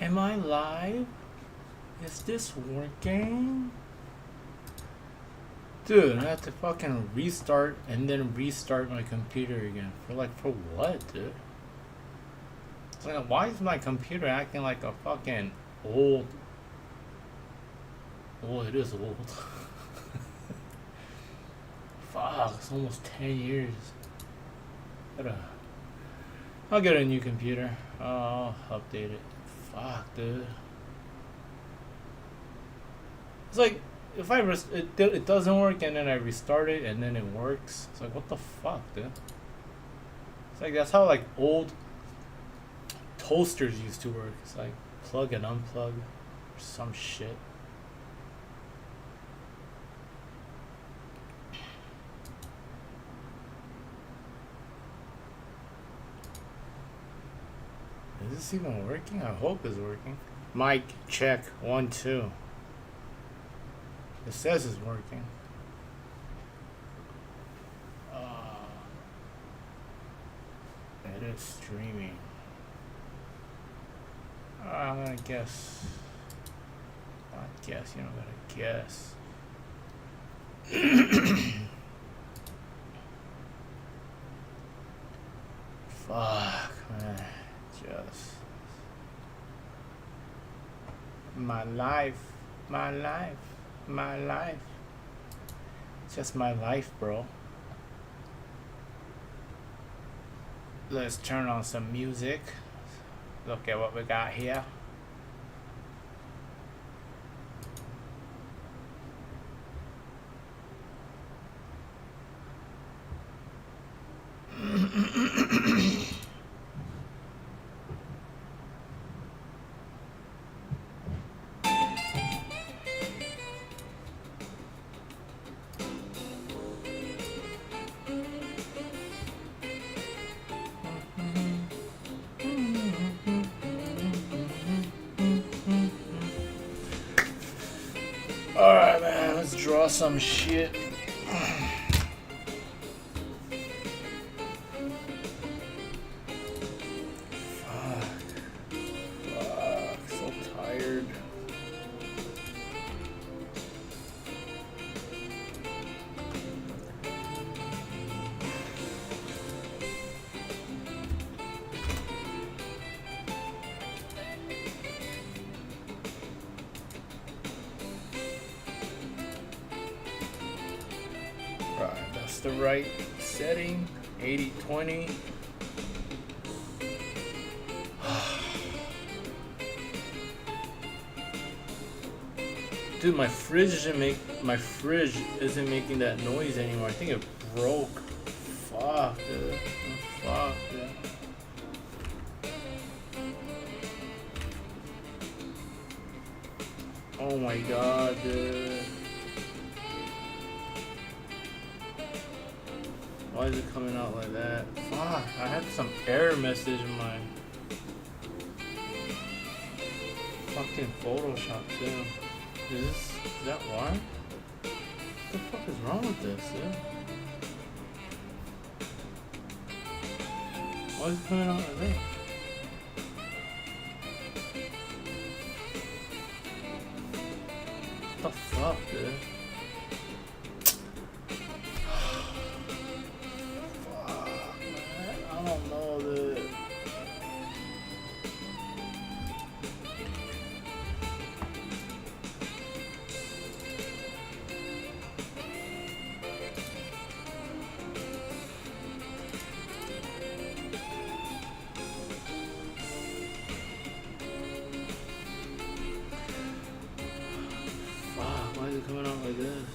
Am I live? Is this working? Dude, I have to fucking restart and then restart my computer again. For what, dude? It's like, why is my computer acting like a fucking old... Well, it is old. Fuck, it's almost 10 years. I'll get a new computer. I'll update it. Fuck, dude. It's like, if it doesn't work and then I restart it and then it works. It's like, what the fuck, dude? It's like, that's how like old toasters used to work. It's like plug and unplug or some shit. Is this even working? I hope it's working. Mic check 1 2. It says it's working. It is streaming. I'm gonna guess. Not guess, you don't gotta guess. Fuck, man. Just. My life. My life. My life. Just my life, bro. Let's turn on some music. Look at what we got here. Alright, man, let's draw some shit. Fuck, so tired. That's the right setting. 80-20. Dude, my fridge isn't making that noise anymore. I think it broke. Fuck, dude. Fuck, dude. Oh my god, dude. Why is it coming out like that? Fuck, I had some error message in my fucking Photoshop too. Is that why? What the fuck is wrong with this, dude? Why is it coming out like that? What the fuck, dude? Why is it coming out like this?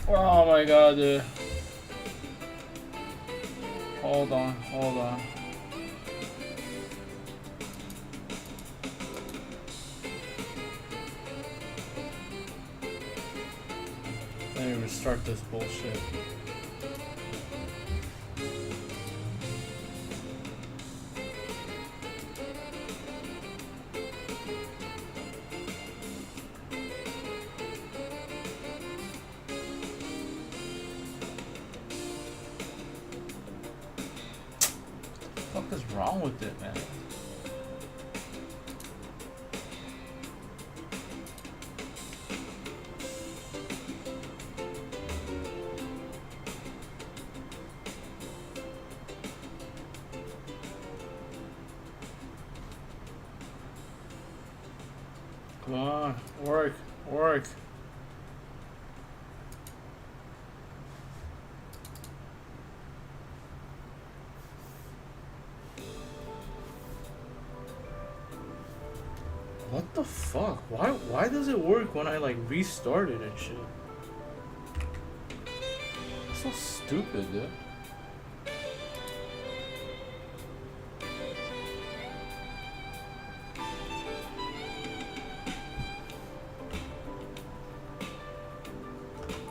Oh my god, dude. Hold on. Let me restart this bullshit. wrong with it, man? Come on, work, work. What the fuck? Why does it work when I like restart it and shit? It's so stupid, dude.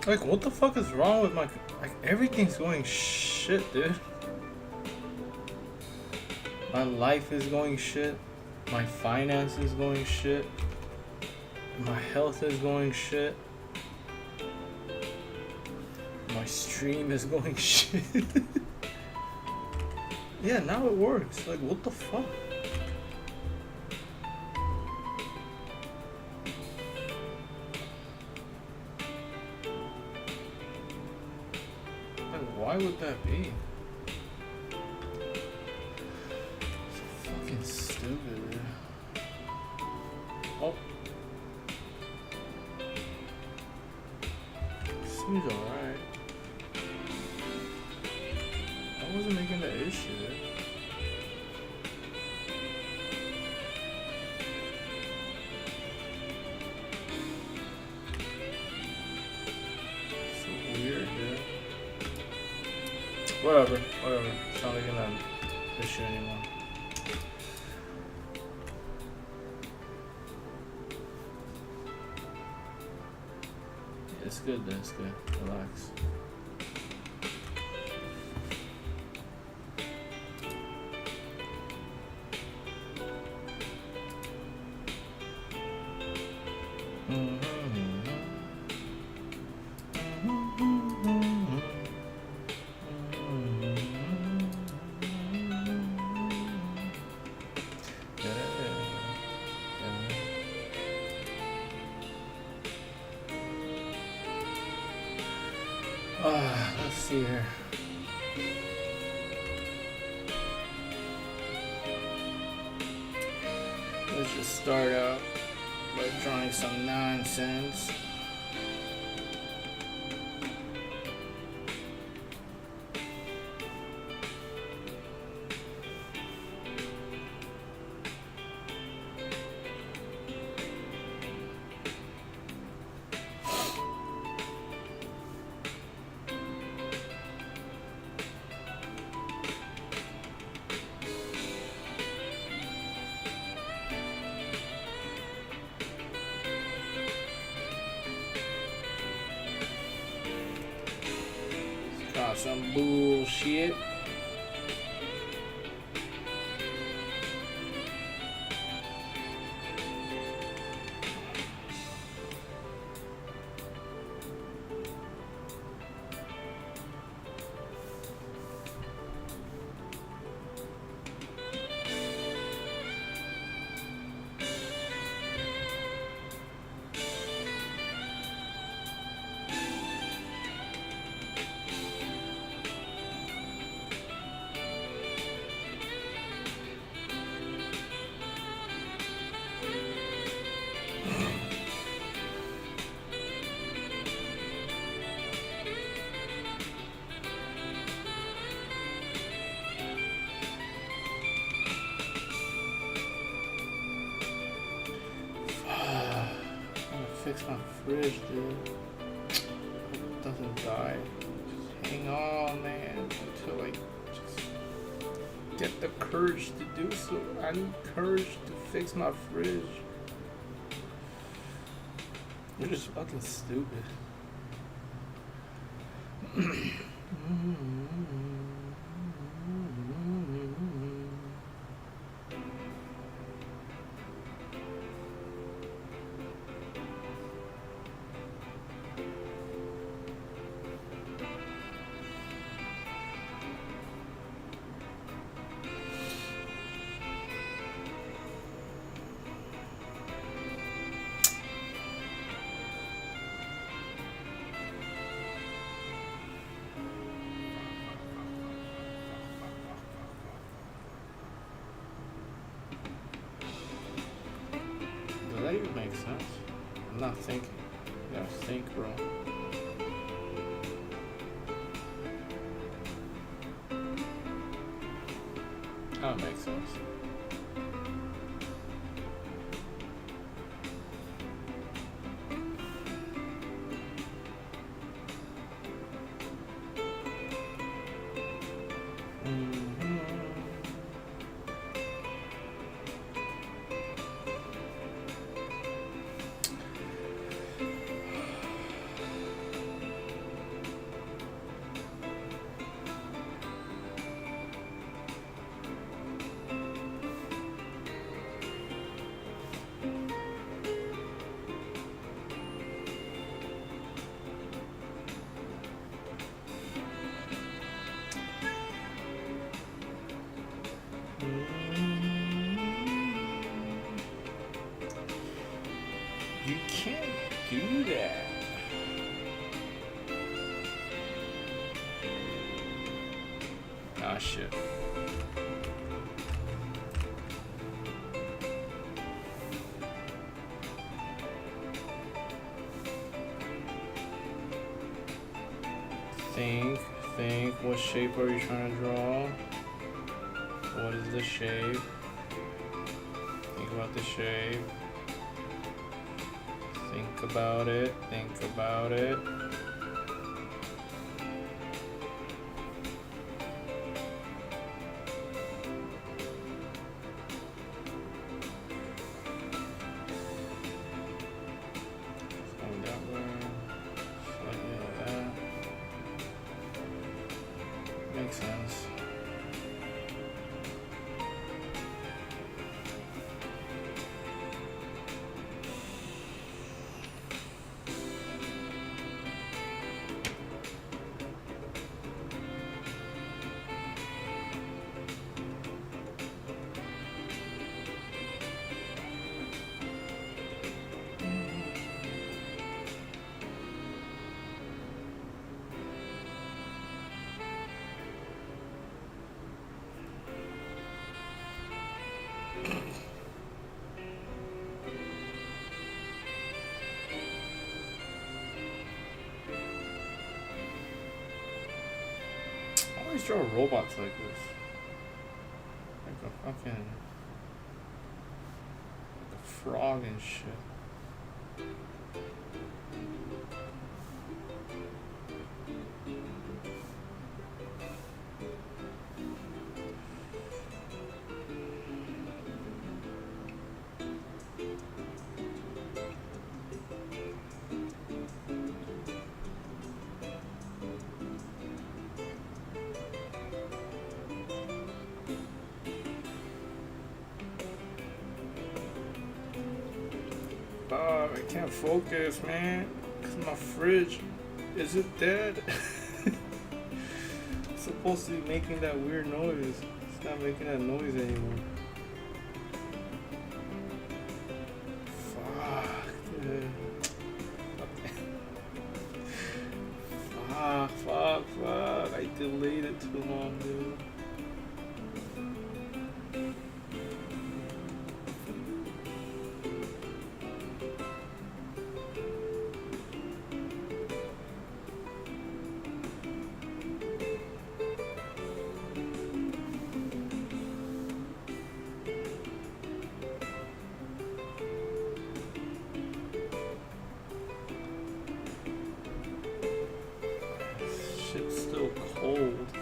Like, what the fuck is wrong with my... Like, everything's going shit, dude. My life is going shit. My finance is going shit. My health is going shit. My stream is going shit. Yeah, now it works. Like, what the fuck? Why would that be? So fucking stupid, dude. Oh. Seems alright. I wasn't making that issue, dude. So weird, dude. Whatever. It's not even an issue anymore. Yeah, it's good, it's good. Relax. Let's see here. Let's just start out by drawing some nonsense. Some bullshit. Fix my fridge, dude. Hope it doesn't die. Just hang on, man, until I just get the courage to do so. I need courage to fix my fridge. You're just fucking stupid. makes sense. I'm not thinking. You gotta think, bro. That makes sense. You can't do that. Ah, shit. Think. What shape are you trying to draw? What is the shape? Think about the shape. Think about it. Going that way. Slightly like that. Makes sense. I always draw robots like this. Like a fucking... like a frog and shit. I can't focus, man, because my fridge, is it dead? It's supposed to be making that weird noise. It's not making that noise anymore. Fuck, dude. Fuck. I delayed it too long, dude. Shit's still cold, but...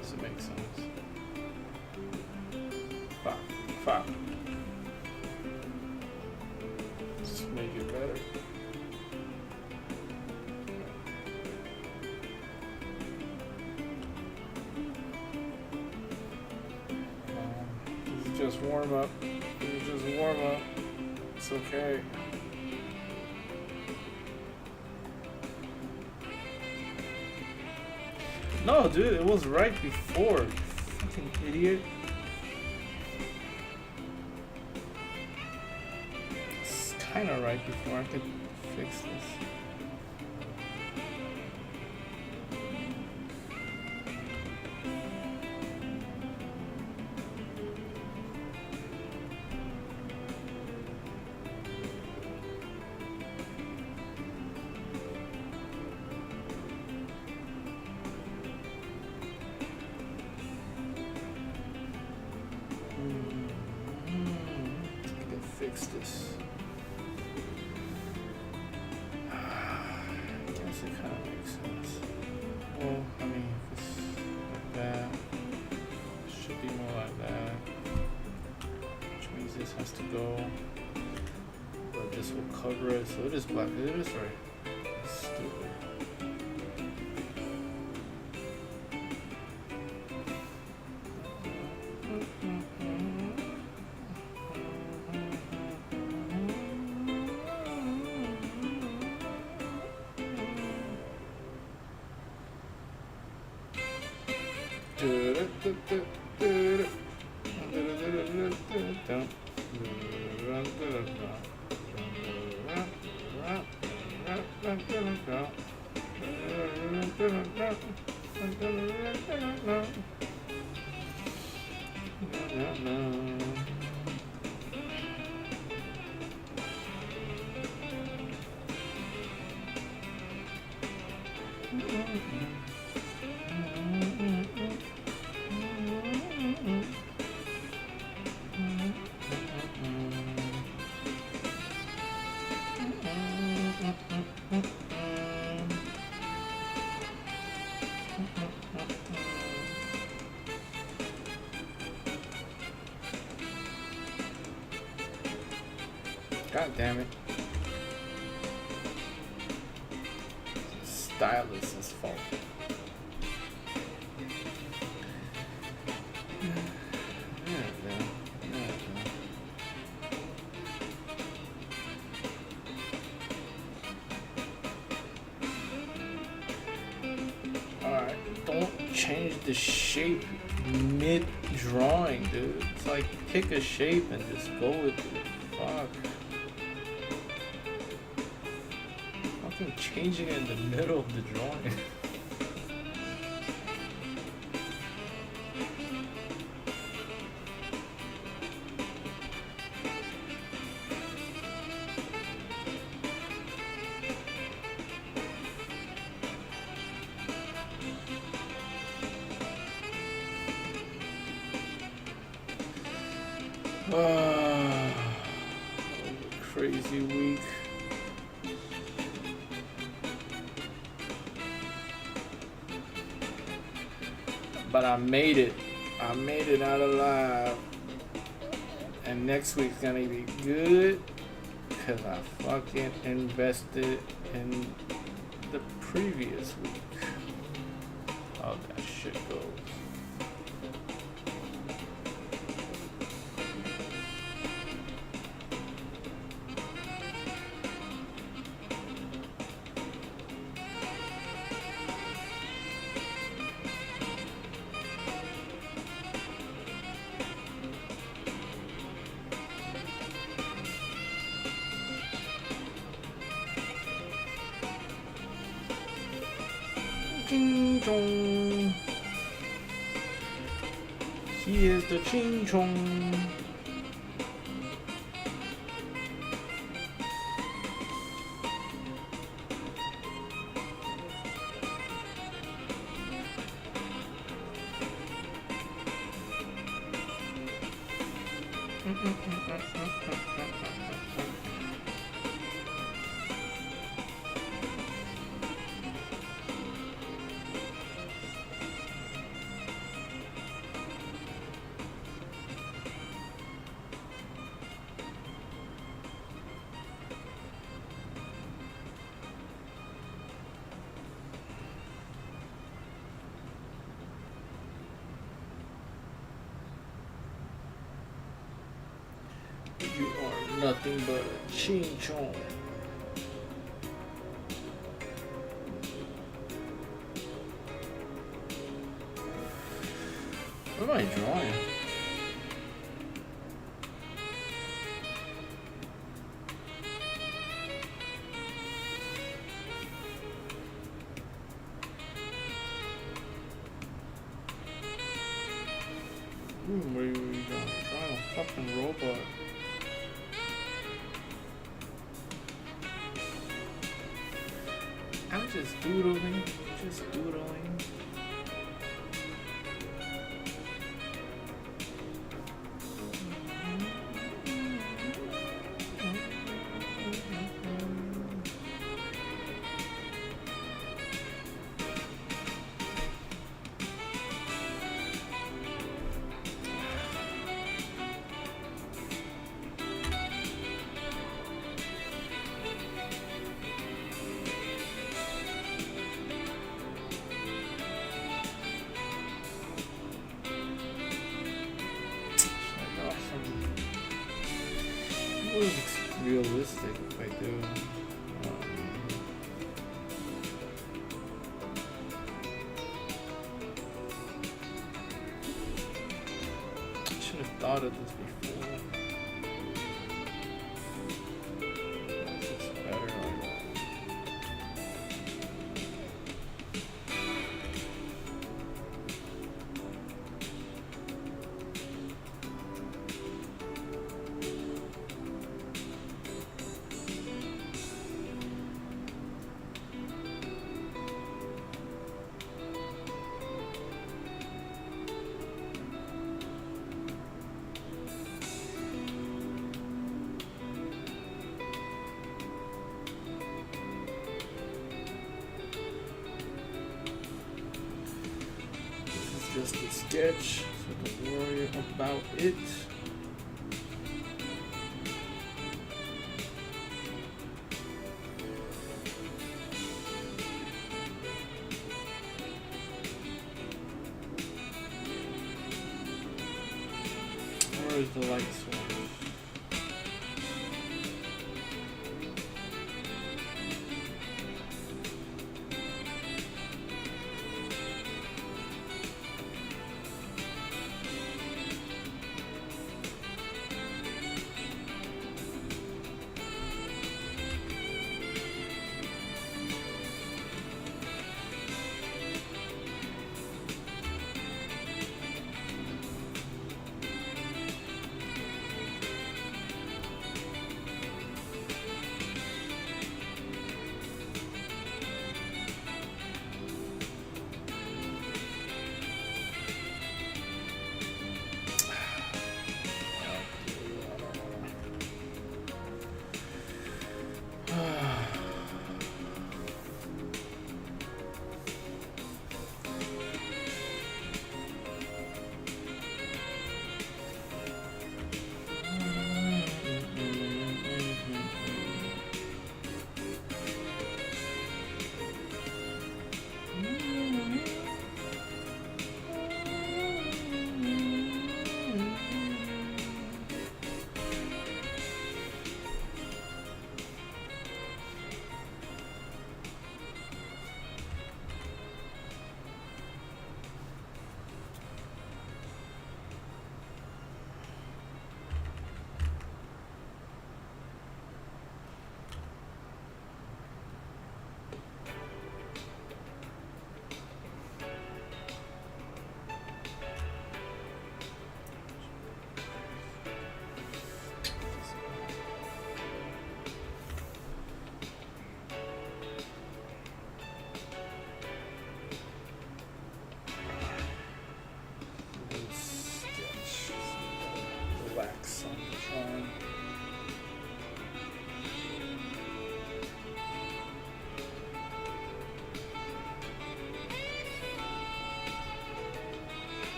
does it make sense? Fuck. Just make it better. Just warm up. It's okay. No, dude, it was right before. You fucking idiot. It's kind of right before. I could fix this. Fix this. I guess it kind of makes sense. Well, I mean, if it's like that, it should be more like that. Which means this has to go. But this will cover it, so it is black. It is right. It's stupid. God damn it. Stylist's fault. Alright, don't change the shape mid-drawing, dude. It's like pick a shape and just go with it. Fuck. Changing it in the middle of the drawing. Crazy week. But I made it. I made it out alive. And next week's gonna be good because I fucking invested in the previous week. How that shit goes. Ching chong. Here's the ching chong. You are nothing but a ching chong. What am I drawing? Where you going? I'm a fucking robot. I'm just doodling. Just doodling. It's realistic if I do. I should have thought of this before. It's better like that. Just a sketch, so don't worry about it. Where is the light source?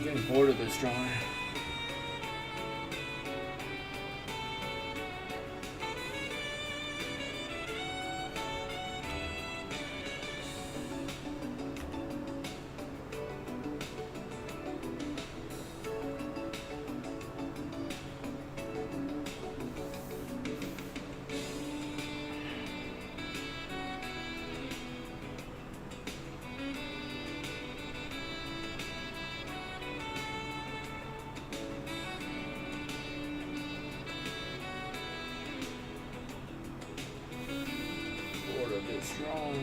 getting bored of this drawing. Strong.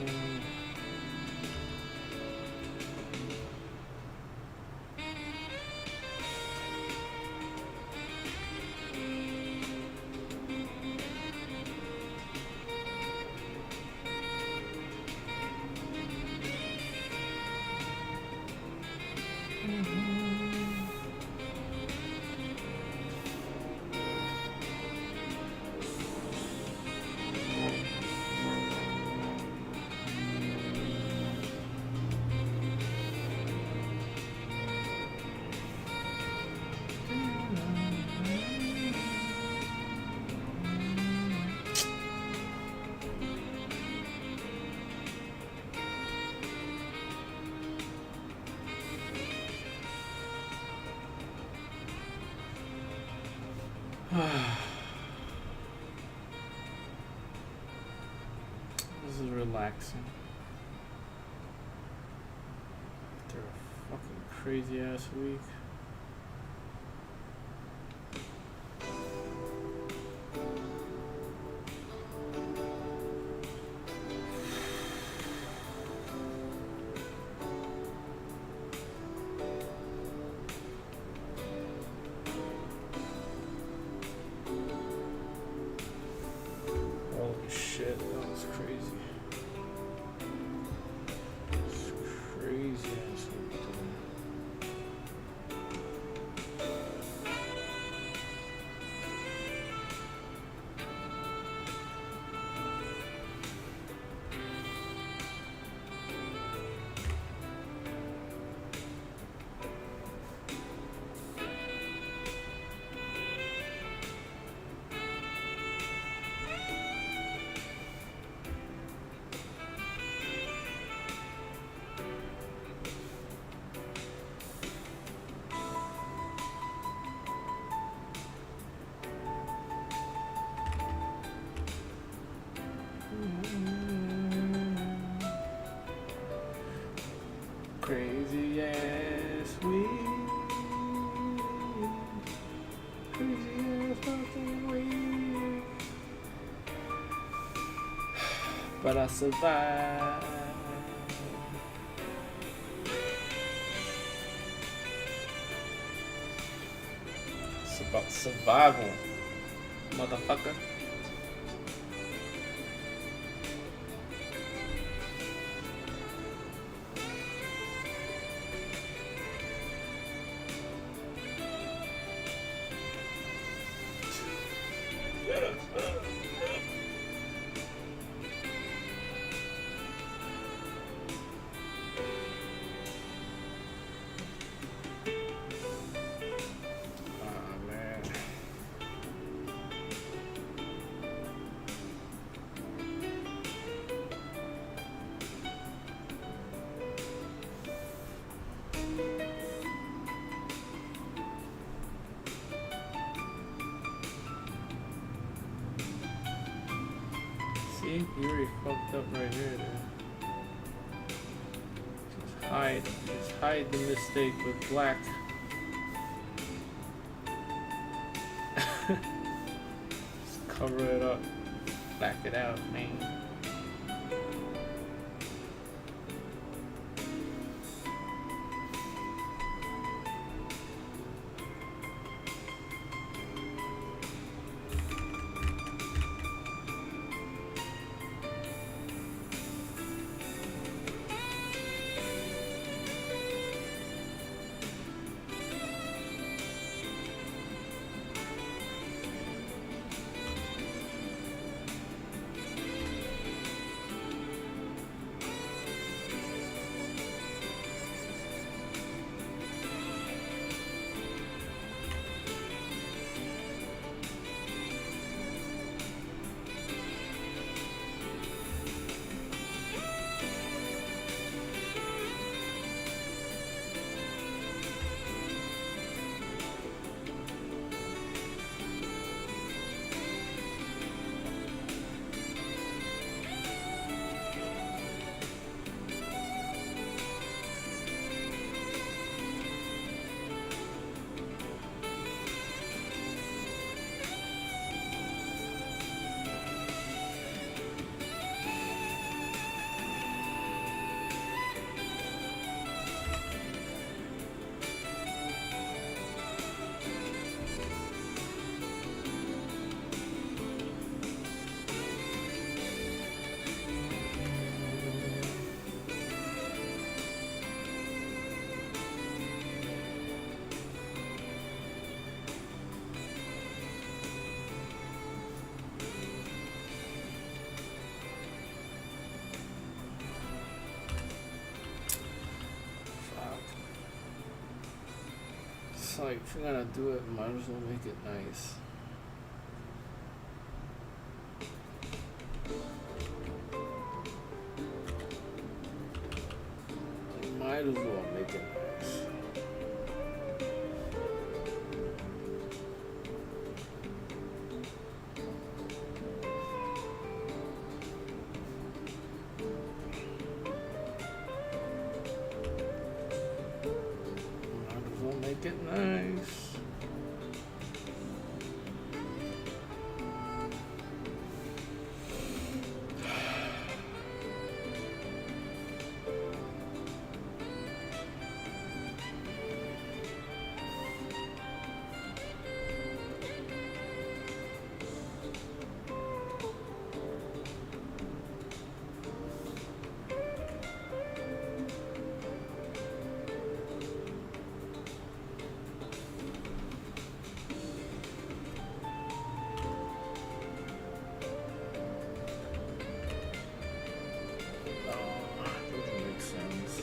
This is relaxing. After a fucking crazy ass week. Shit, that was crazy. It's crazy ass week. Crazy ass week. Crazy ass fucking week. But I survived. It's about survival, motherfucker. See, you already fucked up right here, dude. Just hide the mistake with black. Just cover it up, black it out, man. It's like, if you're gonna do it, might as well make it nice. Might as well make it nice. Might as well make it nice. Doesn't make sense.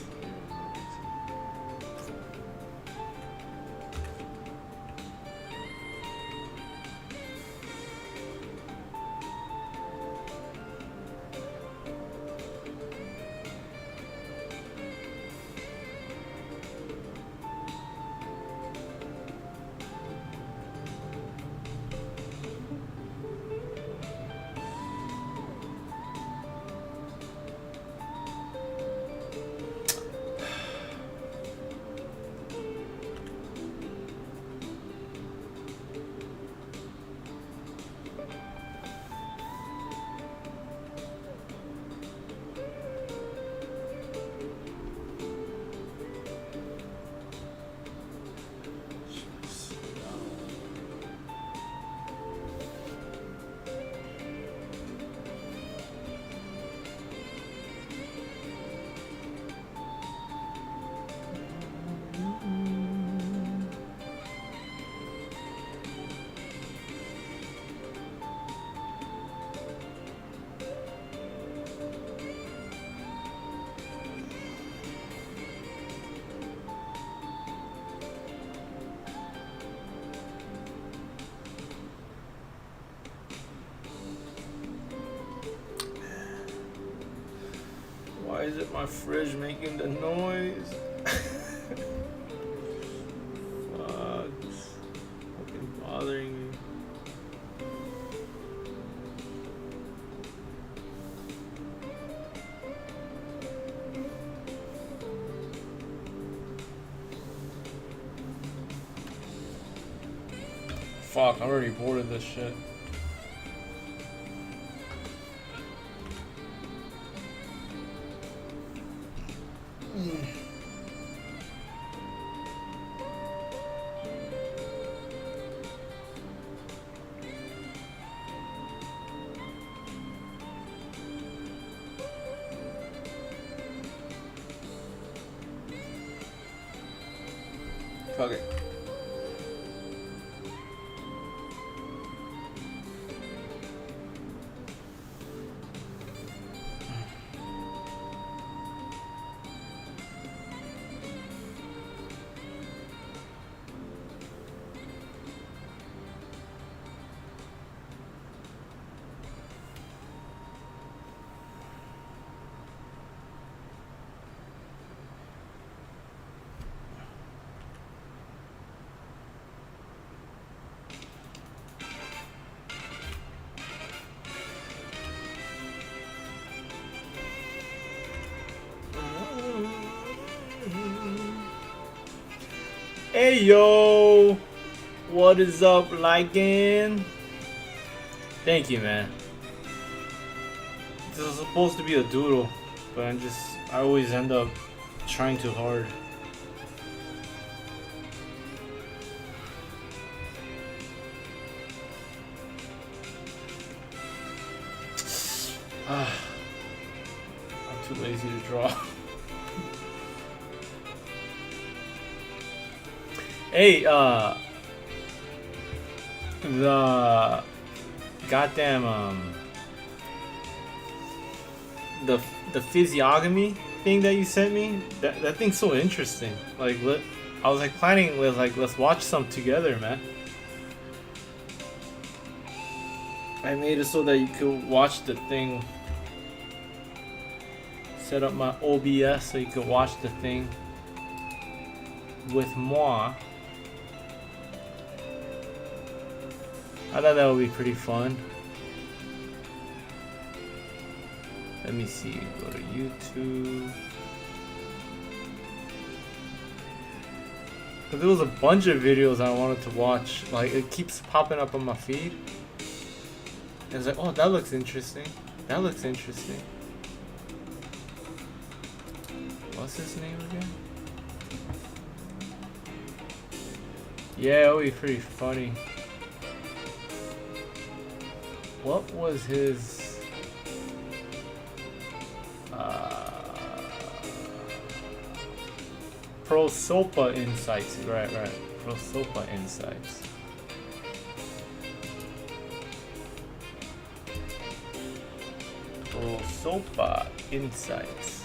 Why is it my fridge making the noise? Fuck. It's fucking bothering me. Fuck, I'm already bored of this shit. Fuck it. Hey yo, what is up, Lycan? Thank you, man. This is supposed to be a doodle, but I always end up trying too hard. I'm too lazy to draw. Hey, the goddamn the physiognomy thing that you sent me, that thing's so interesting. Like, I was like planning, let's watch some together, man. I made it so that you could watch the thing. Set up my OBS so you could watch the thing with moi. I thought that would be pretty fun. Let me see. Go to YouTube. But there was a bunch of videos I wanted to watch. Like, it keeps popping up on my feed. And it's like, oh, that looks interesting. That looks interesting. What's his name again? Yeah, it would be pretty funny. What was his... Prosopa Insights. Right. Prosopa Insights. Prosopa Insights.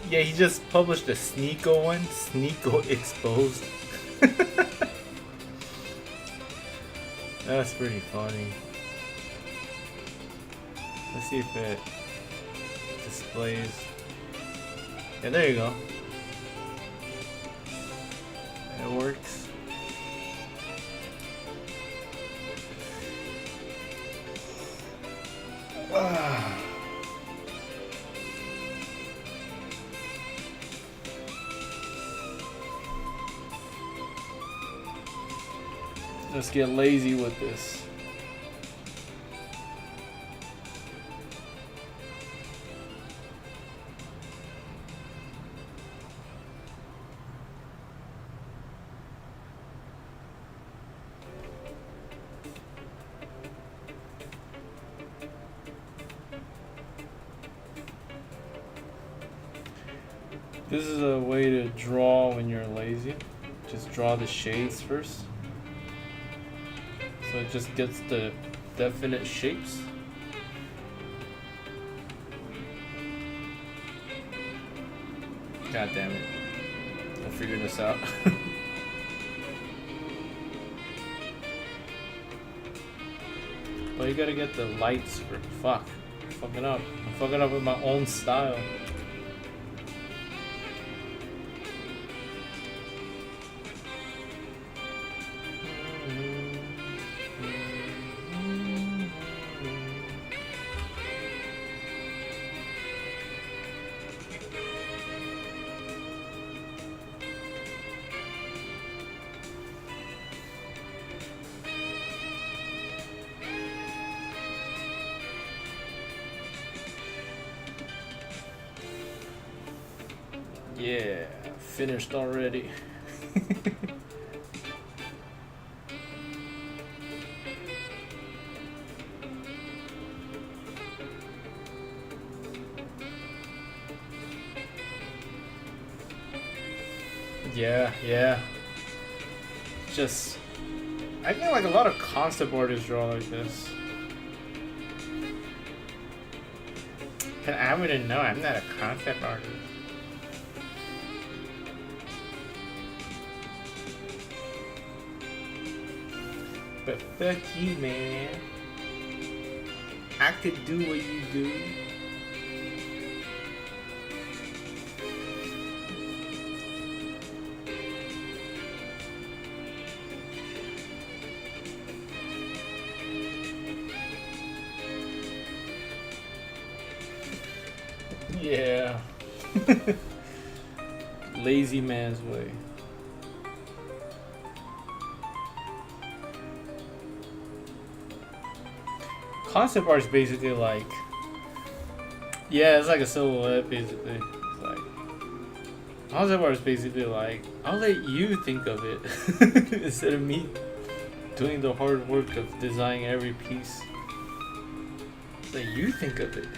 Yeah, he just published a Sneeko one. Sneeko Exposed. That's pretty funny. Let's see if it displays. Yeah, there you go. It works. Let's get lazy with this. This is a way to draw when you're lazy. Just draw the shades first. So it just gets the definite shapes. God damn it. I'll figure this out. Well, you gotta get the lights for... Fuck. I'm fucking up. I'm fucking up with my own style. Yeah, finished already. Yeah. Just, I think like a lot of concept artists draw like this. And I wouldn't know, I'm not a concept artist. But fuck you, man. I could do what you do. Yeah. Lazy man's way. Concept art is basically like, yeah, it's like a silhouette basically. It's like, concept art is basically like, I'll let you think of it instead of me doing the hard work of designing every piece. Let you think of it.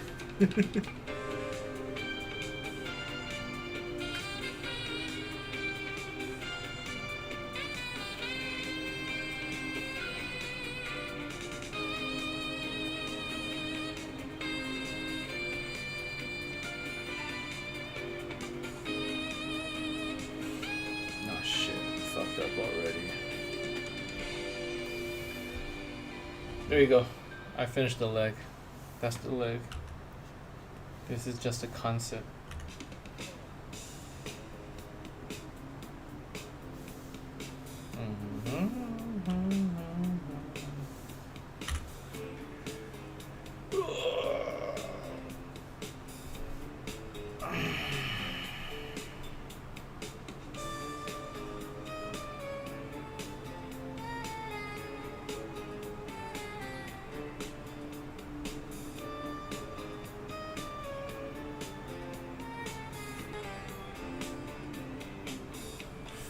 fucked up already. There you go. I finished the leg. That's the leg. This is just a concept.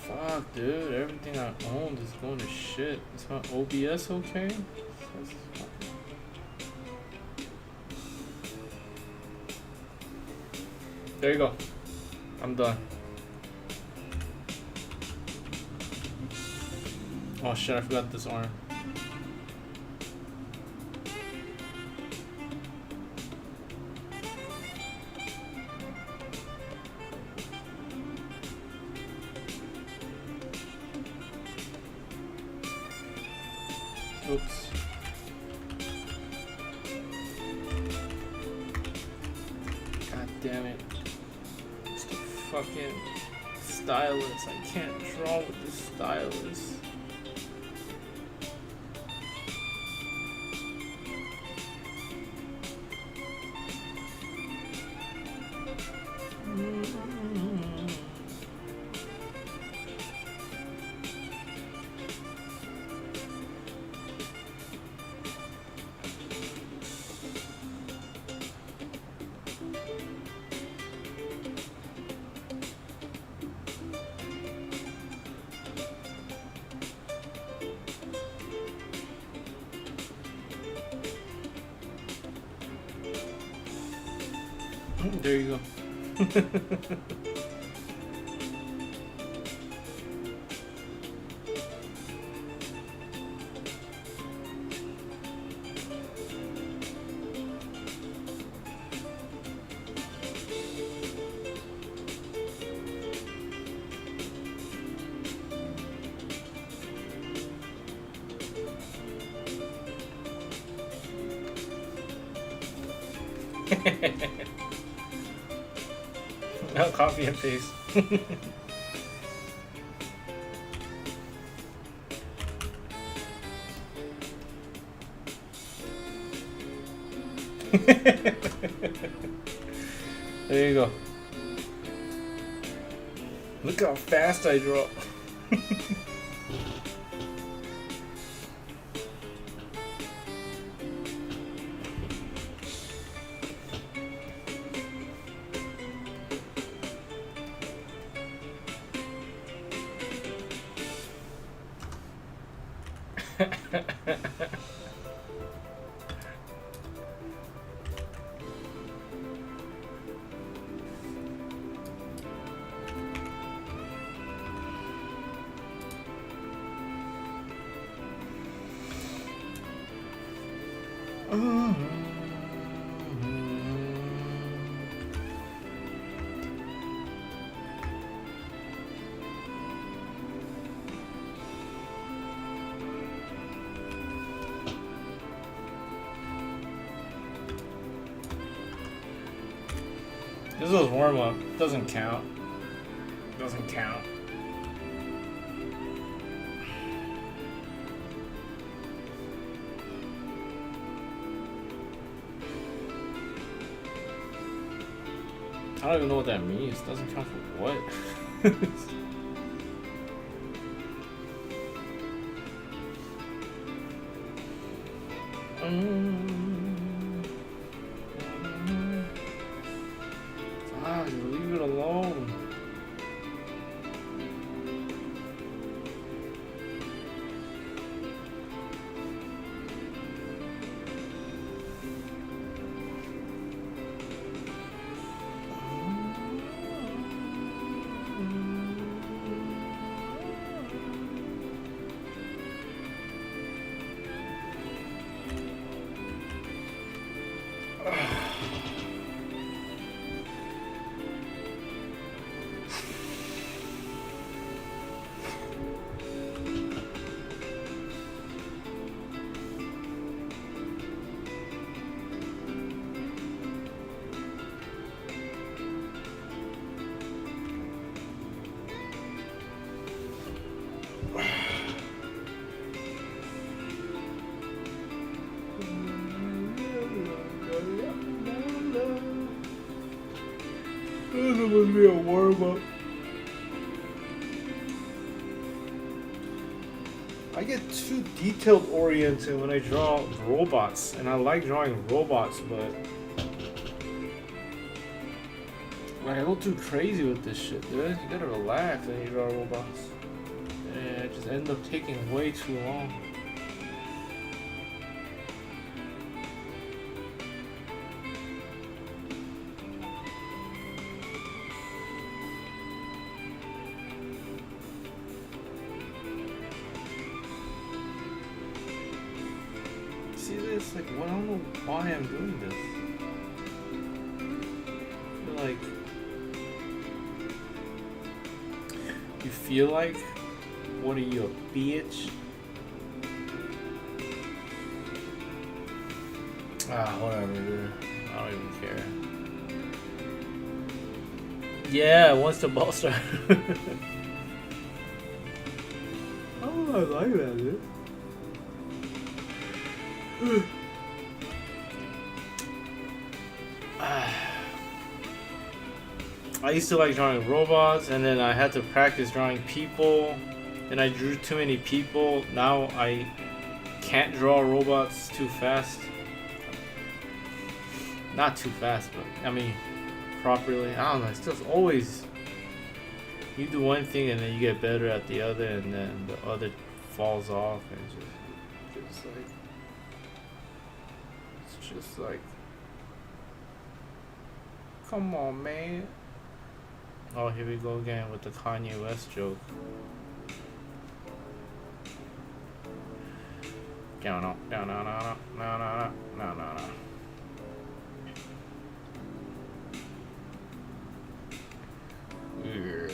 Fuck, dude, everything I owned is going to shit. Is my OBS okay? There you go. I'm done. Oh shit, I forgot this arm. Oops. God damn it. It's the fucking stylus. I can't draw with the stylus. There you go. Now copy and paste. There you go. Look how fast I draw. This was warm up. Doesn't count. Doesn't count. I don't even know what that means. Doesn't count for what? Leave it alone. supposed to be a warm-up. I get too detailed oriented when I draw robots, and I like drawing robots, but like I go too crazy with this shit, dude. You gotta relax when you draw robots. And I just end up taking way too long. See this? Like, well, I don't know why I'm doing this. I feel like you feel like, what are you, a bitch? Whatever, dude. I don't even care. Yeah, once the ball starts. Oh, I like that, dude. I used to like drawing robots, and then I had to practice drawing people, and I drew too many people. Now I can't draw robots too fast. Not too fast, but I mean properly. I don't know, it's just always you do one thing and then you get better at the other, and then the other falls off, and it's just like come on, man. Oh, here we go again with the Kanye West joke. No. Yeah.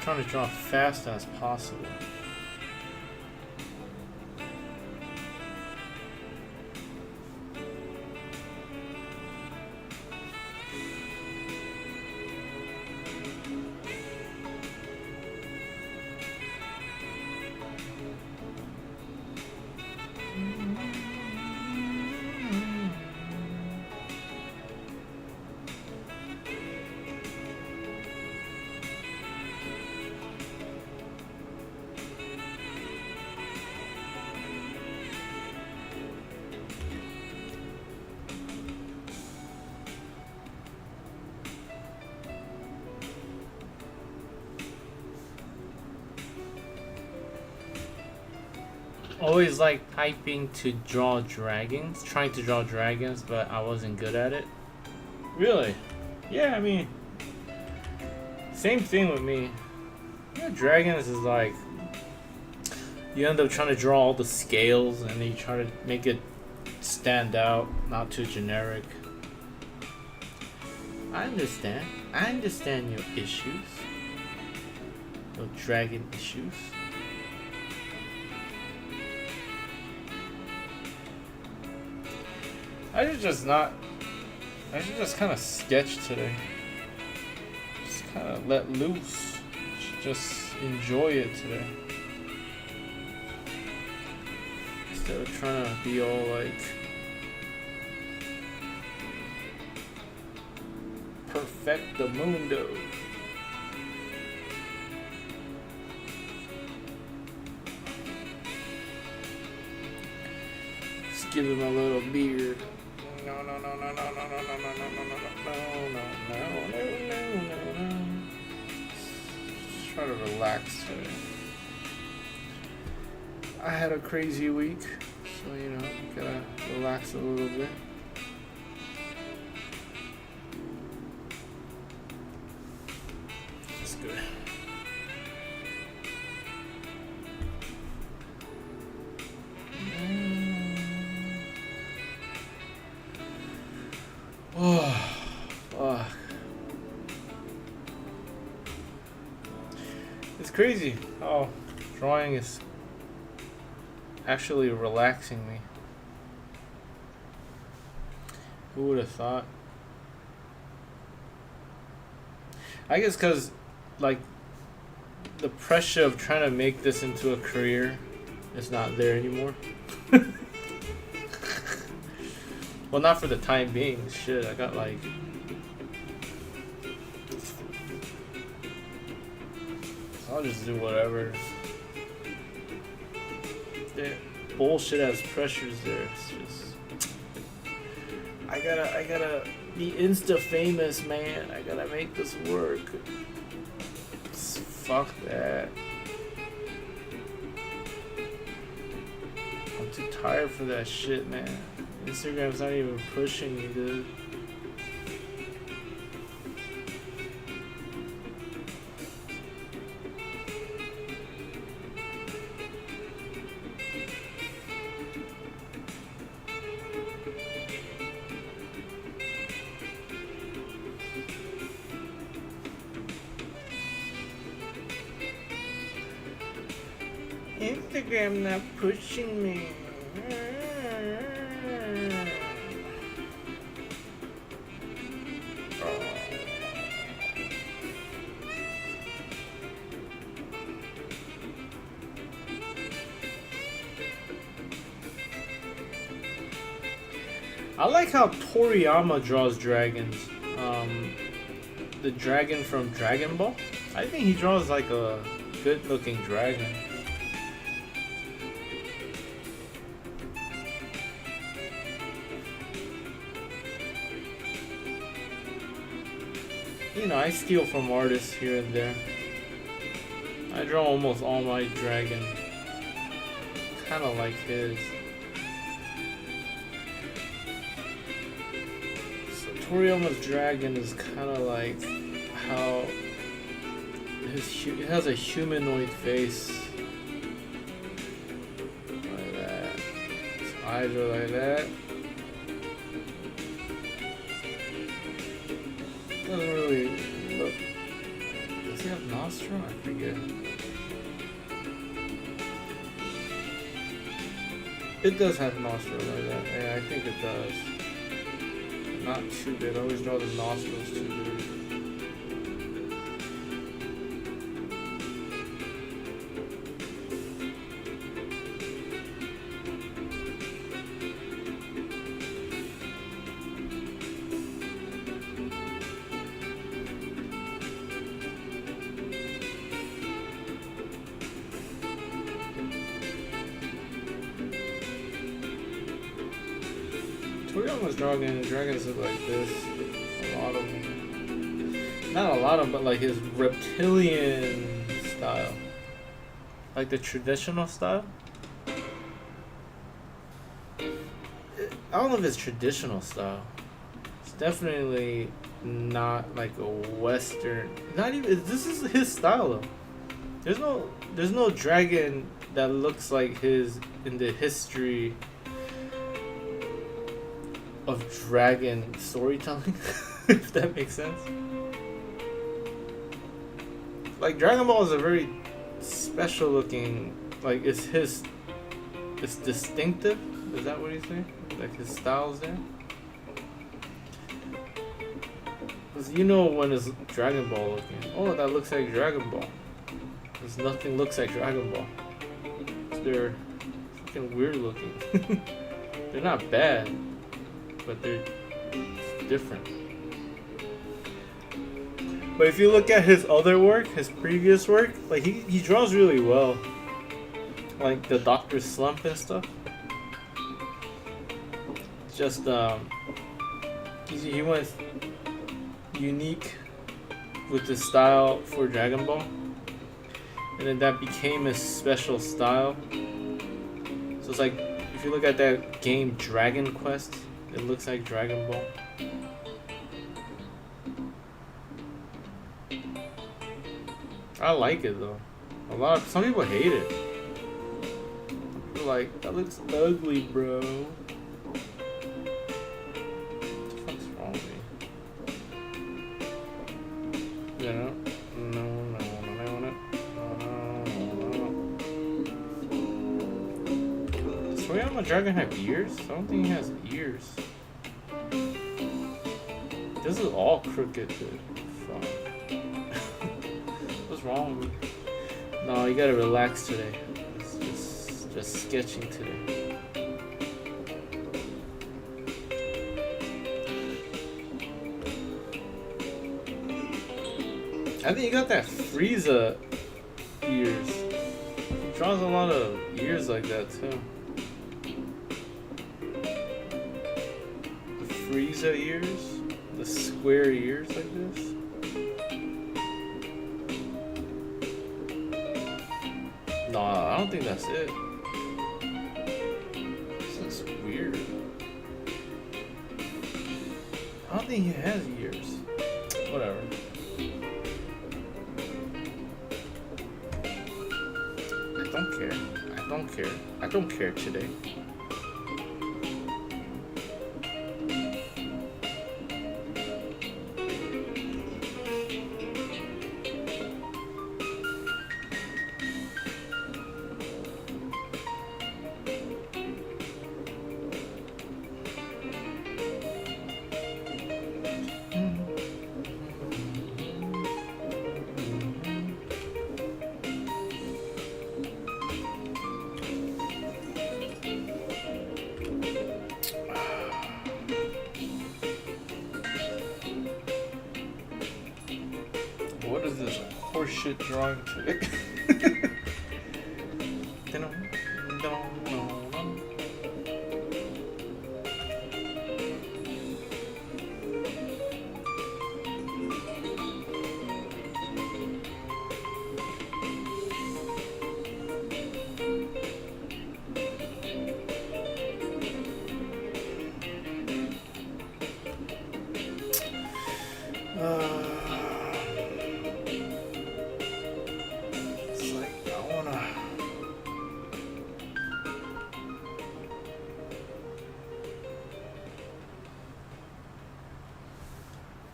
Trying to draw fast as possible. Always like typing to draw dragons, trying to draw dragons, but I wasn't good at it. Really? Yeah, I mean, same thing with me. Yeah, dragons is like, you end up trying to draw all the scales, and then you try to make it stand out, not too generic. I understand your issues. Your dragon issues. I should just kind of sketch today. Just kind of let loose. Just enjoy it today. Instead of trying to be all like perfecto mundo. Just give him a little beard. No. Just try to relax today. I had a crazy week, so gotta relax a little bit. It's crazy how drawing is actually relaxing me. Who would have thought? I guess because, like, the pressure of trying to make this into a career is not there anymore. Well, not for the time being. Shit, I got like... I'll just do whatever. Yeah, bullshit as pressures there. It's just... I gotta be insta famous, man. I gotta make this work. Fuck that. I'm too tired for that shit, man. Instagram's not even pushing me, dude. Instagram not pushing me. I like how Toriyama draws dragons. The dragon from Dragon Ball. I think he draws like a good-looking dragon. You know, I steal from artists here and there. I draw almost all my dragon kind of like his. So Toriyama's dragon is kind of like how it has a humanoid face. Like that. His eyes are like that. Doesn't really look. Does he have nostril? I forget. It does have nostril like that. Yeah, I think it does. Not too big. I always draw the nostrils too big. Toriyama's dragons look like this. A lot of them. Not a lot of them, but like his reptilian style. Like the traditional style. I don't know if it's traditional style. It's definitely not like a Western. Not even. This is his style though. There's no dragon that looks like his in the history of dragon storytelling, if that makes sense. Like Dragon Ball is a very special looking, like it's distinctive. Is that what you say? Like his style's there? Cause you know when it's Dragon Ball looking, oh that looks like Dragon Ball. Cause nothing looks like Dragon Ball. They're fucking weird looking. They're not bad, but they're different. But if you look at his other work, his previous work, like he draws really well. Like the Dr. Slump and stuff. Just he went unique with the style for Dragon Ball. And then that became his special style. So it's like if you look at that game Dragon Quest, it looks like Dragon Ball. I like it though. Some people hate it. They're like, that looks ugly, bro. What the fuck's wrong with me? You know? No. Grandma Dragon have ears? I don't think he has ears. This is all crooked, dude. Fuck. What's wrong with me? No, you gotta relax today. It's just sketching today. I think you got that Frieza ears. He draws a lot of ears like that too. The Frieza ears? The square ears like this? No, I don't think that's it. This is weird. I don't think he has ears. Whatever. I don't care. I don't care. I don't care today. What is this horseshit drawing today? It's like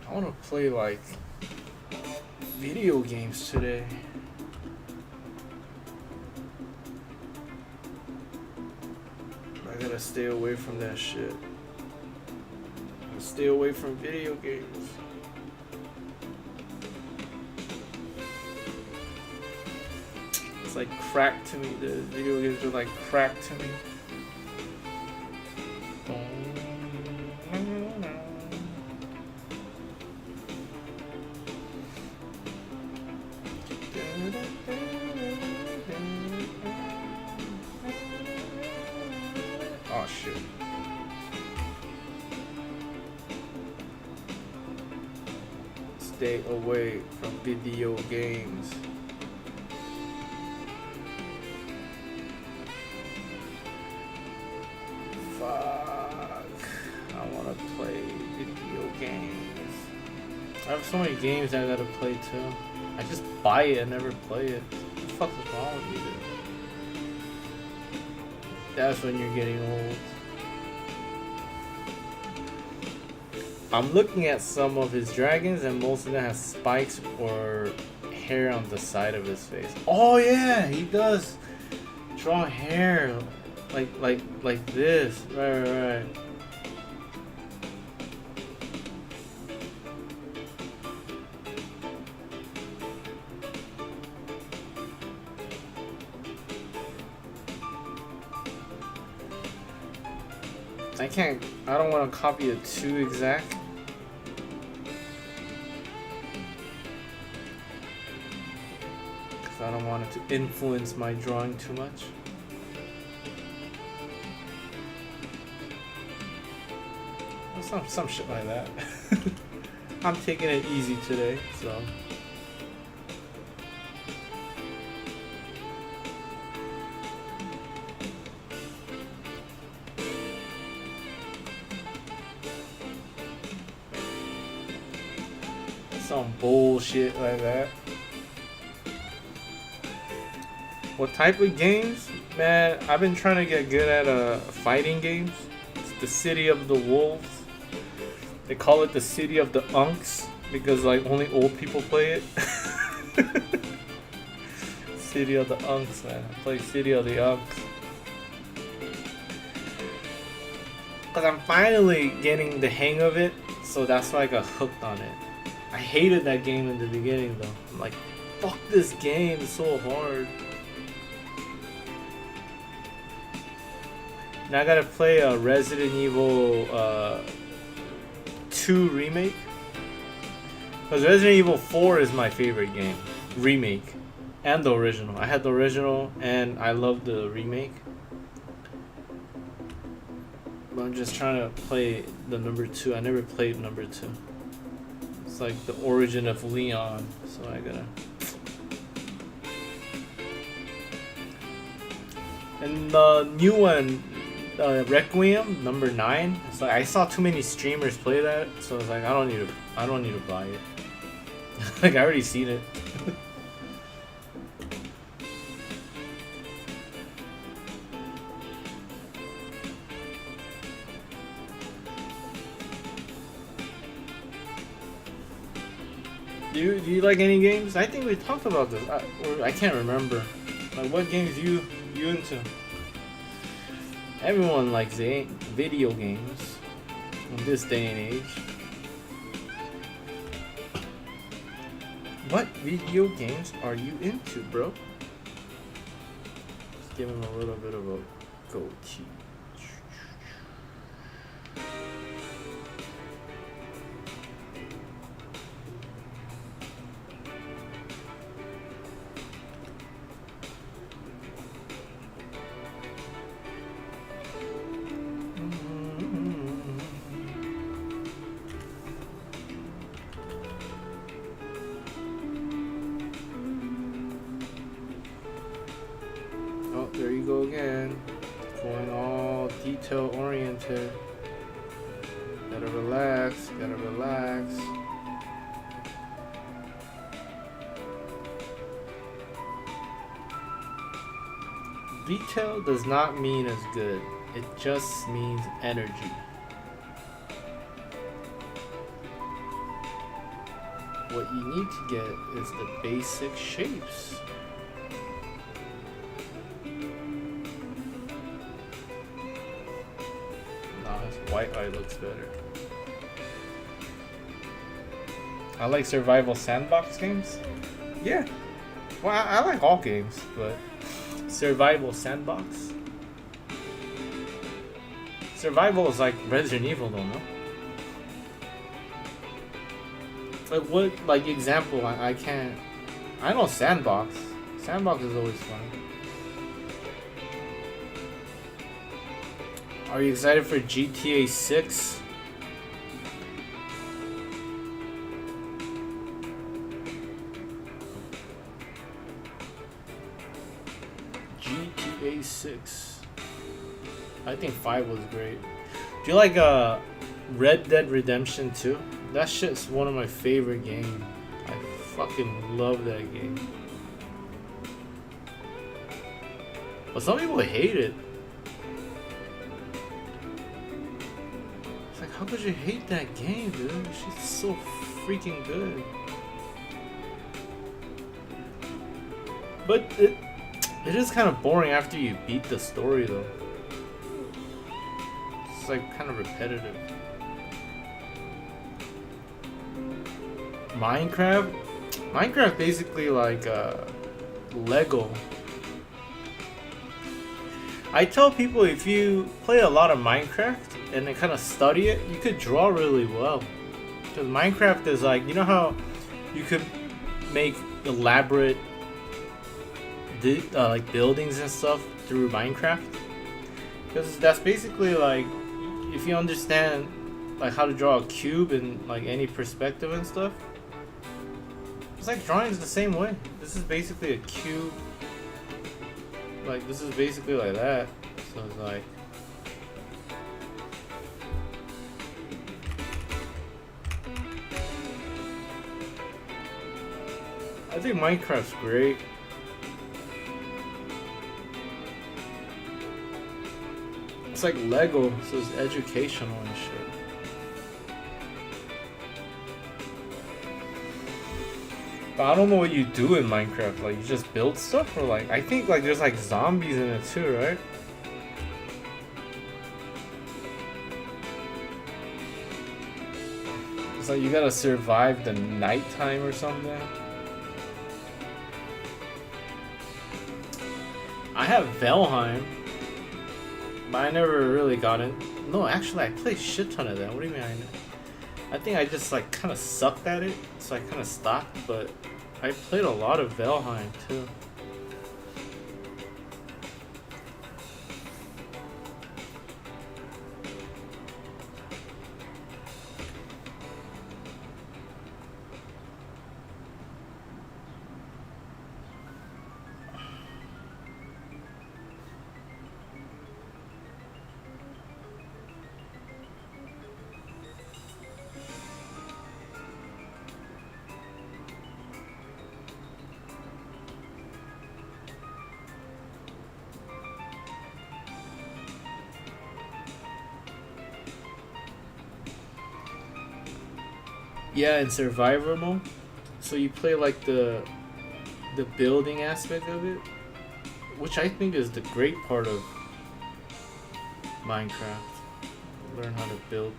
I wanna play like video games today. I gotta stay away from that shit. Stay away from video games. It's like crack to me. The video games are like crack to me. Oh shit. Stay away from video games. Fuck. I wanna play video games. I have so many games I gotta play too. I just buy it and never play it. What the fuck is wrong with you, dude? That's when you're getting old. I'm looking at some of his dragons and most of them have spikes or hair on the side of his face. Oh yeah, he does draw hair like this. Right. I don't want to copy it too exact. Because I don't want it to influence my drawing too much. Some shit like that. I'm taking it easy today, so. Some bullshit like that. What type of games? Man, I've been trying to get good at fighting games. It's the City of the Wolves. They call it the City of the Unks because like only old people play it. City of the Unks, man. I play City of the Unks. Because I'm finally getting the hang of it, so that's why I got hooked on it. I hated that game in the beginning though. I'm like, fuck this game, it's so hard. Now I gotta play a Resident Evil 2 remake. Because Resident Evil 4 is my favorite game. Remake. And the original. I had the original and I love the remake. But I'm just trying to play the number 2. I never played number 2. It's like the origin of Leon. So I gotta... And the new one, Requiem number 9. It's like I saw too many streamers play that, so it's like I don't need to buy it. Like I already seen it. Do you like any games? I think we talked about this. I can't remember. Like what games you into? Everyone likes video games in this day and age. What video games are you into, bro? Just give him a little bit of a goatee. There you go again, going all detail oriented. Gotta relax, gotta relax. Detail does not mean as good, it just means energy. What you need to get is the basic shapes. White eye looks better. I like survival sandbox games. Yeah. Well, I like all games, but survival sandbox. Survival is like Resident Evil, though, no? Like what? Like example? I can't. I know sandbox. Sandbox is always fun. Are you excited for GTA 6? GTA 6. I think 5 was great. Do you like Red Dead Redemption 2? That shit's one of my favorite games. I fucking love that game. But some people hate it. How could you hate that game, dude? She's so freaking good. But it is kind of boring after you beat the story, though. It's like kind of repetitive. Minecraft basically like Lego. I tell people if you play a lot of Minecraft and then kind of study it, you could draw really well. Because Minecraft is like, you know how you could make elaborate like buildings and stuff through Minecraft? Because that's basically like, if you understand like how to draw a cube in like any perspective and stuff, it's like drawing is the same way. This is basically a cube. Like this is basically like that. So it's like, I think Minecraft's great. It's like Lego, so it's educational and shit. But I don't know what you do in Minecraft. Like you just build stuff, or like I think like there's like zombies in it too, right? So you gotta survive the nighttime or something. I have Valheim, but I never really got it. No, actually, I played a shit ton of that. What do you mean? I think I just like kind of sucked at it, so I kind of stopped. But I played a lot of Valheim too. Yeah, in survivor mode, so you play like the building aspect of it, which I think is the great part of Minecraft. Learn how to build.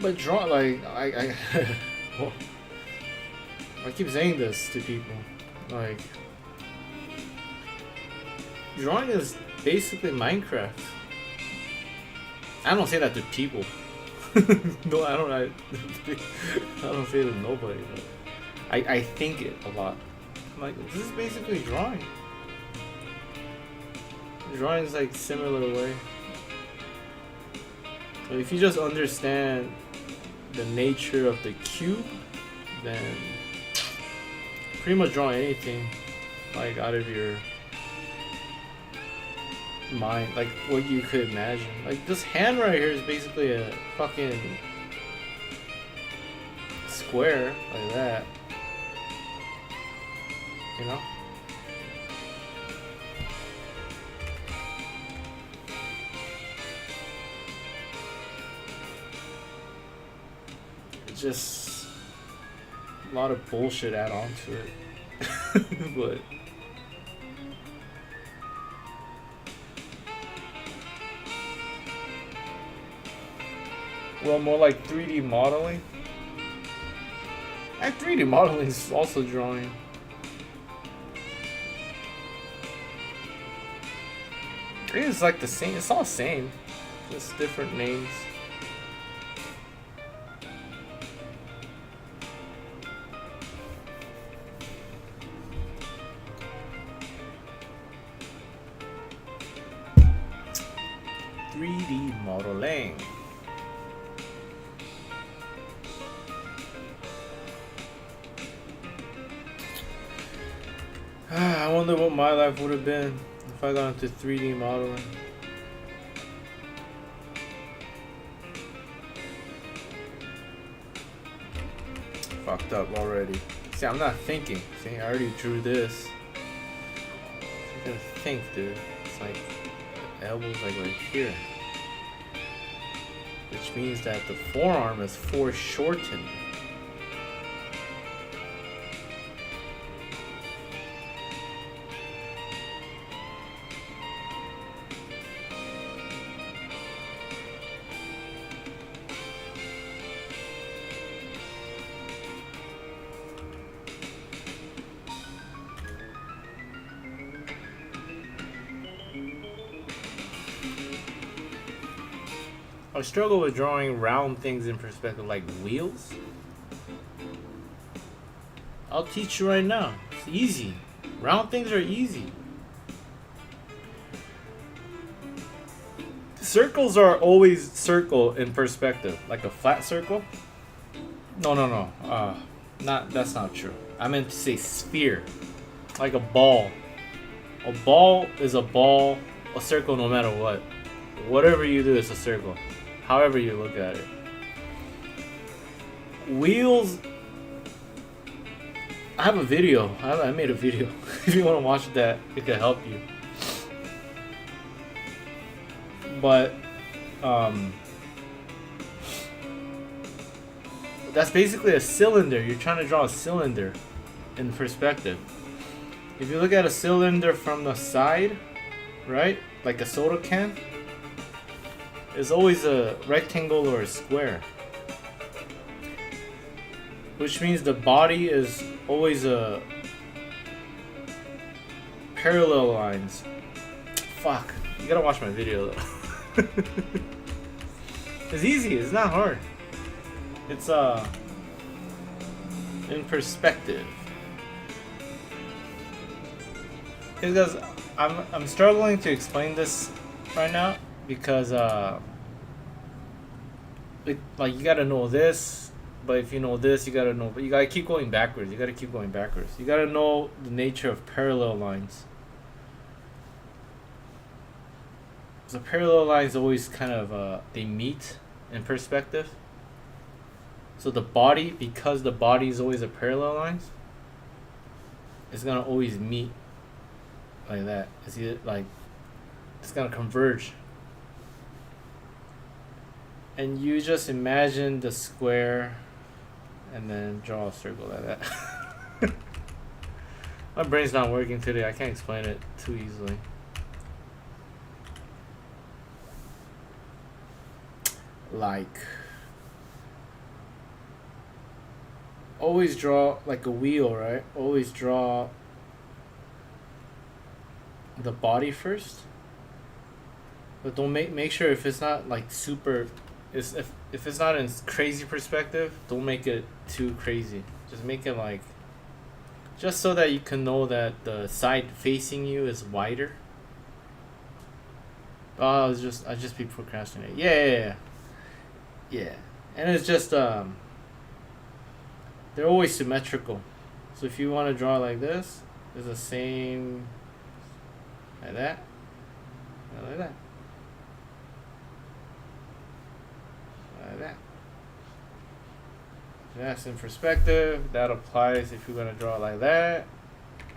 But draw like I well, I keep saying this to people, like drawing is basically Minecraft. I don't say that to people. No, I don't. I don't say it to nobody. But I think it a lot. I'm like, this is basically drawing. Drawing is like similar way. But if you just understand the nature of the cube, then pretty much draw anything like out of your mind, like what you could imagine. Like this hand right here is basically a fucking square like that, you know. It's just a lot of bullshit add on to it. But well, more like 3D modeling. And 3D modeling is also drawing. It is like the same. It's all the same, just different names. Modeling. I wonder what my life would have been if I got into 3D modeling. Fucked up already. See, I'm not thinking. See, I already drew this. You gotta think, dude. It's like the elbow's like right here. Which means that the forearm is foreshortened. I struggle with drawing round things in perspective, like wheels. I'll teach you right now. It's easy. Round things are easy. Circles are always circle in perspective, like a flat circle. No. That's not true. I meant to say sphere, like a ball. A ball is a ball, a circle no matter what. Whatever you do, it's a circle. However you look at it. Wheels. I have a video. I made a video. If you want to watch that, it could help you. But that's basically a cylinder. You're trying to draw a cylinder in perspective. If you look at a cylinder from the side, right? Like a soda can. is always a rectangle or a square. Which means the body is always a parallel lines. Fuck. You gotta watch my video though. It's easy, it's not hard. It's in perspective. Because I'm struggling to explain this right now because like you gotta know this, but if you know this, you gotta know, but you gotta keep going backwards. You gotta know the nature of parallel lines. So parallel lines always kind of they meet in perspective. So the body, because the body is always a parallel lines, it's gonna always meet like that. It's either like it's gonna converge. And you just imagine the square and then draw a circle like that. My brain's not working today. I can't explain it too easily. Like, always draw like a wheel, right? Always draw the body first. But don't make sure if it's not like super, if it's not in crazy perspective, don't make it too crazy. Just make it like, just so that you can know that the side facing you is wider. Oh, I just be procrastinating. Yeah. And it's just they're always symmetrical. So if you want to draw like this, it's the same like that. Like that. Like that. That's in perspective. That applies if you're gonna draw like that.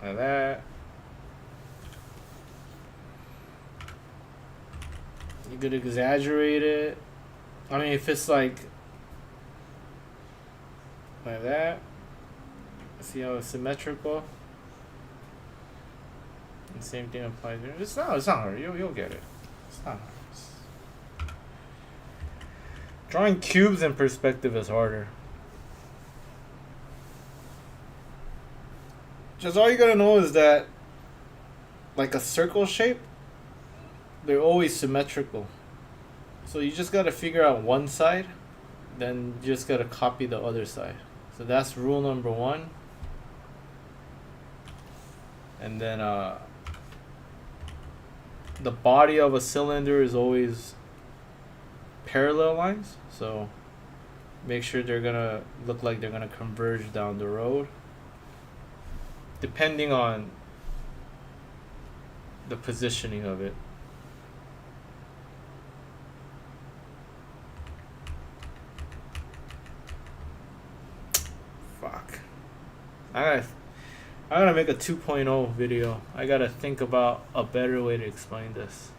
Like that. You could exaggerate it. I mean, if it's like that, see how it's symmetrical. And same thing applies here. It's not hard. You'll get it. It's not hard. Drawing cubes in perspective is harder. Just all you gotta know is that, like a circle shape, they're always symmetrical. So you just gotta figure out one side, then you just gotta copy the other side. So that's rule number 1. And then the body of a cylinder is always parallel lines. So make sure they're gonna look like they're gonna converge down the road. Depending on the positioning of it. I gotta make a 2.0 video. I gotta think about a better way to explain this.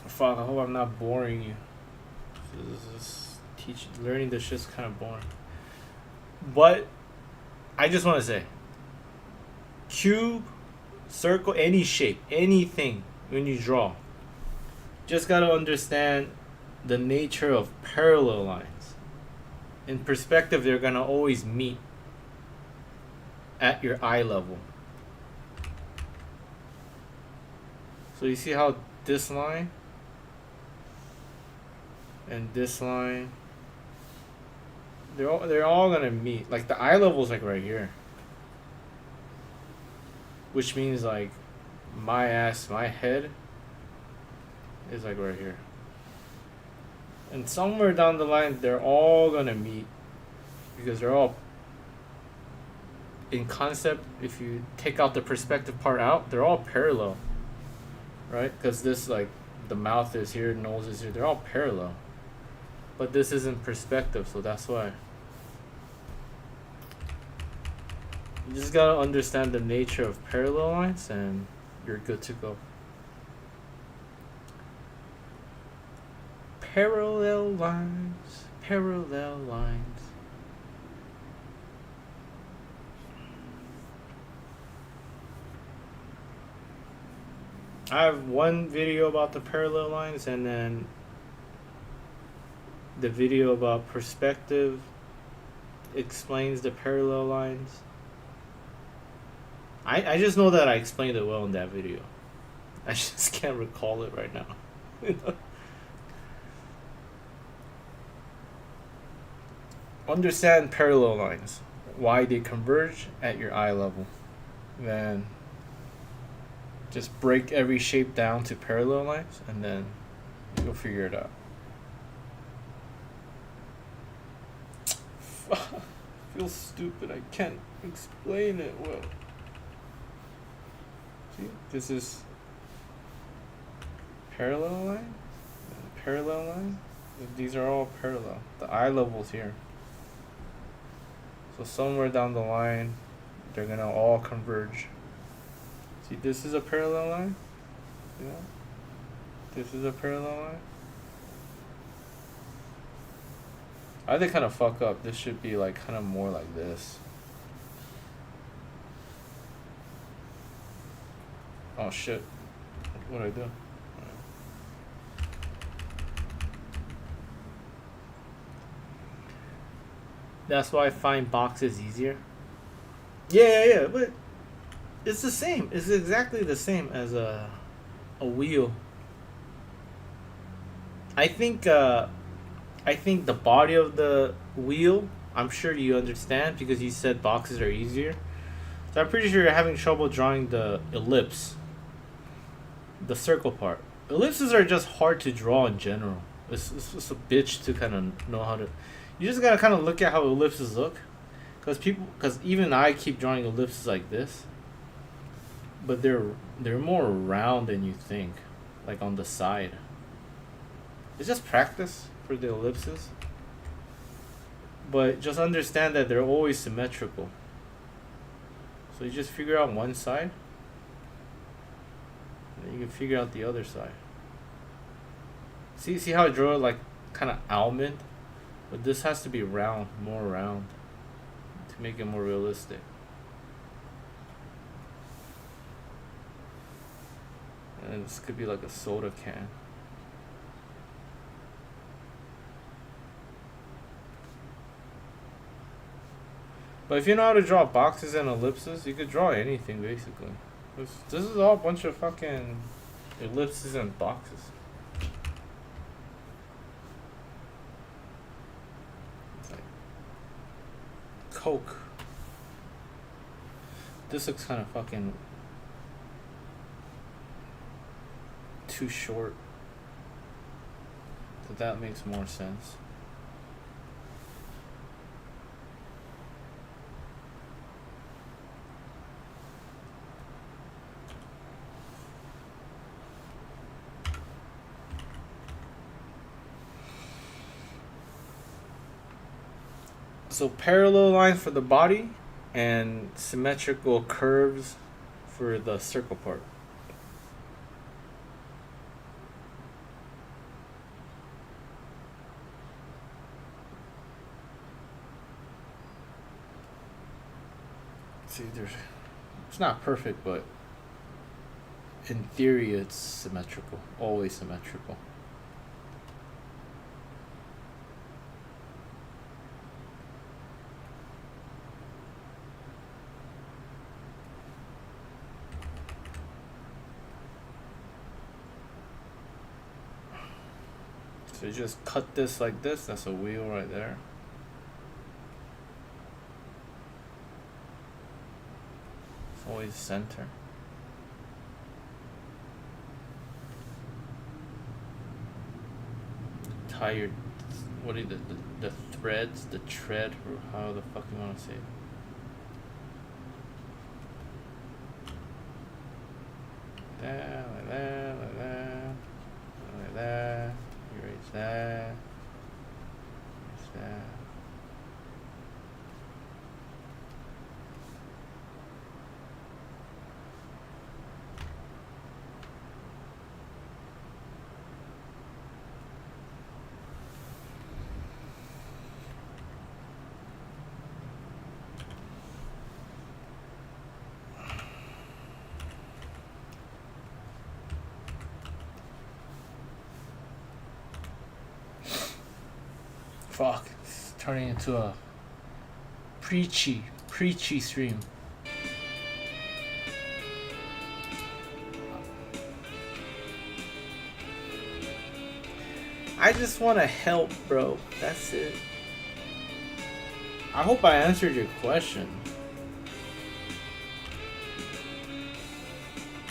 Fuck, I hope I'm not boring you. Learning this shit's kind of boring. But I just want to say, cube, circle, any shape, anything when you draw, just gotta understand the nature of parallel lines. In perspective, they're gonna always meet at your eye level. So you see how this line and this line, they're all gonna meet. Like the eye level is like right here, which means like my head is like right here, and somewhere down the line they're all gonna meet because they're all in concept. If you take out the perspective part out, they're all parallel, right? Because this, like, the mouth is here, nose is here, they're all parallel. But this isn't perspective, so that's why. You just gotta understand the nature of parallel lines and you're good to go. Parallel lines, parallel lines. I have one video about the parallel lines and then the video about perspective explains the parallel lines. I just know that I explained it well in that video. I just can't recall it right now. Understand parallel lines, why they converge at your eye level. Then just break every shape down to parallel lines and then you'll figure it out. I feel stupid. I can't explain it well. See, this is parallel line, parallel line. These are all parallel. The eye level's here. So somewhere down the line, they're gonna all converge. See, this is a parallel line. Yeah. This is a parallel line. I think kind of fuck up. This should be like kind of more like this. Oh shit. What did I do? That's why I find boxes easier. Yeah, but it's the same. It's exactly the same as a wheel. I think the body of the wheel, I'm sure you understand because you said boxes are easier. So I'm pretty sure you're having trouble drawing the ellipse. The circle part. Ellipses are just hard to draw in general. It's just a bitch to kind of know how to. You just gotta kind of look at how ellipses look, because even I keep drawing ellipses like this, but they're more round than you think, like on the side. It's just practice for the ellipses, but just understand that they're always symmetrical. So you just figure out one side, and then you can figure out the other side. See how I draw it like kind of almond? But this has to be round, more round, to make it more realistic. And this could be like a soda can. But if you know how to draw boxes and ellipses, you could draw anything basically. This is all a bunch of fucking ellipses and boxes. Coke. This looks kind of fucking too short. So that makes more sense. So parallel lines for the body and symmetrical curves for the circle part. See, it's not perfect, but in theory it's symmetrical, always symmetrical. So you just cut this like this, that's a wheel right there. It's always center. Tie your, what are the threads, the tread, or how the fuck you want to say it. That, like that, like that, like that. Erase that. Erase that. Fuck, it's turning into a preachy stream. I just want to help, bro. That's it. I hope I answered your question.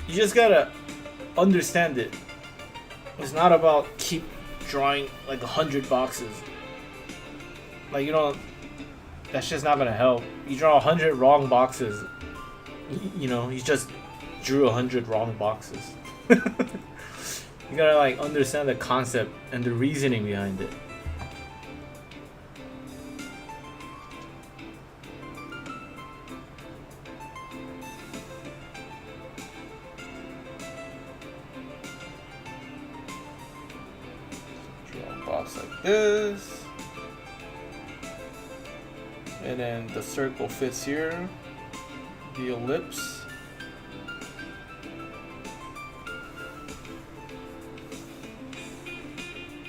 You just gotta understand it. It's not about keep drawing like 100 boxes. Like, you know, that's just not gonna help. You draw 100 wrong boxes. You know, you just drew 100 wrong boxes. You gotta like understand the concept and the reasoning behind it. Draw a box like this. And then the circle fits here. The ellipse.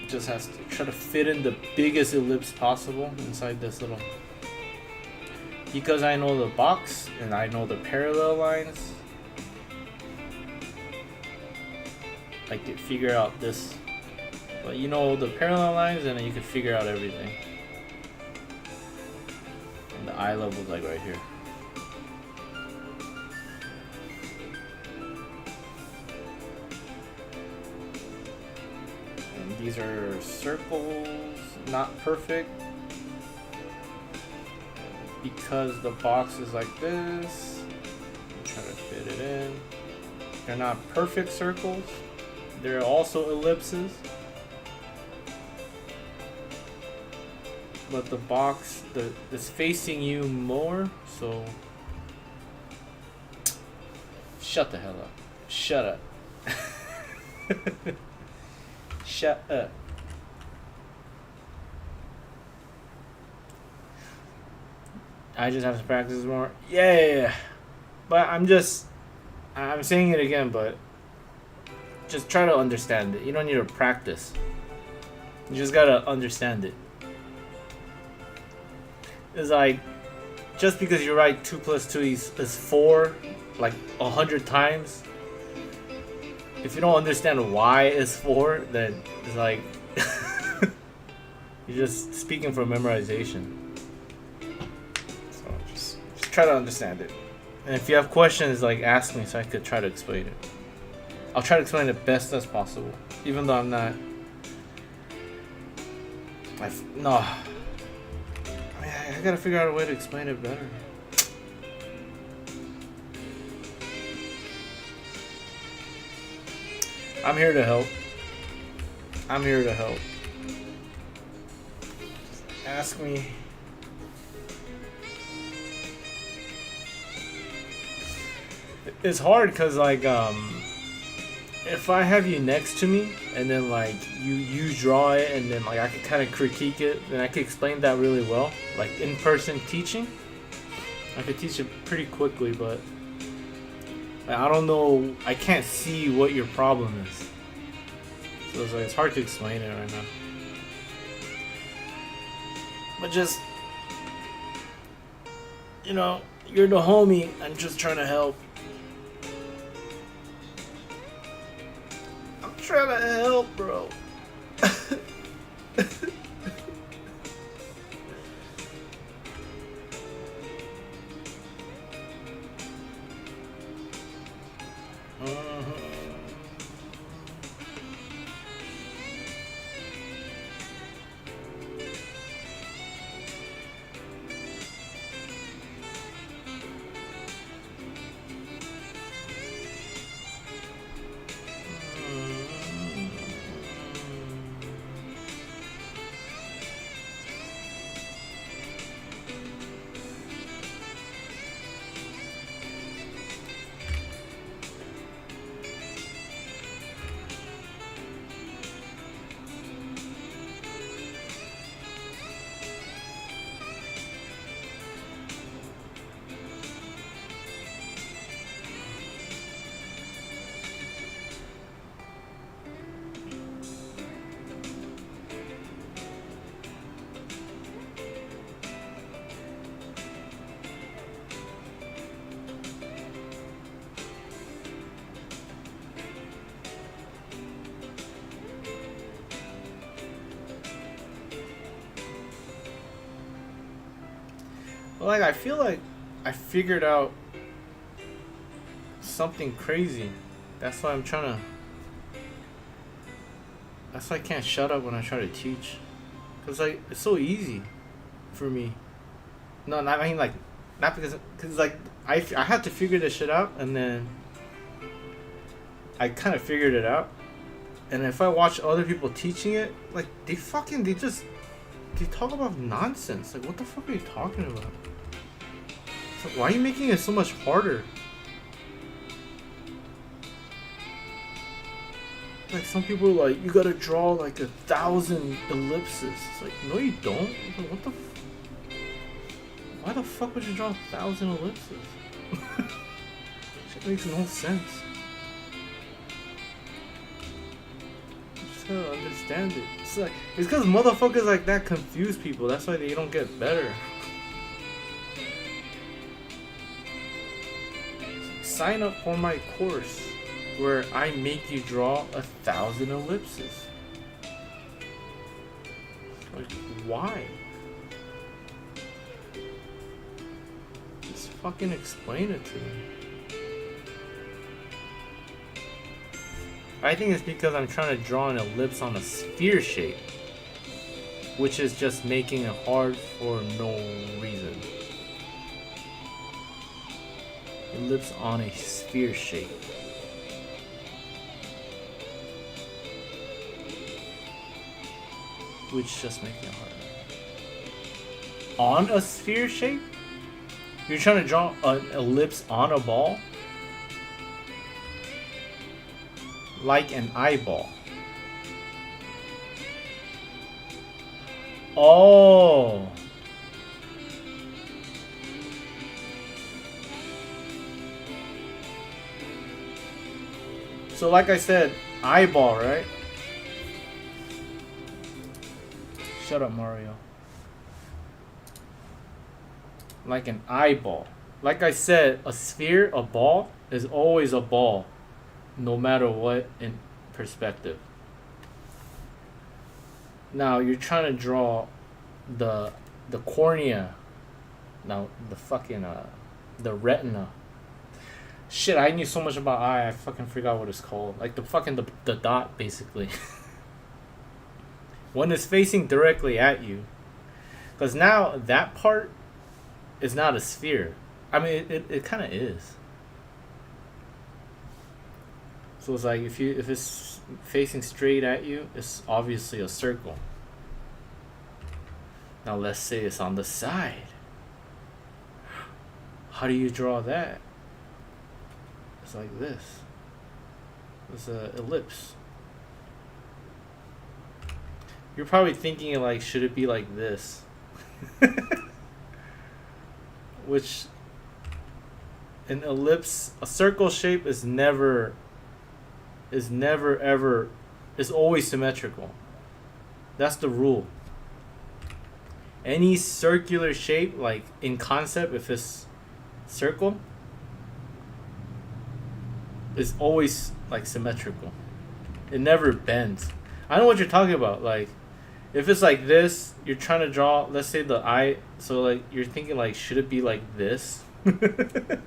Just has to try to fit in the biggest ellipse possible inside this little. Because I know the box and I know the parallel lines, I could figure out this. But you know the parallel lines, and then you can figure out everything. And the eye level's like right here. These are circles, not perfect, because the box is like this. Try to fit it in. They're not perfect circles. They're also ellipses. But the box is facing you more, so shut the hell up. Shut up. Shut up. I just have to practice more. Yeah. But I'm saying it again, but just try to understand it. You don't need to practice. You just gotta understand it. It's like, just because you write 2 + 2 is 4 like 100 times, if you don't understand why it's 4, then it's like you're just speaking for memorization. So just try to understand it. And if you have questions, like, ask me so I could try to explain it. I'll try to explain it best as possible, even though I'm not. No. I gotta figure out a way to explain it better. I'm here to help. I'm here to help. Just ask me. It's hard because, like, if I have you next to me and then, like, you draw it and then, like, I can kind of critique it, then I can explain that really well. Like, in-person teaching, I could teach it pretty quickly, but I don't know, I can't see what your problem is. So it's like, it's hard to explain it right now. But just, you know, you're the homie, I'm just trying to help. I'm trying to help, bro. Like, I feel like I figured out something crazy. That's why I'm trying to. That's why I can't shut up when I try to teach. Cause like it's so easy for me. No, not I mean like, not because like I had to figure this shit out, and then I kind of figured it out. And if I watch other people teaching it, like they talk about nonsense. Like, what the fuck are you talking about? It's like, why are you making it so much harder? Like, some people are like, you gotta draw like 1,000 ellipses. It's like, no, you don't. Like, what the? Why the fuck would you draw 1,000 ellipses? Shit makes no sense. I don't understand it. It's like, it's because motherfuckers like that confuse people. That's why they don't get better. Sign up for my course where I make you draw 1,000 ellipses. Like, why? Just fucking explain it to me. I think it's because I'm trying to draw an ellipse on a sphere shape, which is just making it hard for no reason. Ellipse on a sphere shape. Which just makes it harder. On a sphere shape? You're trying to draw an ellipse on a ball? Like an eyeball. Oh. So like I said, eyeball, right? Shut up, Mario. Like an eyeball. Like I said, a sphere, a ball, is always a ball. No matter what in perspective. Now you're trying to draw the cornea. Now the fucking the retina. Shit, I knew so much about eye, I fucking forgot what it's called. Like the fucking the dot basically. When it's facing directly at you. Because now that part is not a sphere. I mean it kinda is. So it's like if it's facing straight at you, it's obviously a circle. Now let's say it's on the side. How do you draw that? It's like this. It's an ellipse. You're probably thinking like, should it be like this? Which an ellipse, a circle shape is never ever, is always symmetrical. That's the rule. Any circular shape, like in concept, if it's circle, is always like symmetrical. It never bends. I know what you're talking about. Like, if it's like this, you're trying to draw, let's say the eye, so like you're thinking like, should it be like this? It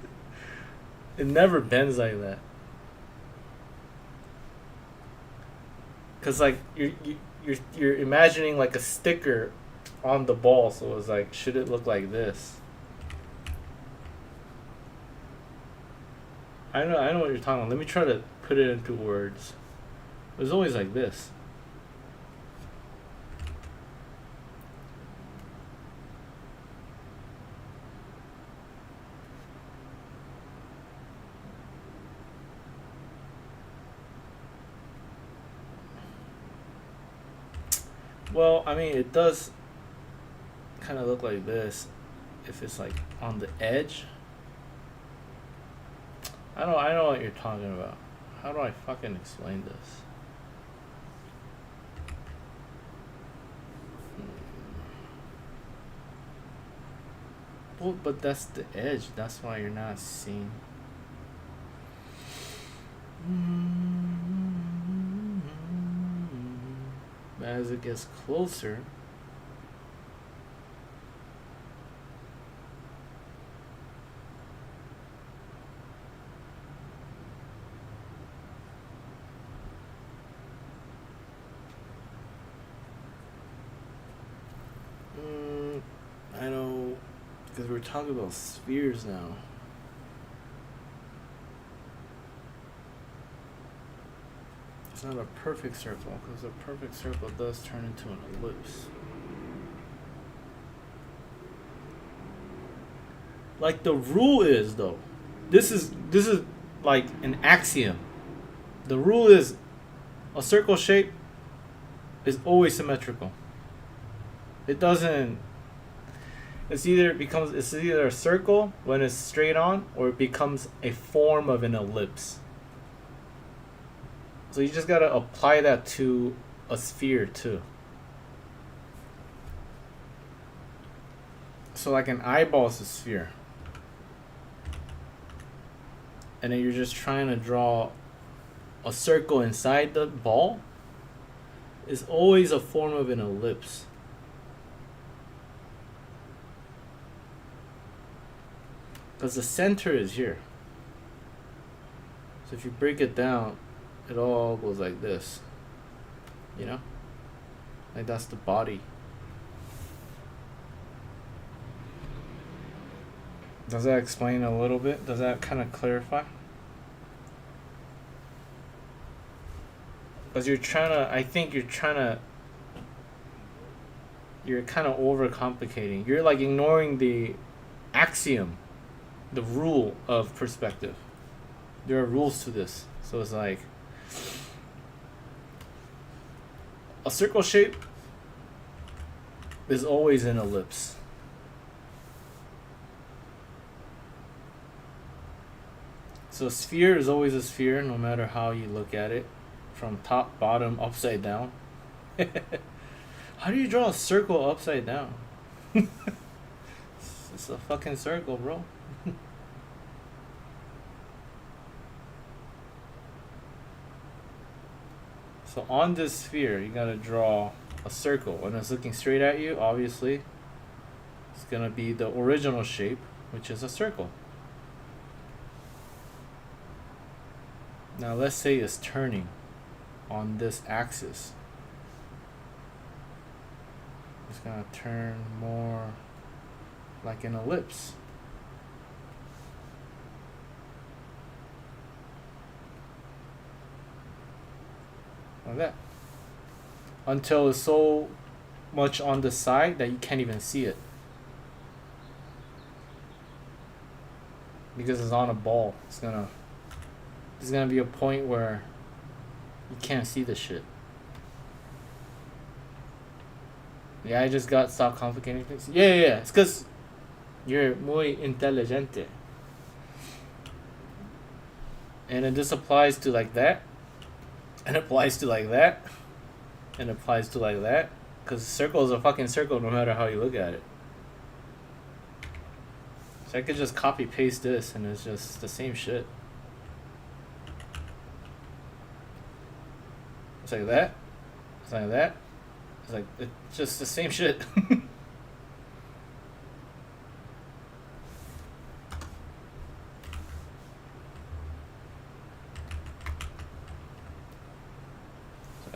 never bends like that. Cause like you're imagining like a sticker on the ball, so it's like, should it look like this? I know what you're talking about. Let me try to put it into words. It was always like this. Well, I mean, it does kind of look like this if it's like on the edge. I know what you're talking about. How do I fucking explain this? Well, but that's the edge. That's why you're not seeing. As it gets closer, we're talking about spheres now. It's not a perfect circle, because a perfect circle does turn into an ellipse. Like the rule is though, this is like an axiom. The rule is a circle shape is always symmetrical. It doesn't. It's either a circle when it's straight on, or it becomes a form of an ellipse. So you just gotta apply that to a sphere too. So like an eyeball is a sphere. And then you're just trying to draw a circle inside the ball. Is always a form of an ellipse. Because the center is here. So if you break it down, it all goes like this. You know? Like that's the body. Does that explain a little bit? Does that kind of clarify? Because you're kind of overcomplicating. You're like ignoring the axiom, the rule of perspective. There are rules to this. So it's like a circle shape is always an ellipse. So a sphere is always a sphere no matter how you look at it. From top, bottom, upside down. How do you draw a circle upside down? It's a fucking circle, bro. So on this sphere, you gotta draw a circle. When it's looking straight at you, obviously, it's gonna be the original shape, which is a circle. Now let's say it's turning on this axis. It's gonna turn more like an ellipse. Like that. Until it's so much on the side that you can't even see it. Because it's on a ball. There's gonna be a point where you can't see the shit. Yeah, I just got stop complicating things. Yeah. It's because you're muy inteligente. And then this applies to like that. And applies to like that. And applies to like that. Because circle is a fucking circle no matter how you look at it. So I could just copy paste this and it's just the same shit. It's like that. It's like that. It's like, it's just the same shit. Like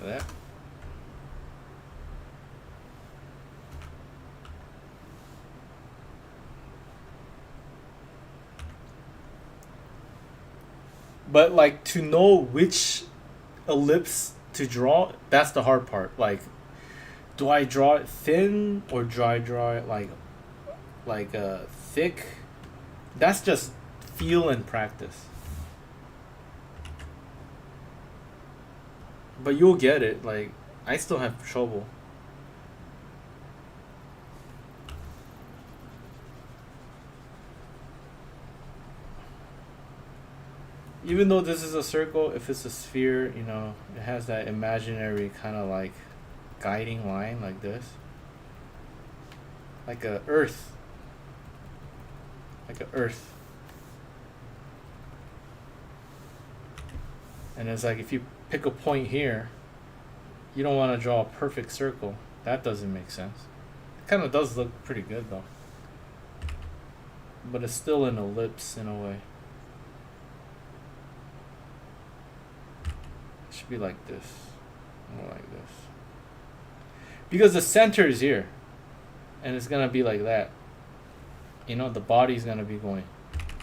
that. But like to know which ellipse to draw, that's the hard part. Like, do I draw it thin or do I draw it like thick? That's just feel and practice. But you'll get it. Like, I still have trouble. Even though this is a circle, if it's a sphere, you know, it has that imaginary kind of like guiding line like this. Like a earth. Like a earth. And it's like if you pick a point here, you don't want to draw a perfect circle. That doesn't make sense. It kind of does look pretty good though. But it's still an ellipse in a way. Should be like this, more like this, because the center is here and it's gonna be like that. You know, the body's gonna be going.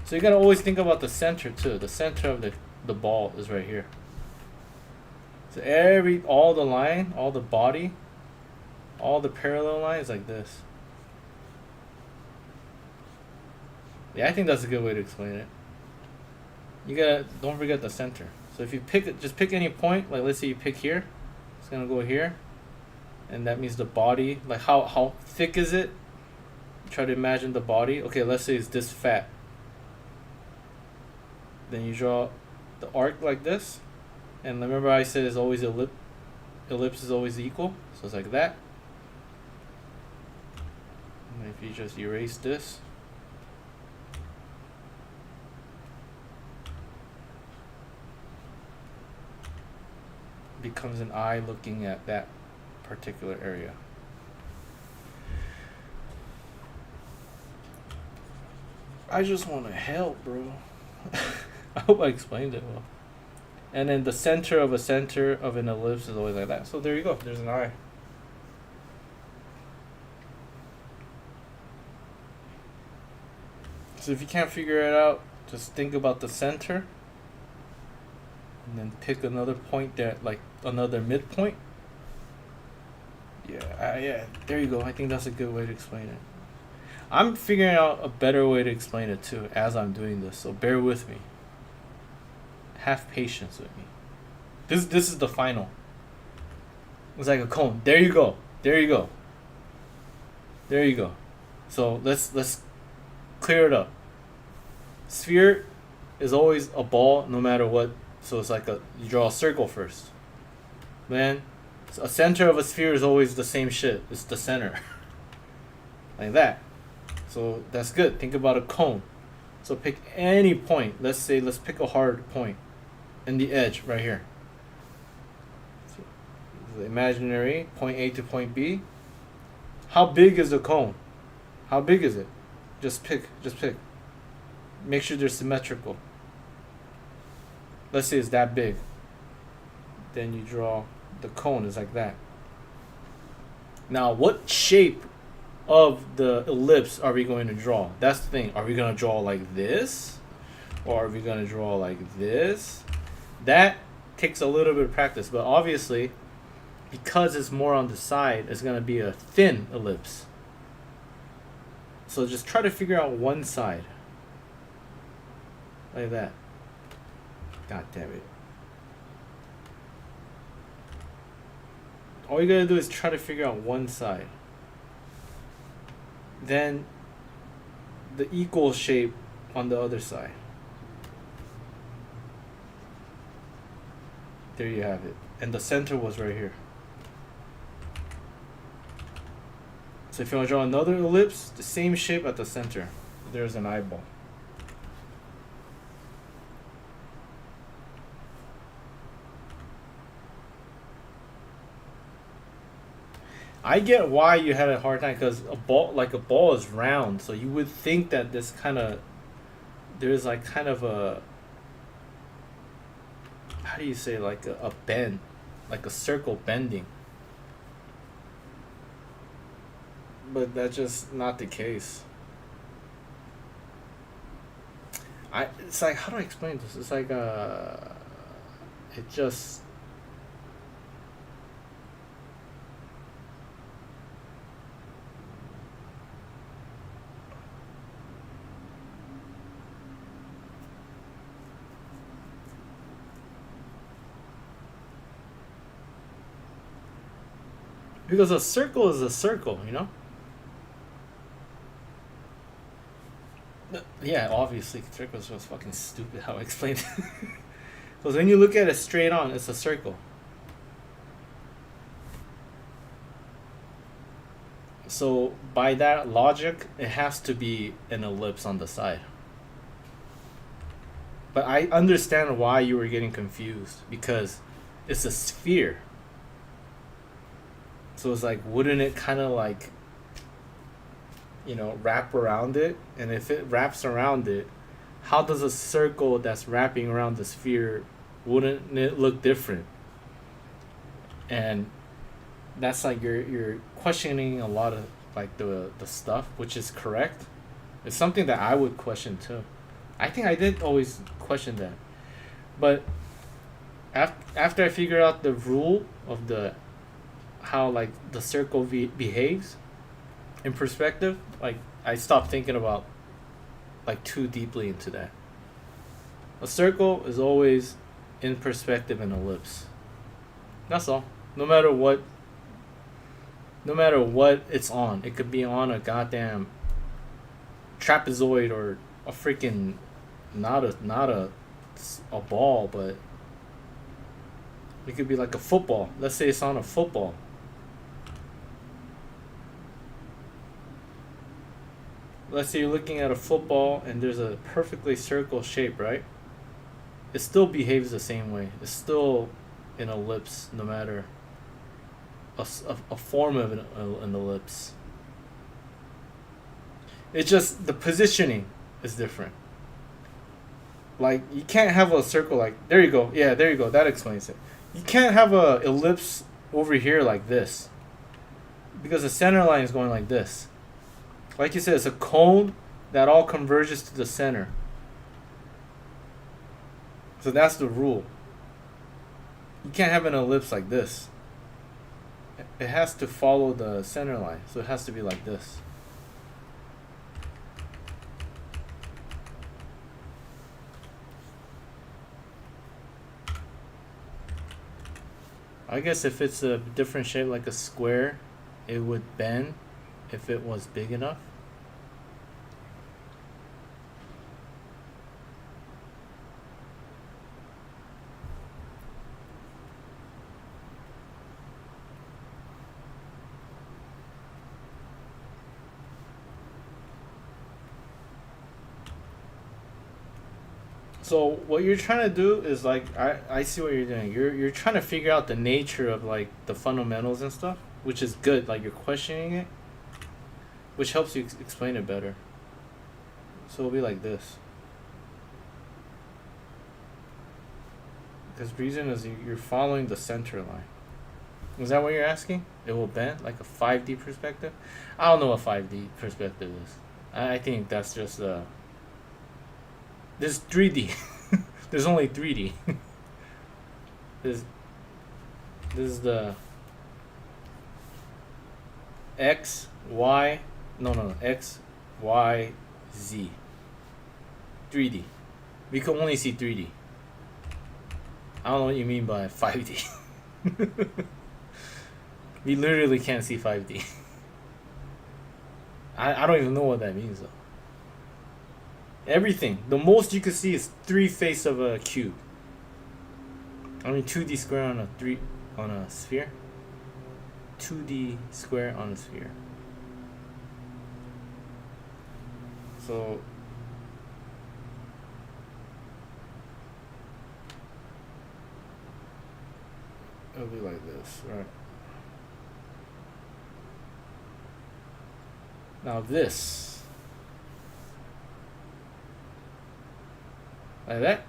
So you gotta always think about the center too. The center of the ball is right here. So all the line, all the body, all the parallel lines like this. Yeah, I think that's a good way to explain it. You gotta, don't forget the center. So if you just pick any point, like let's say you pick here, it's gonna go here, and that means the body, like how thick is it? Try to imagine the body. Okay, let's say it's this fat. Then you draw the arc like this, and remember I said it's always ellipse is always equal, so it's like that. And if you just erase this, becomes an eye looking at that particular area. I just want to help, bro. I hope I explained it well. And then the center of an ellipse is always like that. So there you go. There's an eye. So if you can't figure it out, just think about the center. And then pick another point that, like another midpoint. Yeah, there you go. I think that's a good way to explain it. I'm figuring out a better way to explain it too as I'm doing this, so bear with me. Have patience with me. This is the final. It's like a cone. There you go. There you go. There you go. So let's clear it up. Sphere is always a ball no matter what. So it's like you draw a circle first. Then a center of a sphere is always the same shit. It's the center. Like that. So that's good. Think about a cone. So pick any point. Let's pick a hard point. And the edge right here. So the imaginary point A to point B. How big is the cone? How big is it? Just pick. Make sure they're symmetrical. Let's say it's that big. Then you draw the cone is like that. Now what shape of the ellipse are we going to draw? That's the thing. Are we going to draw like this? Or are we going to draw like this? That takes a little bit of practice. But obviously, because it's more on the side, it's going to be a thin ellipse. So just try to figure out one side. Like that. God damn it. All you gotta do is try to figure out one side. Then the equal shape on the other side. There you have it. And the center was right here. So if you want to draw another ellipse, the same shape at the center. There's an eyeball. I get why you had a hard time, because a ball is round, so you would think that there's like kind of a, how do you say, like a bend, like a circle bending. But that's just not the case. It's like, how do I explain this? It's like it just. Because a circle is a circle, you know? Yeah, obviously, circles was fucking stupid how I explained it. Because when you look at it straight on, it's a circle. So by that logic, it has to be an ellipse on the side. But I understand why you were getting confused, because it's a sphere. So it's like, wouldn't it kind of like, wrap around it? And if it wraps around it, how does a circle that's wrapping around the sphere, wouldn't it look different? And that's like you're questioning a lot of like the stuff, which is correct. It's something that I would question too. I think I did always question that, but after I figured out the rule of the how like the circle behaves in perspective, like I stopped thinking about like too deeply into that. A circle is always in perspective an ellipse. That's all. No matter what. No matter what it's on, it could be on a goddamn trapezoid or a freaking not a ball, but it could be like a football. Let's say it's on a football. Let's say you're looking at a football and there's a perfectly circle shape, right? It still behaves the same way. It's still an ellipse, no matter a form of an ellipse. It's just the positioning is different. Like you can't have a circle like there you go. Yeah, there you go. That explains it. You can't have a ellipse over here like this because the center line is going like this. Like you said, it's a cone that all converges to the center. So that's the rule. You can't have an ellipse like this. It has to follow the center line, so it has to be like this. I guess if it's a different shape like a square, it would bend if it was big enough. So what you're trying to do is like I see what you're doing. You're trying to figure out the nature of like the fundamentals and stuff, which is good. Like you're questioning it, which helps you explain it better. So it'll be like this. Because reason is you're following the center line. Is that what you're asking? It will bend like a 5D perspective? I don't know what 5D perspective is. I think that's just there's 3D. There's only 3D. this is the X, Y, no, X, Y, Z. 3D. We can only see 3D. I don't know what you mean by 5D. We literally can't see 5D. I don't even know what that means though. Everything. The most you can see is 3 faces of a cube. I mean 2D square on a sphere. 2D square on a sphere. So it'll be like this, right? Now this. Like that.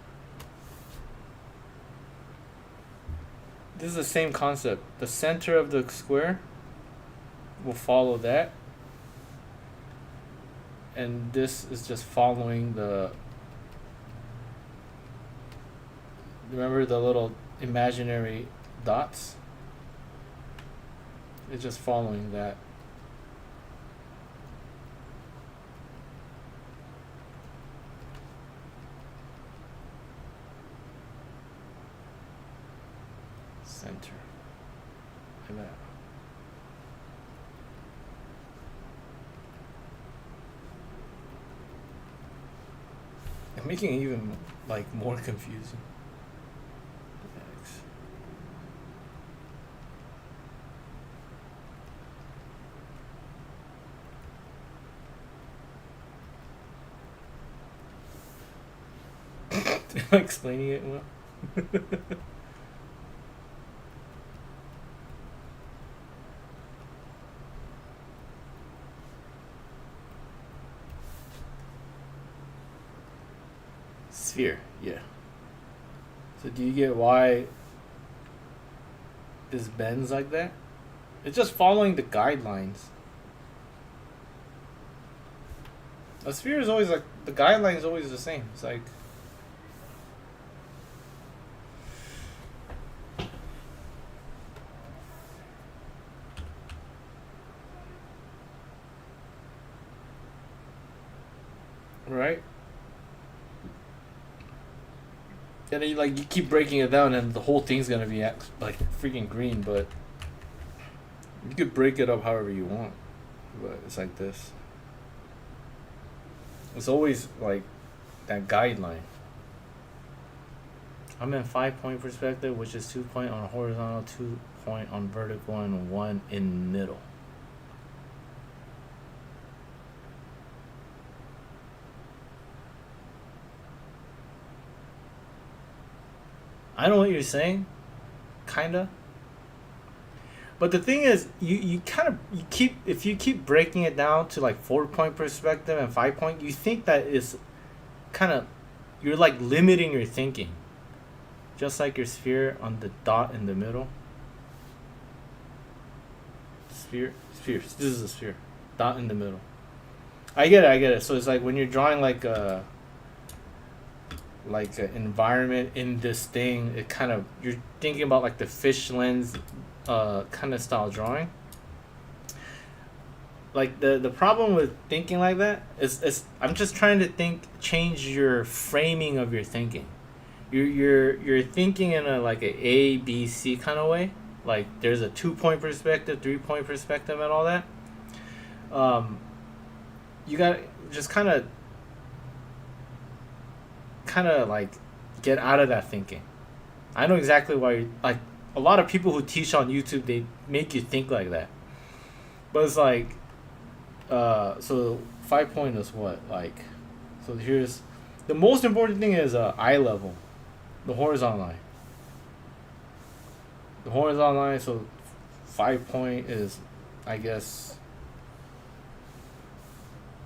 This is the same concept. The center of the square will follow that. And this is just following the... Remember the little imaginary dots? It's just following that. Center. Like that. I'm making it even like more confusing. Am I explaining it well? Sphere, yeah. So do you get why this bends like that? It's just following the guidelines. A sphere is always like the guideline is always the same. It's like right. And then you keep breaking it down, and the whole thing's gonna be like freaking green. But you could break it up however you want. But it's like this. It's always like that guideline. I'm in 5-point perspective, which is 2 point on horizontal, 2 point on vertical, and 1 in middle. I know what you're saying, kinda. But the thing is, you kind of you keep if you keep breaking it down to like 4 point perspective and 5 point, you think that is kind of you're like limiting your thinking, just like your sphere on the dot in the middle. Sphere. This is a sphere, dot in the middle. I get it. I get it. So it's like when you're drawing like an environment in this thing, it kind of you're thinking about like the fish lens kind of style drawing. Like the problem with thinking like that is I'm just trying to change your framing of your thinking. You're thinking in a like a B C kind of way. Like there's a 2 point perspective, 3 point perspective, and all that. You got to just kind of like get out of that thinking. I know exactly why. Like a lot of people who teach on YouTube, they make you think like that. But it's like, so 5 point is what like. So here's the most important thing is eye level, the horizontal line. The horizontal line. So 5 point is, I guess.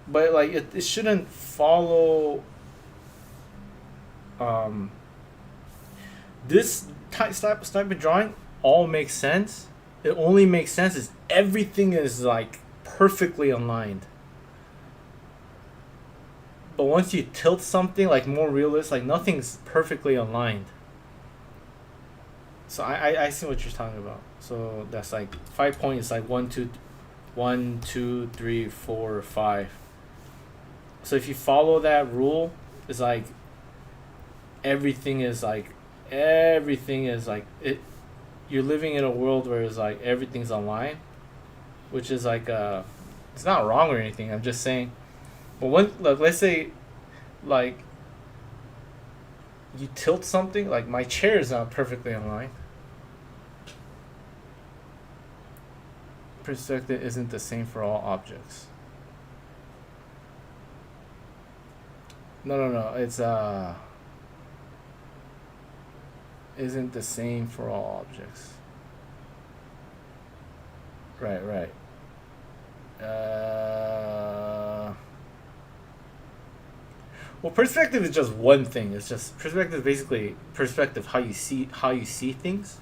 But like it shouldn't follow this type of drawing all makes sense. It only makes sense is everything is like perfectly aligned. But once you tilt something like more realistic, like nothing's perfectly aligned. So I see what you're talking about. So that's like 5 point is like 1, 2, 3, 4, 5. So if you follow that rule, it's like everything is like it. You're living in a world where it's like everything's online, which is like it's not wrong or anything. I'm just saying. But let's say like you tilt something, like my chair is not perfectly aligned. Perspective isn't the same for all objects. No. It's isn't the same for all objects. Right. Well, perspective is just one thing. It's just perspective is basically perspective how you see things.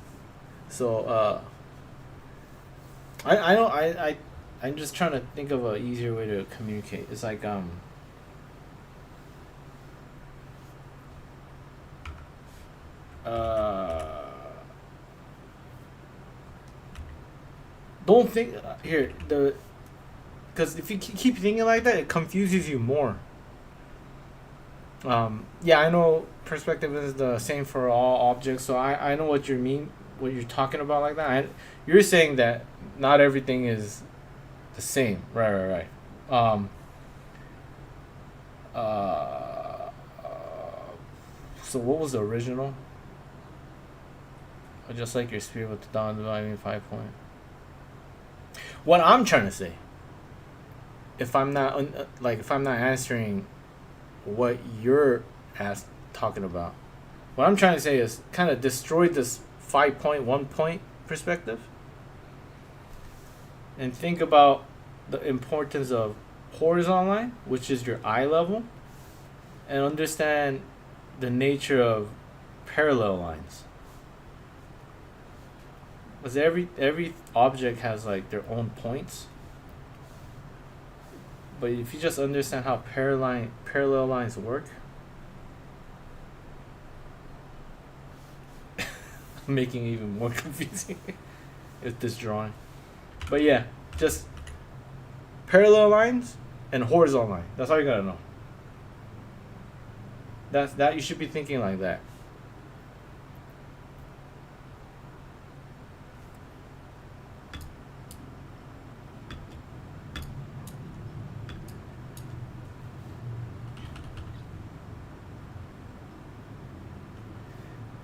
So I don't I'm just trying to think of a easier way to communicate. It's like don't think here the because if you keep thinking like that, it confuses you more. Yeah, I know perspective is the same for all objects, so I know what you mean, what you're talking about like that. You're saying that not everything is the same, right. Um, uh, so what was the original? Just like your sphere with the down dividing 5 point. What I'm trying to say, if I'm not if I'm not answering what you're talking about, what I'm trying to say is kind of destroy this 5 point 1 point perspective and think about the importance of horizontal line, which is your eye level, and understand the nature of parallel lines. Because every object has like their own points. But if you just understand how parallel lines work, I'm making it even more confusing with this drawing. But yeah, just parallel lines and horizontal line. That's all you gotta know. That you should be thinking like that.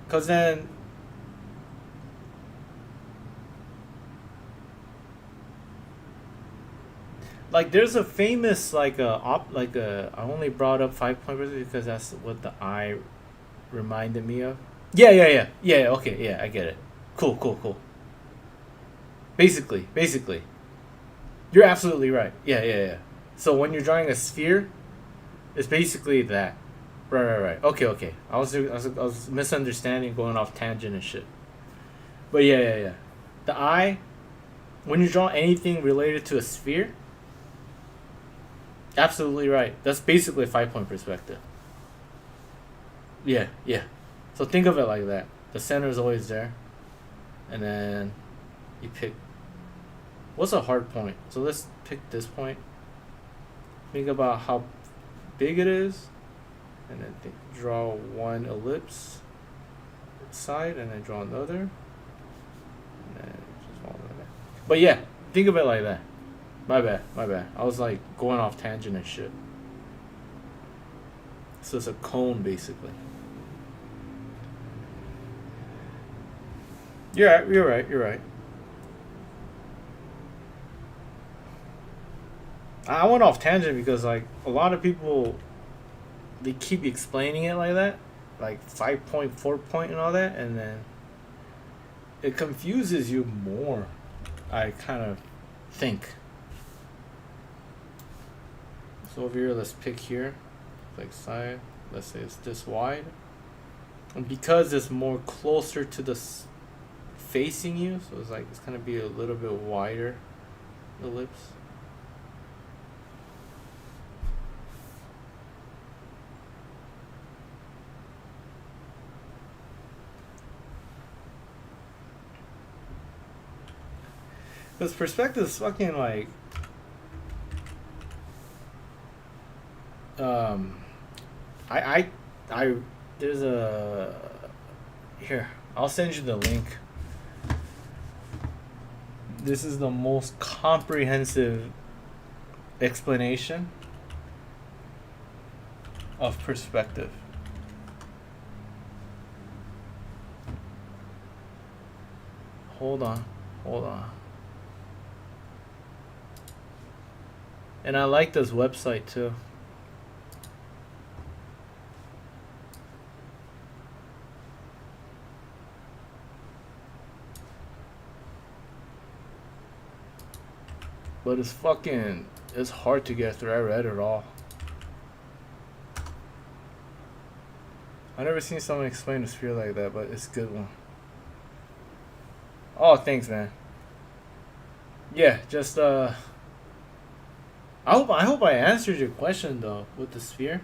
Cause then like there's a famous I only brought up 5 point because that's what the eye reminded me of. Yeah. Okay, yeah, I get it. Cool. Basically, you're absolutely right. Yeah. So when you're drawing a sphere, it's basically that. Right. Okay. I was misunderstanding, going off tangent and shit. But yeah. The eye, when you draw anything related to a sphere, absolutely right. That's basically a 5 point perspective. Yeah. So think of it like that. The center is always there, and then you pick. What's a hard point? So let's pick this point. Think about how big it is, and then draw one ellipse side, and then draw another, and then just follow that. But yeah, think of it like that. My bad. I was like going off tangent and shit. So it's a cone basically. You're right. I went off tangent because like a lot of people, they keep explaining it like that, like 5 point, 4 point, and all that, and then it confuses you more. I kind of think. So over here, let's pick here, like side. Let's say it's this wide, and because it's more closer to the facing you, so it's gonna be a little bit wider ellipse. Because perspective is fucking like I there's a here, I'll send you the link. This is the most comprehensive explanation of perspective. Hold on. And I like this website too. But it's hard to get through. I read it all. I never seen someone explain a sphere like that, but it's a good one. Oh, thanks, man. Yeah, just I hope I answered your question though with the sphere.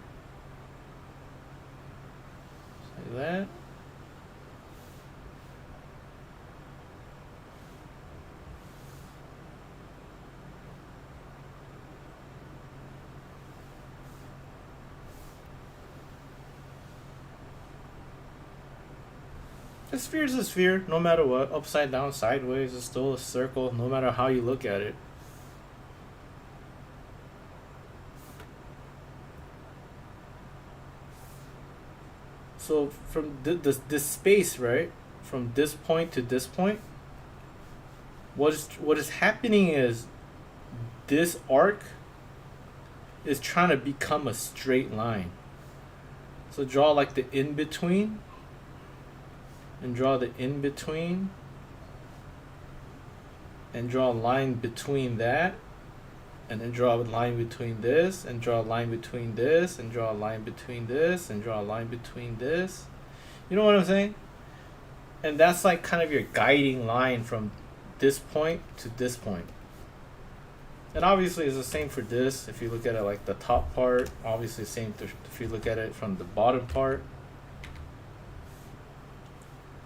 Like that. A sphere is a sphere, no matter what. Upside down, sideways, it's still a circle, no matter how you look at it. So from this space, right, from this point to this point, what is happening is this arc is trying to become a straight line. So draw like the in between. And draw the in between, and draw a line between that, and then draw a line between this, and draw a line between this, and draw a line between this, and draw a line between this. You know what I'm saying? And that's like kind of your guiding line from this point to this point. And obviously it's the same for this. If you look at it like the top part, obviously the same if you look at it from the bottom part.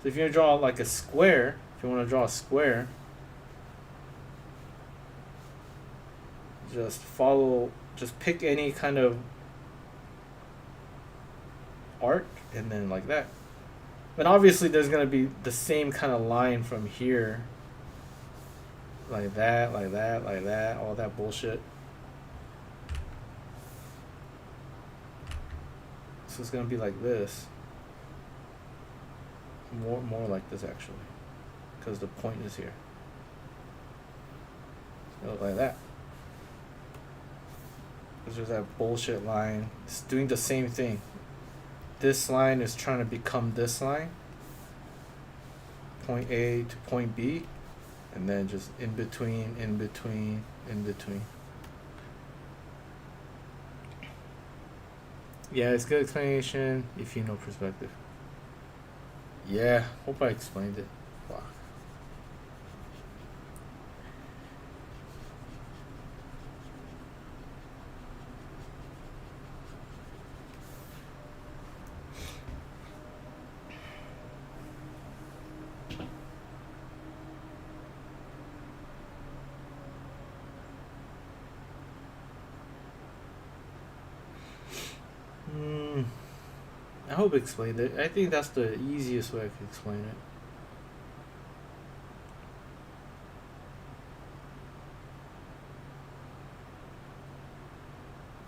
So if you draw like a square, if you want to draw a square, just pick any kind of arc and then like that. But obviously there's going to be the same kind of line from here. Like that, like that, like that, all that bullshit. So it's going to be like this. More like this actually. Because the point is here. So like that. There's that bullshit line. It's doing the same thing. This line is trying to become this line. Point A to point B. And then just in between, in between, in between. Yeah, it's good explanation if you know perspective. Yeah, hope I explained it. Wow. I hope I explained it. I think that's the easiest way I can explain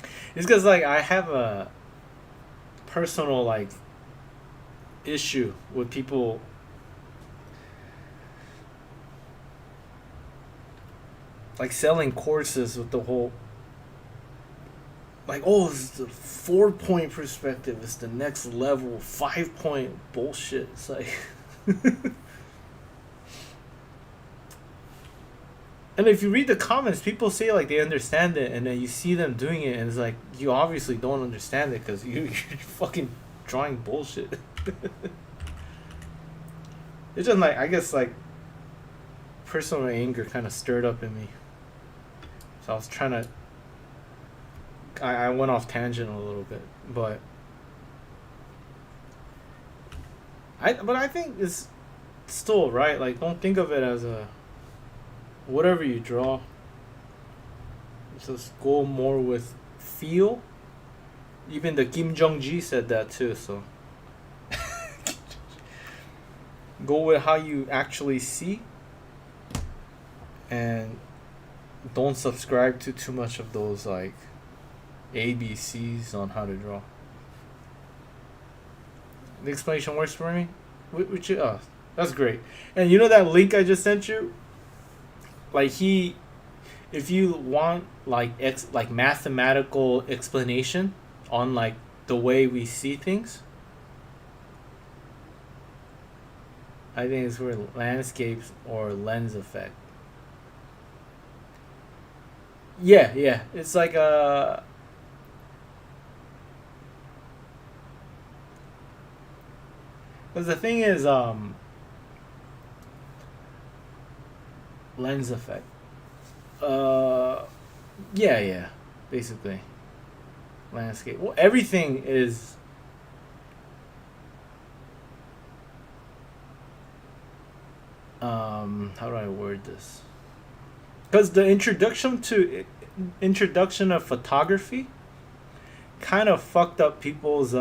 it. It's because like I have a personal like issue with people like selling courses with the whole like, oh, it's the 4-point perspective. It's the next level. 5-point bullshit. It's like, and if you read the comments, people say like they understand it, and then you see them doing it, and it's like you obviously don't understand it because you're fucking drawing bullshit. It's just like I guess like personal anger kind of stirred up in me, so I was trying to. I went off tangent a little bit, but I think it's still right. Like, don't think of it as a whatever you draw. Just go more with feel. Even the Kim Jong-ji said that too. So go with how you actually see, and don't subscribe to too much of those like ABCs on how to draw. The explanation works for me? Which that's great. And you know that link I just sent you? Like if you want like mathematical explanation on like the way we see things, I think it's for landscapes or lens effect. Yeah. It's like a because the thing is, lens effect. Yeah, basically. Landscape. Well, everything is. How do I word this? Because the introduction of photography kind of fucked up people's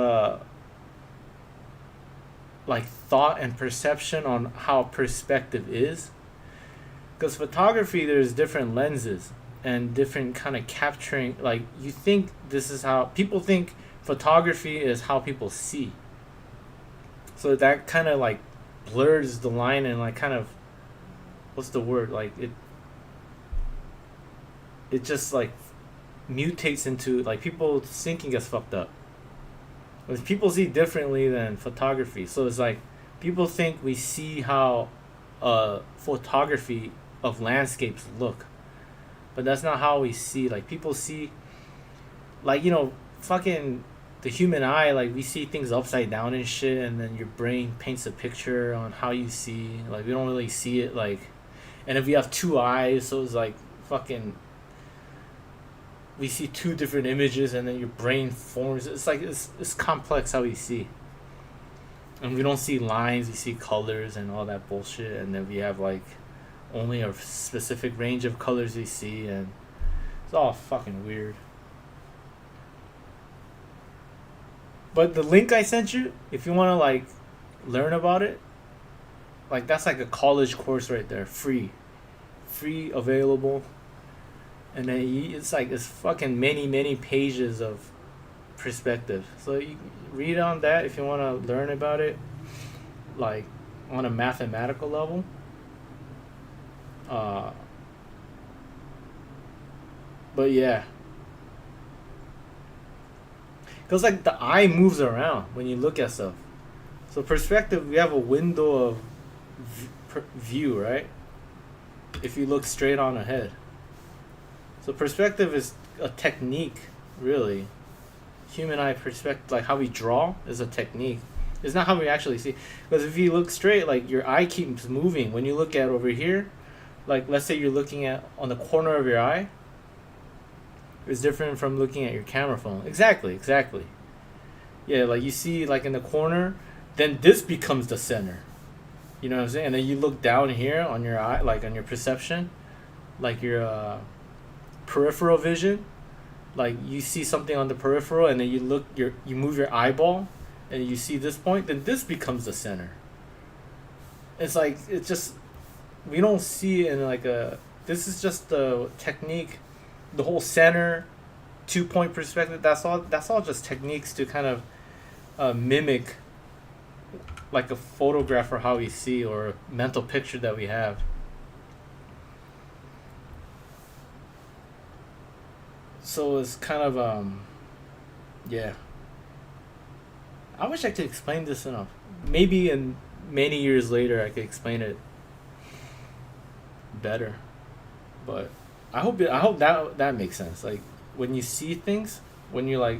like thought and perception on how perspective is, because photography there's different lenses and different kind of capturing, like you think this is how people think photography is how people see, so that kind of like blurs the line and like kind of what's the word, like it just like mutates into like people thinking gets fucked up. People see differently than photography, so it's like people think we see how photography of landscapes look, but that's not how we see. Like people see, like fucking the human eye. Like we see things upside down and shit, and then your brain paints a picture on how you see. Like we don't really see it like, and if you have two eyes, so it's like fucking we see two different images and then your brain forms. It's like it's complex how we see. And we don't see lines, we see colors and all that bullshit, and then we have like only a specific range of colors we see, and it's all fucking weird. But the link I sent you, if you want to like learn about it, like that's like a college course right there, free available, and then it's like it's fucking many pages of perspective. So you read on that if you want to learn about it, like on a mathematical level. But yeah, because like the eye moves around when you look at stuff. So perspective, we have a window of view, right? If you look straight on ahead. So perspective is a technique, really. Human eye perspective, like how we draw, is a technique. It's not how we actually see. Because if you look straight, like your eye keeps moving. When you look at over here, like let's say you're looking at on the corner of your eye, it's different from looking at your camera phone. Exactly. Yeah, like you see like in the corner, then this becomes the center. You know what I'm saying? And then you look down here on your eye, like on your perception, like your peripheral vision. Like you see something on the peripheral, and then you move your eyeball, and you see this point. Then this becomes the center. It's like it's just we don't see it in like a. This is just the technique, the whole center, 2-point perspective. That's all just techniques to kind of mimic like a photograph or how we see or a mental picture that we have. So it's kind of yeah. I wish I could explain this enough. Maybe in many years later I could explain it better. But I hope that makes sense. Like when you see things, when you're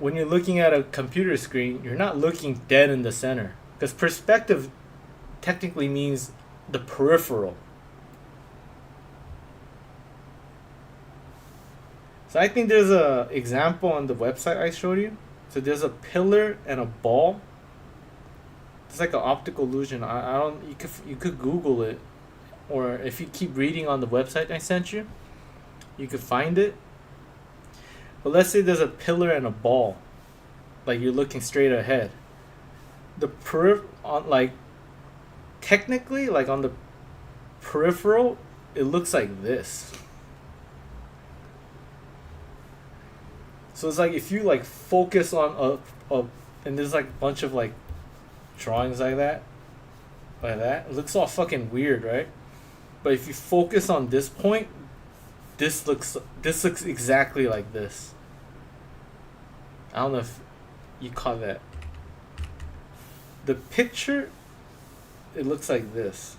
looking at a computer screen, you're not looking dead in the center. Because perspective technically means the peripheral. So I think there's a example on the website I showed you. So there's a pillar and a ball. It's like an optical illusion. I don't. You could Google it, or if you keep reading on the website I sent you, you could find it. But let's say there's a pillar and a ball, like you're looking straight ahead. The technically, like on the peripheral, it looks like this. So it's like if you like focus on a and there's like a bunch of like drawings like that, it looks all fucking weird, right? But if you focus on this point, this looks exactly like this. I don't know if you caught that. The picture, it looks like this.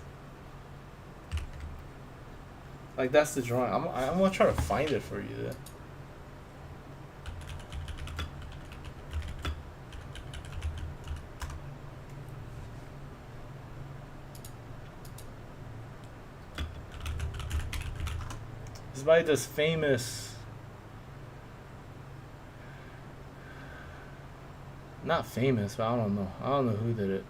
Like that's the drawing. I'm gonna try to find it for you then. It's by this famous, not famous, but I don't know who did it.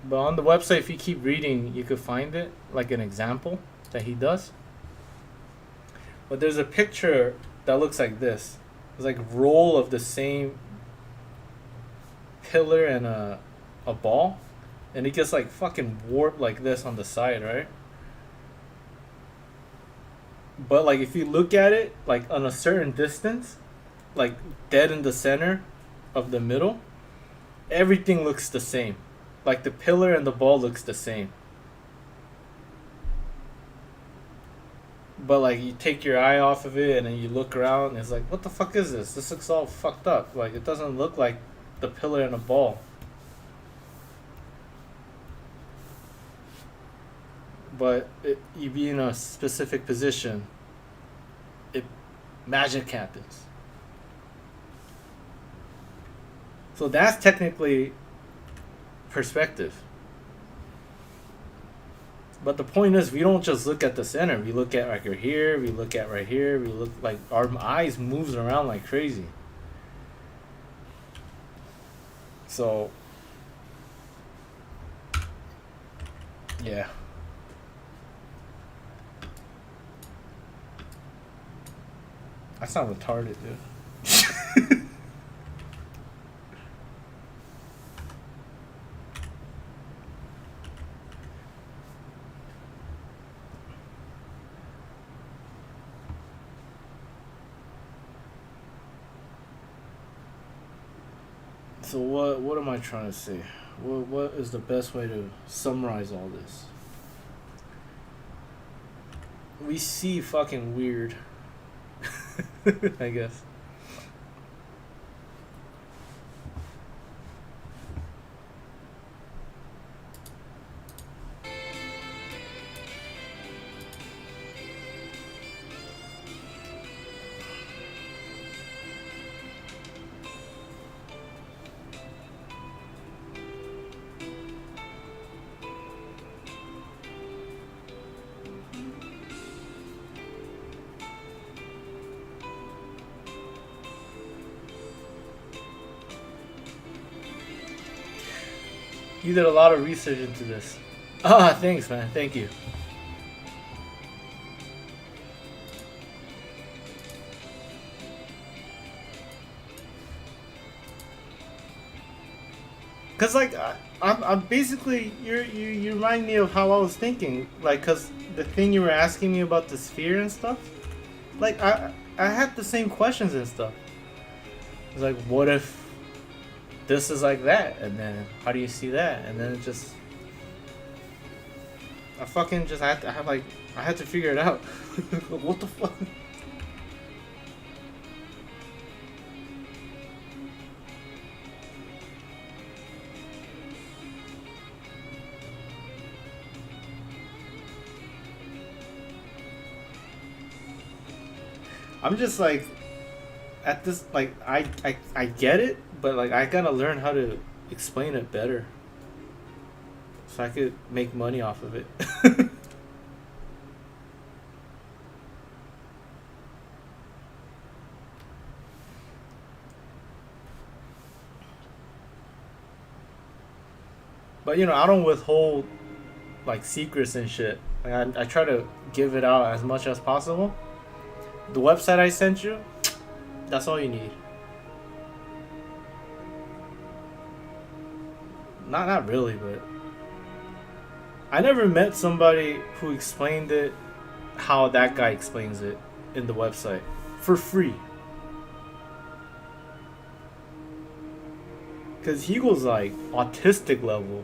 But on the website, if you keep reading, you could find it, like an example that he does. But there's a picture that looks like this. It's like roll of the same pillar and a ball, and it gets like fucking warped like this on the side, right? But like if you look at it like on a certain distance, like dead in the center of the middle, everything looks the same. Like the pillar and the ball looks the same. But like you take your eye off of it and then you look around and it's like, what the fuck is this? This looks all fucked up. Like it doesn't look like the pillar and the ball. But you be in a specific position, magic happens. So that's technically perspective. But the point is, we don't just look at the center. We look at like here. We look at right here. We look like our eyes moves around like crazy. So, yeah. I sound retarded, dude. So what am I trying to say? What is the best way to summarize all this? We see fucking weird. I guess. You did a lot of research into this. Ah, thanks, man. Thank you. Cause like I'm basically you remind me of how I was thinking. Like, cause the thing you were asking me about the sphere and stuff. Like I had the same questions and stuff. It's like, what if this is like that, and then how do you see that, and then it just I had to figure it out. What the fuck? I'm just like at this like I get it, but like I gotta learn how to explain it better so I could make money off of it. But you know, I don't withhold like secrets and shit. Like I try to give it out as much as possible. The website I sent you, that's all you need. Not really, but I never met somebody who explained it how that guy explains it in the website for free. Cause he goes like autistic level,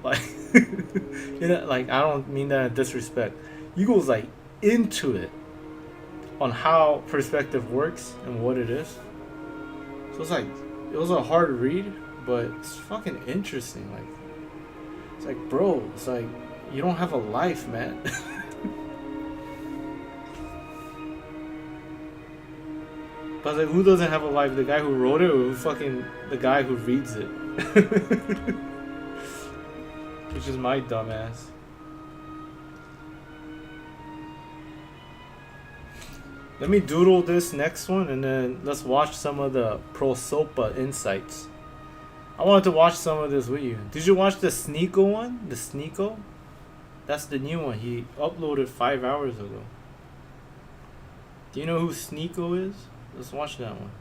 like you know, like I don't mean that in disrespect. He goes like into it on how perspective works and what it is. So it's like it was a hard read, but it's fucking interesting. Like it's like, bro, it's like you don't have a life, man. But like, who doesn't have a life? The guy who wrote it, or fucking the guy who reads it? Which is my dumbass. Let me doodle this next one, and then let's watch some of the Prosopa insights. I wanted to watch some of this with you. Did you watch the Sneeko one? The Sneeko? That's the new one. He uploaded 5 hours ago. Do you know who Sneeko is? Let's watch that one.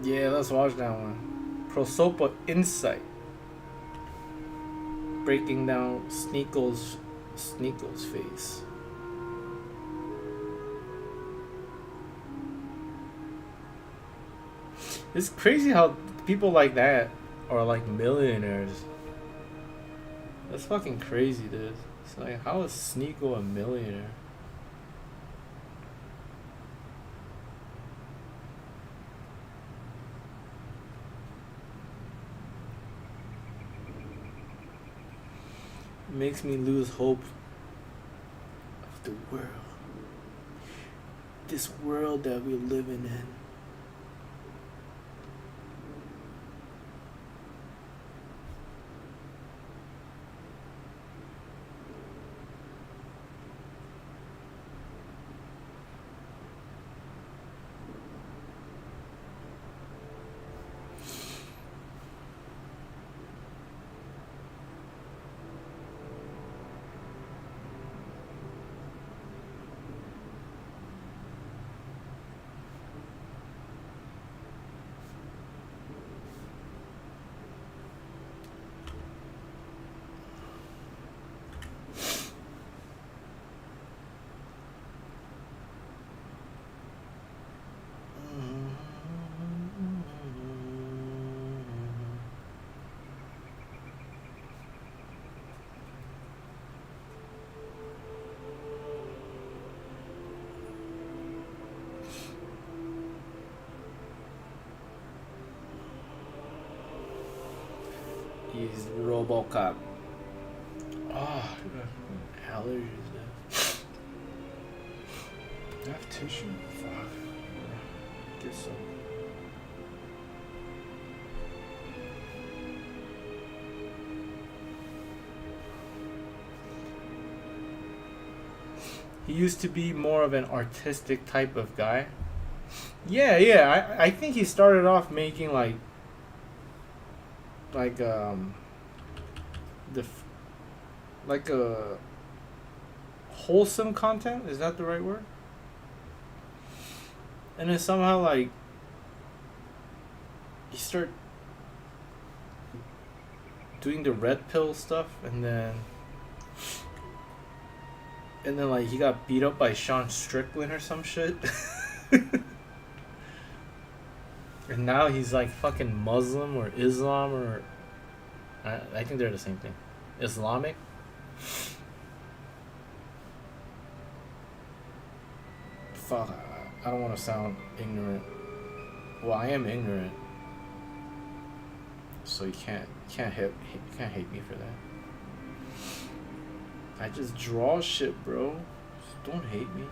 Yeah, let's watch that one. Prosopa Insight. Breaking down Sneeko's Sneako's face. It's crazy how people like that are like millionaires. That's fucking crazy, dude. It's like, how is Sneako a millionaire? It makes me lose hope of the world. This world that we're living in. He's RoboCop. Oh, allergies now. I have tissue. Fuck. Get some. He used to be more of an artistic type of guy. Yeah. I think he started off making like like a wholesome content. Is that the right word? And then somehow like he started doing the red pill stuff, and then like he got beat up by Sean Strickland or some shit. And now he's like fucking Muslim or Islam or I think they're the same thing. Islamic. Fuck, I don't want to sound ignorant. Well, I am ignorant. So you can't hate me for that. I just draw shit, bro. Just don't hate me.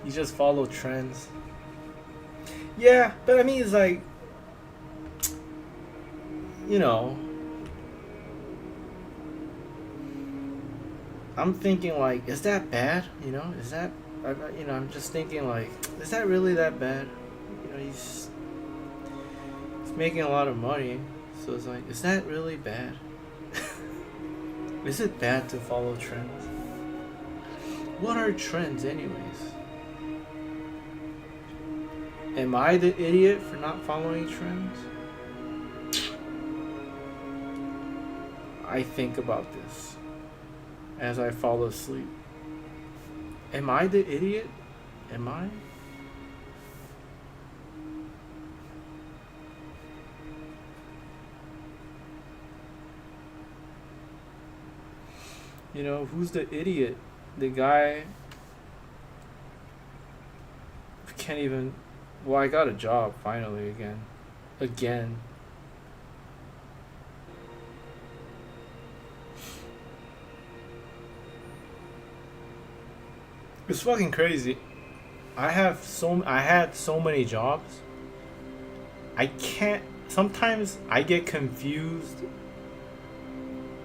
You just follow trends. Yeah, but I mean, it's like, you know, I'm thinking like, is that bad? You know, is that, I'm just thinking like, is that really that bad? You know, he's making a lot of money, so it's like, is that really bad? Is it bad to follow trends? What are trends anyways? Am I the idiot for not following trends? I think about this as I fall asleep. Am I the idiot? Am I? You know, who's the idiot? The guy who can't even... Well, I got a job finally again. It's fucking crazy. I had so many jobs. Sometimes I get confused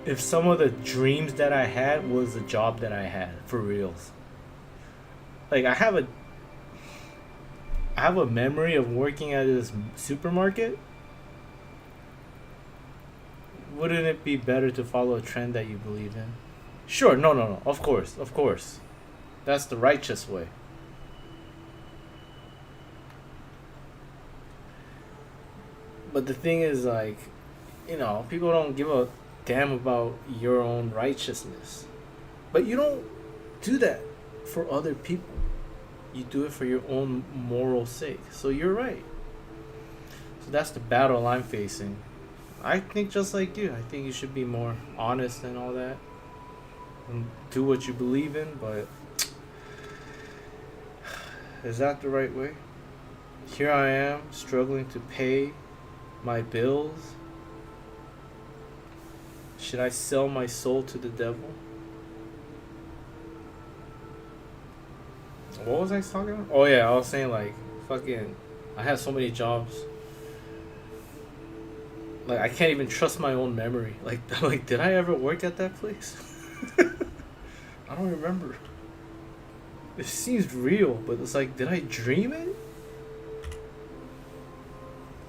if some of the dreams that I had was the job that I had, for reals. Like, I I have a memory of working at this supermarket. Wouldn't it be better to follow a trend that you believe in? Sure, no, no, no. Of course, of course. That's the righteous way. But the thing is, like, people don't give a damn about your own righteousness. But you don't do that for other people. You do it for your own moral sake. So you're right. So that's the battle I'm facing. I think just like you. I think you should be more honest and all that. And do what you believe in, but is that the right way? Here I am, struggling to pay my bills. Should I sell my soul to the devil? What was I talking about? Oh yeah, I was saying like fucking I have so many jobs. Like I can't even trust my own memory. Like did I ever work at that place? I don't remember. It seems real, but it's like, did I dream it?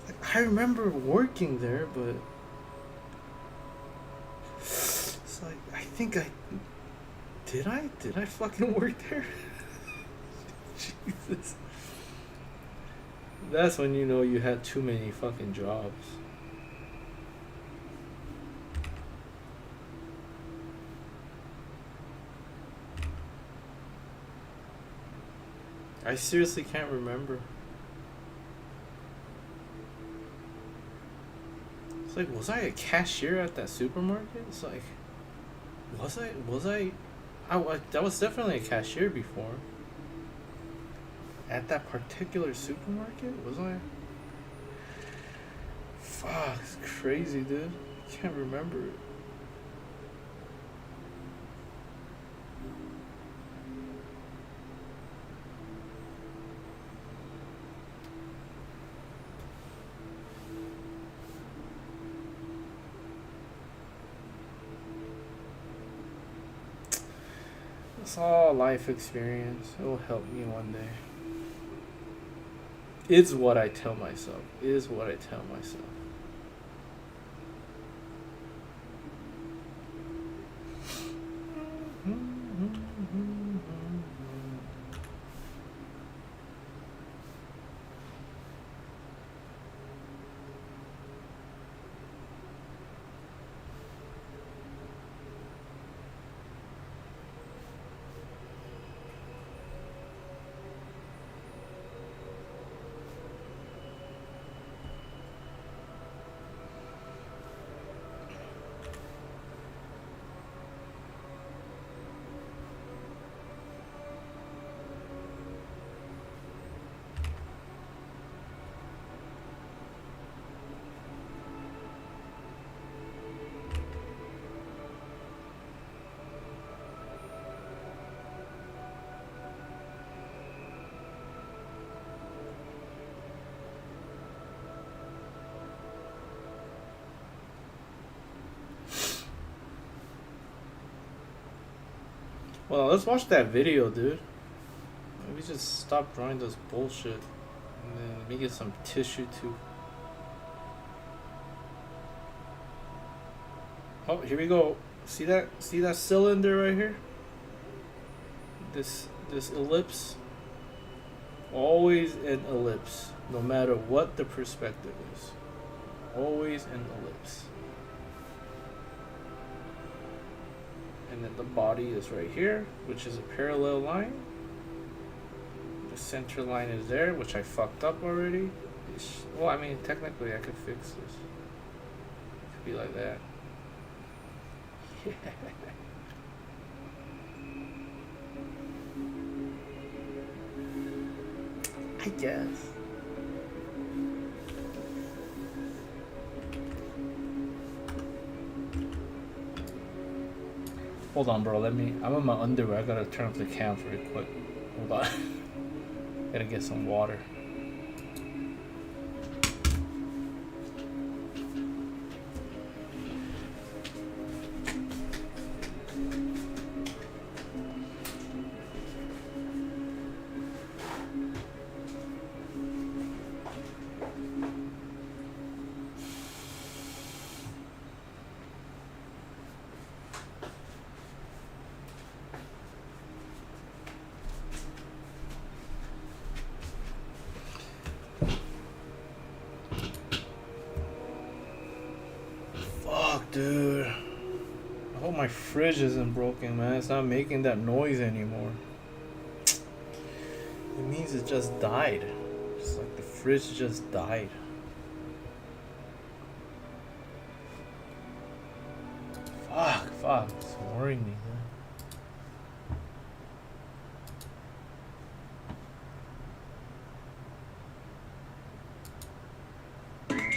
Like, I remember working there, but it's like I think I did I fucking work there? Jesus. That's when you know you had too many fucking jobs. I seriously can't remember. It's like, was I a cashier at that supermarket? It's like, was I that was definitely a cashier before. At that particular supermarket? Was I? Fuck, it's crazy, dude. Can't remember it. It's all life experience. It will help me one day. Is what I tell myself. Is what I tell myself. Well, let's watch that video, dude. Maybe just stop drawing this bullshit. And then let me get some tissue too. Oh, here we go. See that cylinder right here? This ellipse. Always an ellipse. No matter what the perspective is. Always an ellipse. And then the body is right here, which is a parallel line. The center line is there, which I fucked up already. Well, I mean, technically I could fix this. It could be like that. I guess. Hold on, bro. I'm in my underwear. I gotta turn off the cam for it quick. Hold on. Gotta get some water. my fridge isn't broken, man. It's not making that noise anymore. It means it just died. It's like the fridge just died. Fuck. It's worrying me, man.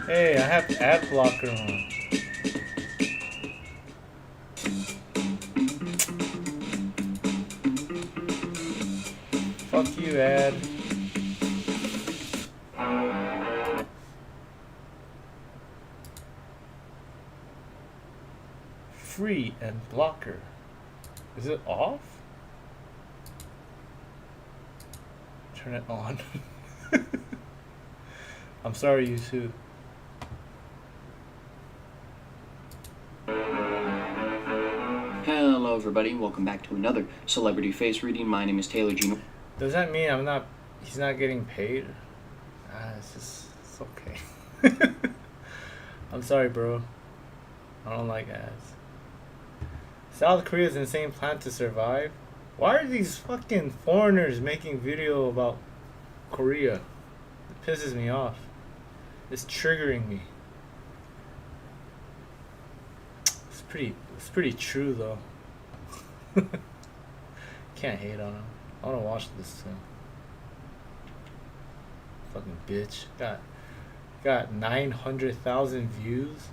Hey, I have ad blocker on. Fuck you, ad. Free and blocker. Is it off? Turn it on. I'm sorry, YouTube. Hello everybody, welcome back to another celebrity face reading. My name is Taylor Gino. Does that mean he's not getting paid? It's okay. I'm sorry, bro. I don't like ads. South Korea's insane plan to survive. Why are these fucking foreigners making video about Korea? It pisses me off. It's triggering me. It's pretty true though. Can't hate on him. I wanna watch this too. Fucking bitch. Got 900,000 views.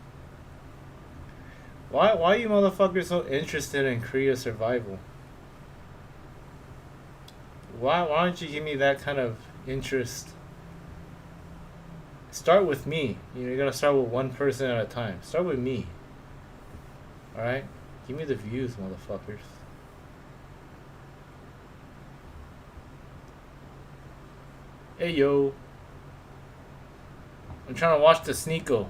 Why are you motherfuckers so interested in Korea survival? Why don't you give me that kind of interest? Start with me. You gotta start with one person at a time. Start with me. Alright? Give me the views, motherfuckers. Hey yo. I'm trying to watch the Sneeko.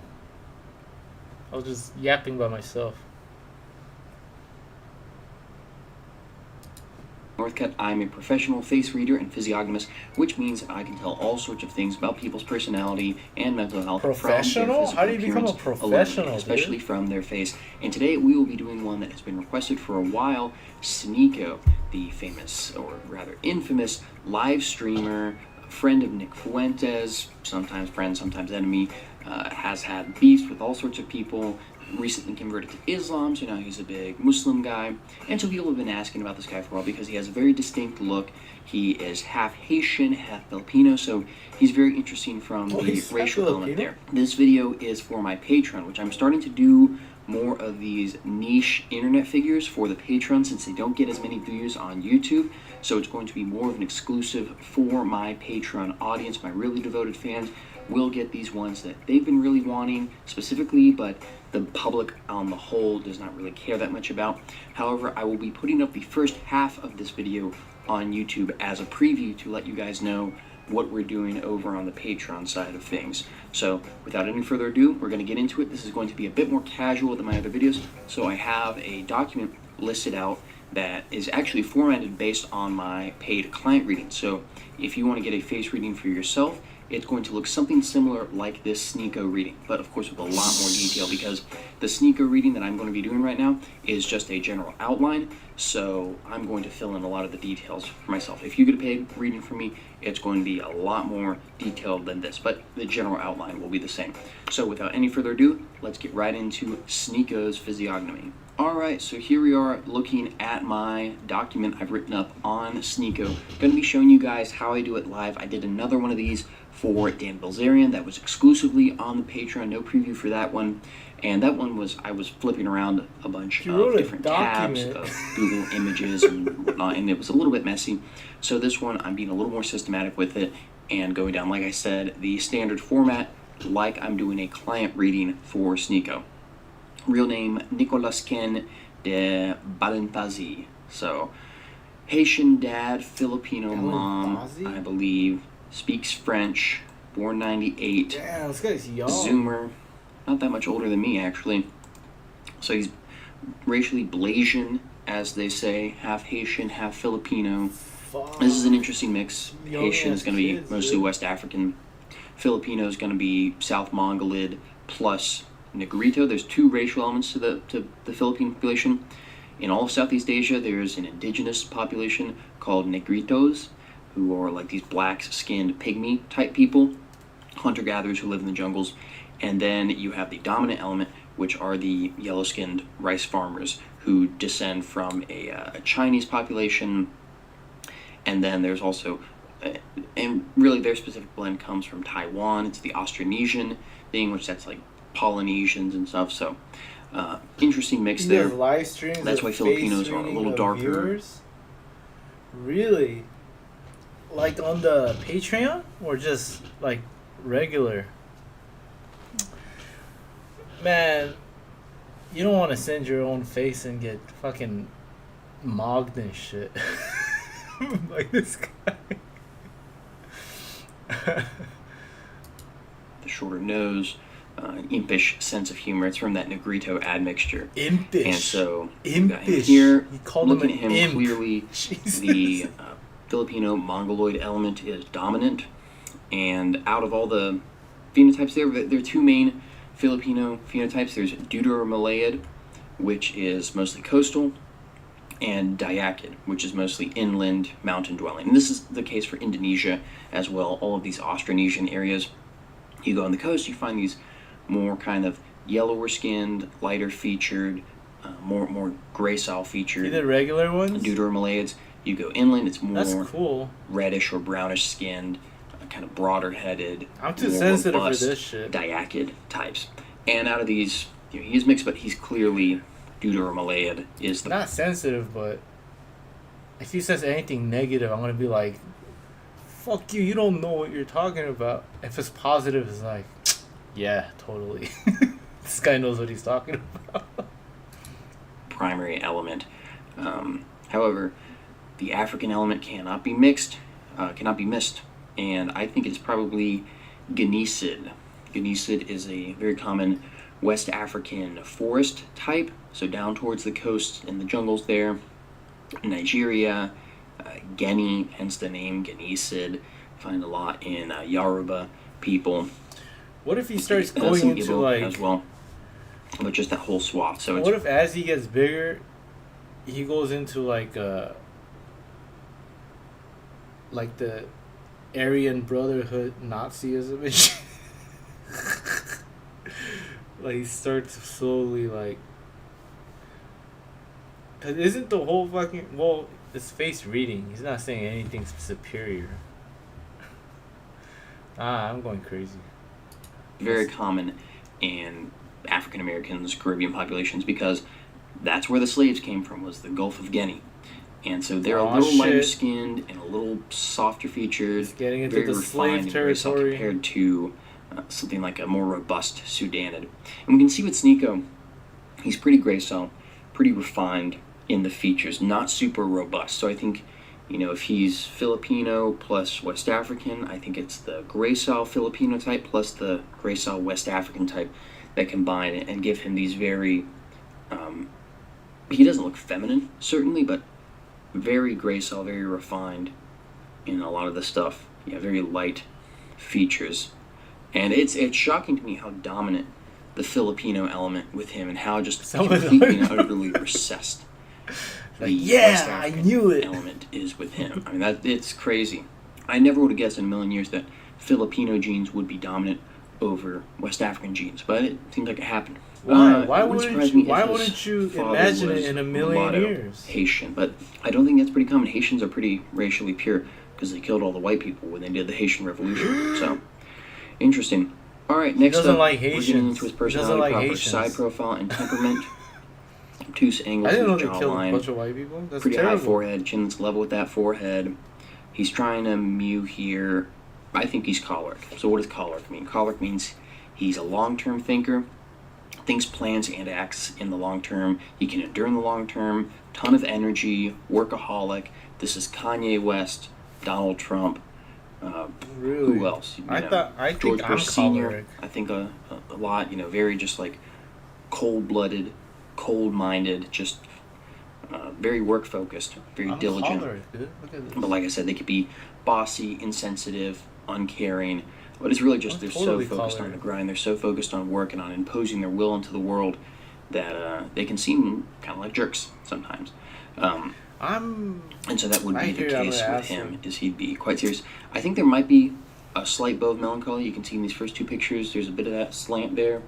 I was just yapping by myself. Northcutt, I'm a professional face reader and physiognomist, which means I can tell all sorts of things about people's personality and mental health. Professional? How do you become a professional, alone, especially from their face. And today we will be doing one that has been requested for a while. Sneeko, the famous, or rather infamous, live streamer, friend of Nick Fuentes, sometimes friend, sometimes enemy, has had beefs with all sorts of people, recently converted to Islam, so now he's a big Muslim guy. And so people have been asking about this guy for a while because he has a very distinct look. He is half Haitian, half Filipino, so he's very interesting from the racial element there. This video is for my Patreon, which I'm starting to do more of these niche internet figures for the Patreon since they don't get as many views on YouTube. So it's going to be more of an exclusive for my Patreon audience. My really devoted fans will get these ones that they've been really wanting specifically, but the public on the whole does not really care that much about. However, I will be putting up the first half of this video on YouTube as a preview to let you guys know what we're doing over on the Patreon side of things. So without any further ado, we're going to get into it. This is going to be a bit more casual than my other videos. So I have a document listed out that is actually formatted based on my paid client reading. So if you want to get a face reading for yourself, it's going to look something similar like this Sneeko reading, but of course with a lot more detail, because the Sneeko reading that I'm going to be doing right now is just a general outline, so I'm going to fill in a lot of the details for myself. If you get a paid reading from me, it's going to be a lot more detailed than this, but the general outline will be the same. So without any further ado, let's get right into Sneeko's physiognomy. Alright, so here we are looking at my document I've written up on Sneeko. Going to be showing you guys how I do it live. I did another one of these for Dan Bilzerian that was exclusively on the Patreon, no preview for that one. And that one was, I was flipping around a bunch of different tabs of Google images and whatnot, and it was a little bit messy. So this one, I'm being a little more systematic with it and going down, like I said, the standard format, like I'm doing a client reading for Sneeko. Real name, Nicolas Ken de Balenpazi. So, Haitian dad, Filipino mom, I believe, speaks French, born 98. Damn, this guy's young. Zoomer, not that much older than me, actually. So he's racially Blasian, as they say, half Haitian, half Filipino. Fuck. This is an interesting mix. Haitian is going to be mostly dude. West African. Filipino is going to be South Mongolid plus Negrito. There's two racial elements to the Philippine population. In all of Southeast Asia, there's an indigenous population called Negritos, who are like these black-skinned pygmy type people, hunter-gatherers who live in the jungles. And then you have the dominant element, which are the yellow-skinned rice farmers who descend from a Chinese population. And then there's also, and really their specific blend comes from Taiwan. It's the Austronesian thing, which that's like Polynesians and stuff. So interesting mix there. Live streams. That's why Filipinos are a little darker. Viewers? Really? Like on the Patreon or just like regular? Man, you don't want to send your own face and get fucking mogged and shit. Like this guy. The shorter nose, impish sense of humor. It's from that Negrito admixture. Impish. And so Impish. here, You called looking him at an him, imp. clearly Jesus. the Filipino Mongoloid element is dominant. And out of all the phenotypes there are two main Filipino phenotypes. There's Deutero-Malayan, which is mostly coastal, and Dayakan, which is mostly inland, mountain dwelling. And this is the case for Indonesia as well. All of these Austronesian areas, you go on the coast, you find these more kind of yellower skinned, lighter featured, more gracile featured. The regular ones? Deutero-Malayans. You go inland, it's more That's cool. reddish or brownish skinned, kind of broader headed. I'm too more sensitive for robust this shit. Dayakid types. And out of these, he's mixed, but he's clearly Deutero-Malayan is the Not sensitive, but if he says anything negative, I'm gonna be like, fuck you, you don't know what you're talking about. If it's positive, it's like, yeah, totally. This guy knows what he's talking about. primary element. However, the African element cannot be mixed, cannot be missed, and I think it's probably Genesid. Genesid is a very common West African forest type, so down towards the coast in the jungles there. Nigeria, Guinea, hence the name Genesid. Find a lot in Yoruba people. What if he starts Some going into Igbo like, as well, but just that whole swath. So it's what if as he gets bigger, he goes into like the Aryan Brotherhood Nazism and shit? Like he starts slowly like, cause isn't the whole fucking it's face reading. He's not saying anything superior. I'm going crazy. very common in African Americans, Caribbean populations, because that's where the slaves came from, was the Gulf of Guinea. And so they're a little lighter skinned and a little softer featured, It's getting into very the refined slave and very soft territory. compared to something like a more robust Sudanid. And we can see with Sneeko, he's pretty gracile, pretty refined in the features, not super robust. So I think, if he's Filipino plus West African, I think it's the gracile Filipino type plus the gracile West African type that combine and give him these very, he doesn't look feminine, certainly, but very gracile, very refined in a lot of the stuff. Yeah, very light features. And it's shocking to me how dominant the Filipino element with him and how just completely and utterly recessed the West I African knew it. element is with him. I mean, it's crazy. I never would have guessed in a million years that Filipino genes would be dominant over West African genes, but it seems like it happened. Why? It Why wouldn't wouldn't surprise me you? Why if his wouldn't you father imagine was it in a million mulatto years? Haitian, but I don't think that's pretty common. Haitians are pretty racially pure because they killed all the white people when they did the Haitian Revolution. So, interesting. All right, next doesn't up, like we're getting Haitians. into his He doesn't personality like proper, Haitians. side profile, and temperament. Obtuse I angles didn't know of they his killed a jawline. bunch of white people. That's Pretty terrible. high forehead, chin's level with that forehead. He's trying to mew here. I think he's choleric. So what does choleric mean? Choleric means he's a long-term thinker, thinks, plans, and acts in the long term. He can endure in the long term, ton of energy, workaholic. This is Kanye West, Donald Trump. Really? Who else? I George think I'm Bush Sr. choleric. I think a lot. Very just like cold-blooded, cold-minded, just very work-focused, very I'm diligent. choleric, dude. Look at this. But like I said, they could be bossy, insensitive, uncaring, But it's really just they're totally so focused on colored. the grind. They're so focused on work and on imposing their will into the world that they can seem kind of like jerks sometimes. Um, I'm. and so that would I be the hear I'm case gonna with ask him, him. is he'd be quite serious. I think there might be a slight bow of melancholy. You can see in these first two pictures, there's a bit of that slant there.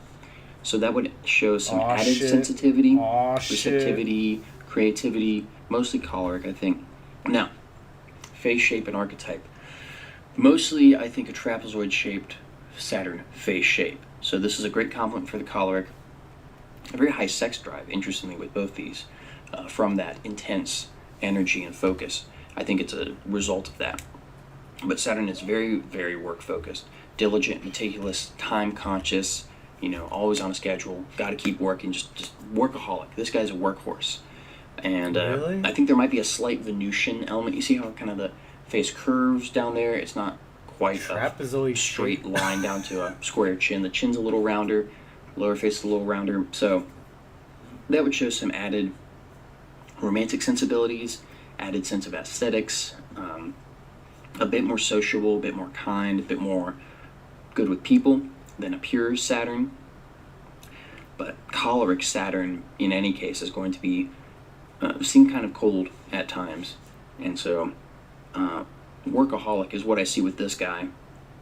So that would show some Aw, added shit. sensitivity, Aw, shit. receptivity, creativity, mostly choleric, I think. Now, face shape and archetype. Mostly, I think a trapezoid-shaped Saturn face shape. So this is a great complement for the choleric. A very high sex drive, interestingly, with both these, from that intense energy and focus. I think it's a result of that. But Saturn is very, very work focused, diligent, meticulous, time conscious. Always on a schedule. Got to keep working. Just workaholic. This guy's a workhorse. And Really? I think there might be a slight Venusian element. You see how kind of the face curves down there? It's not quite a Trapezoid straight shape. line down to a square chin. The chin's a little rounder, lower face is a little rounder. So that would show some added romantic sensibilities, added sense of aesthetics, a bit more sociable, a bit more kind, a bit more good with people than a pure Saturn. But choleric Saturn, in any case, is going to be seem kind of cold at times. And so workaholic is what I see with this guy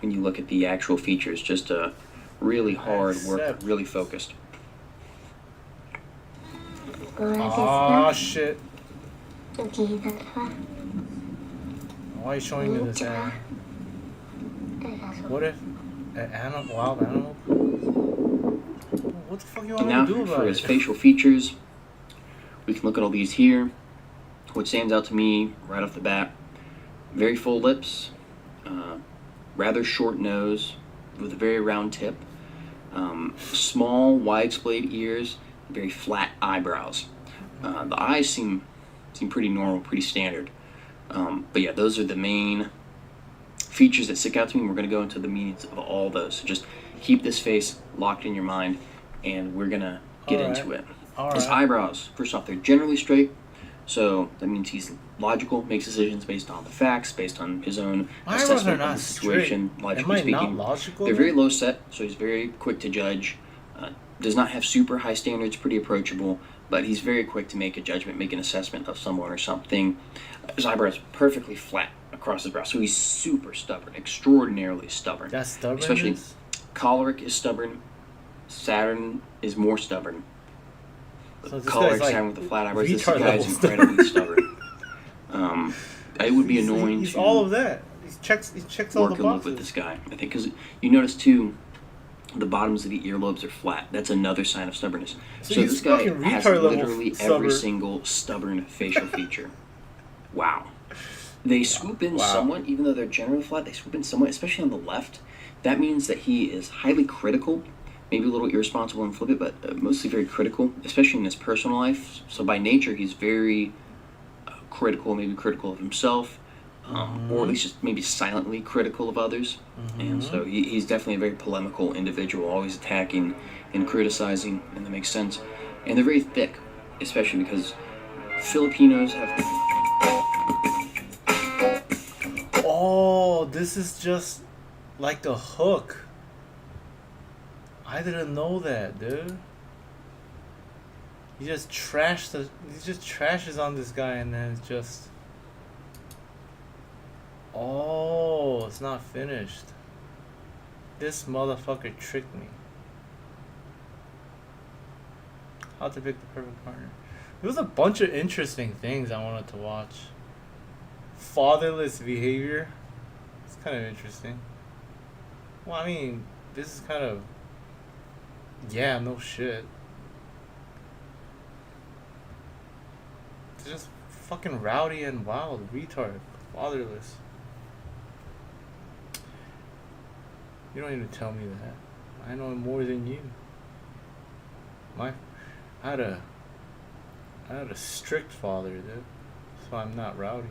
when you look at the actual features. Just a really hard work, Except- really focused. Aw, shit. 기다려봐. Why are you showing me this animal? What if an wild animal? What the fuck you want And me now to do for about his it? facial features, we can look at all these here. What stands out to me right off the bat, very full lips, rather short nose with a very round tip, small wide splayed ears, very flat eyebrows. The eyes seem pretty normal, pretty standard. But yeah, those are the main features that stick out to me. We're going to go into the meanings of all those. So just keep this face locked in your mind, and we're going to get All right. into it. All His right. eyebrows, first off, they're generally straight, so that means he's logical, makes decisions based on the facts, based on his own My eyebrows are assessment of not the situation, straight. logically Am I not speaking. logical? They're then? very low set, so he's very quick to judge. Does not have super high standards, pretty approachable, but he's very quick to make a judgment, make an assessment of someone or something. His eyebrows perfectly flat across his brow, so he's super stubborn, extraordinarily stubborn. That's stubbornness. Especially choleric is stubborn. Saturn is more stubborn. So this Choleric guy's like Saturn with the flat eyebrows. This retard guy is level incredibly stubborn. It would be He's- annoying He's to all of that. He checks all work the and live boxes. with this guy. I think because you notice too, the bottoms of the earlobes are flat. That's another sign of stubbornness. So So he's this guy fucking has retard level literally every stubborn. single stubborn facial feature. Wow. They swoop in Wow. somewhat, even though they're generally flat. They swoop in somewhat, especially on the left. That means that he is highly critical, maybe a little irresponsible and flippant, but mostly very critical, especially in his personal life. So by nature, he's very critical, maybe critical of himself, or at least just maybe silently critical of others. And so he's definitely a very polemical individual, always attacking and criticizing, and that makes sense. And they're very thick, especially because Filipinos have... Oh, this is just like a hook. I didn't know that, dude. He just trashes on this guy, and then it's just. Oh, it's not finished. This motherfucker tricked me. How to pick the perfect partner. There was a bunch of interesting things I wanted to watch. Fatherless behavior. It's kind of interesting. Well, I mean, this is kind of. Yeah, no shit. It's just fucking rowdy and wild, retard, fatherless. You don't need to tell me that. I know more than you. I had a strict father, dude. So I'm not rowdy.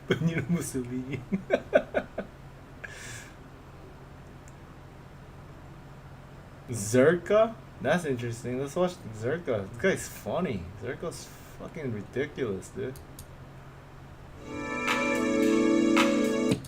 Benito Mussolini. Zerka? That's interesting. Let's watch Zerka. This guy's funny. Zerka's fucking ridiculous, dude.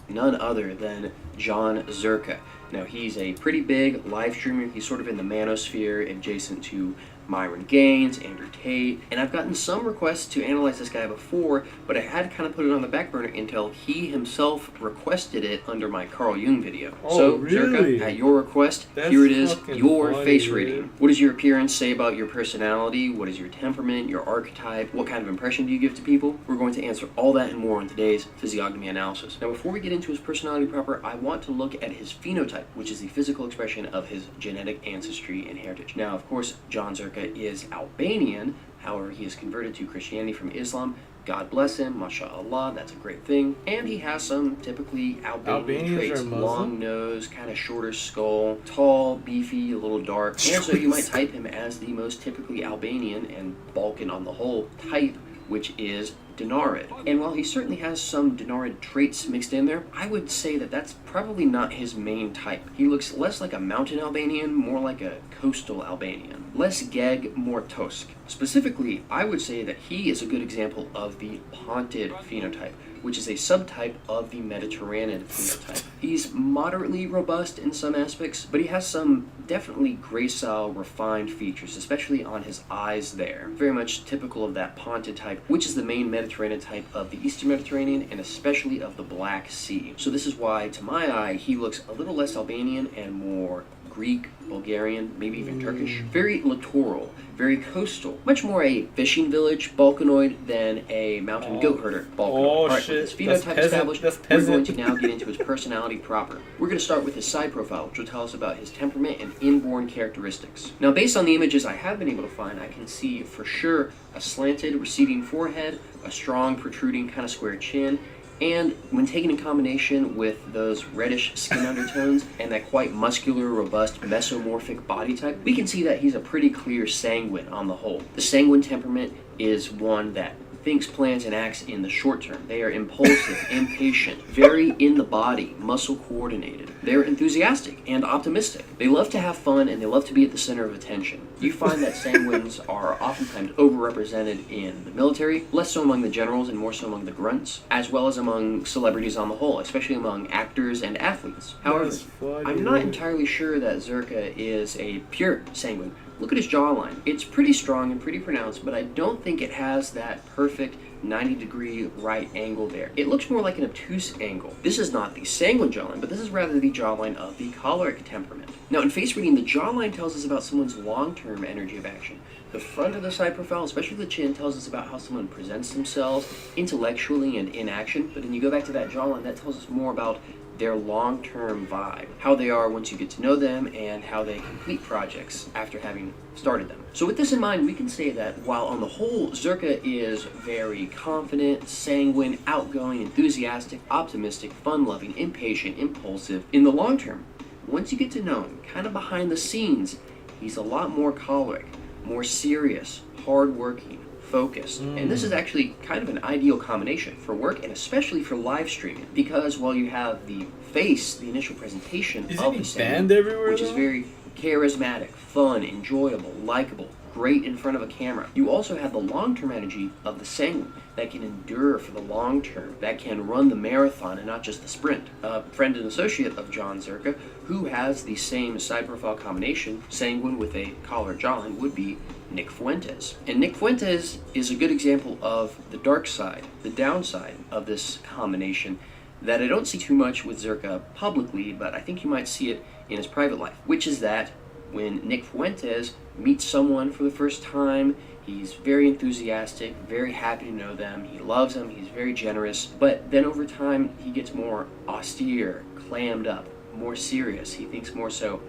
None other than John Zerka. Now, he's a pretty big live streamer. He's sort of in the manosphere, adjacent to Myron Gaines, Andrew Tate, and I've gotten some requests to analyze this guy before, but I had to kind of put it on the back burner until he himself requested it under my Carl Jung video. Oh, so, really? Zerka, at your request, That's here it is, fucking your funny, face dude. reading. What does your appearance say about your personality? What is your temperament, your archetype? What kind of impression do you give to people? We're going to answer all that and more in today's physiognomy analysis. Now, before we get into his personality proper, I want to look at his phenotype, which is the physical expression of his genetic ancestry and heritage. Now, of course, John Zerka is Albanian. However, he is converted to Christianity from Islam. God bless him, mashallah, that's a great thing. And he has some typically Albanian Albanians traits. are Muslim? Long nose, kind of shorter skull, tall, beefy, a little dark. Also, you might type him as the most typically Albanian and Balkan on the whole type, which is Dinarid. And while he certainly has some Dinarid traits mixed in there, I would say that that's probably not his main type. He looks less like a mountain Albanian, more like a coastal Albanian. Less Geg, more Tosk. Specifically, I would say that he is a good example of the Pontid phenotype, which is a subtype of the Mediterranean phenotype. He's moderately robust in some aspects, but he has some definitely gracile, refined features, especially on his eyes there. Very much typical of that Pontid type, which is the main Mediterranean type of the Eastern Mediterranean, and especially of the Black Sea. So this is why, to my eye, he looks a little less Albanian and more Greek, Bulgarian, maybe even Turkish. Very littoral, very coastal. Much more a fishing village Balkanoid than a mountain goat herder Balkanoid. Oh, Alright, shit. with his That's phenotype peasant. established, That's we're going peasant. to now get into his personality proper. We're going to start with his side profile, which will tell us about his temperament and inborn characteristics. Now, based on the images I have been able to find, I can see for sure a slanted, receding forehead, a strong, protruding, kind of square chin, and when taken in combination with those reddish skin undertones and that quite muscular, robust, mesomorphic body type, we can see that he's a pretty clear sanguine on the whole. The sanguine temperament is one that thinks, plans, and acts in the short term. They are impulsive, impatient, very in the body, muscle coordinated. They're enthusiastic and optimistic. They love to have fun and they love to be at the center of attention. You find that sanguines are oftentimes overrepresented in the military, less so among the generals and more so among the grunts, as well as among celebrities on the whole, especially among actors and athletes. However, That's funny, I'm not dude. entirely sure that Zerka is a pure sanguine. Look at his jawline. It's pretty strong and pretty pronounced, but I don't think it has that perfect 90-degree right angle there. It looks more like an obtuse angle. This is not the sanguine jawline, but this is rather the jawline of the choleric temperament. Now, in face reading, the jawline tells us about someone's long-term energy of action. The front of the side profile, especially the chin, tells us about how someone presents themselves intellectually and in action, but then you go back to that jawline, that tells us more about their long-term vibe, how they are once you get to know them, and how they complete projects after having started them. So with this in mind, we can say that while on the whole, Zerka is very confident, sanguine, outgoing, enthusiastic, optimistic, fun-loving, impatient, impulsive, in the long term, once you get to know him, kind of behind the scenes, he's a lot more choleric, more serious, hard-working, focused. And this is actually kind of an ideal combination for work and especially for live streaming, because while you have the face, the initial presentation Isn't of he the sanguine, banned everywhere, which is though? very charismatic, fun, enjoyable, likable, great in front of a camera, you also have the long-term energy of the sanguine that can endure for the long term, that can run the marathon and not just the sprint. A friend and associate of John Zerka, who has the same side profile combination, sanguine with a collar jawline, would be Nick Fuentes. And Nick Fuentes is a good example of the dark side, the downside of this combination that I don't see too much with Zerka publicly, but I think you might see it in his private life, which is that when Nick Fuentes meets someone for the first time, he's very enthusiastic, very happy to know them, he loves them, he's very generous, but then over time he gets more austere, clammed up, more serious. He thinks more so,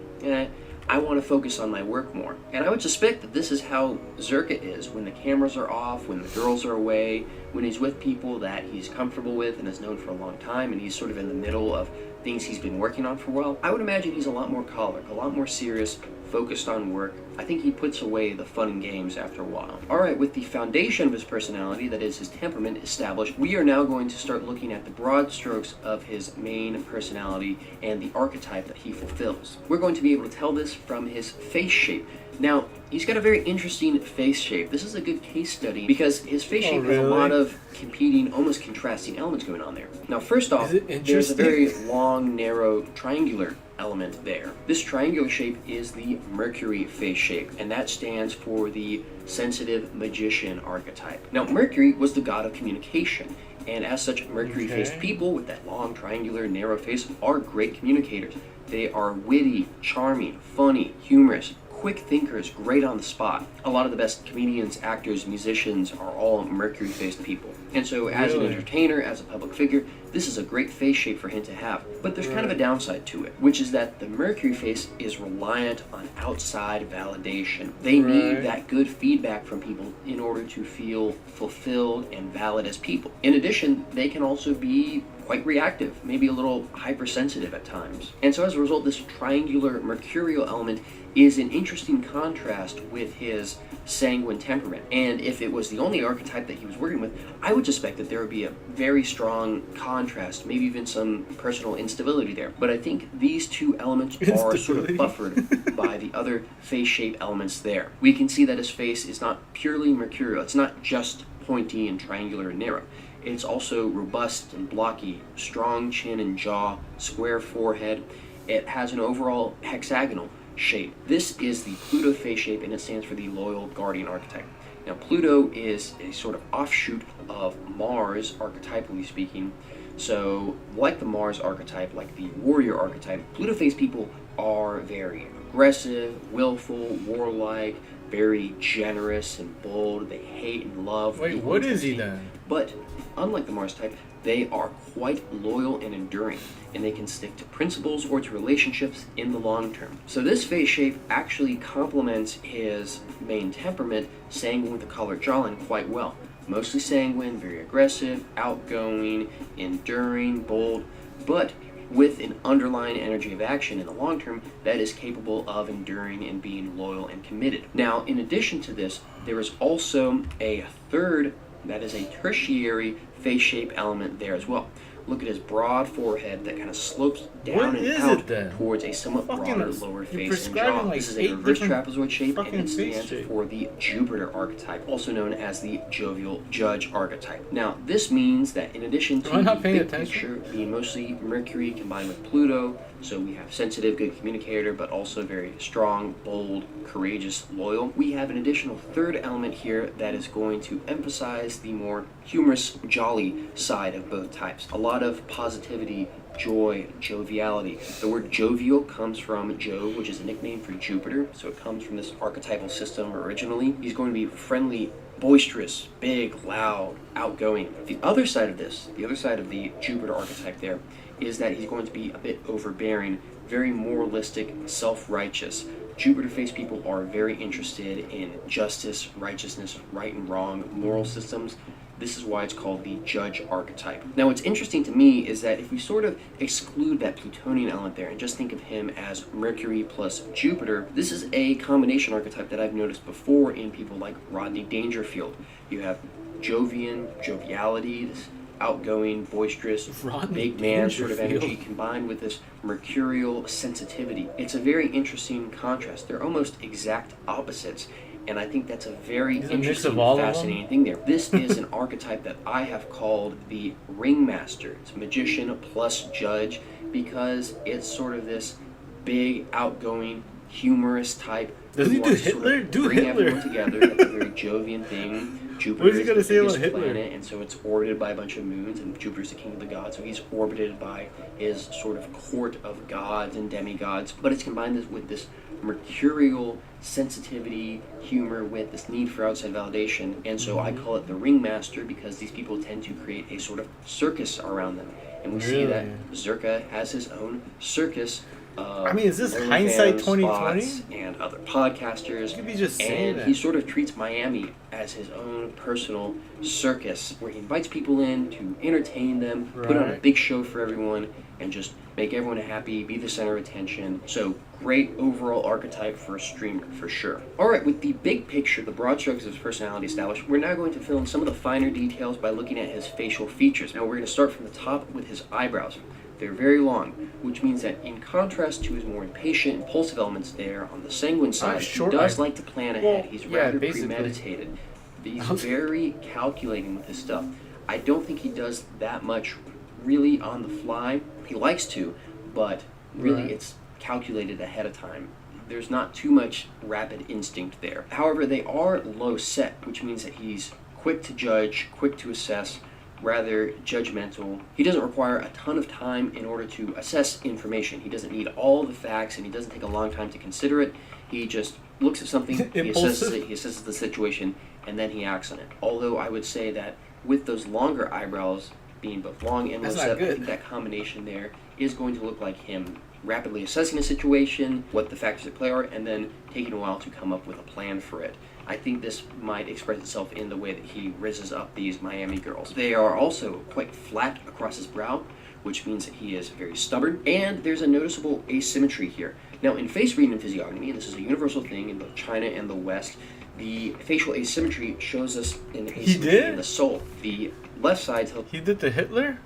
I want to focus on my work more. And I would suspect that this is how Zerka is when the cameras are off, when the girls are away, when he's with people that he's comfortable with and has known for a long time, and he's sort of in the middle of things he's been working on for a while. I would imagine he's a lot more choleric, a lot more serious, focused on work, I think he puts away the fun and games after a while. Alright, with the foundation of his personality, that is his temperament, established, we are now going to start looking at the broad strokes of his main personality and the archetype that he fulfills. We're going to be able to tell this from his face shape. Now, he's got a very interesting face shape. This is a good case study because his face shape has a lot of competing, almost contrasting elements going on there. Now, first off, there's a very long, narrow, triangular element there. This triangular shape is the Mercury face shape, and that stands for the sensitive magician archetype. Now, Mercury was the god of communication, and as such, Mercury-faced people with that long, triangular, narrow face are great communicators. They are witty, charming, funny, humorous, quick thinkers, great on the spot. A lot of the best comedians, actors, musicians are all Mercury-faced people. And so as an entertainer, as a public figure, this is a great face shape for him to have. But there's kind of a downside to it, which is that the Mercury face is reliant on outside validation. They need that good feedback from people in order to feel fulfilled and valid as people. In addition, they can also be quite reactive, maybe a little hypersensitive at times. And so as a result, this triangular mercurial element is an interesting contrast with his sanguine temperament. And if it was the only archetype that he was working with, I would suspect that there would be a very strong contrast, maybe even some personal instability there. But I think these two elements are sort of buffered by the other face shape elements there. We can see that his face is not purely mercurial. It's not just pointy and triangular and narrow. It's also robust and blocky, strong chin and jaw, square forehead. It has an overall hexagonal shape. This is the Pluto face shape, and it stands for the loyal guardian archetype. Now, Pluto is a sort of offshoot of Mars, archetypally speaking. So, like the Mars archetype, like the warrior archetype, Pluto face people are very aggressive, willful, warlike, very generous and bold. They hate and love. Wait, what is he then? But unlike the Mars type, they are quite loyal and enduring, and they can stick to principles or to relationships in the long term. So this face shape actually complements his main temperament, sanguine with a collared jawline, quite well. Mostly sanguine, very aggressive, outgoing, enduring, bold, but with an underlying energy of action in the long term that is capable of enduring and being loyal and committed. Now, in addition to this, there is also a third, that is a tertiary face shape element there as well. Look at his broad forehead that kind of slopes down and out towards a somewhat broader lower face and jaw. This is a reverse trapezoid shape, and it stands for the Jupiter archetype, also known as the jovial judge archetype. Now, this means that in addition to the big picture being mostly Mercury combined with Pluto, so we have sensitive, good communicator, but also very strong, bold, courageous, loyal, we have an additional third element here that is going to emphasize the more humorous, jolly side of both types. A lot of positivity, joy, joviality. The word jovial comes from Jove, which is a nickname for Jupiter, so it comes from this archetypal system originally. He's going to be friendly, boisterous, big, loud, outgoing. The other side of this, the other side of the Jupiter archetype there, is that he's going to be a bit overbearing, very moralistic, self-righteous. Jupiter-faced people are very interested in justice, righteousness, right and wrong, moral systems. This is why it's called the judge archetype. Now, what's interesting to me is that if we sort of exclude that Plutonian element there and just think of him as Mercury plus Jupiter, this is a combination archetype that I've noticed before in people like Rodney Dangerfield. You have Jovian, joviality, this outgoing, boisterous, big man sort of energy combined with this mercurial sensitivity. It's a very interesting contrast. They're almost exact opposites. And I think that's a very interesting, fascinating thing there. This is an archetype that I have called the ringmaster. It's magician plus judge because it's sort of this big, outgoing, humorous type. Does he do Hitler? Bring everyone together. That's a very Jovian thing. Jupiter is the biggest planet, and so it's orbited by a bunch of moons, and Jupiter's the king of the gods, so he's orbited by his sort of court of gods and demigods, but it's combined with this mercurial sensitivity, humor, with this need for outside validation, and so I call it the ringmaster because these people tend to create a sort of circus around them, and we see that Zerka has his own circus of I mean, is this OnlyFans hindsight 2020? spots and other podcasters. You could be just saying And that. he sort of treats Miami as his own personal circus, where he invites people in to entertain them, put on a Right. big show for everyone, and just make everyone happy, be the center of attention. So great overall archetype for a streamer, for sure. Alright, with the big picture, the broad strokes of his personality established, we're now going to fill in some of the finer details by looking at his facial features. Now we're going to start from the top with his eyebrows. They're very long, which means that in contrast to his more impatient, impulsive elements there on the sanguine side, he short does eye. like to plan ahead. Well, He's yeah, rather basically. premeditated. He's very calculating with his stuff. I don't think he does that much really on the fly. He likes to, but really Right. it's calculated ahead of time. There's not too much rapid instinct there. However, they are low set, which means that he's quick to judge, quick to assess, rather judgmental. He doesn't require a ton of time in order to assess information. He doesn't need all the facts, and he doesn't take a long time to consider it. He just looks at something, he assesses Impulsive. it, he assesses the situation, and then he acts on it. Although I would say that with those longer eyebrows being both long and low That's not set, I good. think that combination there is going to look like him rapidly assessing a situation, what the factors at play are, and then taking a while to come up with a plan for it. I think this might express itself in the way that he rizzes up these Miami girls. They are also quite flat across his brow, which means that he is very stubborn, and there's a noticeable asymmetry here. Now, in face reading and physiognomy, and this is a universal thing in both China and the West, the facial asymmetry shows us an asymmetry did? in the soul. The left side tells He did the Hitler?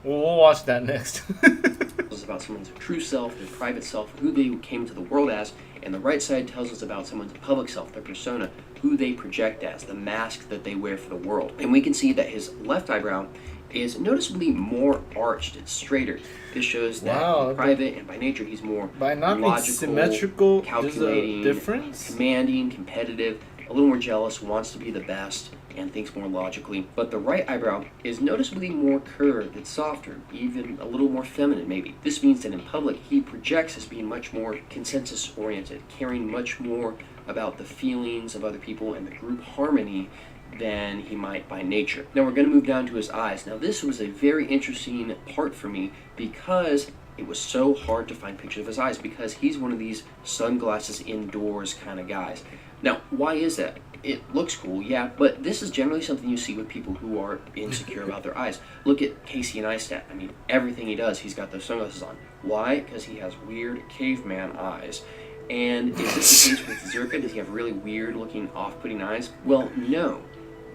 Well, we'll watch that next. us about someone's true self, their private self, who they came to the world as, and the right side tells us about someone's public self, their persona, who they project as, the mask that they wear for the world. And we can see that his left eyebrow is noticeably more arched, it's straighter. This shows that Wow, in private and by nature he's more By not being logical, symmetrical, there's a calculating, difference? commanding, competitive, a little more jealous, wants to be the best, and thinks more logically. But the right eyebrow is noticeably more curved, it's softer, even a little more feminine maybe. This means that in public he projects as being much more consensus oriented, caring much more about the feelings of other people and the group harmony than he might by nature. Now we're going to move down to his eyes. Now this was a very interesting part for me because it was so hard to find pictures of his eyes, because he's one of these sunglasses indoors kind of guys. Now, why is that? It looks cool, yeah, but this is generally something you see with people who are insecure about their eyes. Look at Casey Neistat. I mean, everything he does, he's got those sunglasses on. Why? Because he has weird caveman eyes. And is this the case with Zerka? Does he have really weird looking, off-putting eyes? Well, no.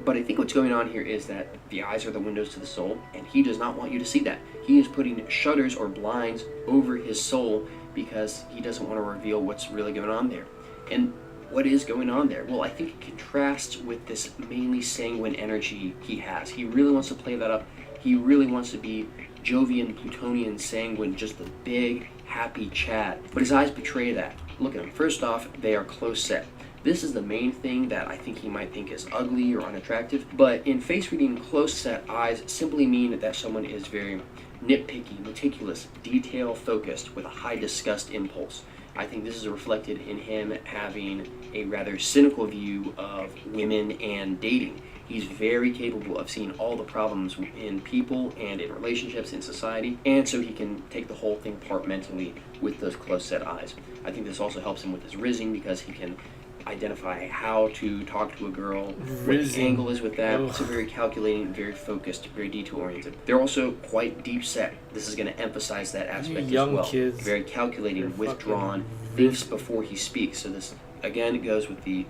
But I think what's going on here is that the eyes are the windows to the soul, and he does not want you to see that. He is putting shutters or blinds over his soul because he doesn't want to reveal what's really going on there. And what is going on there? Well, I think it contrasts with this mainly sanguine energy he has. He really wants to play that up. He really wants to be Jovian, Plutonian, sanguine, just the big, happy Chad. But his eyes betray that. Look at him. First off, they are close set. This is the main thing that I think he might think is ugly or unattractive. But in face reading, close set eyes simply mean that someone is very nitpicky, meticulous, detail focused with a high disgust impulse. I think this is reflected in him having a rather cynical view of women and dating. He's very capable of seeing all the problems in people and in relationships in society, and so he can take the whole thing apart mentally with those close-set eyes. I think this also helps him with his rizzing because he can identify how to talk to a girl, what the Rizzing. angle is with that. Ugh. So very calculating, very focused, very detail-oriented. They're also quite deep-set. This is going to emphasize that aspect young as well. kids. Very calculating, They're withdrawn, fucking thinks before he speaks. So this, again, goes with the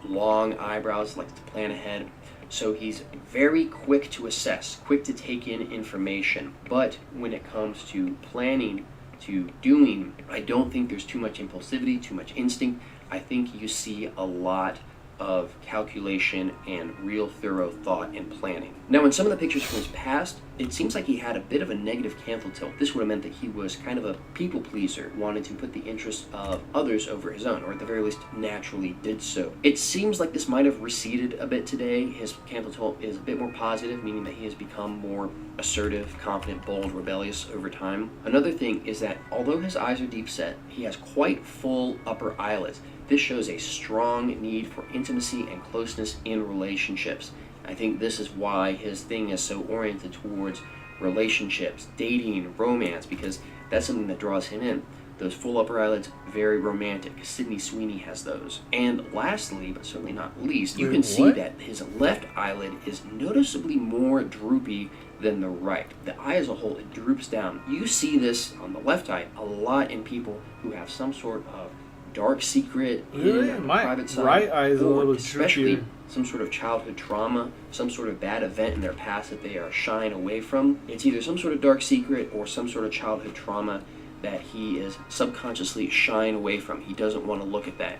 long eyebrows, likes to plan ahead. So he's very quick to assess, quick to take in information. But when it comes to planning, to doing, I don't think there's too much impulsivity, too much instinct. I think you see a lot of calculation and real thorough thought and planning. Now, in some of the pictures from his past, it seems like he had a bit of a negative canthal tilt. This would have meant that he was kind of a people pleaser, wanted to put the interests of others over his own, or at the very least naturally did so. It seems like this might have receded a bit today. His canthal tilt is a bit more positive, meaning that he has become more assertive, confident, bold, rebellious over time. Another thing is that although his eyes are deep set, he has quite full upper eyelids. This shows a strong need for intimacy and closeness in relationships. I think this is why his thing is so oriented towards relationships, dating, romance, because That's something that draws him in. Those full upper eyelids, very romantic. Sydney Sweeney has those. And lastly, but certainly not least, you can see that his left eyelid is noticeably more droopy than the right. The eye as a whole, it droops down. You see this on the left eye a lot in people who have some sort of dark secret in My private side, right eye is a or little especially droopier. some sort of childhood trauma, some sort of bad event in their past that they are shying away from. It's either some sort of dark secret or some sort of childhood trauma that he is subconsciously shying away from. He doesn't want to look at that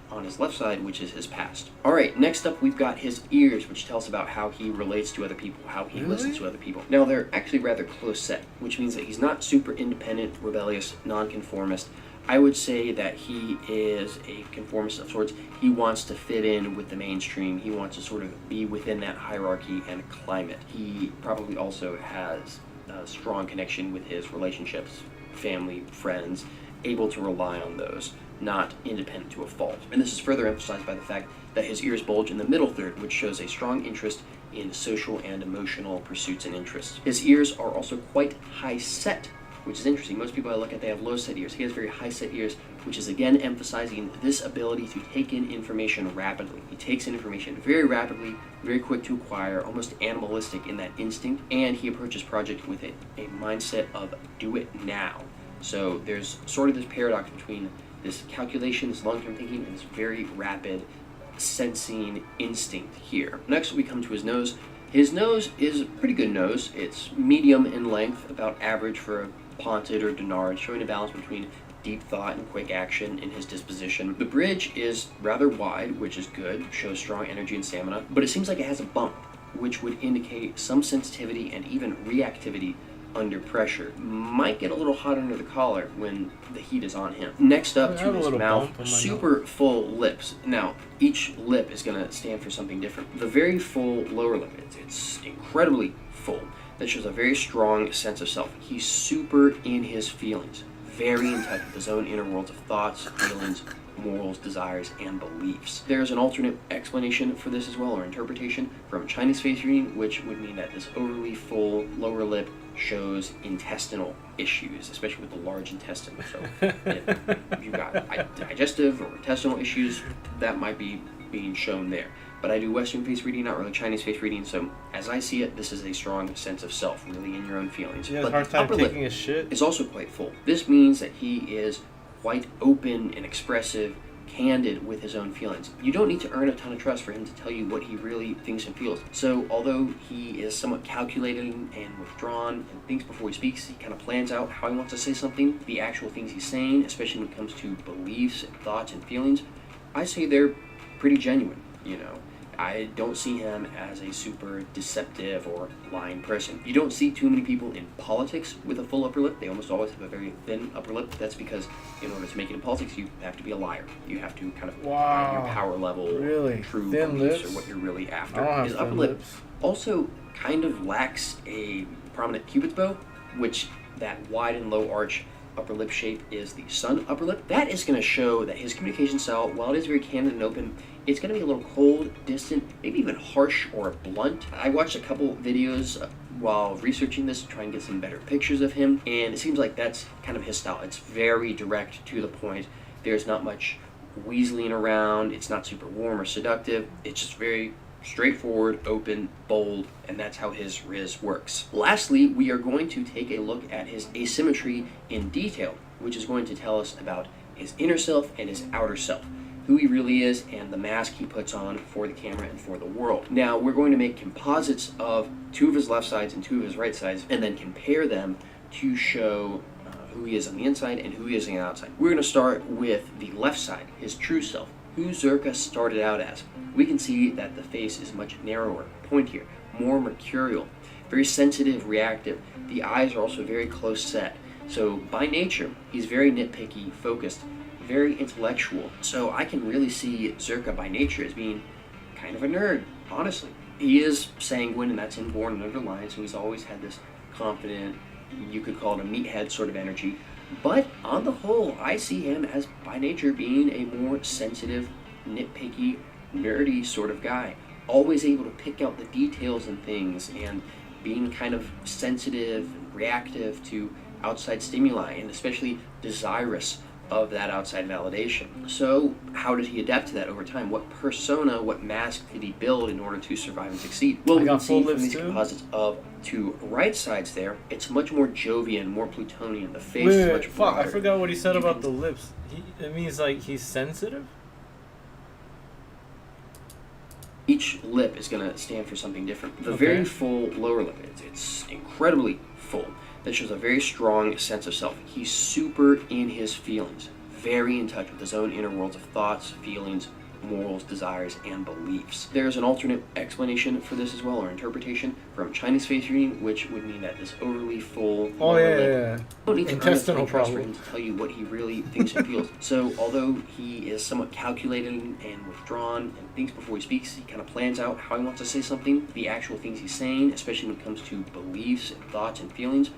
on his left side, which is his past. All right, next up we've got his ears, which tells about how he relates to other people, how he listens to other people. Now, they're actually rather close set, which means that he's not super independent, rebellious, nonconformist. I would say that he is a conformist of sorts. He wants to fit in with the mainstream. He wants to sort of be within that hierarchy and climate. He probably also has a strong connection with his relationships, family, friends, able to rely on those, not independent to a fault. And this is further emphasized by the fact that his ears bulge in the middle third, which shows a strong interest in social and emotional pursuits and interests. His ears are also quite high set, which is interesting. Most people I look at, they have low set ears. He has very high set ears, which is again emphasizing this ability to take in information rapidly. He takes in information very rapidly, very quick to acquire, almost animalistic in that instinct, and he approaches project with a mindset of do it now. So there's sort of this paradox between this calculation, this long-term thinking, and this very rapid sensing instinct here. Next we come to his nose. His nose is a pretty good nose. It's medium in length, about average for a Ponted or Denard, showing a balance between deep thought and quick action in his disposition. The bridge is rather wide, which is good, shows strong energy and stamina, but it seems like it has a bump, which would indicate some sensitivity and even reactivity under pressure. Might get a little hot under the collar when the heat is on him. Next up to his mouth, super full lips. Now, each lip is going to stand for something different. The very full lower lip, it's incredibly full. That shows a very strong sense of self. He's super in his feelings, very in touch with his own inner worlds of thoughts, feelings, morals, desires, and beliefs. There's an alternate explanation for this as well, or interpretation, from Chinese face reading, which would mean that this overly full lower lip shows intestinal issues, especially with the large intestine. So if you've got digestive or intestinal issues, that might be being shown there. But I do Western face reading, not really Chinese face reading, so as I see it, this is a strong sense of self, really in your own feelings. He has but a hard the time upper taking lip a shit. is also quite full. This means that he is quite open and expressive, candid with his own feelings. You don't need to earn a ton of trust for him to tell you what he really thinks and feels. So although he is somewhat calculating and withdrawn and thinks before he speaks, he kind of plans out how he wants to say something, the actual things he's saying, especially when it comes to beliefs and thoughts and feelings, I say they're pretty genuine, you know. I don't see him as a super deceptive or lying person. You don't see too many people in politics with a full upper lip. They almost always have a very thin upper lip. That's because in order to make it in politics, you have to be a liar. You have to kind of hide your power level, really? True Thin beliefs, lips? or what you're really after. I don't have His thin upper lip lips. also kind of lacks a prominent cupid's bow, which that wide and low arch upper lip shape is the sun upper lip. That is going to show that his communication style, while it is very candid and open, it's going to be a little cold, distant, maybe even harsh or blunt. I watched a couple videos while researching this to try and get some better pictures of him, and it seems like that's kind of his style. It's very direct, to the point. There's not much weaseling around. It's not super warm or seductive. It's just very straightforward, open, bold, and that's how his Riz works. Lastly, we are going to take a look at his asymmetry in detail, which is going to tell us about his inner self and his outer self, who he really is, and the mask he puts on for the camera and for the world. Now, we're going to make composites of two of his left sides and two of his right sides, and then compare them to show who he is on the inside and who he is on the outside. We're going to start with the left side, his true self, who Zherka started out as. We can see that the face is much narrower, pointier, more mercurial, very sensitive, reactive. The eyes are also very close set. So by nature, he's very nitpicky, focused, very intellectual. So I can really see Zherka by nature as being kind of a nerd, honestly. He is sanguine, and that's inborn and underlying, so he's always had this confident, you could call it a meathead sort of energy. But on the whole, I see him as by nature being a more sensitive, nitpicky, nerdy sort of guy. Always able to pick out the details and things, and being kind of sensitive and reactive to outside stimuli and especially desirous of that outside validation. So how did he adapt to that over time? What persona, what mask did he build in order to survive and succeed? Well, we can see from these composites of two right sides there, it's much more Jovian, more Plutonian. The face is much broader. I forgot what he said about the lips. It means like he's sensitive? Each lip is going to stand for something different. The very full lower lip, it's incredibly full. That shows a very strong sense of self. He's super in his feelings, very in touch with his own inner worlds of thoughts, feelings, morals, desires, and beliefs. There's an alternate explanation for this as well, or interpretation, from Chinese face reading, which would mean that this overly full lower lip, don't need to intestinal problem, for him to tell you what he really thinks and feels. So although he is somewhat calculating and withdrawn and thinks before he speaks, he kind of plans out how he wants to say something. The actual things he's saying, especially when it comes to beliefs and thoughts and feelings,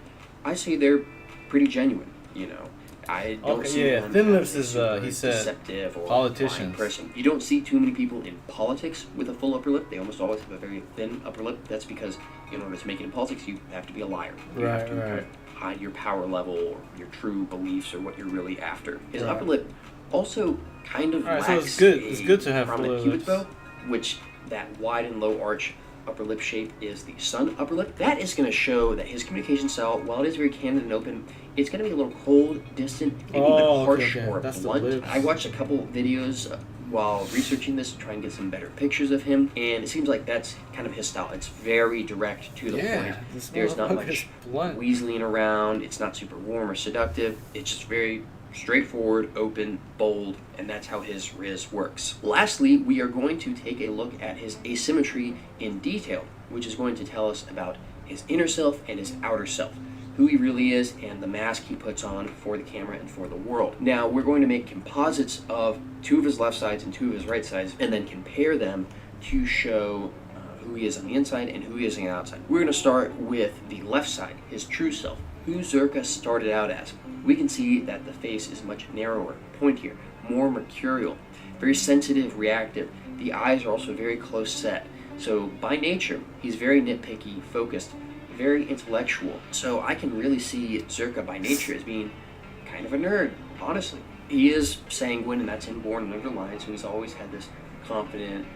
I say they're pretty genuine, you know. I don't see him Thin Lips as is he said deceptive or politicians. person. You don't see too many people in politics with a full upper lip. They almost always have a very thin upper lip. That's because in order to make it in politics, you have to be a liar. You have to kind of hide your power level or your true beliefs or what you're really after. His upper lip also kind of lacks so it's good. It's good to have prominent fuller cupid's bow, which that wide and low arch upper lip shape is the sun upper lip. That is going to show that his communication style, while it is very candid and open, it's going to be a little cold, distant, maybe even harsh or blunt. I watched a couple videos while researching this to try and get some better pictures of him, and it seems like that's kind of his style. It's very direct to the point. There's not much weaseling around. It's not super warm or seductive. It's just very straightforward, open, bold, and that's how his Riz works. Lastly, we are going to take a look at his asymmetry in detail, which is going to tell us about his inner self and his outer self, who he really is, and the mask he puts on for the camera and for the world. Now, we're going to make composites of two of his left sides and two of his right sides, and then compare them to show who he is on the inside and who he is on the outside. We're going to start with the left side, his true self, who Zherka started out as. We can see that the face is much narrower, pointier, more mercurial, very sensitive, reactive. The eyes are also very close set. So by nature, he's very nitpicky, focused, very intellectual. So I can really see Zherka by nature as being kind of a nerd, honestly. He is sanguine, and that's inborn and underlined, so he's always had this confident,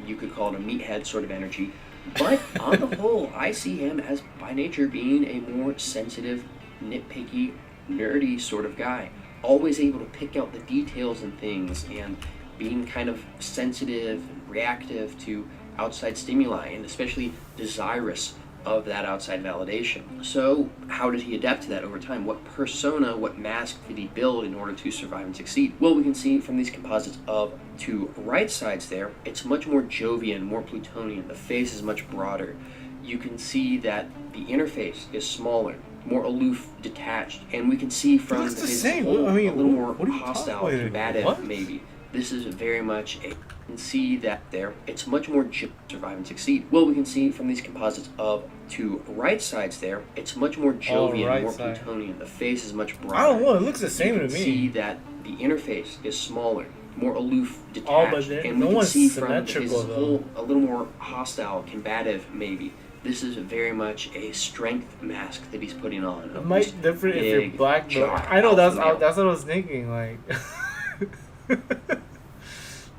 you could call it a meathead sort of energy. But on the whole, I see him as by nature being a more sensitive, nitpicky, nerdy sort of guy, always able to pick out the details and things, and being kind of sensitive and reactive to outside stimuli, and especially desirous of that outside validation. So how did he adapt to that over time? What persona, what mask did he build in order to survive and succeed? Well, we can see from these composites of two right sides there, it's much more Jovian, more Plutonian. The face is much broader. You can see that the interface is smaller, more aloof, detached, and we can see from the face a little more hostile, combative, maybe. This is very much a, you can see that there, it's much more survive and succeed. Well, we can see from these composites of two right sides there, it's much more Jovian, more Plutonian. The face is much broader. I don't know, it looks the same to me. You can see that the interface is smaller, more aloof, detached, and we no can see from the face symmetrical, a little more hostile, combative, maybe. This is very much a strength mask that he's putting on. It might differ if you're black, but I know that's what I was thinking. Like,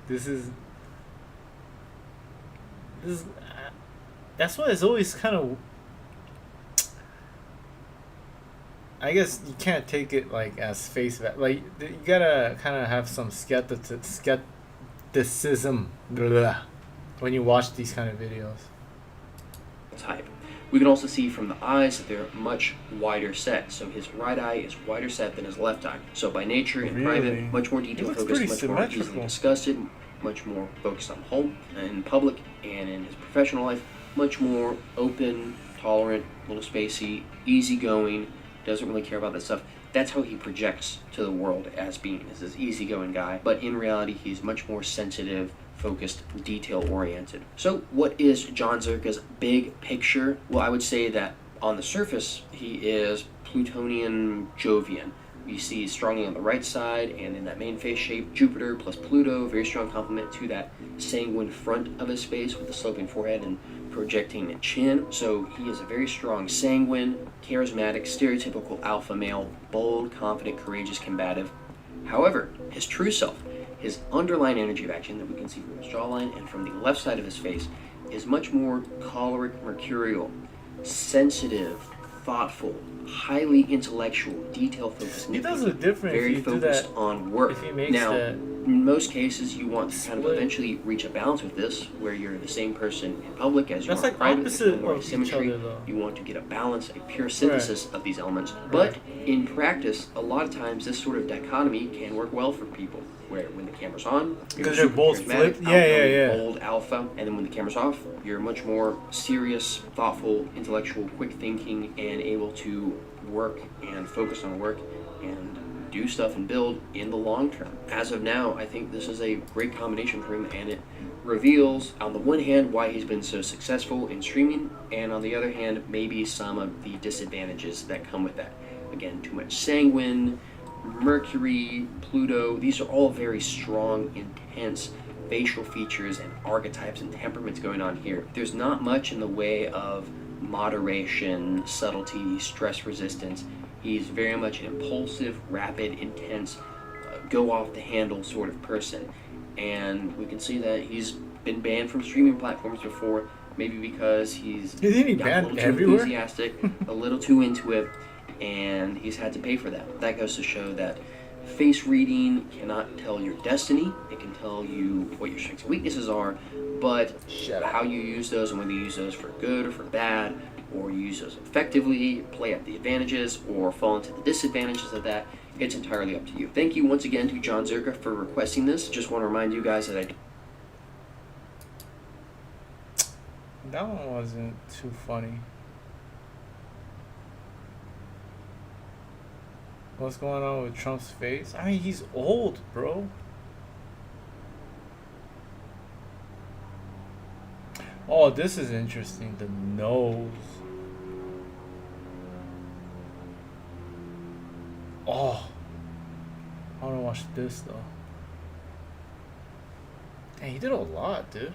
this is that's why it's always kind of. I guess you can't take it like as face value. Like you gotta kind of have some skepticism when you watch these kind of videos. Type. We can also see from the eyes that they're much wider set. So his right eye is wider set than his left eye. So by nature, in private, much more detail focused, much more easily disgusted, much more focused on home and in public, and in his professional life, much more open, tolerant, a little spacey, easygoing, doesn't really care about that stuff. That's how he projects to the world as being, as this easygoing guy. But in reality, he's much more sensitive, focused, detail-oriented. So what is John Zherka's big picture? Well, I would say that on the surface, he is Plutonian Jovian. You see strongly on the right side, and in that main face shape, Jupiter plus Pluto, very strong complement to that sanguine front of his face with the sloping forehead and projecting chin, so he is a very strong sanguine, charismatic, stereotypical alpha male, bold, confident, courageous, combative. However, his true self, his underlying energy of action that we can see from his jawline and from the left side of his face, is much more choleric, mercurial, sensitive, thoughtful, highly intellectual, detail-focused. He does look different very if you do focused that. on work. If he makes Now, that in most cases, you want to kind of split. eventually reach a balance with this, where you're the same person in public as you That's are in like private. opposite There's no more of each symmetry. other, though. You want to get a balance, a pure synthesis of these elements. But in practice, a lot of times this sort of dichotomy can work well for people. Where when the camera's on, Because you're they're both super charismatic, flipped? Yeah, outgoing, yeah. bold alpha, and then when the camera's off, you're much more serious, thoughtful, intellectual, quick thinking, and able to work and focus on work and do stuff and build in the long term. As of now, I think this is a great combination for him, and it reveals, on the one hand, why he's been so successful in streaming, and on the other hand, maybe some of the disadvantages that come with that. Again, too much sanguine, Mercury, Pluto, these are all very strong, intense facial features and archetypes and temperaments going on here. There's not much in the way of moderation, subtlety, stress resistance. He's very much an impulsive, rapid, intense, go off the handle sort of person. And we can see that he's been banned from streaming platforms before, maybe because he's Isn't he gotten a banned little too everywhere? enthusiastic, a little too into it, and he's had to pay for that. That goes to show that face reading cannot tell your destiny. It can tell you what your strengths and weaknesses are, but how you use those and whether you use those for good or for bad, or you use those effectively, play up the advantages, or fall into the disadvantages of that, it's entirely up to you. Thank you once again to John Zerka for requesting this. Just want to remind you guys that That one wasn't too funny. What's going on with Trump's face? I mean, he's old, bro. Oh, this is interesting. The nose. Oh. I want to watch this, though. Dang, he did a lot, dude.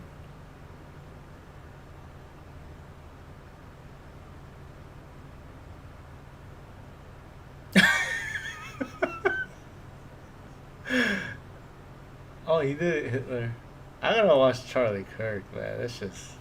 Oh, he did Hitler. I gotta watch Charlie Kirk, man. That's just.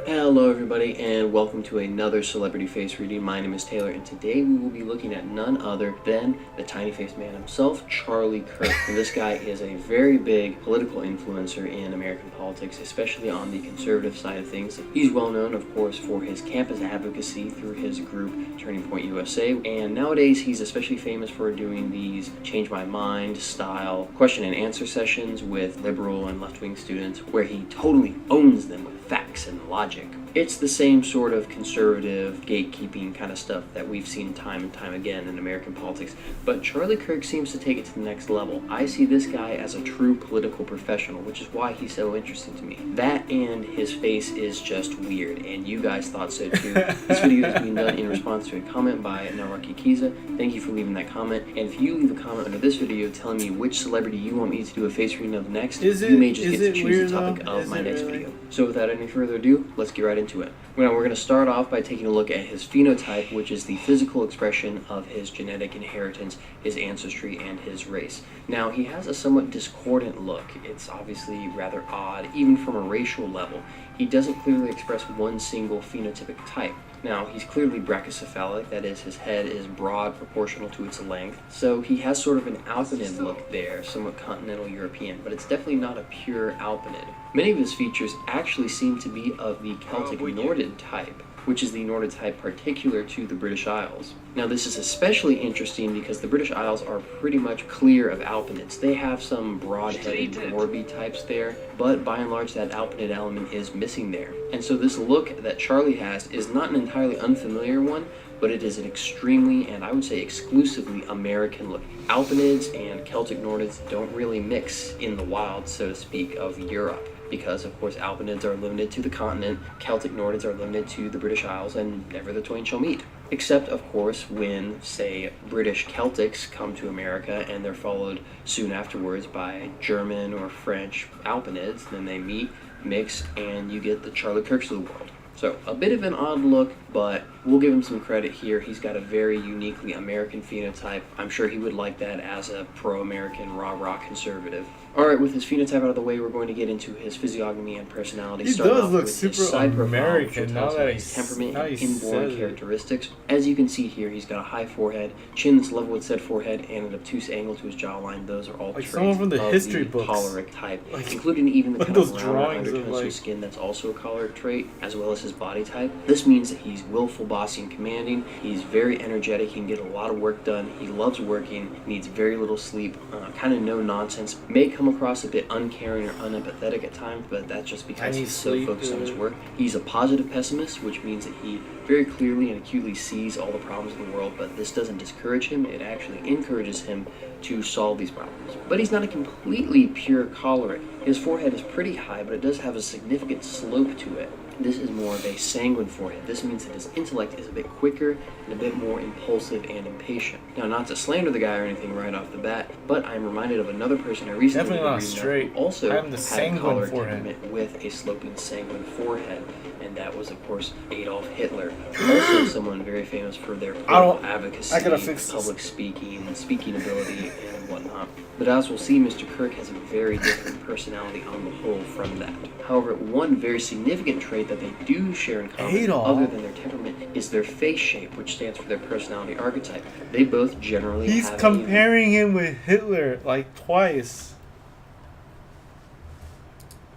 Hello everybody and welcome to another celebrity face reading. My name is Taylor and today we will be looking at none other than the tiny faced man himself, Charlie Kirk. And this guy is a very big political influencer in American politics, especially on the conservative side of things. He's well known, of course, for his campus advocacy through his group Turning Point USA, and nowadays he's especially famous for doing these change my mind style question and answer sessions with liberal and left-wing students where he totally owns them with facts and logic. It's the same sort of conservative gatekeeping kind of stuff that we've seen time and time again in American politics, but Charlie Kirk seems to take it to the next level. I see this guy as a true political professional, which is why he's so interesting to me. That and his face is just weird, and you guys thought so too. This video is being done in response to a comment by Naraki Kiza. Thank you for leaving that comment, and if you leave a comment under this video telling me which celebrity you want me to do a face reading of next, you may just get to choose the topic of my next video. So without any further ado, let's get right into it. Now we're going to start off by taking a look at his phenotype, which is the physical expression of his genetic inheritance, his ancestry, and his race. Now he has a somewhat discordant look. It's obviously rather odd, even from a racial level. He doesn't clearly express one single phenotypic type. Now, he's clearly brachycephalic, that is, his head is broad proportional to its length, so he has sort of an alpinid look there, somewhat continental European, but it's definitely not a pure alpinid. Many of his features actually seem to be of the Celtic Nordid type, which is the Nordid type particular to the British Isles. Now this is especially interesting because the British Isles are pretty much clear of alpinids. They have some broad-headed Norby types there, but by and large that alpinid element is missing there. And so this look that Charlie has is not an entirely unfamiliar one, but it is an extremely, and I would say exclusively, American look. Alpinids and Celtic Nordids don't really mix in the wild, so to speak, of Europe, because of course Alpinids are limited to the continent, Celtic Nordids are limited to the British Isles, and never the twain shall meet. Except, of course, when, say, British Celtics come to America and they're followed soon afterwards by German or French Alpinids, then they meet, mix, and you get the Charlie Kirks of the world. So, a bit of an odd look, but we'll give him some credit here. He's got a very uniquely American phenotype. I'm sure he would like that as a pro-American, rah-rah conservative. Alright, with his phenotype out of the way, we're going to get into his physiognomy and personality. He Starting does off look with super his side American profile, now which that tells he's- his temperament now and he inborn says it. characteristics. As you can see here, he's got a high forehead, chin that's level with said forehead, and an obtuse angle to his jawline. Those are all Like traits someone from the of history the books. choleric type, Like- including even the like kind of those rounder drawings of, undertones to like- his skin that's also a choleric trait, as well as his body type. This means that he's willful, bossy, and commanding. He's very energetic. He can get a lot of work done. He loves working, needs very little sleep, kind of no nonsense. May come across a bit uncaring or unempathetic at times, but that's just because I need he's so sleep, focused on his dude. work. He's a positive pessimist, which means that he very clearly and acutely sees all the problems of the world, but this doesn't discourage him. It actually encourages him to solve these problems. But he's not a completely pure choleric. His forehead is pretty high, but it does have a significant slope to it. This is more of a sanguine forehead. This means that his intellect is a bit quicker and a bit more impulsive and impatient. Now, not to slander the guy or anything right off the bat, but I'm reminded of another person I recently Definitely not read straight. who also I have the had a sanguine choleric forehead. temperament with a sloping sanguine forehead, and that was, of course, Adolf Hitler. Also someone very famous for their political advocacy, I gotta fix this. public speaking ability, and whatnot. But as we'll see, Mr. Kirk has a very different personality on the whole from that. However, one very significant trait that they do share in common, Adolf. other than their temperament, is their face shape, which stands for their personality archetype. They both generally He's have comparing him with Hitler like twice.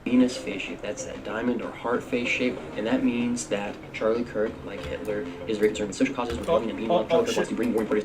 a Venus face shape. That's that diamond or heart face shape, and that means that Charlie Kirk, like Hitler, is very concerned with social causes, with loving and being loved. Charlie Kirk wants to bring more parties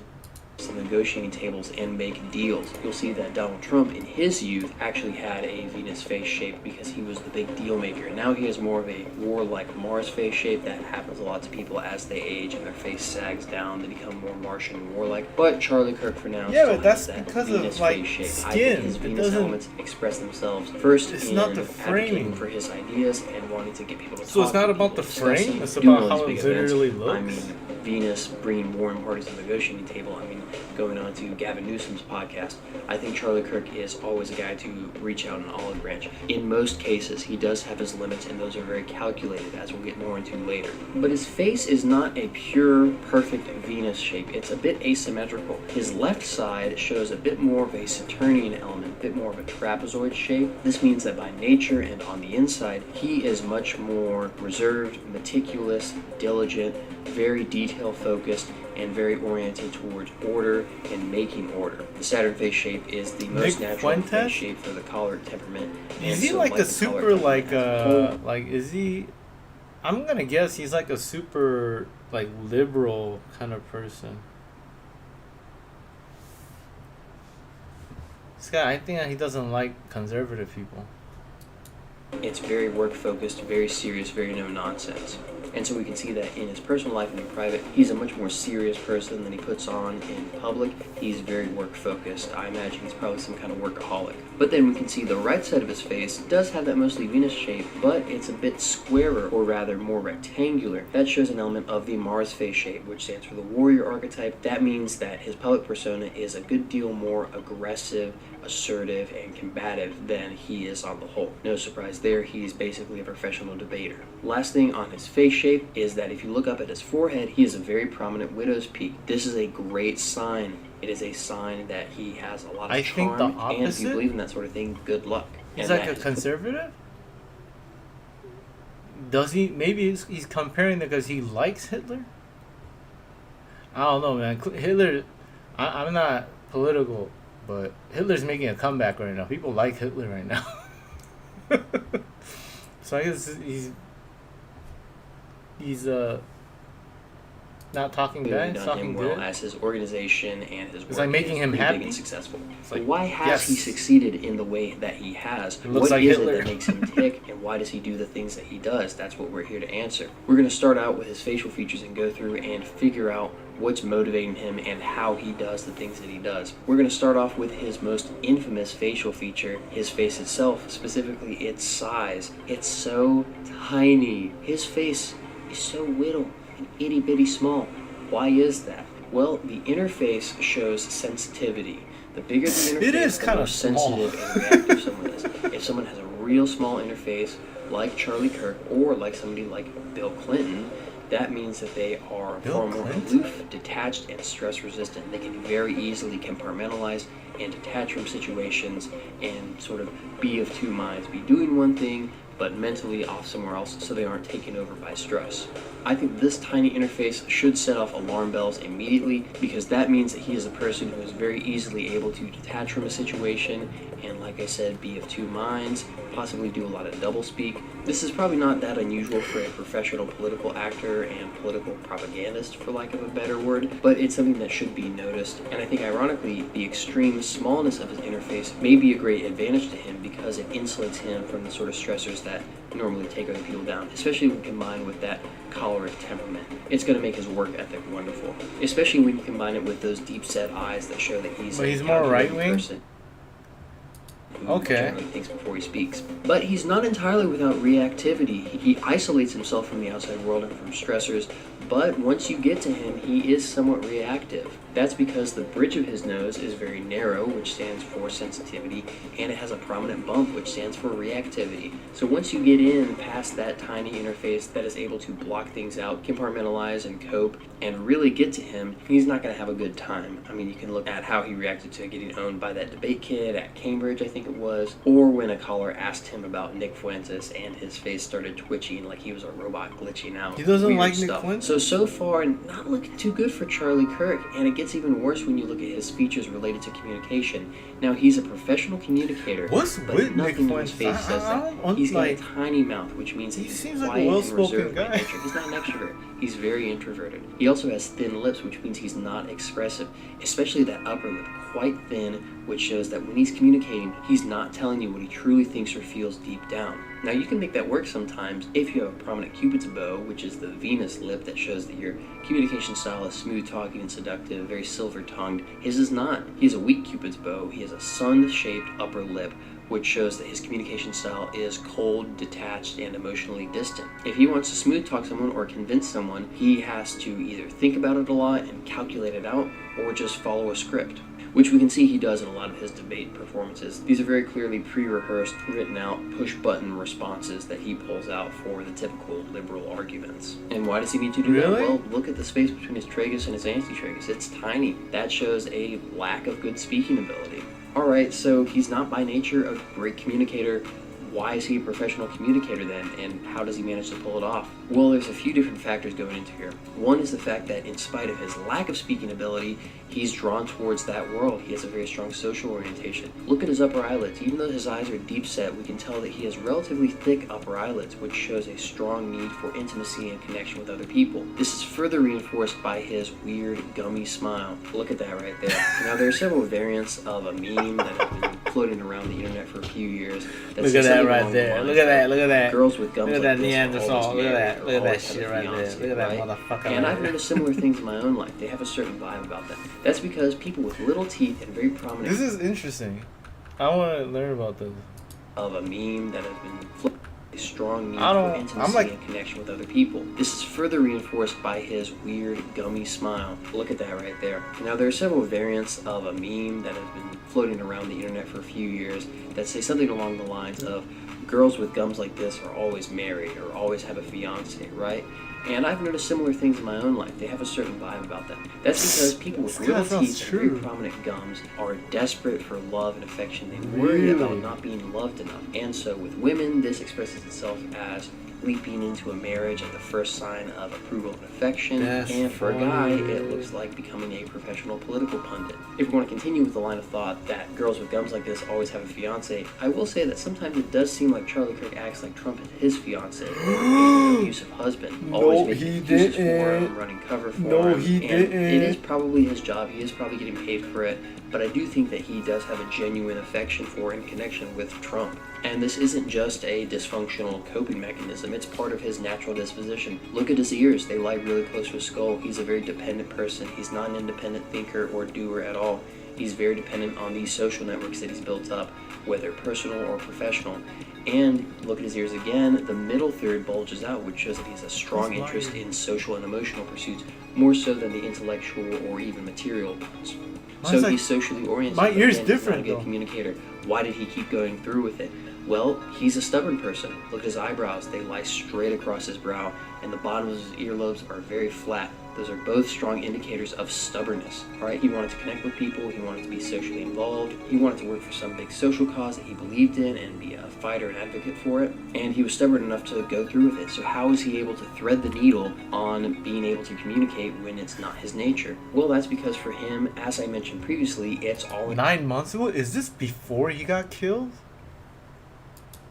to negotiating tables and make deals. You'll see that Donald Trump in his youth actually had a Venus face shape because he was the big deal maker. And now he has more of a warlike Mars face shape. That happens a lot to people as they age and their face sags down. They become more Martian and warlike. But Charlie Kirk for now Yeah, still but that's has that because of, Venus like, face shape. I skin. think his It Venus doesn't- elements express themselves first It's in not the advocating framing. for his ideas and wanting to get people to So it's talk not to about people, the discuss frame, them, it's doing about all how these it big events. literally I looks. mean, Venus bringing warring parties to the negotiating table. I mean, going on to Gavin Newsom's podcast, I think Charlie Kirk is always a guy to reach out an olive branch. In most cases, he does have his limits, and those are very calculated, as we'll get more into later. But his face is not a pure, perfect Venus shape. It's a bit asymmetrical. His left side shows a bit more of a Saturnian element, a bit more of a trapezoid shape. This means that by nature and on the inside, he is much more reserved, meticulous, diligent, very detail-focused, and very oriented towards order and making order. The Saturn face shape is the most Nick natural face Fuentes? shape for the choleric temperament. Is and he so, like a the choleric super temperament as a whole, like is he? I'm gonna guess he's like a super like liberal kind of person. This guy, I think that he doesn't like conservative people. it's very work focused, very serious, very no nonsense. And so we can see that in his personal life and in private, he's a much more serious person than he puts on in public. He's very work focused. I imagine he's probably some kind of workaholic. But then we can see the right side of his face does have that mostly Venus shape, but it's a bit squarer, or rather more rectangular. That shows an element of the Mars face shape, which stands for the warrior archetype. That means that his public persona is a good deal more aggressive, assertive, and combative than he is on the whole. No surprise there, he's basically a professional debater. Last thing on his face shape is that if you look up at his forehead, he has a very prominent widow's peak. This is a great sign. It is a sign that he has a lot of I charm, think the and if you opposite? believe in that sort of thing, good luck. He's And like that a is- conservative? Does he? Maybe he's comparing it because he likes Hitler? I don't know, man. Hitler, I'm not political, but Hitler's making a comeback right now. People like Hitler right now. So I guess he's not talking Really bad, he's done talking him well good. as his organization and his work like making is him pretty happy? big and successful. It's like, Why has yes. he succeeded in the way that he has? It looks What like is Hitler. it that makes him tick, and why does he do the things that he does? That's what we're here to answer. We're going to start out with his facial features and go through and figure out what's motivating him and how he does the things that he does. We're going to start off with his most infamous facial feature, his face itself, specifically its size. It's so tiny. His face is so little and itty bitty small. Why is that? Well, the interface shows sensitivity. The bigger the interface, It is the kind more of small. sensitive and reactive someone is. If someone has a real small interface, like Charlie Kirk, or like somebody like Bill Clinton, that means that they are Bill far more Clinton? aloof, detached, and stress resistant. They can very easily compartmentalize and detach from situations and sort of be of two minds, be doing one thing but mentally off somewhere else so they aren't taken over by stress. I think this tiny interface should set off alarm bells immediately, because that means that he is a person who is very easily able to detach from a situation and, like I said, be of two minds, possibly do a lot of doublespeak. This is probably not that unusual for a professional political actor and political propagandist, for lack of a better word, but it's something that should be noticed. And I think, ironically, the extreme smallness of his interface may be a great advantage to him, because it insulates him from the sort of stressors that normally take other people down, especially when combined with that choleric temperament. It's going to make his work ethic wonderful, especially when you combine it with those deep-set eyes that show that he's But a he's more calculating right-wing? person who Okay. generally thinks before he speaks. But he's not entirely without reactivity. He isolates himself from the outside world and from stressors, but once you get to him, he is somewhat reactive. That's because the bridge of his nose is very narrow, which stands for sensitivity, and it has a prominent bump, which stands for reactivity. So once you get in past that tiny interface that is able to block things out, compartmentalize and cope, and really get to him, he's not going to have a good time. I mean, you can look at how he reacted to getting owned by that debate kid at Cambridge, I think it was, or when a caller asked him about Nick Fuentes and his face started twitching like he was a robot glitching out. He doesn't Weird like Nick stuff. Fuentes? So far, not looking too good for Charlie Kirk, and it gets even worse when you look at his features related to communication. Now, he's a professional communicator, What's but with Nick nothing in Fuentes? his face says that. He's got a tiny mouth, which means that He he's seems like a quiet and well-spoken reserved by guy. nature. He's not an extrovert. He's very introverted. He also has thin lips, which means he's not expressive, especially that upper lip, quite thin, which shows that when he's communicating, he's not telling you what he truly thinks or feels deep down. Now, you can make that work sometimes if you have a prominent Cupid's bow, which is the Venus lip that shows that your communication style is smooth talking and seductive, very silver-tongued. His is not. He has a weak Cupid's bow. He has a sun-shaped upper lip, which shows that his communication style is cold, detached, and emotionally distant. If he wants to smooth talk someone or convince someone, he has to either think about it a lot and calculate it out, or just follow a script, which we can see he does in a lot of his debate performances. These are very clearly pre-rehearsed, written out, push-button responses that he pulls out for the typical liberal arguments. And why does he need to do Really? that? Well, look at the space between his tragus and his antitragus. It's tiny. That shows a lack of good speaking ability. Alright, so he's not by nature a great communicator. Why is he a professional communicator then, and how does he manage to pull it off? Well, there's a few different factors going into here. One is the fact that in spite of his lack of speaking ability, he's drawn towards that world. He has a very strong social orientation. Look at his upper eyelids. Even though his eyes are deep set, we can tell that he has relatively thick upper eyelids, which shows a strong need for intimacy and connection with other people. This is further reinforced by his weird, gummy smile. Look at that right there. Now, there are several variants of a meme that have been floating around the internet for a few years. Look at that right there. Look at that. Look at that. Girls with gums Look at like that this are Neanderthal. always Look at married that. or Look at that always have shit a right there. fiancé, Look at that right? motherfucker And right I've there. noticed similar things in my own life. They have a certain vibe about them. That's because people with little teeth and very prominent This is interesting. I want to learn about this. of a meme that has been flipped. A strong need I don't- for I'm intimacy like- and connection with other people. This is further reinforced by his weird, gummy smile. Look at that right there. Now, there are several variants of a meme that have been floating around the internet for a few years that say something along the lines of, girls with gums like this are always married or always have a fiance, right? And I've noticed similar things in my own life. They have a certain vibe about them. That's because people with This kinda little sounds teeth and very true. prominent gums are desperate for love and affection. They worry Really? about not being loved enough. And so with women, this expresses itself as leaping into a marriage at the first sign of approval and affection. That's and for a guy, funny. it looks like becoming a professional political pundit. If we want to continue with the line of thought that girls with gums like this always have a fiance, I will say that sometimes it does seem like Charlie Kirk acts like Trump is his fiance, an abusive husband, always No, making he excuses for didn't. him, running cover for No, him. he and didn't. It is probably his job. He is probably getting paid for it. But I do think that he does have a genuine affection for and connection with Trump. And this isn't just a dysfunctional coping mechanism. him. It's part of his natural disposition. Look at his ears. They lie really close to his skull. He's a very dependent person. He's not an independent thinker or doer at all. He's very dependent on these social networks that he's built up, whether personal or professional. And look at his ears again. The middle third bulges out, which shows that he has a strong interest in social and emotional pursuits, more so than the intellectual or even material ones. So Mine's he's socially oriented. my but ear's again, he's different, not a good though. communicator. Why did he keep going through with it? Well, he's a stubborn person. Look at his eyebrows. They lie straight across his brow, and the bottom of his earlobes are very flat. Those are both strong indicators of stubbornness. All right, he wanted to connect with people. He wanted to be socially involved. He wanted to work for some big social cause that he believed in and be a fighter and advocate for it. And he was stubborn enough to go through with it. So how is he able to thread the needle on being able to communicate when it's not his nature? Well, that's because for him, as I mentioned previously, it's all 9 months ago? Is this before he got killed?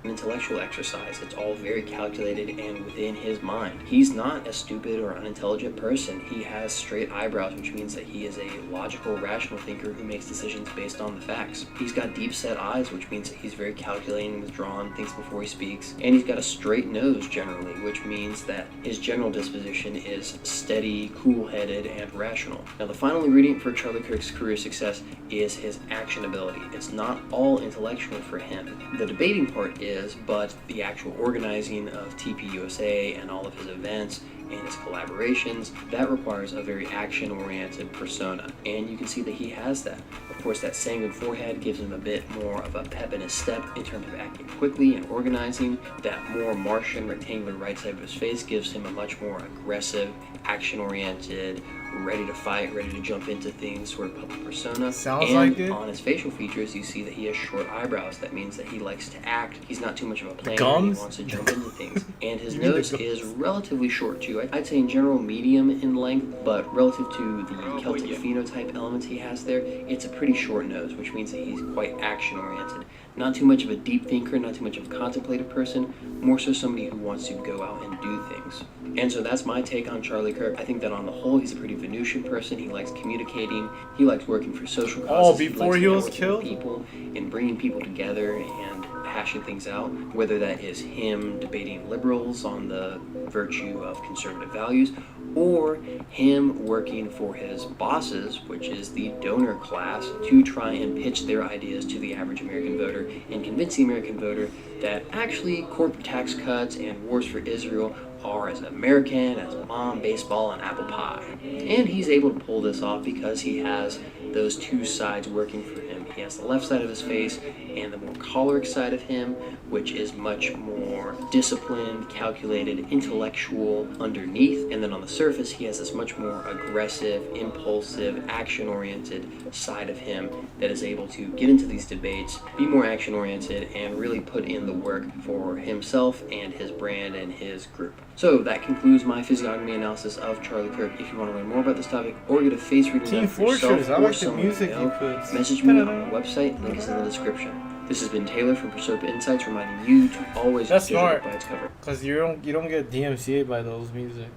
an intellectual exercise. It's all very calculated and within his mind. He's not a stupid or unintelligent person. He has straight eyebrows, which means that he is a logical, rational thinker who makes decisions based on the facts. He's got deep set eyes, which means that he's very calculating, withdrawn, thinks before he speaks. And he's got a straight nose generally, which means that his general disposition is steady, cool-headed, and rational. Now, the final ingredient for Charlie Kirk's career success is his action ability. It's not all intellectual for him. The debating part is, but the actual organizing of TPUSA and all of his events and his collaborations, that requires a very action-oriented persona. And you can see that he has that. Of course, that sanguine forehead gives him a bit more of a pep in his step in terms of acting quickly and organizing. That more Martian rectangular right side of his face gives him a much more aggressive, action-oriented, ready to fight, ready to jump into things sort of public persona. Sounds and like it. on his facial features, you see that he has short eyebrows. That means that he likes to act. He's not too much of a player. gums? He wants to jump into things. And his You mean the nose gums? is relatively short too. I'd say in general medium in length, but relative to the Celtic phenotype elements he has there, it's a pretty short nose, which means that he's quite action-oriented. Not too much of a deep thinker, not too much of a contemplative person, more so somebody who wants to go out and do things. And so that's my take on Charlie Kirk. I think that on the whole, he's a pretty Venusian person. He likes communicating. He likes working for social causes. Before likes he was networking with killed? people and bringing people together and hashing things out, whether that is him debating liberals on the virtue of conservative values, or him working for his bosses, which is the donor class, to try and pitch their ideas to the average American voter and convince the American voter that actually corporate tax cuts and wars for Israel are as American as mom, baseball, and apple pie. And he's able to pull this off because he has those two sides working for him. He has the left side of his face and the more choleric side of him, which is much more disciplined, calculated, intellectual underneath. And then on the surface, he has this much more aggressive, impulsive, action-oriented side of him that is able to get into these debates, be more action-oriented, and really put in the work for himself and his brand and his group. So that concludes my physiognomy analysis of Charlie Kirk. If you want to learn more about this topic or get a face reading Team done for yourself Fortress, I or like the someone music you you know, put. message me on our website, link is in the description. This has been Taylor from Proserpa Insights, reminding you to always That's judge a smart. book by its cover. Cause you don't get DMCA by those music,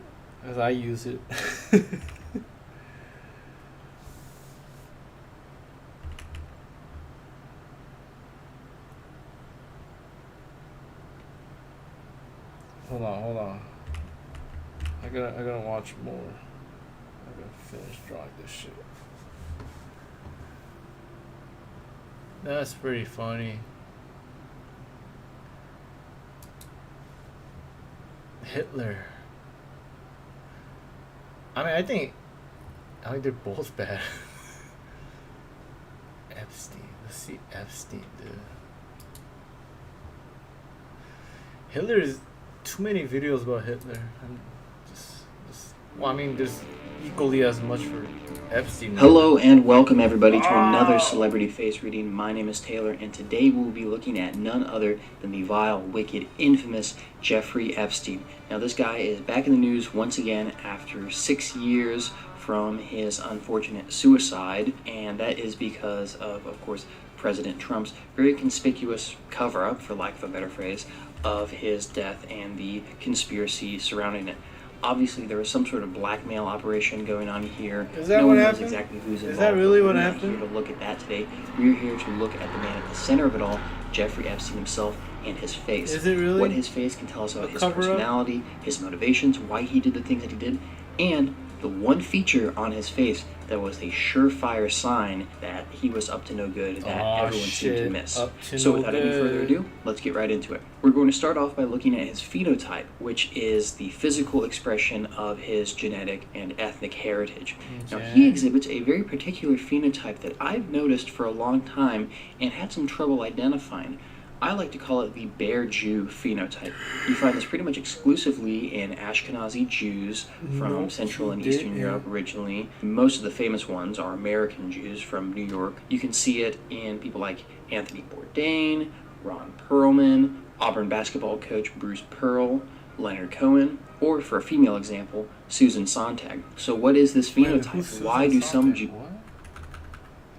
as I use it. Hold on. I gotta watch more. I gotta finish drawing this shit. That's pretty funny. Hitler. I mean, I think they're both bad. Epstein. Let's see Epstein, dude. Hitler's too many videos about Hitler. I'm just well, I mean, there's equally as much for Epstein. Hello and welcome everybody to another celebrity face reading. My name is Taylor and today we'll be looking at none other than the vile, wicked, infamous Jeffrey Epstein. Now this guy is back in the news once again after 6 years from his unfortunate suicide, and that is because of course, President Trump's very conspicuous cover-up, for lack of a better phrase, of his death and the conspiracy surrounding it. Obviously, there was some sort of blackmail operation going on here. Is that no what one knows happened? exactly who's involved. Is that really but what we're not happened? here to look at that today. We're here to look at the man at the center of it all, Jeffrey Epstein himself, and his face. Is it really? What his face can tell us about A his cover-up? personality, his motivations, why he did the things that he did, and the one feature on his face that was a surefire sign that he was up to no good that Aw, everyone seemed to shit. miss. Up to So no without any further good. ado, let's get right into it. We're going to start off by looking at his phenotype, which is the physical expression of his genetic and ethnic heritage. Now, he Okay. exhibits a very particular phenotype that I've noticed for a long time and had some trouble identifying. I like to call it the Bear Jew phenotype. You find this pretty much exclusively in Ashkenazi Jews from Nope, Central and he Eastern didn't. Europe originally. Most of the famous ones are American Jews from New York. You can see it in people like Anthony Bourdain, Ron Perlman, Auburn basketball coach Bruce Pearl, Leonard Cohen, or for a female example, Susan Sontag. So what is this Wait, phenotype? who's Why Susan do some Sontag? Jews... What?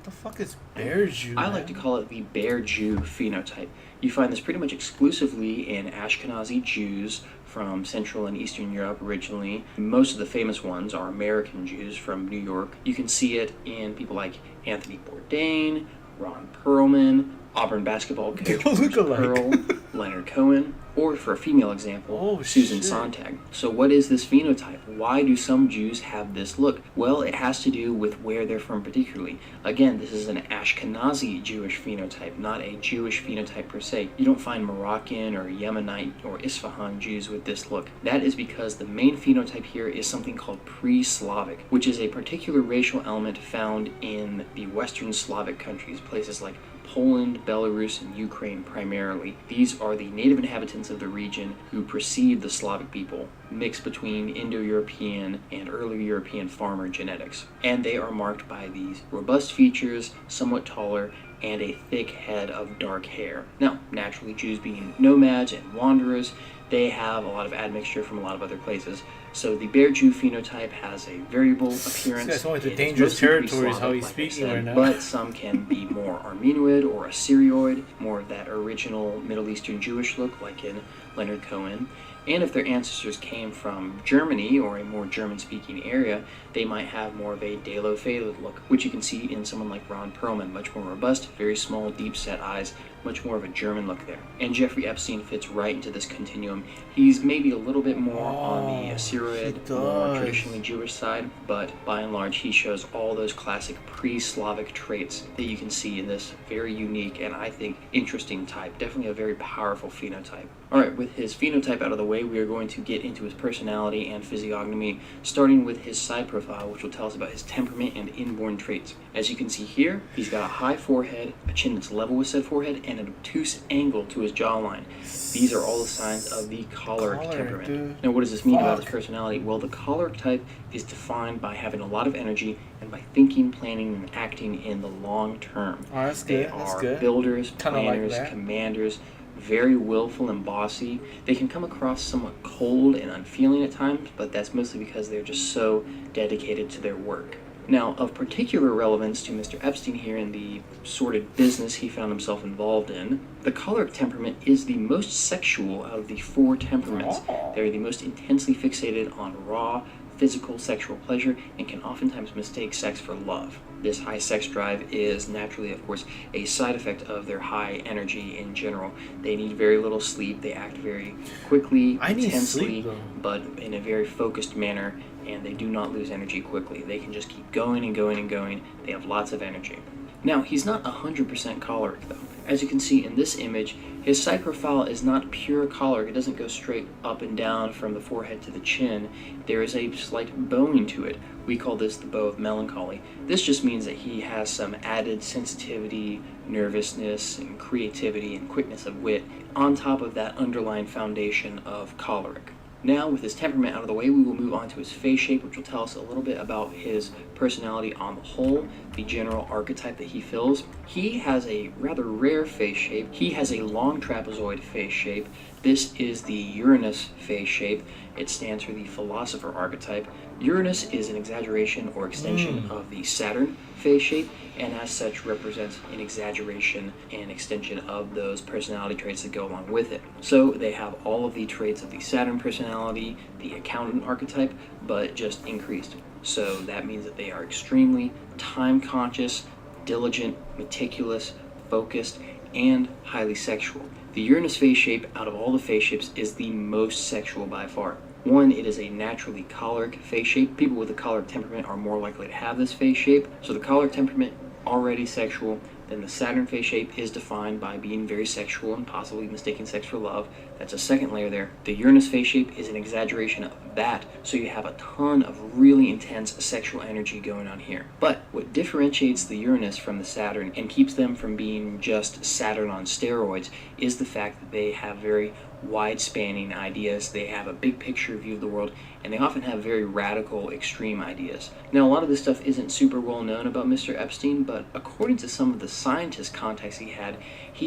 The fuck is Bear Jew? I like to call it the Bear Jew phenotype. You find this pretty much exclusively in Ashkenazi Jews from Central and Eastern Europe originally. Most of the famous ones are American Jews from New York. You can see it in people like Anthony Bourdain, Ron Perlman, Auburn basketball They coach all Bruce look alike. Pearl, Leonard Cohen, or for a female example, Oh, Susan shit. Sontag. So what is this phenotype? Why do some Jews have this look? Well, it has to do with where they're from particularly. Again, this is an Ashkenazi Jewish phenotype, not a Jewish phenotype per se. You don't find Moroccan or Yemenite or Isfahan Jews with this look. That is because the main phenotype here is something called pre-Slavic, which is a particular racial element found in the Western Slavic countries, places like Poland, Belarus, and Ukraine primarily. These are the native inhabitants of the region who precede the Slavic people, mixed between Indo-European and early European farmer genetics. And they are marked by these robust features, somewhat taller, and a thick head of dark hair. Now, naturally, Jews being nomads and wanderers, they have a lot of admixture from a lot of other places. So the Bear Jew phenotype has a variable appearance. This guy's going to It is dangerous mostly territories, how pre-Slavic, he's like I speaking said, right now. But some can be more Armenoid or Assyroid, more of that original Middle Eastern Jewish look, like in Leonard Cohen. And if their ancestors came from Germany or a more German-speaking area, they might have more of a Dalo-Faded look, which you can see in someone like Ron Perlman, much more robust, very small, deep-set eyes, much more of a German look there. And Jeffrey Epstein fits right into this continuum. He's maybe a little bit more on the Oh, Assyroid, he more does. traditionally Jewish side, but by and large he shows all those classic pre-Slavic traits that you can see in this very unique and I think interesting type. Definitely a very powerful phenotype. Alright, with his phenotype out of the way, we are going to get into his personality and physiognomy, starting with his side profile, which will tell us about his temperament and inborn traits. As you can see here, he's got a high forehead, a chin that's level with said forehead, and an obtuse angle to his jawline. These are all the signs of the choleric temperament. dude. Now, what does this mean about his Fuck. personality? Well, the choleric type is defined by having a lot of energy and by thinking, planning, and acting in the long term. Oh, that's They good. That's are good. builders, Kinda like planners, that. commanders, very willful and bossy. They can come across somewhat cold and unfeeling at times, but that's mostly because they're just so dedicated to their work. Now, of particular relevance to Mr. Epstein here in the sordid business he found himself involved in, the choleric temperament is the most sexual out of the four temperaments. Oh. They're the most intensely fixated on raw, physical sexual pleasure and can oftentimes mistake sex for love. This high sex drive is naturally, of course, a side effect of their high energy in general. They need very little sleep, they act very quickly, I need intensely, sleep, though. but in a very focused manner, and they do not lose energy quickly. They can just keep going and going and going. They have lots of energy. Now, he's not 100% choleric, though. As you can see in this image, his side profile is not pure choleric. It doesn't go straight up and down from the forehead to the chin. There is a slight bowing to it. We call this the bow of melancholy. This just means that he has some added sensitivity, nervousness, and creativity and quickness of wit on top of that underlying foundation of choleric. Now, with his temperament out of the way, we will move on to his face shape, which will tell us a little bit about his personality on the whole, the general archetype that he fills. He has a rather rare face shape. He has a long trapezoid face shape. This is the Uranus face shape. It stands for the philosopher archetype. Uranus is an exaggeration or extension of the Saturn face shape, and as such represents an exaggeration and extension of those personality traits that go along with it. So they have all of the traits of the Saturn personality, the accountant archetype, but just increased. So that means that they are extremely time conscious, diligent, meticulous, focused, and highly sexual. The Uranus face shape out of all the face shapes is the most sexual by far. One, it is a naturally choleric face shape. People with a choleric temperament are more likely to have this face shape. So the choleric temperament, already sexual. Then the Saturn face shape is defined by being very sexual and possibly mistaking sex for love. That's a second layer there. The Uranus face shape is an exaggeration of that, so you have a ton of really intense sexual energy going on here. But what differentiates the Uranus from the Saturn and keeps them from being just Saturn on steroids is the fact that they have very wide-spanning ideas. They have a big picture view of the world, and they often have very radical, extreme ideas. Now, a lot of this stuff isn't super well known about Mr. Epstein, but according to some of the scientist contacts he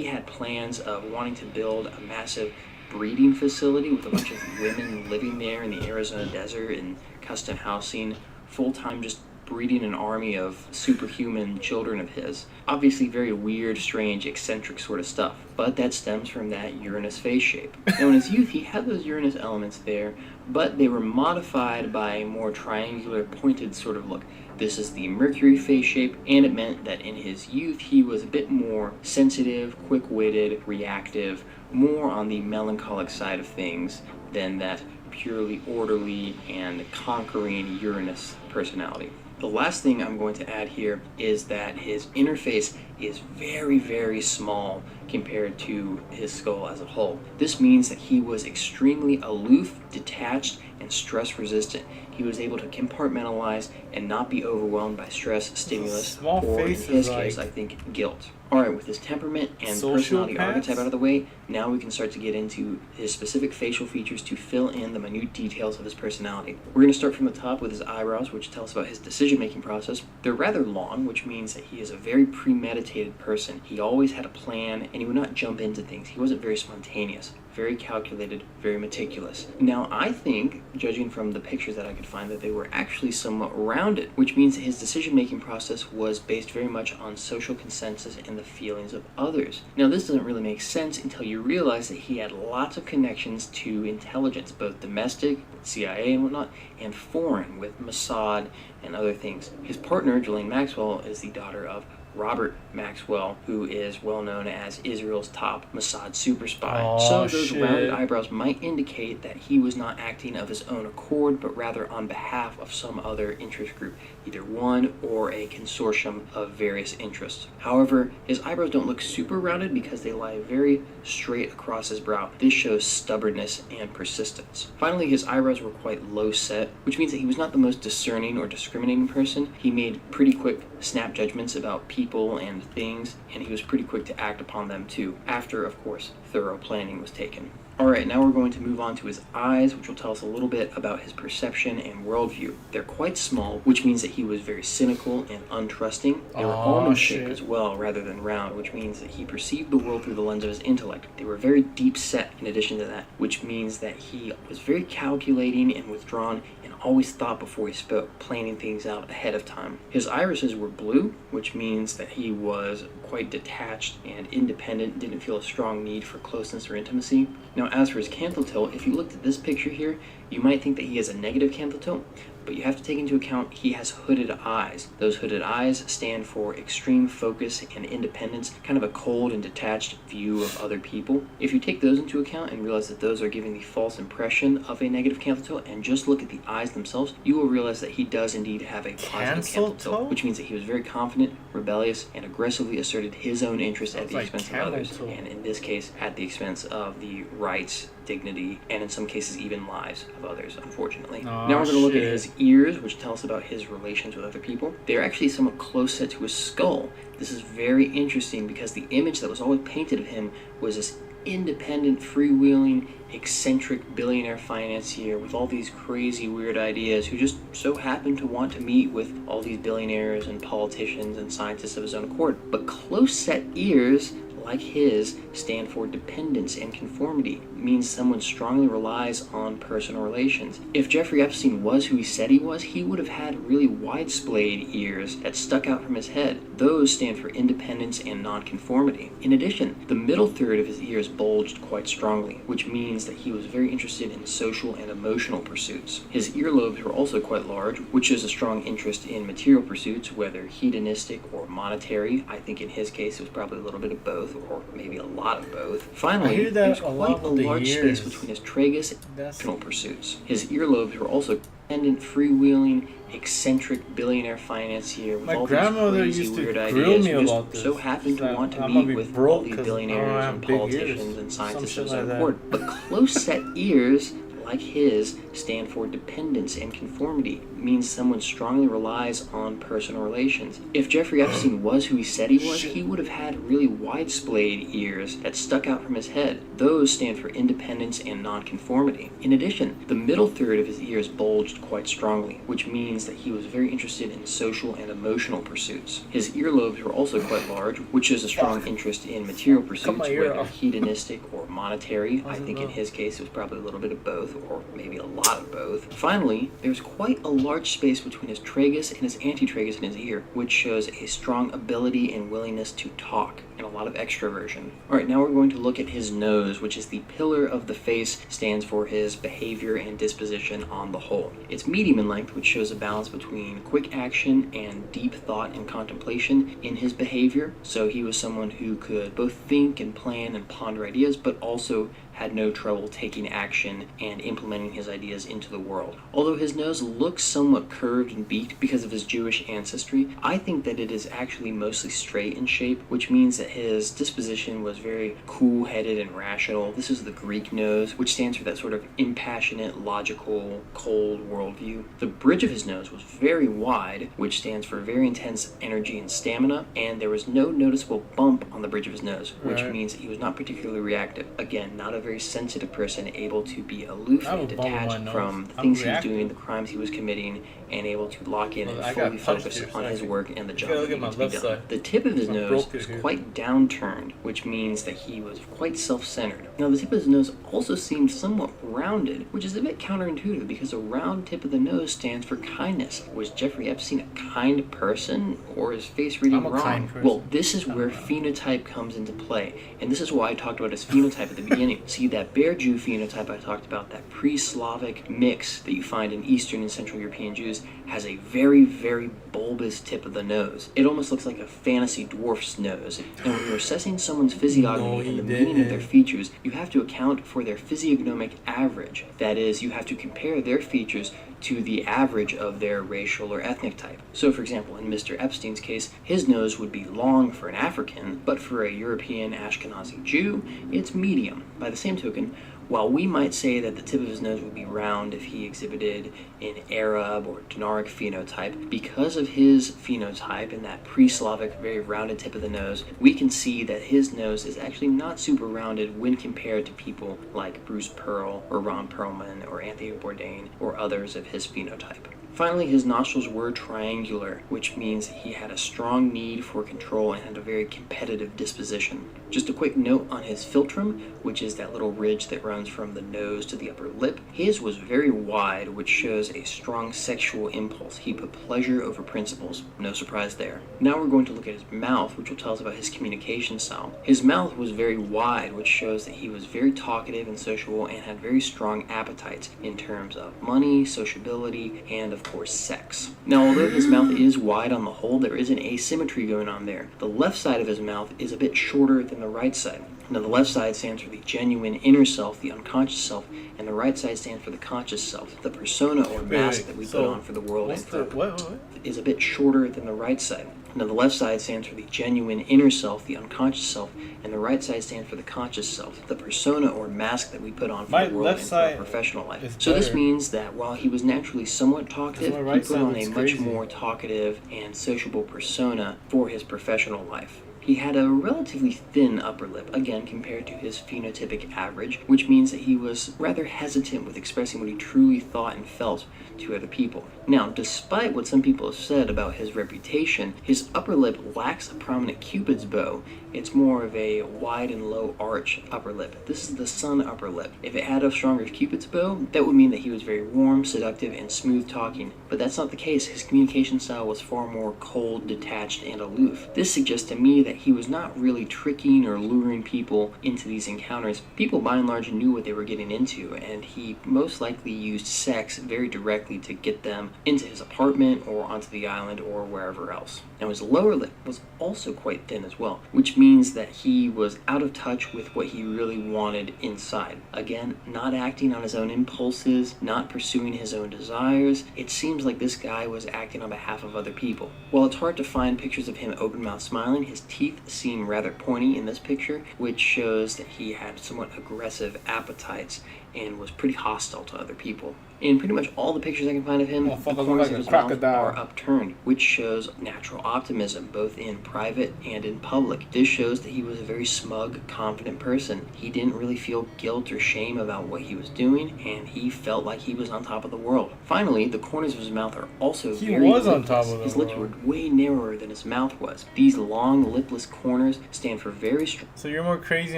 had plans of wanting to build a massive breeding facility with a bunch of women living there in the Arizona desert in custom housing, full-time just breeding an army of superhuman children of his. Obviously very weird, strange, eccentric sort of stuff, but that stems from that Uranus face shape. Now in his youth he had those Uranus elements there, but they were modified by a more triangular, pointed sort of look. This is the Mercury face shape, and it meant that in his youth he was a bit more sensitive, quick-witted, reactive, more on the melancholic side of things than that purely orderly and conquering Uranus personality. The last thing I'm going to add here is that his interface is very, very small compared to his skull as a whole. This means that he was extremely aloof, detached, and stress resistant. He was able to compartmentalize and not be overwhelmed by stress, stimulus, or in his case, I think, guilt. Alright, with his temperament and personality archetype out of the way, now we can start to get into his specific facial features to fill in the minute details of his personality. We're going to start from the top with his eyebrows, which tell us about his decision-making process. They're rather long, which means that he is a very premeditated person. He always had a plan, and he would not jump into things. He wasn't very spontaneous. Very calculated, very meticulous. Now, I think, judging from the pictures that I could find, that they were actually somewhat rounded, which means that his decision-making process was based very much on social consensus and the feelings of others. Now, this doesn't really make sense until you realize that he had lots of connections to intelligence, both domestic, with CIA and whatnot, and foreign, with Mossad and other things. His partner, Ghislaine Maxwell, is the daughter of Robert Maxwell, who is well known as Israel's top Mossad super spy. So those rounded eyebrows might indicate that he was not acting of his own accord, but rather on behalf of some other interest group, either one or a consortium of various interests. However, his eyebrows don't look super rounded because they lie very straight across his brow. This shows stubbornness and persistence. Finally, his eyebrows were quite low set, which means that he was not the most discerning or discriminating person. He made pretty quick snap judgments about people and things, and he was pretty quick to act upon them too, after, of course, thorough planning was taken. Alright, now we're going to move on to his eyes, which will tell us a little bit about his perception and worldview. They're quite small, which means that he was very cynical and untrusting. They were almond-shaped as well, rather than round, which means that he perceived the world through the lens of his intellect. They were very deep-set in addition to that, which means that he was very calculating and withdrawn and always thought before he spoke, planning things out ahead of time. His irises were blue, which means that he was quite detached and independent, didn't feel a strong need for closeness or intimacy. Now, as for his canthal tilt, if you looked at this picture here, you might think that he has a negative canthal tilt, but you have to take into account he has hooded eyes. Those hooded eyes stand for extreme focus and independence, kind of a cold and detached view of other people. If you take those into account and realize that those are giving the false impression of a negative canthal tilt, and just look at the eyes themselves, you will realize that he does indeed have a positive canthal tilt, which means that he was very confident, rebellious, and aggressively asserted his own interests at the expense of others, and in this case, at the expense of the rights, dignity, and in some cases even lives of others, unfortunately. Now we're going to look at his ears, which tell us about his relations with other people. They're actually somewhat close set to his skull. This is very interesting because the image that was always painted of him was this independent, freewheeling, eccentric billionaire financier with all these crazy, weird ideas who just so happened to want to meet with all these billionaires and politicians and scientists of his own accord. But close-set ears like his, stand for dependence and conformity, means someone strongly relies on personal relations. If Jeffrey Epstein was who he said he was, he would have had really wide splayed ears that stuck out from his head. Those stand for independence and nonconformity. In addition, the middle third of his ears bulged quite strongly, which means that he was very interested in social and emotional pursuits. His earlobes were also quite large, which is a strong interest in material pursuits, whether hedonistic or monetary. I think in his case it was probably a little bit of both, or maybe a lot of both. Finally, I hear that there's a quite lot a with the large ears. space between his tragus and That's emotional pursuits. His earlobes were also independent, freewheeling, eccentric billionaire financier with my all these grandmother crazy used to weird grill ideas me who just about this. so happened to She's want to like, "I'm gonna meet be with all broke these 'cause I don't billionaires have and big ears." politicians and Some scientists shit and so like that. forth. But close-set ears like his stand for dependence and conformity, means someone strongly relies on personal relations. If Jeffrey Epstein was who he said he was, he would have had really wide splayed ears that stuck out from his head. Those stand for independence and nonconformity. In addition, the middle third of his ears bulged quite strongly, which means that he was very interested in social and emotional pursuits. His earlobes were also quite large, which is a strong interest in material pursuits, my ear whether off. hedonistic or monetary. I How's it think in look? his case it was probably a little bit of both, or maybe a lot of both. Finally, there's quite a large space between his tragus and his antitragus in his ear, which shows a strong ability and willingness to talk, and a lot of extroversion. Alright, now we're going to look at his nose, which is the pillar of the face, stands for his behavior and disposition on the whole. It's medium in length, which shows a balance between quick action and deep thought and contemplation in his behavior. So he was someone who could both think and plan and ponder ideas, but also had no trouble taking action and implementing his ideas into the world. Although his nose looks somewhat curved and beaked because of his Jewish ancestry, I think that it is actually mostly straight in shape, which means that his disposition was very cool-headed and rational. This is the Greek nose, which stands for that sort of impassionate, logical, cold worldview. The bridge of his nose was very wide, which stands for very intense energy and stamina, and there was no noticeable bump on the bridge of his nose, which Right. means that he was not particularly reactive. Again, not a very sensitive person, able to be aloof I have and a bump on my detached nose. from the I'm things he was reactive. doing, the crimes he was committing, and able to lock in Well, and I got fully punched focus here, so on I his can- work and the you job gotta that look at needed my to be left done. side. The tip of his I nose broke it was here. quite downturned, which means that he was quite self-centered. Now, the tip of his nose also seemed somewhat rounded, which is a bit counterintuitive because a round tip of the nose stands for kindness. Was Jeffrey Epstein a kind person, or is face reading I'm a wrong? kind person. Well, this is I don't where know. phenotype comes into play, and this is why I talked about his phenotype at the beginning. See, that Bear Jew phenotype I talked about, that pre-Slavic mix that you find in Eastern and Central European Jews, has a very, very bulbous tip of the nose. It almost looks like a fantasy dwarf's nose. And when you're assessing someone's physiognomy No, and he the meaning of their didn't. features, you have to account for their physiognomic average. That is, you have to compare their features to the average of their racial or ethnic type. So, for example, in Mr. Epstein's case, his nose would be long for an African, but for a European Ashkenazi Jew, it's medium. By the same token, while we might say that the tip of his nose would be round if he exhibited an Arab or Dinaric phenotype, because of his phenotype and that pre-Slavic, very rounded tip of the nose, we can see that his nose is actually not super rounded when compared to people like Bruce Pearl or Ron Perlman or Anthony Bourdain or others of his phenotype. Finally, his nostrils were triangular, which means he had a strong need for control and had a very competitive disposition. Just a quick note on his philtrum, which is that little ridge that runs from the nose to the upper lip. His was very wide, which shows a strong sexual impulse. He put pleasure over principles. No surprise there. Now we're going to look at his mouth, which will tell us about his communication style. His mouth was very wide, which shows that he was very talkative and sociable and had very strong appetites in terms of money, sociability, and of course sex. Now, although his mouth is wide on the whole, there is an asymmetry going on there. The left side of his mouth is a bit shorter than the right side. Now, the left side stands for the genuine inner self, the unconscious self, and the right side stands for the conscious self, the persona or mask that we put on for the world What's and the for what? is a bit shorter than the right side. Now, the left side stands for the genuine inner self, the unconscious self, and the right side stands for the conscious self, the persona or mask that we put on for My the world left and for our side professional life. is So this better. means that while he was naturally somewhat talkative, my he right put side on a looks much crazy. more talkative and sociable persona for his professional life. He had a relatively thin upper lip, again compared to his phenotypic average, which means that he was rather hesitant with expressing what he truly thought and felt to other people. Now, despite what some people have said about his reputation, his His upper lip lacks a prominent cupid's bow. It's more of a wide and low arch upper lip. This is the sun upper lip. If it had a stronger cupid's bow, that would mean that he was very warm, seductive, and smooth talking. But that's not the case. His communication style was far more cold, detached, and aloof. This suggests to me that he was not really tricking or luring people into these encounters. People by and large knew what they were getting into, and he most likely used sex very directly to get them into his apartment or onto the island or wherever else. Now his lower lip was also quite thin as well, which means that he was out of touch with what he really wanted inside. Again, not acting on his own impulses, not pursuing his own desires. It seems like this guy was acting on behalf of other people. While it's hard to find pictures of him open-mouthed smiling, his teeth seem rather pointy in this picture, which shows that he had somewhat aggressive appetites and was pretty hostile to other people. In pretty much all the pictures I can find of him, the Motherfucker corners look like of a his mouth crocodile. are upturned, which shows natural optimism, both in private and in public. This shows that he was a very smug, confident person. He didn't really feel guilt or shame about what he was doing, and he felt like he was on top of the world. Finally, the corners of his mouth are also He very was on lipless. top of the His lips were world. way narrower than his mouth was. These long, lipless corners stand for very strong. So you're more crazy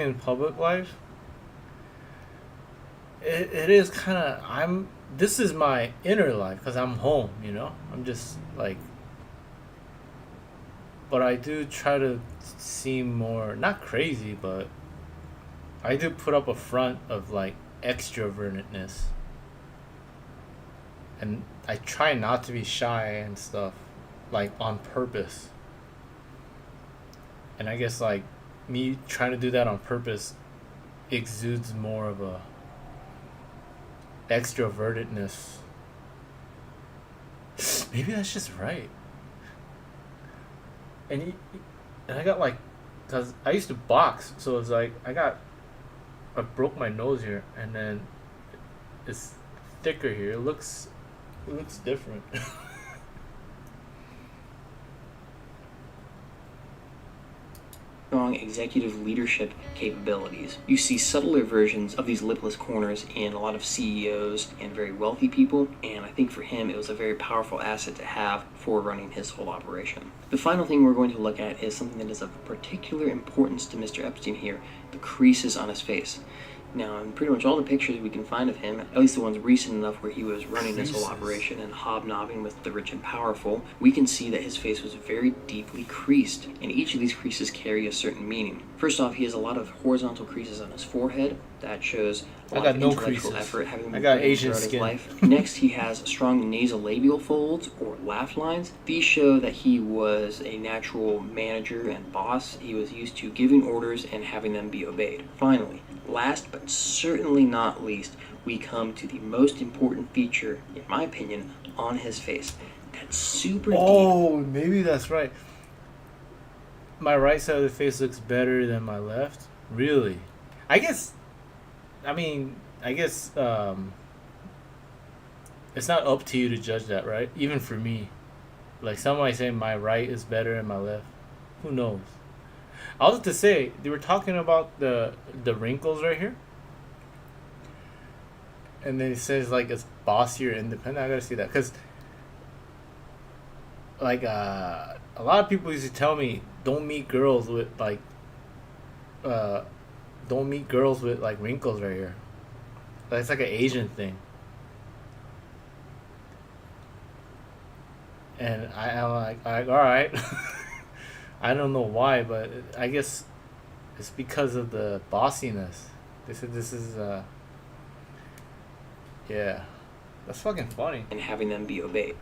in public life? It is kind of, this is my inner life because I'm home, you know? I'm just like, but I do try to seem more, not crazy, but I do put up a front of like extrovertedness. And I try not to be shy and stuff, like on purpose. And I guess like me trying to do that on purpose exudes more of a extrovertedness. Maybe that's just right. And I got like, cause I used to box, so it's like I broke my nose here, and then it's thicker here. It looks different. Strong executive leadership capabilities. You see subtler versions of these lipless corners in a lot of CEOs and very wealthy people, and I think for him it was a very powerful asset to have for running his whole operation. The final thing we're going to look at is something that is of particular importance to Mr. Epstein here, the creases on his face. Now, in pretty much all the pictures we can find of him, at least the ones recent enough where he was running this whole operation and hobnobbing with the rich and powerful, we can see that his face was very deeply creased, and each of these creases carry a certain meaning. First off, he has a lot of horizontal creases on his forehead. That shows a lot got of no intellectual creases. effort having I been got put in Asian throughout his skin. life. Next, he has strong nasolabial folds or laugh lines. These show that he was a natural manager and boss. He was used to giving orders and having them be obeyed. Finally, last but certainly not least, we come to the most important feature, in my opinion, on his face. That super deep. Oh, maybe that's right. My right side of the face looks better than my left. Really? I guess it's not up to you to judge that, right? Even for me. Like, some might say my right is better than my left. Who knows? I was to say, they were talking about the wrinkles right here. And then it says, like, it's bossier, independent. I gotta see that. Because, like, a lot of people used to tell me, don't meet girls with, like, wrinkles right here. That's like an Asian thing. And I'm like, all right. I don't know why, but I guess it's because of the bossiness. This is yeah, that's fucking funny. And having them be obeyed.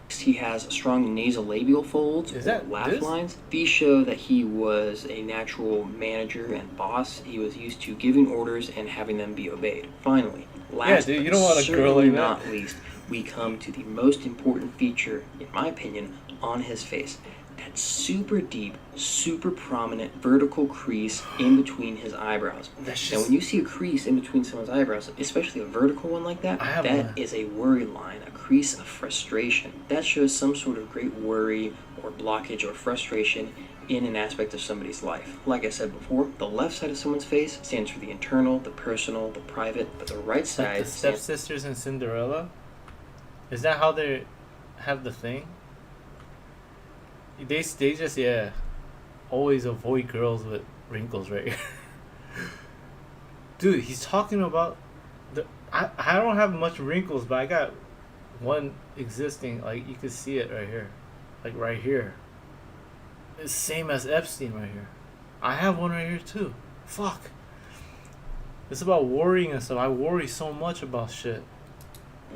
He has strong nasolabial folds Is or that laugh this? lines. These show that he was a natural manager and boss. He was used to giving orders and having them be obeyed. Finally, last dude, you but don't want a girl certainly like that. not least, we come to the most important feature, in my opinion, on his face. That super deep, super prominent vertical crease in between his eyebrows. That's Now, just when you see a crease in between someone's eyebrows, especially a vertical one like that, I have that one. is a worry line, a crease of frustration. That shows some sort of great worry or blockage or frustration in an aspect of somebody's life. Like I said before, the left side of someone's face stands for the internal, the personal, the private, but the right like side the stands stepsisters in Cinderella. Is that how they have the thing? They just always avoid girls with wrinkles right here. Dude, he's talking about I don't have much wrinkles, but I got one existing. Like you can see it right here, like right here. It's same as Epstein right here. I have one right here too. Fuck. It's about worrying and stuff. I worry so much about shit.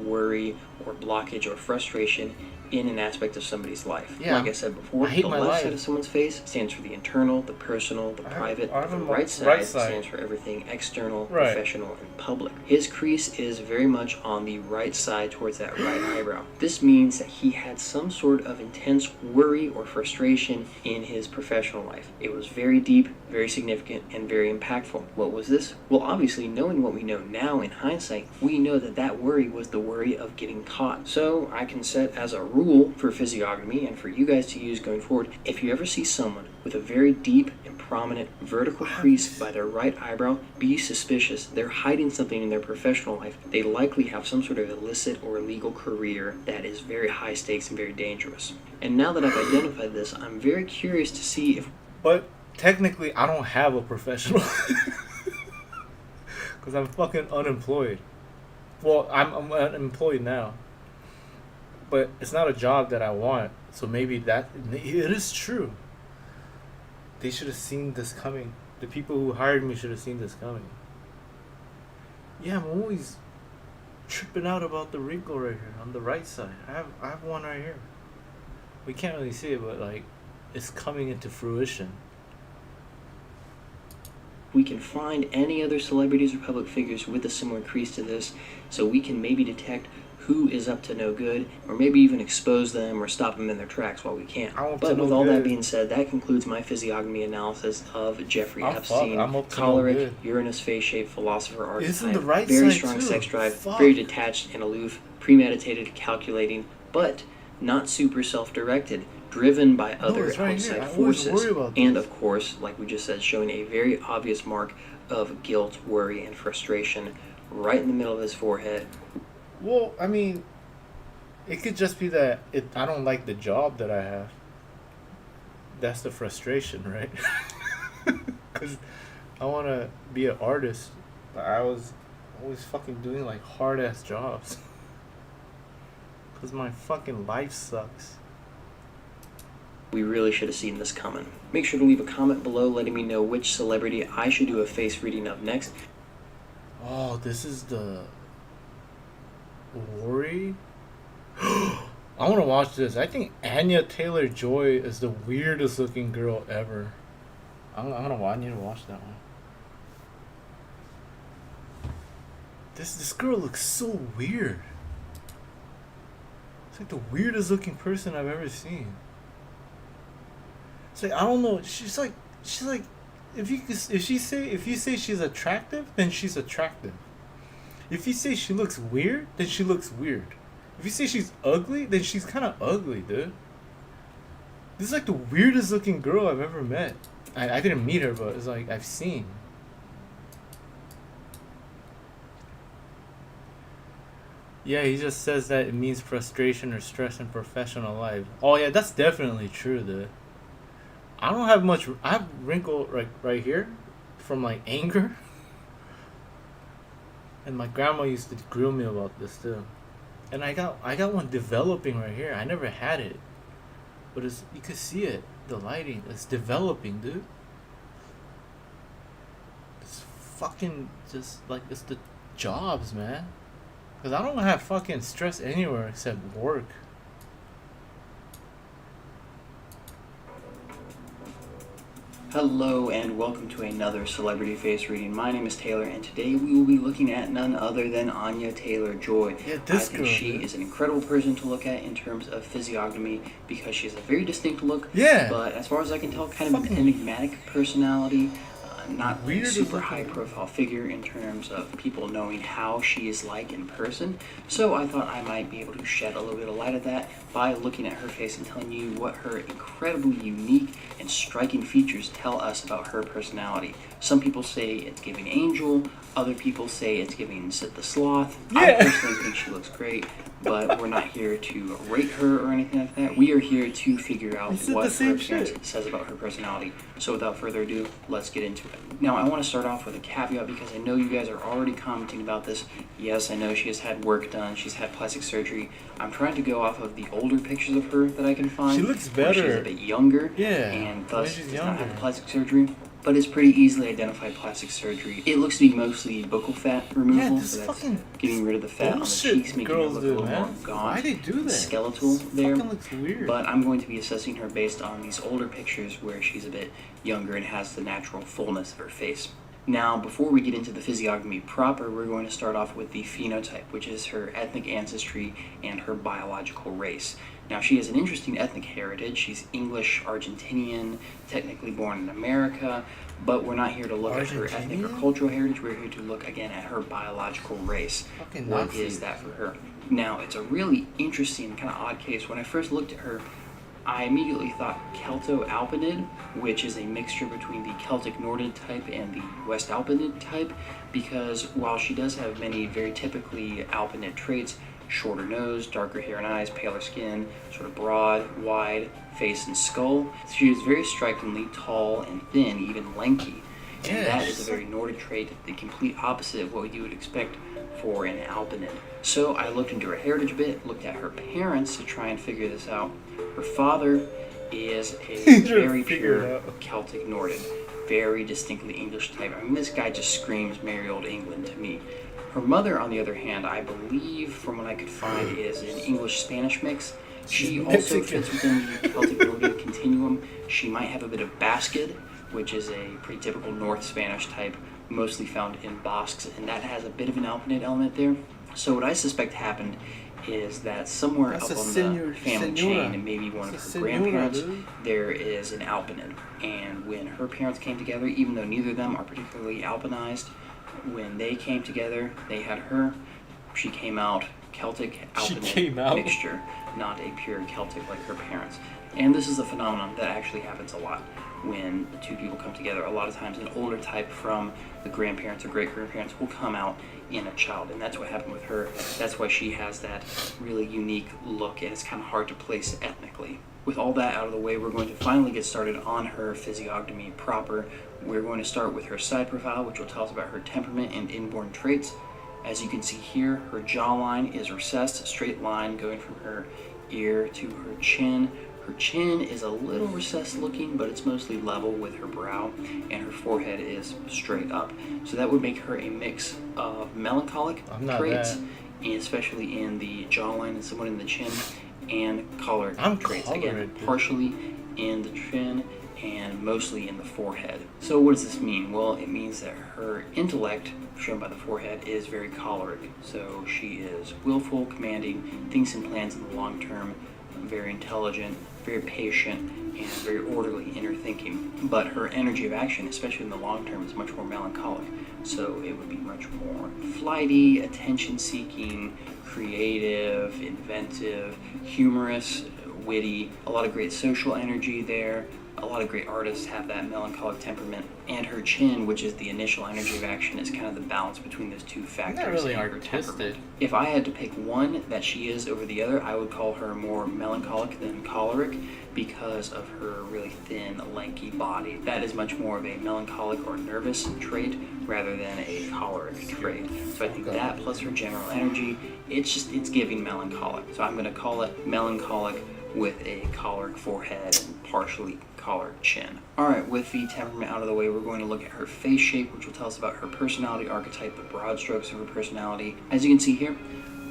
Worry or blockage or frustration in an aspect of somebody's life. Yeah. Like I said before, I hate the my left life. side of someone's face stands for the internal, the personal, the private. I have The a right side stands for everything external, Right. professional, and public. His crease is very much on the right side towards that right eyebrow. This means that he had some sort of intense worry or frustration in his professional life. It was very deep, very significant, and very impactful. What was this? Well, obviously, knowing what we know now in hindsight, we know that that worry was the worry of getting caught. So I can set as a rule for physiognomy and for you guys to use going forward, if you ever see someone with a very deep and prominent vertical crease by their right eyebrow, be suspicious. They're hiding something in their professional life. They likely have some sort of illicit or illegal career that is very high stakes and very dangerous. And now that I've identified this, I'm very curious to see if But technically, I don't have a professional. Because I'm fucking unemployed. Well, I'm unemployed now. But it's not a job that I want. So maybe that... It is true. They should have seen this coming. The people who hired me should have seen this coming. Yeah, I'm always tripping out about the wrinkle right here on the right side. I have one right here. We can't really see it, but like, it's coming into fruition. we can find any other celebrities or public figures with a similar crease to this, so we can maybe detect who is up to no good, or maybe even expose them or stop them in their tracks while we can. But with all that being said, that concludes my physiognomy analysis of Jeffrey Epstein. Choleric, Uranus face shape, philosopher archetype, right very side strong too. sex drive, Fuck. very detached and aloof, premeditated, calculating, but not super self-directed, driven by other it's right outside here. I always forces, worry about and this. of course, like we just said, showing a very obvious mark of guilt, worry, and frustration right in the middle of his forehead. Well, I mean, it could just be that I don't like the job that I have. That's the frustration, right? Because I want to be an artist, but I was always fucking doing like hard ass jobs. Because my fucking life sucks. We really should have seen this coming. Make sure to leave a comment below letting me know which celebrity I should do a face reading of next. Oh, this is the worry. I want to watch this. I think Anya Taylor-Joy is the weirdest looking girl ever. I need to watch that one. This girl looks so weird. It's like the weirdest looking person I've ever seen. It's like, I don't know. She's like if you say she's attractive, then she's attractive. If you say she looks weird, then she looks weird. If you say she's ugly, then she's kind of ugly, dude. This is like the weirdest looking girl I've ever met. I didn't meet her, but it's like I've seen. Yeah, he just says that it means frustration or stress in professional life. Oh yeah, that's definitely true, dude. I don't have much. I have wrinkle right here from like anger. And my grandma used to grill me about this too. And I got one developing right here. I never had it. But you can see it. The lighting. It's developing, dude. It's fucking just like it's the jobs, man. Cause I don't have fucking stress anywhere except work. Hello and welcome to another celebrity face reading. My name is Taylor and today we will be looking at none other than Anya Taylor-Joy. Yeah, I think she is an incredible person to look at in terms of physiognomy because she has a very distinct look. Yeah. But as far as I can tell, kind of an enigmatic personality. not a Weird as super looking. high-profile figure in terms of people knowing how she is like in person. So I thought I might be able to shed a little bit of light of that by looking at her face and telling you what her incredibly unique and striking features tell us about her personality. Some people say it's giving angel, other people say it's giving Sid the Sloth. I Yeah. personally think she looks great, but we're not here to rate her or anything like that. We are here to figure out I said what the her same appearance shit. says about her personality. So without further ado, let's get into it. Now, I want to start off with a caveat because I know you guys are already commenting about this. Yes, I know she has had work done. She's had plastic surgery. I'm trying to go off of the older pictures of her that I can find. She looks where she's better. a bit younger. Yeah, And when thus she's does not have younger. the plastic surgery. But it's pretty easily identified plastic surgery. It looks to be mostly buccal fat removal. Yeah, this so that's fucking getting rid of the fat on the bullshit cheeks, making her girls look do, a little man. more gaunt. Why they do that? Skeletal It there. fucking looks weird. But I'm going to be assessing her based on these older pictures where she's a bit younger and has the natural fullness of her face. Now, before we get into the physiognomy proper, we're going to start off with the phenotype, which is her ethnic ancestry and her biological race. Now, she has an interesting ethnic heritage. She's English, Argentinian, technically born in America, but we're not here to look at her ethnic or Argentinian? cultural heritage. We're here to look again at her biological race. Fucking What Nazi. is that for her? Now, it's a really interesting, kind of odd case. When I first looked at her, I immediately thought Celto-Alpinid, which is a mixture between the Celtic Nordid type and the West Alpinid type, because while she does have many very typically Alpinid traits, shorter nose, darker hair and eyes, paler skin, sort of broad, wide face and skull, she is very strikingly tall and thin, even lanky. And that is a very Nordic trait, the complete opposite of what you would expect for an Alpinid. So I looked into her heritage a bit, looked at her parents to try and figure this out. Her father is a very figure it pure out. Celtic Nordid, very distinctly English type. I mean, this guy just screams merry old England to me. Her mother, on the other hand, I believe, from what I could find, is an English-Spanish mix. She also Mexican. fits within the Celtic Nordic continuum. She might have a bit of Basque, which is a pretty typical North Spanish type, mostly found in Basques, and that has a bit of an Alpinid element there. So what I suspect happened is that somewhere That's up a on senor- the family senora. chain, and maybe one of That's her a senora, grandparents, dude. there is an Alpinid. And when her parents came together, even though neither of them are particularly Alpinized, when they came together, they had her. She came out Celtic She Alpinid came out? mixture, not a pure Celtic like her parents. And this is a phenomenon that actually happens a lot when the two people come together. A lot of times an older type from the grandparents or great-grandparents will come out in a child, and that's what happened with her. That's why she has that really unique look, and it's kind of hard to place ethnically. With all that out of the way, we're going to finally get started on her physiognomy proper. We're going to start with her side profile, which will tell us about her temperament and inborn traits. As you can see here, her jawline is recessed, a straight line going from her ear to her chin. Her chin is a little recessed looking, but it's mostly level with her brow, and her forehead is straight up. So that would make her a mix of melancholic I'm not traits, that. and especially in the jawline and somewhat in the chin, and choleric I'm traits. choleric, Again, dude. partially in the chin and mostly in the forehead. So what does this mean? Well, it means that her intellect, shown by the forehead, is very choleric. So she is willful, commanding, thinks and plans in the long term, very intelligent, very patient, and very orderly in her thinking. But her energy of action, especially in the long term, is much more melancholic. So it would be much more flighty, attention-seeking, creative, inventive, humorous, witty, a lot of great social energy there. A lot of great artists have that melancholic temperament. And her chin, which is the initial energy of action, is kind of the balance between those two factors. Not really in her artistic. temperament. If I had to pick one that she is over the other, I would call her more melancholic than choleric because of her really thin, lanky body. That is much more of a melancholic or nervous trait rather than a choleric trait. So I think that plus her general energy, it's giving melancholic. So I'm going to call it melancholic with a choleric forehead and partially choleric chin. Alright, with the temperament out of the way, we're going to look at her face shape, which will tell us about her personality archetype, the broad strokes of her personality. As you can see here,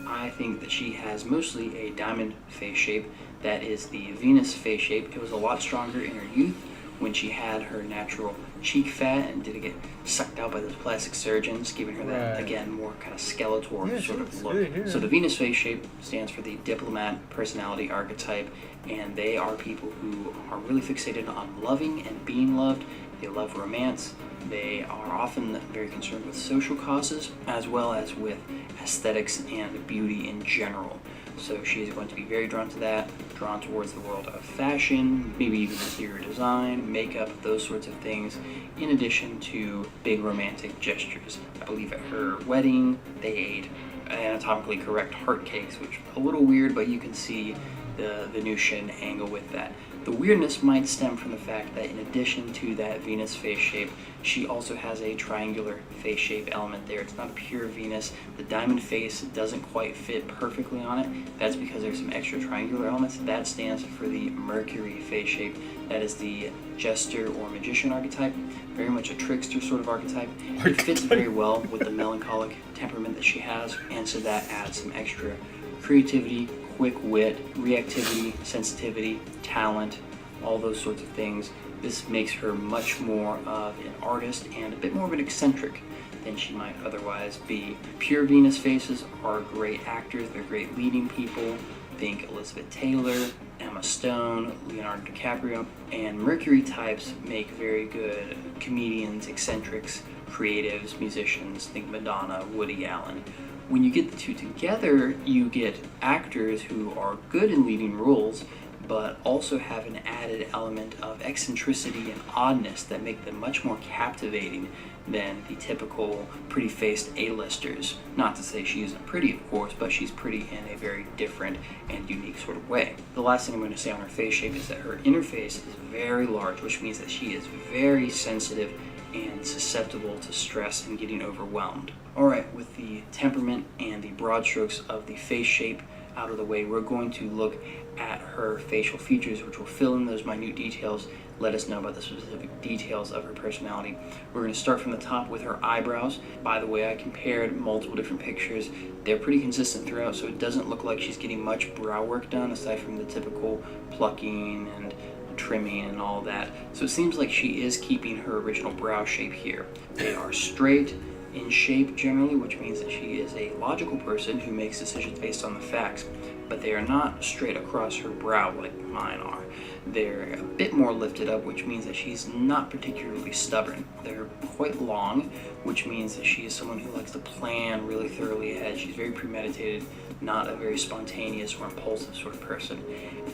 I think that she has mostly a diamond face shape. That is the Venus face shape. It was a lot stronger in her youth when she had her natural cheek fat and didn't get sucked out by those plastic surgeons, giving her that, Right. again, more kind of skeletal Yeah, she sort looks of look. good here. So the Venus face shape stands for the diplomat personality archetype, and they are people who are really fixated on loving and being loved. They love romance. They are often very concerned with social causes as well as with aesthetics and beauty in general. So she is going to be very drawn to that, drawn towards the world of fashion, maybe even interior design, makeup, those sorts of things, in addition to big romantic gestures. I believe at her wedding, they ate anatomically correct heart cakes, which is a little weird, but you can see the Venusian angle with that. The weirdness might stem from the fact that in addition to that Venus face shape, she also has a triangular face shape element there. It's not a pure Venus. The diamond face doesn't quite fit perfectly on it. That's because there's some extra triangular elements. That stands for the Mercury face shape. That is the jester or magician archetype, very much a trickster sort of archetype. It fits very well with the melancholic temperament that she has, and so that adds some extra creativity, quick wit, reactivity, sensitivity, talent, all those sorts of things. This makes her much more of an artist and a bit more of an eccentric than she might otherwise be. Pure Venus faces are great actors, they're great leading people. Think Elizabeth Taylor, Emma Stone, Leonardo DiCaprio, and Mercury types make very good comedians, eccentrics, creatives, musicians. Think Madonna, Woody Allen. When you get the two together, you get actors who are good in leading roles, but also have an added element of eccentricity and oddness that make them much more captivating than the typical pretty-faced A-listers. Not to say she isn't pretty, of course, but she's pretty in a very different and unique sort of way. The last thing I'm going to say on her face shape is that her inner face is very large, which means that she is very sensitive and susceptible to stress and getting overwhelmed. Alright, with the temperament and the broad strokes of the face shape out of the way, we're going to look at her facial features, which will fill in those minute details, let us know about the specific details of her personality. We're going to start from the top with her eyebrows. By the way, I compared multiple different pictures. They're pretty consistent throughout, so it doesn't look like she's getting much brow work done, aside from the typical plucking and trimming and all that. So it seems like she is keeping her original brow shape here. They are straight in shape generally, which means that she is a logical person who makes decisions based on the facts, but they are not straight across her brow like mine are. They're a bit more lifted up, which means that she's not particularly stubborn. They're quite long, which means that she is someone who likes to plan really thoroughly ahead. She's very premeditated, not a very spontaneous or impulsive sort of person.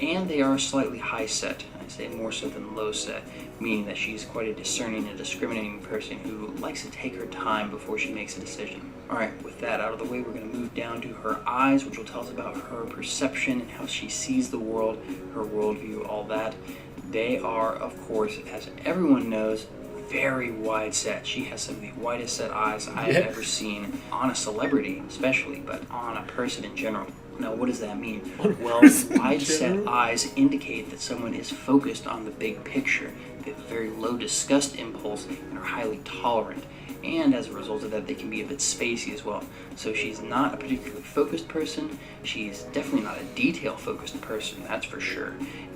And they are slightly high set. I say more so than low set, meaning that she's quite a discerning and discriminating person who likes to take her time before she makes a decision. Alright, with that out of the way, we're going to move down to her eyes, which will tell us about her perception and how she sees the world, her worldview, all that. They are, of course, as everyone knows, very wide set. She has some of the widest set eyes I've ever seen on a celebrity, especially, but on a person in general. Now, what does that mean? Well, wide set eyes indicate that someone is focused on the big picture. They have a very low disgust impulse and are highly tolerant. And as a result of that, they can be a bit spacey as well. So she's not a particularly focused person. She's definitely not a detail-focused person, that's for sure.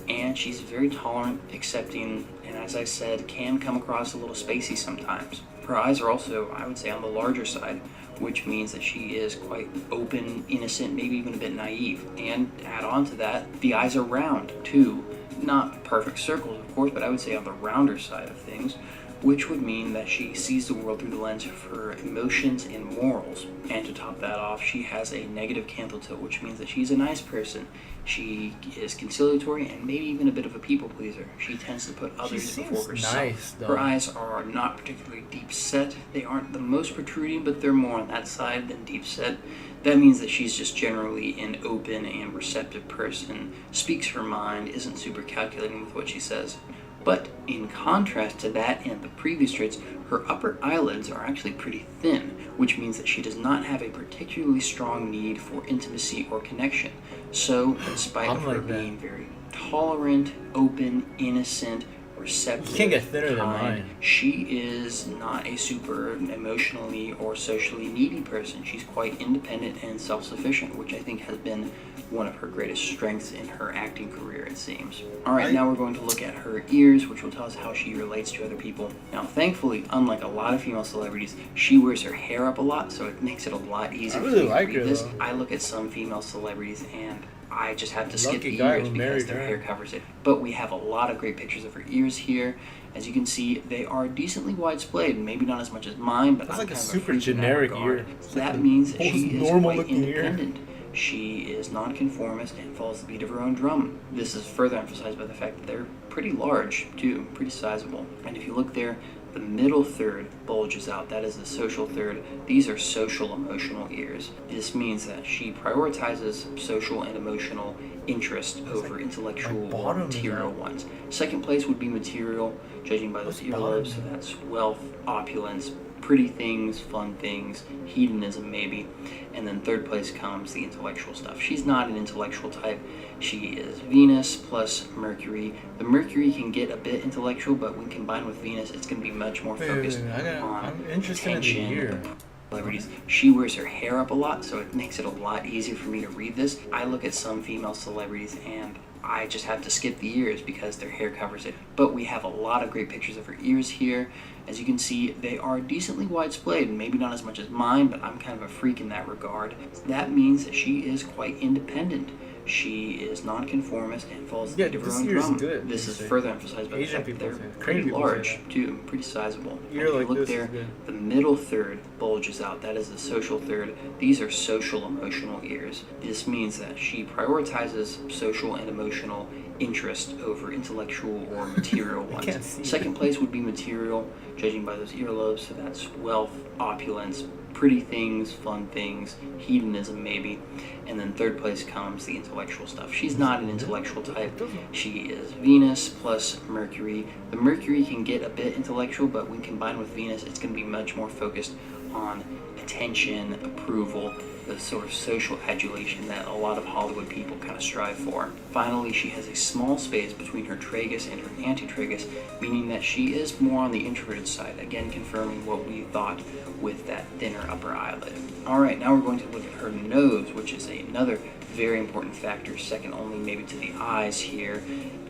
And she's very tolerant, accepting, and as I said, can come across a little spacey sometimes. Her eyes are also, I would say, on the larger side, which means that she is quite open, innocent, maybe even a bit naive. And add on to that, the eyes are round, too. Not perfect circles, of course, but I would say on the rounder side of things, which would mean that she sees the world through the lens of her emotions and morals. And to top that off, she has a negative canthal tilt, which means that she's a nice person. She is conciliatory and maybe even a bit of a people pleaser. She tends to put others before herself. Nice, though. Her eyes are not particularly deep set. They aren't the most protruding, but they're more on that side than deep set. That means that she's just generally an open and receptive person, speaks her mind, isn't super calculating with what she says. But in contrast to that and the previous traits, her upper eyelids are actually pretty thin, which means that she does not have a particularly strong need for intimacy or connection. So, in spite of her being very tolerant, open, innocent, receptive, you can't get thinner than mine. She is not a super emotionally or socially needy person. She's quite independent and self-sufficient, which I think has been one of her greatest strengths in her acting career, it seems. Alright, now we're going to look at her ears, which will tell us how she relates to other people. Now, thankfully, unlike a lot of female celebrities, she wears her hair up a lot, so it makes it a lot easier I really for me like to read her, this. though. I look at some female celebrities and I just have to skip Lucky the guy ears who because married their her. hair covers it. But we have a lot of great pictures of her ears here. As you can see, they are decently widespread, maybe not as much as mine, but That's I'm like a kind of super freak in that generic regard. ear. It's That like the means that most she is normal quite looking ear. independent. She is nonconformist and follows the beat of her own drum. This is further emphasized by the fact that they're pretty large, too, pretty sizable. And if you look there, the middle third bulges out. That is the social third. These are social emotional ears. This means that she prioritizes social and emotional interest over intellectual or bottom is material out. ones. Second place would be material, judging by those What's bottom earlobes. is So out? that's wealth, opulence, pretty things, fun things, hedonism maybe. And then third place comes the intellectual stuff. She's not an intellectual type. She is Venus plus Mercury. The Mercury can get a bit intellectual, but when combined with Venus, it's going to be much more focused on I'm interested in the attention, ear. celebrities. She wears her hair up a lot, so it makes it a lot easier for me to read this. I look at some female celebrities and I just have to skip the ears because their hair covers it. But we have a lot of great pictures of her ears here. As you can see, they are decently widespread, maybe not as much as mine, but I'm kind of a freak in that regard. That means that she is quite independent. She is nonconformist and follows the Yeah, beat of her this own ear is drum. good, This you is say. further emphasized by the Asian fact that people they're say it. pretty Korean people say large, that. too, pretty sizable. Ear And if like you look this is there, good. the middle third bulges out. That is the social third. These are social emotional ears. This means that she prioritizes social and emotional interest over intellectual or material ones. can't see Second place would be material, judging by those earlobes. So that's wealth, opulence, pretty things, fun things, hedonism maybe. And then third place comes the intellectual stuff. She's not an intellectual type. She is Venus plus Mercury. The Mercury can get a bit intellectual, but when combined with Venus, it's going to be much more focused on attention, approval, the sort of social adulation that a lot of Hollywood people kind of strive for. Finally, she has a small space between her tragus and her antitragus, meaning that she is more on the introverted side, again confirming what we thought with that thinner upper eyelid. Alright, now we're going to look at her nose, which is another very important factor, second only maybe to the eyes here.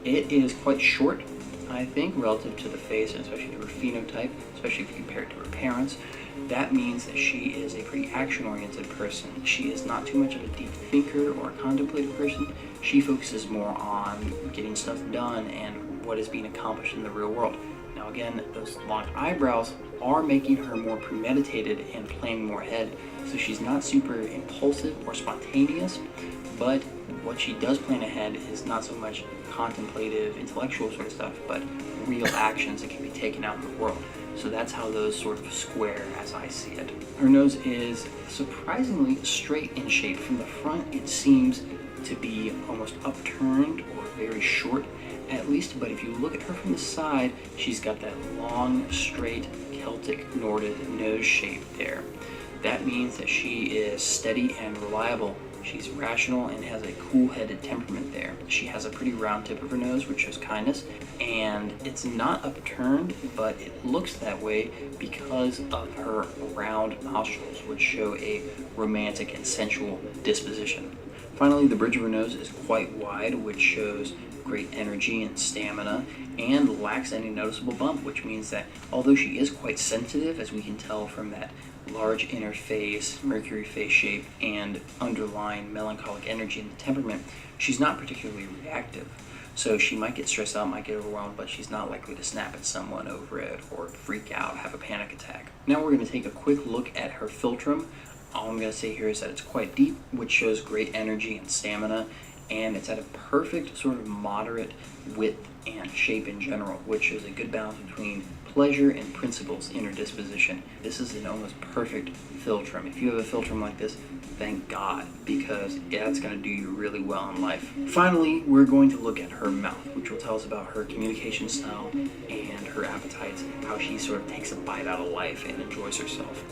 It is quite short, I think, relative to the face, and especially to her phenotype, especially if you compare it to her parents. That means that she is a pretty action-oriented person. She is not too much of a deep thinker or a contemplative person. She focuses more on getting stuff done and what is being accomplished in the real world. Now again, those long eyebrows are making her more premeditated and planning more ahead, so she's not super impulsive or spontaneous, but what she does plan ahead is not so much contemplative, intellectual sort of stuff, but real actions that can be taken out in the world. So that's how those sort of square as I see it. Her nose is surprisingly straight in shape. From the front, it seems to be almost upturned or very short at least, but if you look at her from the side, she's got that long, straight, Celtic Nordic nose shape there. That means that she is steady and reliable. She's rational and has a cool-headed temperament there. She has a pretty round tip of her nose, which shows kindness, and it's not upturned, but it looks that way because of her round nostrils, which show a romantic and sensual disposition. Finally, the bridge of her nose is quite wide, which shows great energy and stamina, and lacks any noticeable bump, which means that although she is quite sensitive, as we can tell from that large inner face, Mercury face shape, and underlying melancholic energy in the temperament, she's not particularly reactive. So she might get stressed out, might get overwhelmed, but she's not likely to snap at someone over it or freak out, have a panic attack. Now we're going to take a quick look at her philtrum. All I'm going to say here is that it's quite deep, which shows great energy and stamina, and it's at a perfect sort of moderate width and shape in general, which is a good balance between pleasure and principles in her disposition. This is an almost perfect philtrum. If you have a philtrum like this, thank God, because that's going to do you really well in life. Finally, we're going to look at her mouth, which will tell us about her communication style and her appetites, how she sort of takes a bite out of life and enjoys herself.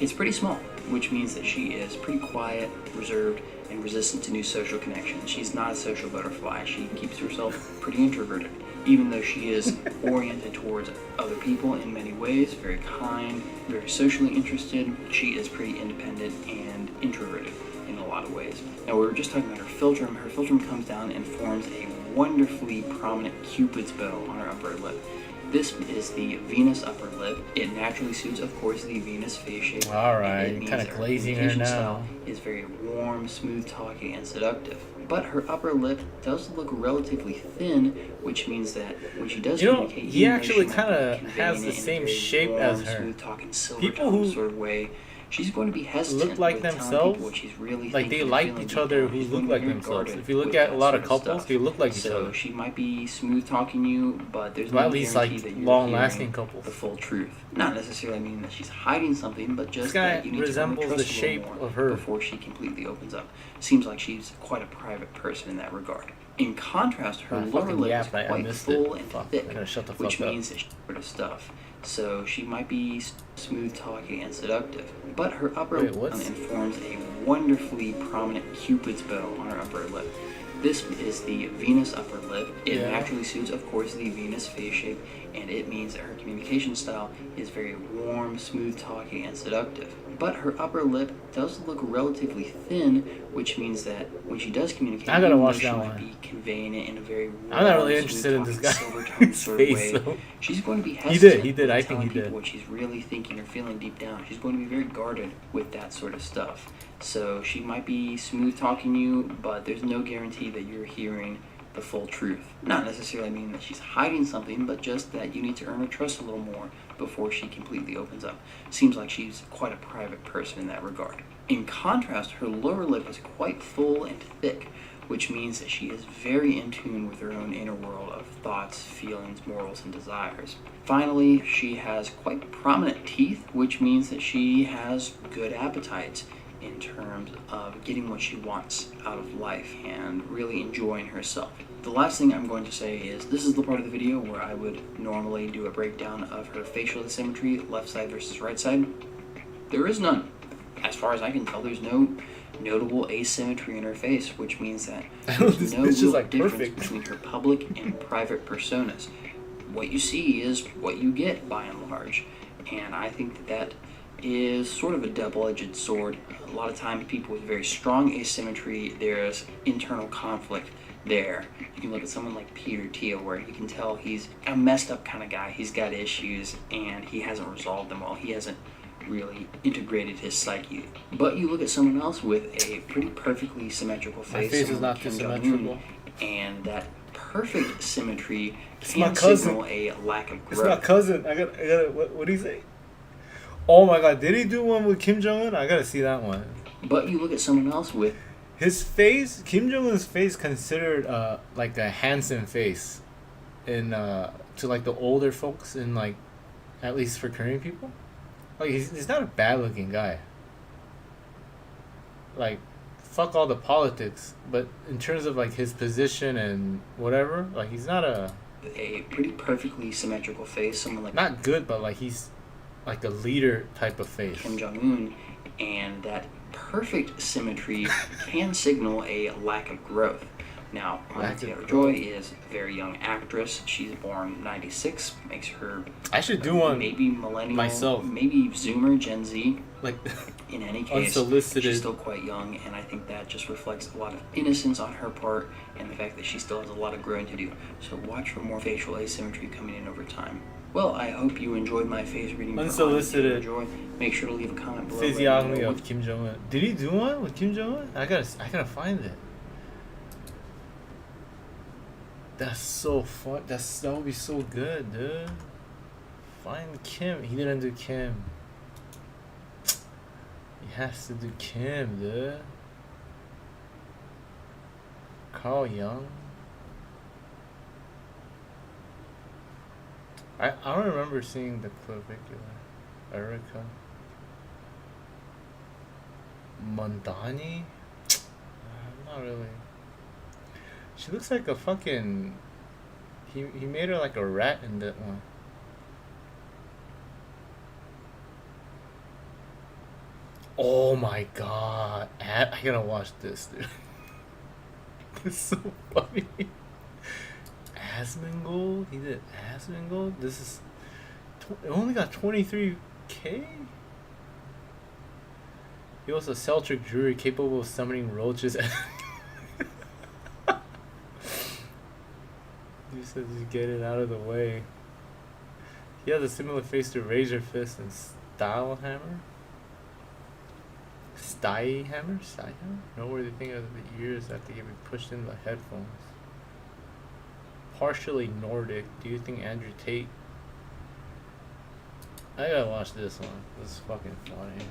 It's pretty small, which means that she is pretty quiet, reserved, and resistant to new social connections. She's not a social butterfly. She keeps herself pretty introverted, even though she is oriented towards other people in many ways, very kind, very socially interested. She is pretty independent and introverted in a lot of ways. Now, we were just talking about her philtrum. Her philtrum comes down and forms a wonderfully prominent Cupid's bow on her upper lip. This is the Venus upper lip, It naturally suits, of course, the Venus face shape. All and right, it means kind of that glazing her communication now. style is very warm, smooth talking, and seductive. But her upper lip does look relatively thin, which means that when she does You know, communicate, he even though actually she might kinda be has conveying the it in a same very shape warm, as her. smooth-talking, silver People tone who sort of way, she's going to be hesitant look like with telling themselves, people what she's really like they thinking and like feeling each deep other down. who She's look going to be like very themselves. guarded If you look with at a that lot sort of couples, stuff. they look like each So other. she might be smooth talking you, but there's Well, no at least guarantee like that you're long-lasting hearing couples. the full truth. Not necessarily meaning that she's hiding something, but This just guy that you need to resembles trust the a little shape more of her. before she completely opens up. Seems like she's quite a private person in that regard. In contrast, her I lower fucking lip yapped, is I quite missed full it. and Fuck, thick, I gotta shut the which fuck up. means that she's sort of stuff. So she might be smooth talking and seductive, but her upper Wait, lip what's- forms a wonderfully prominent cupid's bow on her upper lip. This is the Venus upper lip. It Yeah. naturally suits, of course, the Venus face shape, and it means that her communication style is very warm, smooth talking, and seductive. But her upper lip does look relatively thin, which means that when she does communicate, I gotta even though watch she that might one. be conveying it in a very warm, I'm not really interested in this smooth-talking, guy's silver-toned sort of face, way, though. she's going to be He hesitant did. with I think telling he people did. what she's really thinking or feeling deep down. She's going to be very guarded with that sort of stuff. So she might be smooth talking you, but there's no guarantee that you're hearing the full truth. Not necessarily meaning that she's hiding something, but just that you need to earn her trust a little more before she completely opens up. Seems like she's quite a private person in that regard. In contrast, her lower lip is quite full and thick, which means that she is very in tune with her own inner world of thoughts, feelings, morals, and desires. Finally, she has quite prominent teeth, which means that she has good appetite in terms of getting what she wants out of life and really enjoying herself. The last thing I'm going to say is this is the part of the video where I would normally do a breakdown of her facial asymmetry, left side versus right side. There is none. As far as I can tell, there's no notable asymmetry in her face, which means that there's This no bitch is, real like, difference perfect. between her public and private personas. What you see is what you get, by and large, and I think that that is sort of a double-edged sword. A lot of times people with very strong asymmetry, there's internal conflict there. You can look at someone like Peter Thiel, where you can tell he's a messed up kind of guy. He's got issues and he hasn't resolved them all. He hasn't really integrated his psyche. But you look at someone else with a pretty perfectly symmetrical My face. face is someone not like too Kim Jong-un, symmetrical. and that perfect symmetry It's my can cousin. signal a lack of It's my growth. cousin. I got. What do you say? Oh my god, did he do one with Kim Jong Un? I gotta see that one. But you look at someone else with His face, Kim Jong Un's face, considered like a handsome face, in to like the older folks in like, at least for Korean people, like he's not a bad looking guy. Like, fuck all the politics, but in terms of like his position and whatever, like he's not pretty perfectly symmetrical face, someone like not good, but like he's like a leader type of face. Kim Jong-un, and that perfect symmetry can signal a lack of growth. Now, Anya Lack of Taylor-Joy is a very young actress. She's born 96, makes her I should do one maybe millennial, myself. maybe Zoomer, Gen Z. like In any case, Unsolicited. she's still quite young, and I think that just reflects a lot of innocence on her part and the fact that she still has a lot of growing to do. So watch for more facial asymmetry coming in over time. Well, I hope you enjoyed my face reading. for Unsolicited. Anya Taylor-Joy. Make sure to leave a comment below. letting me physiognomy know of Kim Jong Un. Did he do one with Kim Jong Un? I gotta find it. That's so fun. That would be so good, dude. Find Kim. He didn't do Kim. He has to do Kim, dude. Carl Young. I don't remember seeing the clavicular. Erica. Mondani? Not really. She looks like a fucking. He made her like a rat in that one. Oh my god. I gotta watch this, dude. It's so funny. Asmongold? He did Asmongold? This is. It only got 23K? He was a Celtic druid capable of summoning roaches. He said just get it out of the way. He has a similar face to Razor Fist and Style Hammer. Stye Hammer? Noteworthy thing of the ears after getting pushed in the headphones. Partially Nordic. Do you think Andrew Tate? I gotta watch this one. This is fucking funny.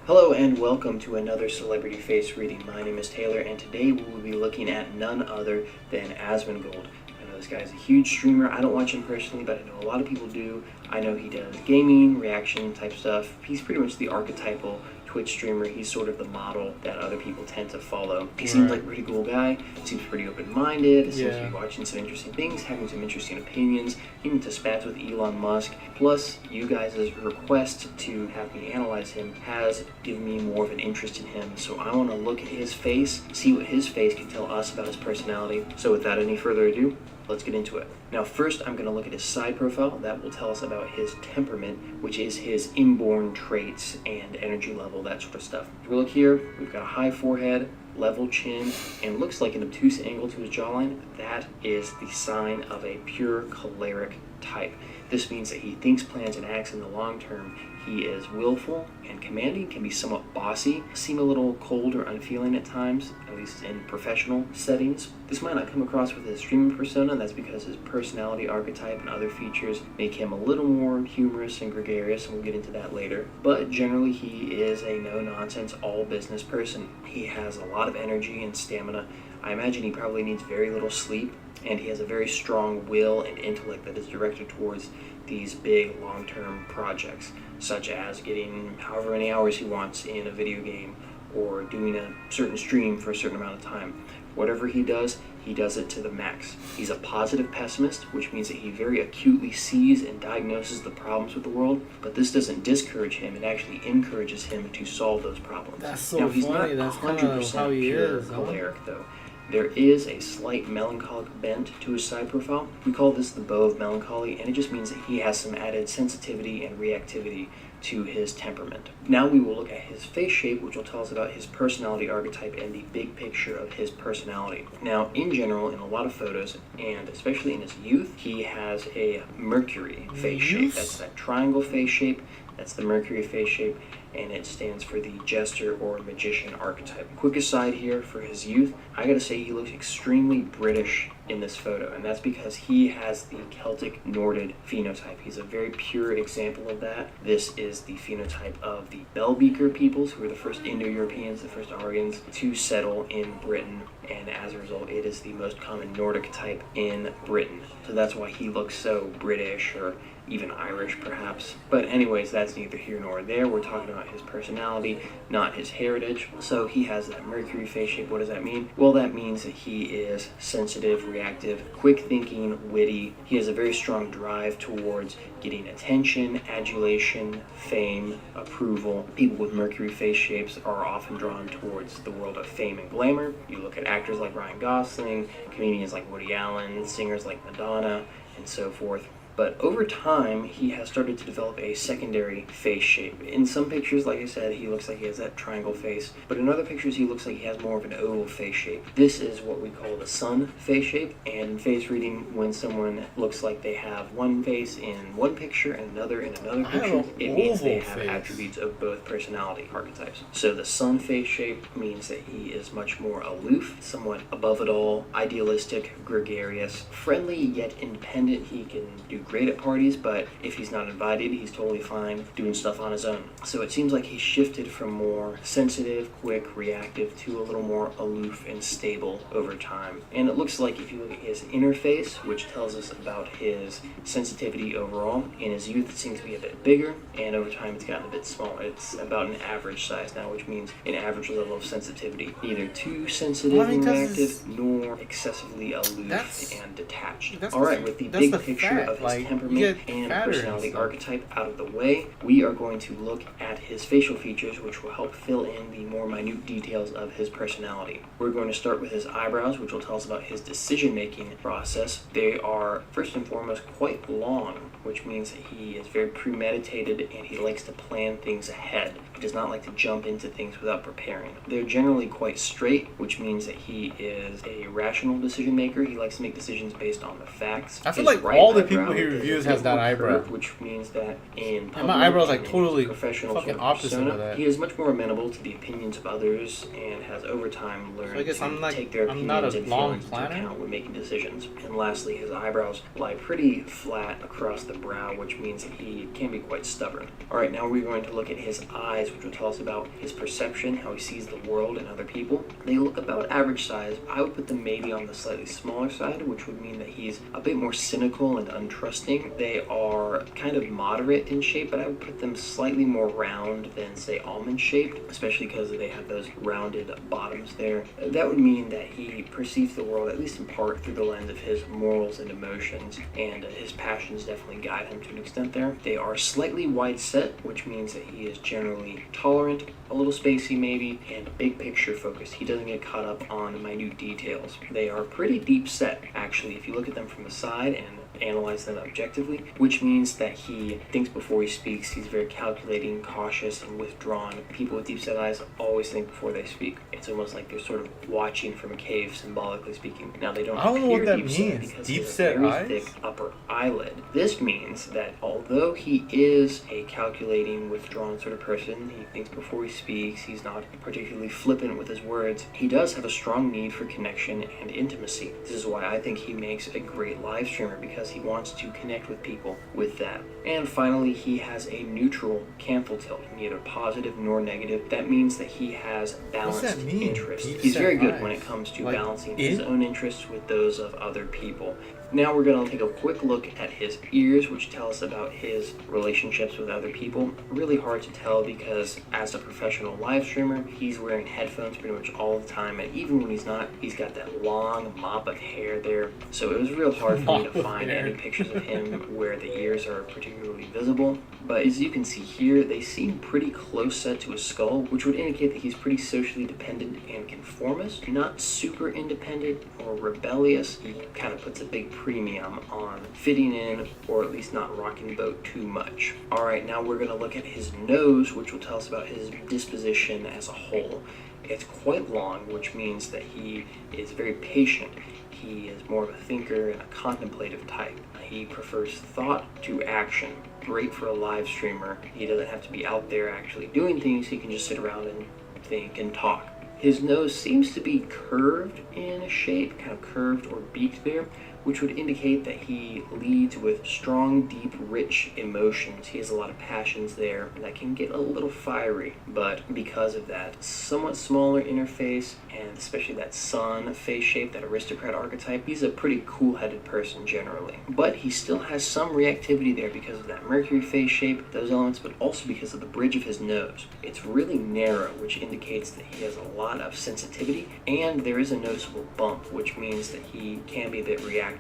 Hello and welcome to another Celebrity Face reading. My name is Taylor and today we will be looking at none other than Asmongold. I know this guy's a huge streamer. I don't watch him personally, but I know a lot of people do. I know he does gaming, reaction type stuff. He's pretty much the archetypal Twitch streamer. He's sort of the model that other people tend to follow. He seems like a pretty cool guy. Seems pretty open-minded. Seems to be watching some interesting things, having some interesting opinions, even to spats with Elon Musk. Plus, you guys' request to have me analyze him has given me more of an interest in him. So I want to look at his face, see what his face can tell us about his personality. So without any further ado, let's get into it. Now first, I'm going to look at his side profile. That will tell us about his temperament, which is his inborn traits and energy level, that sort of stuff. If we look here, we've got a high forehead, level chin, and looks like an obtuse angle to his jawline. That is the sign of a pure choleric type. This means that he thinks, plans, and acts in the long term. He is willful and commanding, can be somewhat bossy, seem a little cold or unfeeling at times, at least in professional settings. This might not come across with his streaming persona. That's because his personality archetype and other features make him a little more humorous and gregarious, and we'll get into that later. But generally, he is a no-nonsense, all-business person. He has a lot of energy and stamina. I imagine he probably needs very little sleep, and he has a very strong will and intellect that is directed towards these big long-term projects, such as getting however many hours he wants in a video game or doing a certain stream for a certain amount of time. Whatever he does it to the max. He's a positive pessimist, which means that he very acutely sees and diagnoses the problems with the world, but this doesn't discourage him, it actually encourages him to solve those problems. That's so now, he's funny. not That's kind of how he pure is. Choleric, though. There is a slight melancholic bent to his side profile. We call this the bow of melancholy, and it just means that he has some added sensitivity and reactivity to his temperament. Now we will look at his face shape, which will tell us about his personality archetype and the big picture of his personality. Now, in general, in a lot of photos, and especially in his youth, he has a Mercury face shape. That's that triangle face shape. That's the Mercury face shape, and it stands for the jester or magician archetype. Quick aside here, for his youth, I gotta say he looks extremely British in this photo, and that's because he has the Celtic Norded phenotype. He's a very pure example of that. This is the phenotype of the Bellbeaker peoples, who were the first Indo-Europeans, the first Aryans to settle in Britain, and as a result, it is the most common Nordic type in Britain. So that's why he looks so British, or even Irish perhaps. But anyways, that's neither here nor there. We're talking about his personality, not his heritage. So he has that Mercury face shape. What does that mean? Well, that means that he is sensitive, reactive, quick thinking, witty. He has a very strong drive towards getting attention, adulation, fame, approval. People with Mercury face shapes are often drawn towards the world of fame and glamour. You look at actors like Ryan Gosling, comedians like Woody Allen, singers like Madonna, and so forth. But over time, he has started to develop a secondary face shape. In some pictures, like I said, he looks like he has that triangle face, but in other pictures, he looks like he has more of an oval face shape. This is what we call the sun face shape, and in face reading, when someone looks like they have one face in one picture and another in another picture, it means they have attributes of both personality archetypes. So the sun face shape means that he is much more aloof, somewhat above it all, idealistic, gregarious, friendly yet independent. He can do great at parties, but if he's not invited, he's totally fine doing stuff on his own. So it seems like he shifted from more sensitive, quick, reactive to a little more aloof and stable over time. And it looks like if you look at his interface, which tells us about his sensitivity overall, in his youth it seems to be a bit bigger, and over time it's gotten a bit smaller. It's about an average size now, which means an average level of sensitivity. Neither too sensitive and reactive, nor excessively aloof and detached. Alright, with the big picture of his temperament and personality archetype out of the way, we are going to look at his facial features, which will help fill in the more minute details of his personality. We're going to start with his eyebrows, which will tell us about his decision-making process. They are, first and foremost, quite long, which means that he is very premeditated and he likes to plan things ahead. He does not like to jump into things without preparing. They're generally quite straight, which means that he is a rational decision maker. He likes to make decisions based on the facts. I feel like all the people here There's a reviews bit has that more eyebrow. curve, which means that in And public my eyebrow's like and in totally professional fucking sort of opposite persona, of that. he is much more amenable to the opinions of others and has over time learned So I guess to I'm like- take their I'm not opinions a and long feelings into planner. account when making decisions. And lastly, his eyebrows lie pretty flat across the brow, which means that he can be quite stubborn. All right, now we're going to look at his eyes, which will tell us about his perception, how he sees the world and other people. They look about average size. I would put them maybe on the slightly smaller side, which would mean that he's a bit more cynical and untrusting. They are kind of moderate in shape, but I would put them slightly more round than, say, almond shaped, especially because they have those rounded bottoms there. That would mean that he perceives the world, at least in part, through the lens of his morals and emotions, and his passions definitely guide him to an extent there. They are slightly wide set, which means that he is generally tolerant, a little spacey maybe, and big picture focused. He doesn't get caught up on minute details. They are pretty deep set, actually, if you look at them from the side and analyze them objectively, which means that he thinks before he speaks. He's very calculating, cautious, and withdrawn. People with deep set eyes always think before they speak. It's almost like they're sort of watching from a cave, symbolically speaking. Now, they don't I don't know what appear that deep set means. because Deep he has a set very eyes? thick upper eyelid. This means that although he is a calculating, withdrawn sort of person, he thinks before he speaks, he's not particularly flippant with his words, he does have a strong need for connection and intimacy. This is why I think he makes a great live streamer, because he wants to connect with people with that. And finally, he has a neutral canthal tilt, neither positive nor negative. That means that he has balanced that mean? interests. Deep He's set very good eyes. when it comes to Like balancing it? his own interests with those of other people. Now we're going to take a quick look at his ears, which tell us about his relationships with other people. Really hard to tell because as a professional live streamer, he's wearing headphones pretty much all the time, and even when he's not, he's got that long mop of hair there. So it was real hard for me Mop to of find hair. any pictures of him where the ears are particularly visible. But as you can see here, they seem pretty close set to his skull, which would indicate that he's pretty socially dependent and conformist, not super independent or rebellious. He kind of puts a big premium on fitting in, or at least not rocking the boat too much. All right, now we're going to look at his nose, which will tell us about his disposition as a whole. It's quite long, which means that he is very patient. He is more of a thinker and a contemplative type. He prefers thought to action. Great for a live streamer. He doesn't have to be out there actually doing things. He can just sit around and think and talk. His nose seems to be curved in shape, kind of curved or beaked there, which would indicate that he leads with strong, deep, rich emotions. He has a lot of passions there that can get a little fiery, but because of that somewhat smaller interface, and especially that sun face shape, that aristocrat archetype, he's a pretty cool-headed person generally. But he still has some reactivity there because of that Mercury face shape, those elements, but also because of the bridge of his nose. It's really narrow, which indicates that he has a lot of sensitivity, and there is a noticeable bump, which means that he can be a bit reactive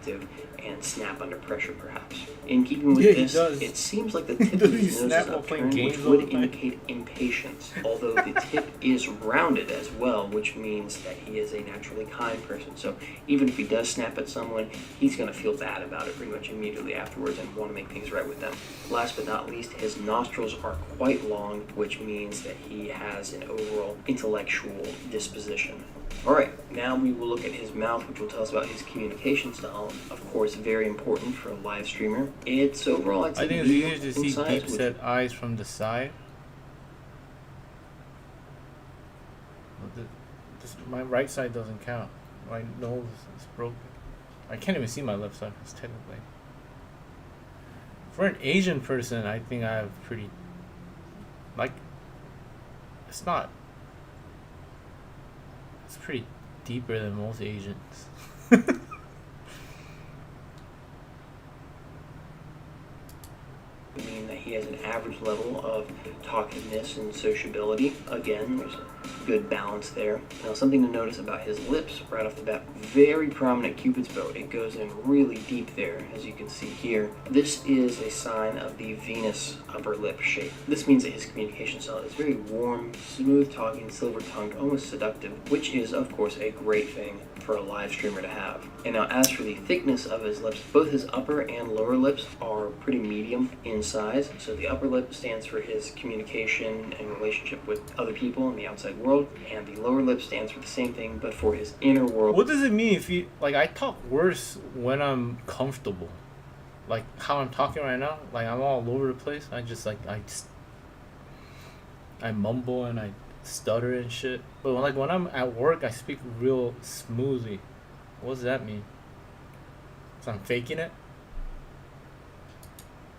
and snap under pressure, perhaps. In keeping with Yeah, he this, does. it seems like the tip Does of he his nose snap is while playing upturned, which games all would the time? indicate impatience, although the tip is rounded as well, which means that he is a naturally kind person. So even if he does snap at someone, he's going to feel bad about it pretty much immediately afterwards and want to make things right with them. Last but not least, his nostrils are quite long, which means that he has an overall intellectual disposition. Alright, now we will look at his mouth, which will tell us about his communication style. Of course, very important for a live streamer. It's overall, I'd say, I think it's medium easier to in see size, deep which- set eyes from the side. My right side doesn't count. My nose is broken. I can't even see my left side, because technically. For an Asian person, I think I have pretty... Like... It's not... It's pretty deeper than most Asians. mean that he has an average level of talkativeness and sociability. Again, there's a good balance there. Now, something to notice about his lips right off the bat, very prominent Cupid's bow. It goes in really deep there, as you can see here. This is a sign of the Venus upper lip shape. This means that his communication style is very warm, smooth-talking, silver-tongued, almost seductive, which is, of course, a great thing for a live streamer to have. And now, as for the thickness of his lips, both his upper and lower lips are pretty medium in size. So the upper lip stands for his communication and relationship with other people in the outside world, and the lower lip stands for the same thing, but for his inner world. What does it mean if you... Like, I talk worse when I'm comfortable. like how I'm talking right now, like I'm all over the place. I mumble and I stutter and shit. But when I'm at work, I speak real smoothly. What does that mean? So I'm faking it?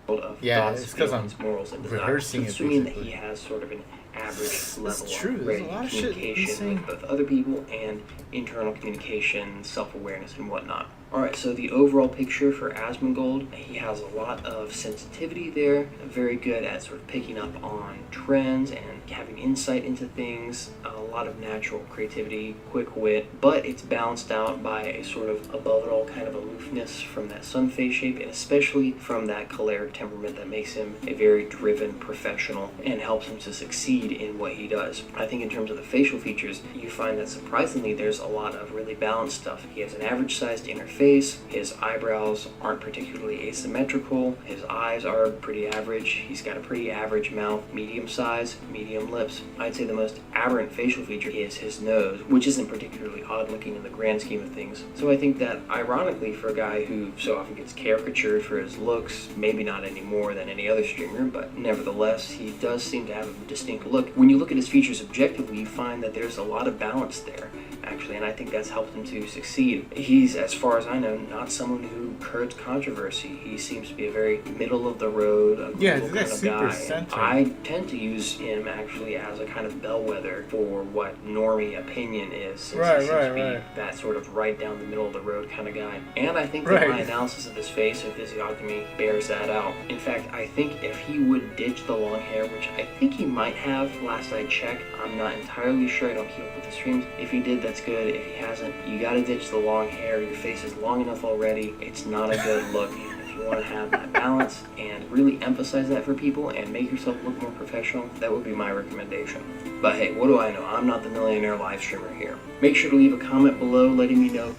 Of Yeah, thoughts, it's 'cause feelings, I'm morals, and rehearsing desires. it, So mean that basically. he has sort of an average level true. of There's a radio lot of shit he's communication saying. with both other people and internal communication, self-awareness, and whatnot. Alright, so the overall picture for Asmongold, he has a lot of sensitivity there, very good at sort of picking up on trends and having insight into things, a lot of natural creativity, quick wit, but it's balanced out by a sort of above it all kind of aloofness from that sun phase shape, and especially from that choleric temperament that makes him a very driven professional and helps him to succeed in what he does. I think in terms of the facial features, you find that surprisingly there's a lot of really balanced stuff. He has an average sized inner face, his eyebrows aren't particularly asymmetrical, his eyes are pretty average, he's got a pretty average mouth, medium size, medium lips. I'd say the most aberrant facial feature is his nose, which isn't particularly odd looking in the grand scheme of things. So I think that ironically for a guy who so often gets caricatured for his looks, maybe not any more than any other streamer, but nevertheless he does seem to have a distinct look. When you look at his features objectively, you find that there's a lot of balance there, actually, and I think that's helped him to succeed. He's, as far as I know, not someone who curds controversy. He seems to be a very middle of the road, Yeah, agreeable he's kind of guy. super-centered. I tend to use him actually as a kind of bellwether for what normie opinion is, since Right, he seems to be right. that sort of right down the middle of the road kind of guy. And I think that my Right. analysis of his face and physiognomy bears that out. In fact, I think if he would ditch the long hair, which I think he might have last I checked, I'm not entirely sure, I don't keep up with the streams. If he did, that's good. If he hasn't, you gotta ditch the long hair. Your face is long enough already. It's not a good look. If you want to have that balance and really emphasize that for people and make yourself look more professional, that would be my recommendation. But hey, what do I know? I'm not the millionaire live streamer here. Make sure to leave a comment below letting me know.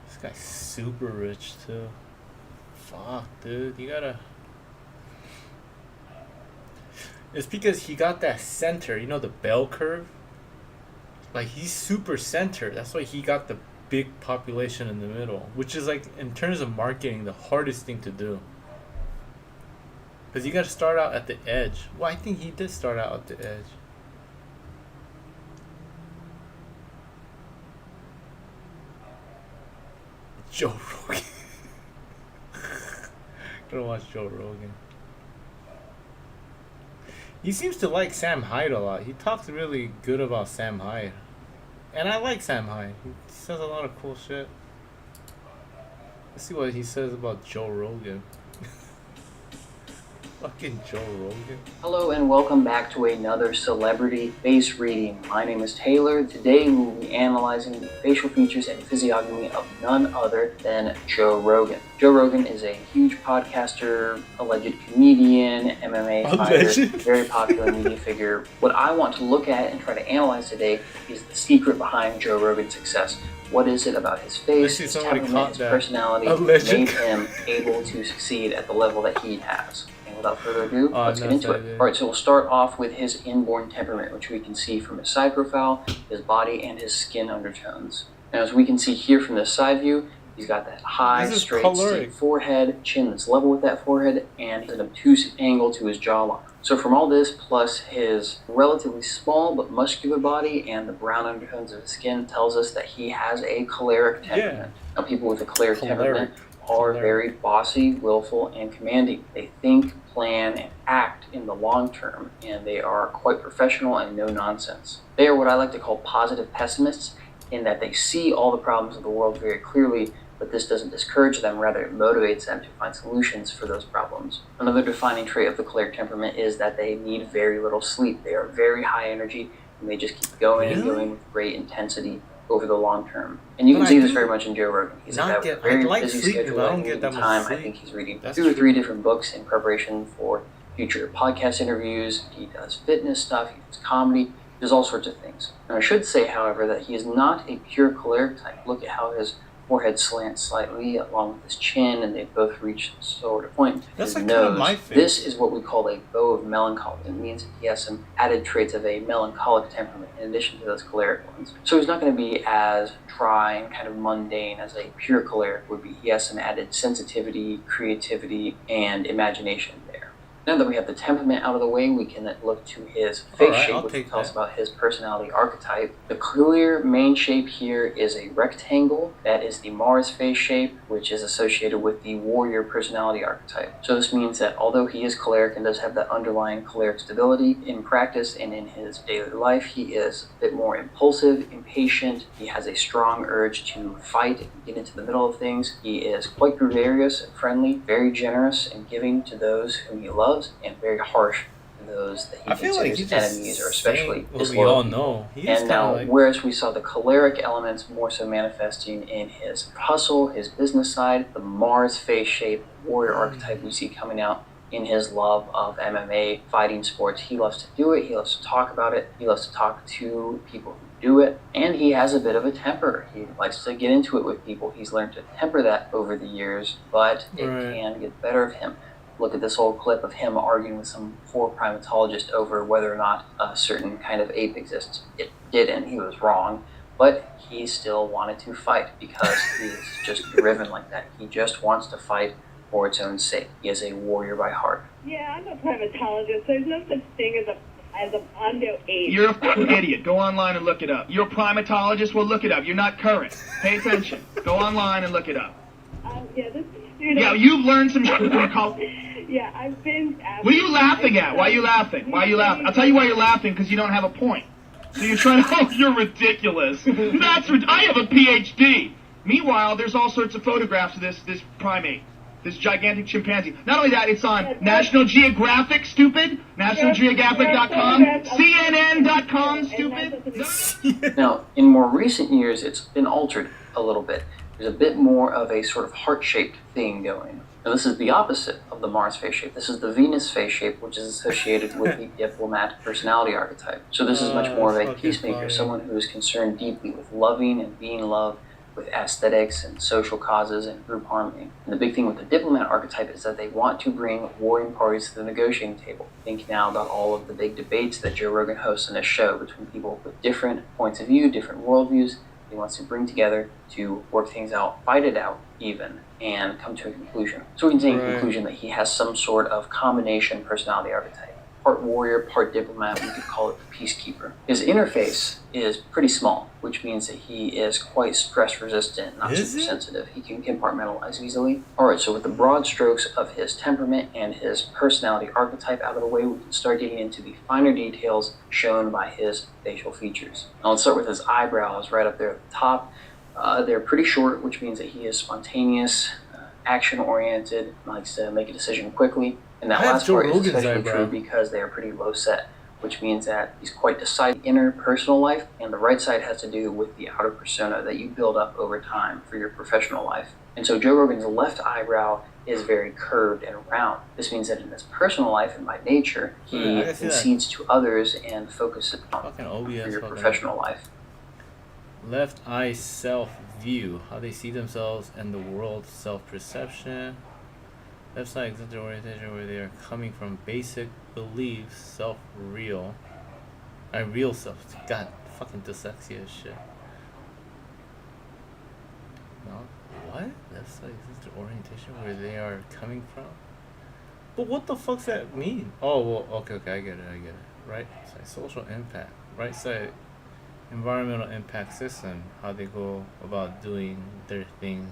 This guy's super rich too. Fuck, dude. You gotta. It's because he got that center, you know, the bell curve? Like, he's super centered. That's why he got the big population in the middle. Which is, like, in terms of marketing, the hardest thing to do. Because you gotta start out at the edge. Well, I think he did start out at the edge. Joe Rogan. Gotta watch Joe Rogan. He seems to like Sam Hyde a lot. He talks really good about Sam Hyde. And I like Sam Hyde. He says a lot of cool shit. Let's see what he says about Joe Rogan. Fucking Joe Rogan. Hello and welcome back to another celebrity face reading. My name is Taylor. Today we will be analyzing the facial features and physiognomy of none other than Joe Rogan. Joe Rogan is a huge podcaster, alleged comedian, MMA fighter, very popular media figure. What I want to look at and try to analyze today is the secret behind Joe Rogan's success. What is it about his face, his temperament, his personality that made him able to succeed at the level that he has? And without further ado, let's get into it. Alright, so we'll start off with his inborn temperament, which we can see from his side profile, his body, and his skin undertones. Now, as we can see here from this side view, he's got that high, straight, steep forehead, chin that's level with that forehead, and an obtuse angle to his jawline. So from all this, plus his relatively small but muscular body and the brown undertones of his skin, tells us that he has a choleric temperament. Now, people with a choleric temperament are very bossy, willful, and commanding. They think, plan, and act in the long term, and they are quite professional and no nonsense. They are what I like to call positive pessimists, in that they see all the problems of the world very clearly, but this doesn't discourage them, rather it motivates them to find solutions for those problems. Another defining trait of the choleric temperament is that they need very little sleep. They are very high energy, and they just keep going and going with great intensity over the long term. And you can see this very much in Joe Rogan. He's a very busy schedule. I don't get that much sleep. I think he's reading 2 or 3 different books in preparation for future podcast interviews. He does fitness stuff, he does comedy, he does all sorts of things. And I should say, however, that he is not a pure choleric type. Look at how his forehead slants slightly along with his chin, and they both reach sort of point. That's his like nose. kind of my face. This is what we call a bow of melancholy. It means he has some added traits of a melancholic temperament in addition to those choleric ones. So he's not going to be as dry and kind of mundane as a pure choleric would be. He has some added sensitivity, creativity, and imagination there. Now that we have the temperament out of the way, we can look to his face Alright, shape, I'll which take tells that. about his personality archetype. The clear main shape here is a rectangle. That is the Mars face shape, which is associated with the warrior personality archetype. So this means that although he is choleric and does have that underlying choleric stability, in practice and in his daily life, he is a bit more impulsive, impatient. He has a strong urge to fight and get into the middle of things. He is quite gregarious and friendly, very generous and giving to those whom he loves, and very harsh to those that he I feel like considers he's just enemies or especially saying what we disloyal all people. know. He is And kind now, of like whereas we saw the choleric elements more so manifesting in his hustle, his business side, the Mars face shape, warrior archetype we see coming out in his love of MMA, fighting sports. He loves to do it. He loves to talk about it. He loves to talk to people who do it. And he has a bit of a temper. He likes to get into it with people. He's learned to temper that over the years, but it Right. can get the better of him. Look at this old clip of him arguing with some poor primatologist over whether or not a certain kind of ape exists. It didn't. He was wrong. But he still wanted to fight because he is just driven like that. He just wants to fight for its own sake. He is a warrior by heart. Yeah, I'm a primatologist. There's no such thing as a Mondo ape. You're a fucking idiot. Go online and look it up. You're a primatologist? Well, look it up. You're not current. Pay attention. Go online and look it up. Yeah, this is student. Yeah, you've learned some shit from college. Yeah, I've been. What are you laughing at? Why are you laughing? Why are you laughing? I'll tell you why you're laughing, because you don't have a point. So you're trying to, oh, you're ridiculous. I have a PhD. Meanwhile, there's all sorts of photographs of this primate, this gigantic chimpanzee. Not only that, it's on National Geographic, stupid. NationalGeographic.com. CNN.com, stupid. Now, in more recent years, it's been altered a little bit. There's a bit more of a sort of heart-shaped thing going. Now, this is the opposite of the Mars face shape. This is the Venus face shape, which is associated with the diplomat personality archetype. So this is much more of a fucking peacemaker, funny. someone who is concerned deeply with loving and being loved, with aesthetics and social causes and group harmony. And the big thing with the diplomat archetype is that they want to bring warring parties to the negotiating table. Think now about all of the big debates that Joe Rogan hosts on his show between people with different points of view, different worldviews. He wants to bring together to work things out, fight it out even, and come to a conclusion. So we can say in Right. conclusion that he has some sort of combination personality archetype. Part warrior, part diplomat, we could call it the peacekeeper. His interface is pretty small, which means that he is quite stress resistant, not Is super it? sensitive. He can compartmentalize easily. Alright, so with the broad strokes of his temperament and his personality archetype out of the way, we can start getting into the finer details shown by his facial features. Now let's start with his eyebrows right up there at the top. They're pretty short, which means that he is spontaneous, action-oriented, likes to make a decision quickly. And that I have last Joe part is Rogan's especially eyebrow. true because they are pretty low set, which means that he's quite decisive inner personal life, and the right side has to do with the outer persona that you build up over time for your professional life. And so Joe Rogan's left eyebrow is very curved and round. This means that in his personal life and by nature, he Yeah, I can see that. concedes to others and focuses on fucking for OBS. your Fucking professional life. left eye self view, how they see themselves and the world, self perception. Left side executive orientation, where they are coming from basic beliefs, self real. Real self. God, fucking dyslexia and shit. No, what? Left side executive orientation, where they are coming from. But what the fuck's that mean? Oh well, okay, I get it. Right side social impact. Right side environmental impact system, how they go about doing their things.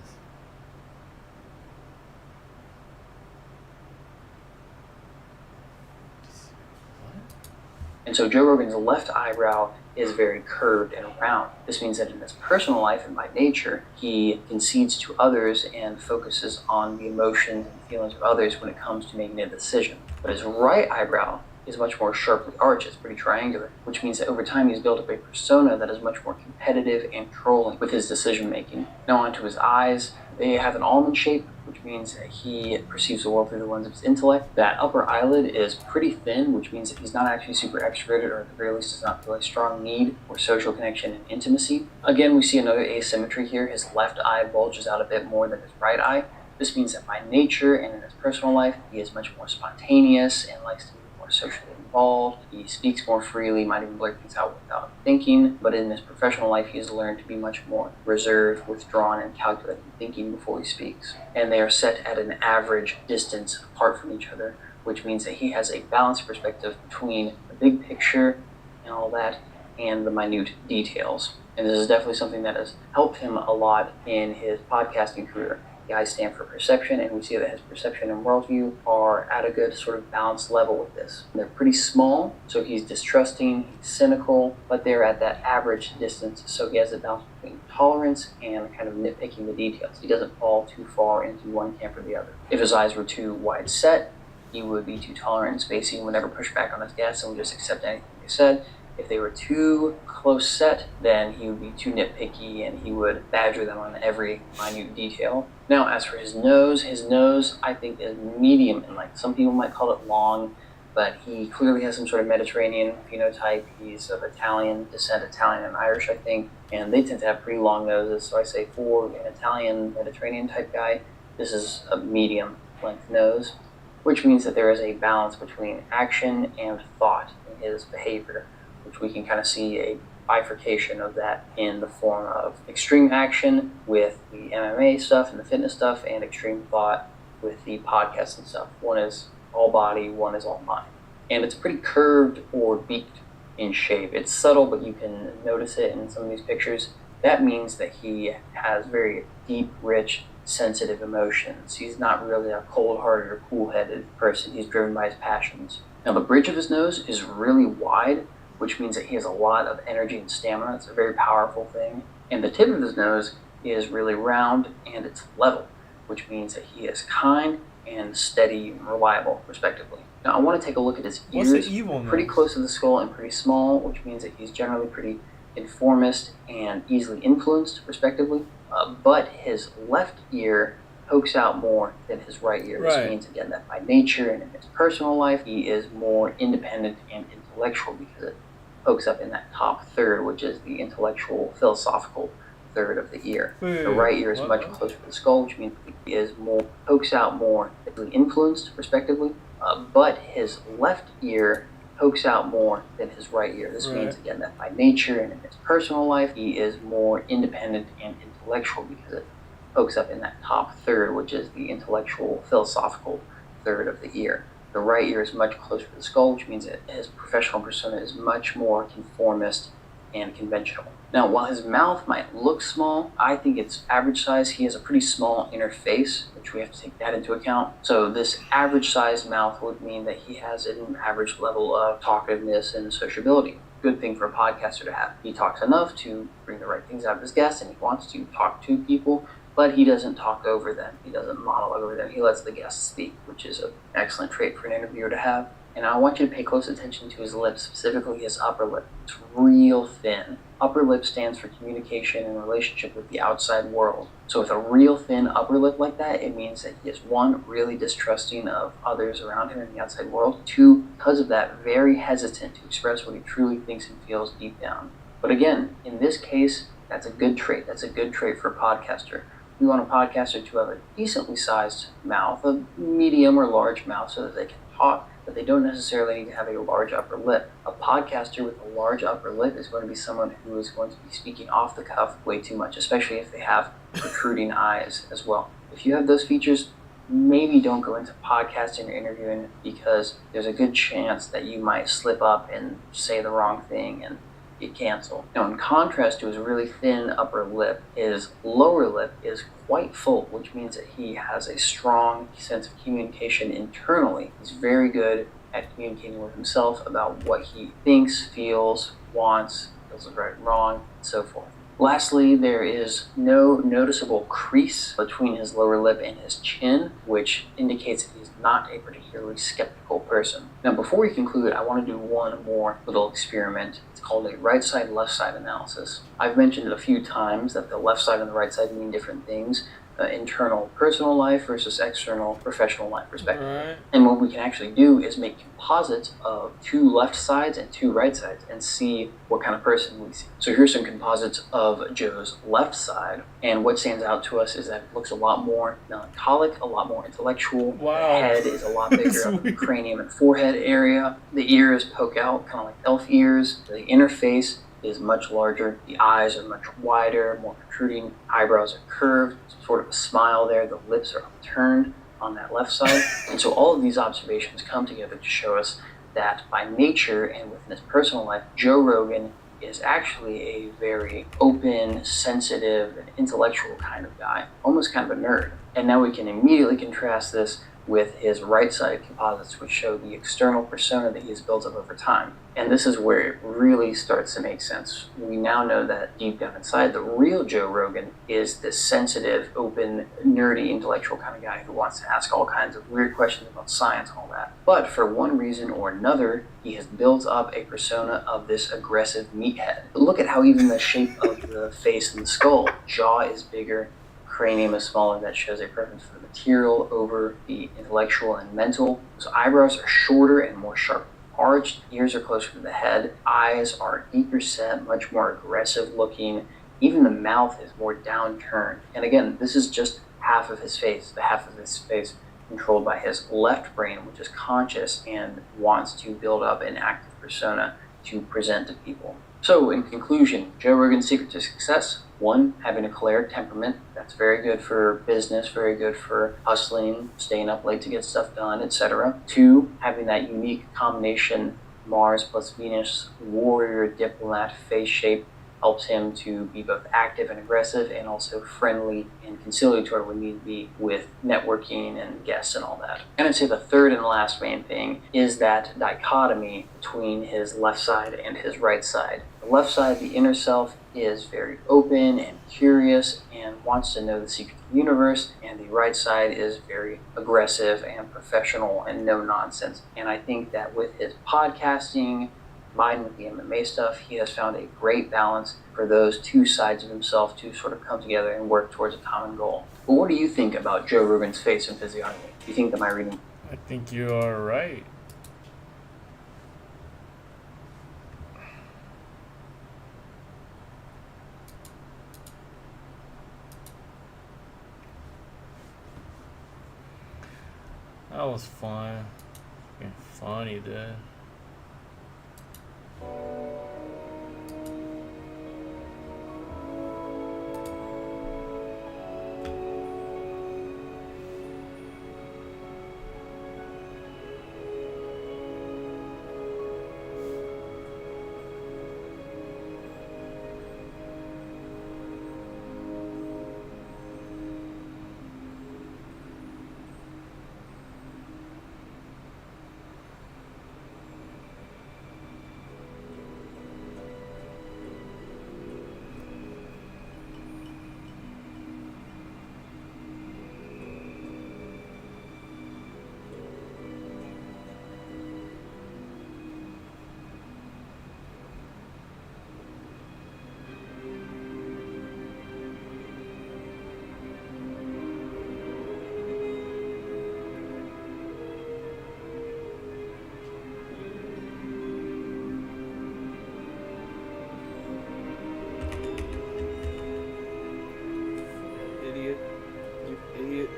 And so Joe Rogan's left eyebrow is very curved and round. This means that in his personal life and by nature, he concedes to others and focuses on the emotions and feelings of others when it comes to making a decision. But his right eyebrow is much more sharply arched, it's pretty triangular, which means that over time he's built up a persona that is much more competitive and trolling with his decision making. Now onto his eyes, They have an almond shape, which means that he perceives the world through the lens of his intellect. That upper eyelid is pretty thin, which means that he's not actually super extroverted, or at the very least does not feel a strong need for social connection and intimacy. Again, we see another asymmetry here. His left eye bulges out a bit more than his right eye. This means that by nature and in his personal life, he is much more spontaneous and likes to be more socially involved. He speaks more freely, might even blurt things out without thinking, but in his professional life, he has learned to be much more reserved, withdrawn, and calculated thinking before he speaks. And they are set at an average distance apart from each other, which means that he has a balanced perspective between the big picture and all that and the minute details. And this is definitely something that has helped him a lot in his podcasting career. The eyes stand for perception, and we see that his perception and worldview are at a good sort of balanced level with this. They're pretty small, so he's distrusting, he's cynical, but they're at that average distance, so he has a balance between tolerance and kind of nitpicking the details. He doesn't fall too far into one camp or the other. If his eyes were too wide set, he would be too tolerant and spacey and would never push back on his guests and would just accept anything they said. If they were too close set, then he would be too nitpicky and he would badger them on every minute detail. Now, as for his nose I think is medium in length. Some people might call it long, but he clearly has some sort of Mediterranean phenotype. He's of Italian descent, Italian and Irish, I think, and they tend to have pretty long noses. So I say for an Italian Mediterranean type guy, this is a medium length nose, which means that there is a balance between action and thought in his behavior, which we can kind of see a bifurcation of that in the form of extreme action with the MMA stuff and the fitness stuff, and extreme thought with the podcast and stuff. One is all body, one is all mind. And it's pretty curved or beaked in shape. It's subtle, but you can notice it in some of these pictures. That means that he has very deep, rich, sensitive emotions. He's not really a cold-hearted or cool-headed person. He's driven by his passions. Now, the bridge of his nose is really wide, which means that he has a lot of energy and stamina. It's a very powerful thing. And the tip of his nose is really round and it's level, which means that he is kind and steady and reliable, respectively. Now, I want to take a look at his ears. What's the evil nose? Pretty close to the skull and pretty small, which means that he's generally pretty informist and easily influenced, respectively. But his left ear pokes out more than his right ear. Right. This means, again, that by nature and in his personal life, he is more independent and intellectual because it pokes up in that top third, which is the intellectual, philosophical third of the ear. The right ear is much closer to the skull, which means he is more, pokes out more, influenced, respectively. But his left ear pokes out more than his right ear. This means, again, that by nature and in his personal life, he is more independent and intellectual because it pokes up in that top third, which is the intellectual, philosophical third of the ear. The right ear is much closer to the skull, which means that his professional persona is much more conformist and conventional. Now, while his mouth might look small, I think it's average size. He has a pretty small inner face, which we have to take that into account. So this average sized mouth would mean that he has an average level of talkativeness and sociability. Good thing for a podcaster to have. He talks enough to bring the right things out of his guests, and he wants to talk to people, but he doesn't talk over them. He doesn't monologue over them. He lets the guests speak, which is an excellent trait for an interviewer to have. And I want you to pay close attention to his lips, specifically his upper lip. It's real thin. Upper lip stands for communication and relationship with the outside world. So with a real thin upper lip like that, it means that he is, one, really distrusting of others around him in the outside world. Two, because of that, very hesitant to express what he truly thinks and feels deep down. But again, in this case, that's a good trait. That's a good trait for a podcaster. We want a podcaster to have a decently sized mouth, a medium or large mouth, so that they can talk, but they don't necessarily need to have a large upper lip. A podcaster with a large upper lip is going to be someone who is going to be speaking off the cuff way too much, especially if they have protruding eyes as well. If you have those features, maybe don't go into podcasting or interviewing, because there's a good chance that you might slip up and say the wrong thing and get canceled. Now, in contrast to his really thin upper lip, his lower lip is quite full, which means that he has a strong sense of communication internally. He's very good at communicating with himself about what he thinks, feels, wants, feels is right and wrong, and so forth. Lastly, there is no noticeable crease between his lower lip and his chin, which indicates that he's not a particularly skeptical person. Now, before we conclude, I want to do one more little experiment. It's called a right side, left side analysis. I've mentioned it a few times that the left side and the right side mean different things, internal personal life versus external professional life perspective. Right. And what we can actually do is make composites of 2 left sides and 2 right sides and see what kind of person we see. So here's some composites of Joe's left side, and what stands out to us is that it looks a lot more melancholic, a lot more intellectual. Wow. The head is a lot bigger That's up in the weird. cranium and forehead area. The ears poke out, kind of like elf ears. The inner face is much larger. The eyes are much wider, more protruding. Eyebrows are curved, sort of a smile there. The lips are upturned on that left side. And so all of these observations come together to show us that by nature and within his personal life, Joe Rogan is actually a very open, sensitive, and intellectual kind of guy, almost kind of a nerd. And now we can immediately contrast this with his right side composites, which show the external persona that he has built up over time. And this is where it really starts to make sense. We now know that deep down inside, the real Joe Rogan is this sensitive, open, nerdy, intellectual kind of guy who wants to ask all kinds of weird questions about science and all that. But for one reason or another, he has built up a persona of this aggressive meathead. Look at how even the shape of the face and the skull, jaw is bigger, cranium is smaller. That shows a preference for the material over the intellectual and mental. So eyebrows are shorter and more sharp arched, ears are closer to the head, eyes are deeper set, much more aggressive looking. Even the mouth is more downturned. And again, this is just half of his face, the half of his face controlled by his left brain, which is conscious and wants to build up an active persona to present to people. So in conclusion, Joe Rogan's secret to success: 1, having a choleric temperament. That's very good for business, very good for hustling, staying up late to get stuff done, etc. 2, having that unique combination Mars plus Venus warrior diplomat face shape helps him to be both active and aggressive, and also friendly and conciliatory when need be with networking and guests and all that. And I'd say the third and last main thing is that dichotomy between his left side and his right side. The left side, the inner self, is very open and curious and wants to know the secrets of the universe, and the right side is very aggressive and professional and no nonsense. And I think that with his podcasting, combined with the MMA stuff, he has found a great balance for those 2 sides of himself to sort of come together and work towards a common goal. But what do you think about Joe Rogan's face and physiognomy? Do you think that my reading? I think you are right. That was fun. Fucking funny, dude. Idiot. You idiot.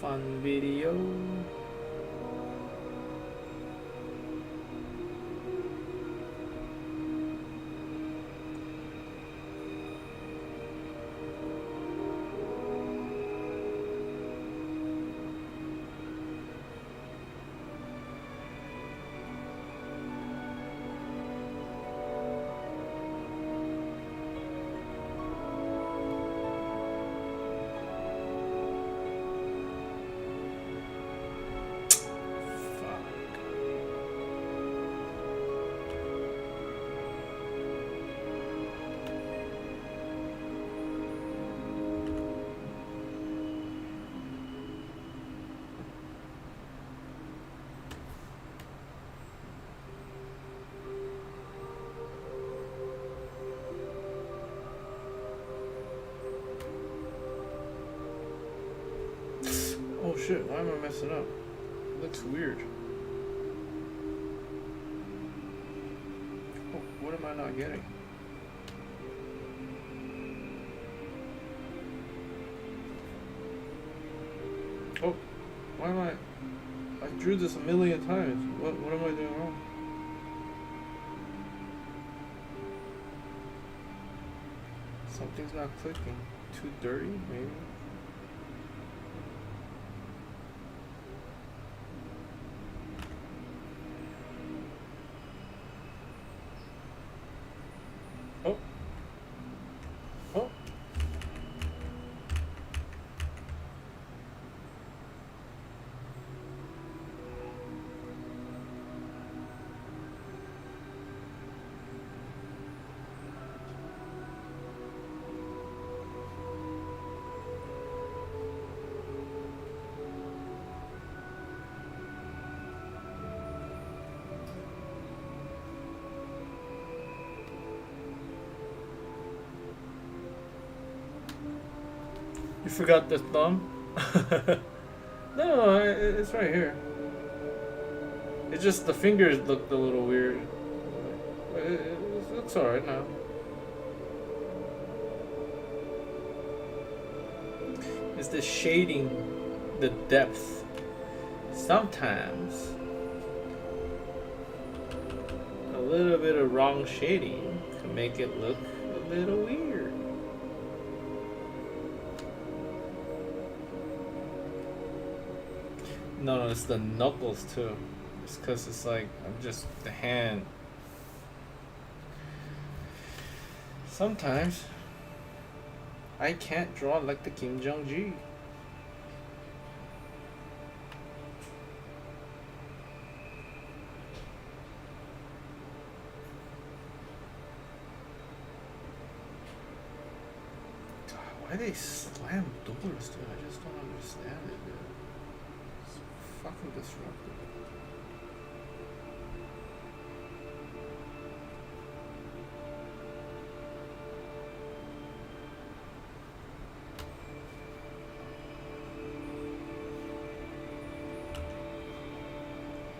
Fun video. shit, why am I messing up? It looks weird. Oh, what am I not getting? Oh, why am I drew this a million times. What am I doing wrong? Something's not clicking. Too dirty, maybe? Oh. Oh. You forgot the thumb? No, it's right here. It's just the fingers looked a little weird. It looks alright now. It's the shading, the depth. Sometimes a little bit of wrong shading can make it look a little weird. No, it's the knuckles too. It's because it's like I'm just the hand. Sometimes I can't draw like the Kim Jong-gi. God, why they slam doors, dude? I just don't understand it, dude. It's fucking disruptive.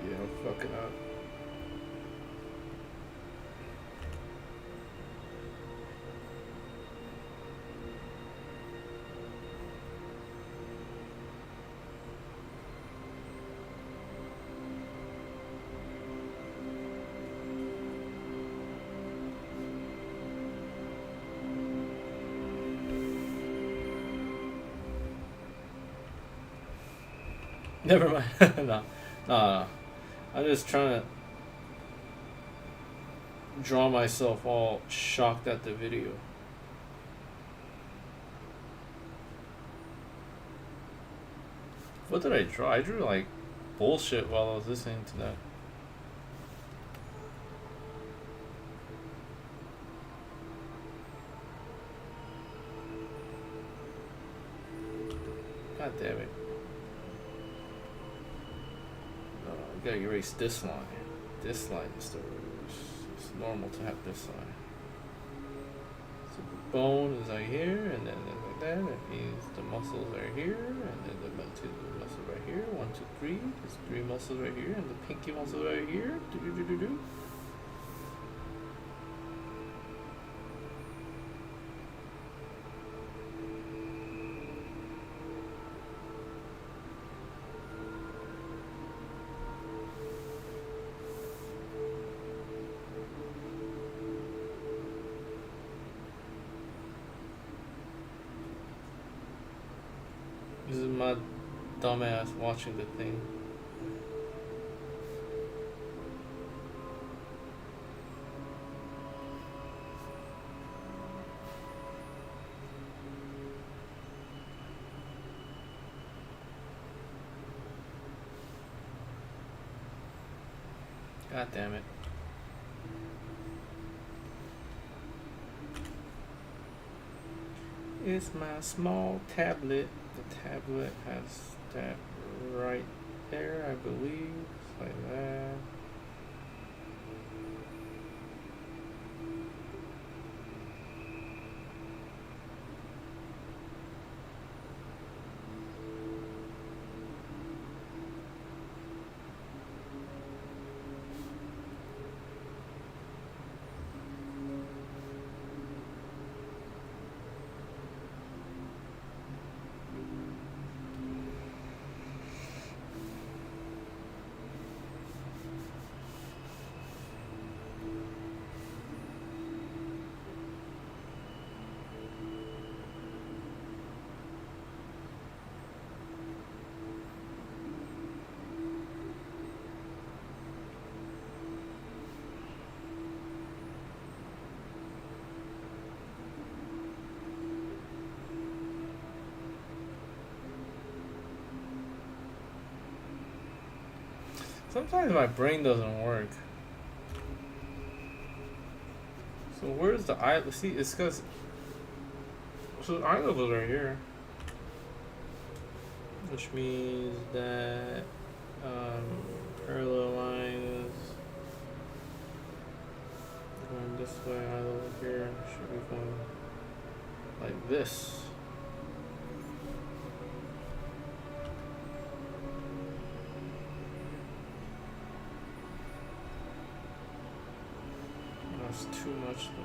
Yeah, I'm fucking up. Never mind. No. I'm just trying to draw myself all shocked at the video. What did I draw? I drew like bullshit while I was listening to that. God damn it. I gotta erase this line. This line is it's normal to have this line. So the bone is right here, and then like that. That means the muscles are here, and then the muscle right here. 1, 2, 3. There's 3 muscles right here, and the pinky muscle right here. Do. This is my dumbass watching the thing. God damn it. It's my small tablet. The tablet has that right there, I believe. Like that. Sometimes my brain doesn't work. So where's the eye? See, it's because. So the eye level's right here. Which means that parallel line is going this way, eye level here should be going like this. That's too much though.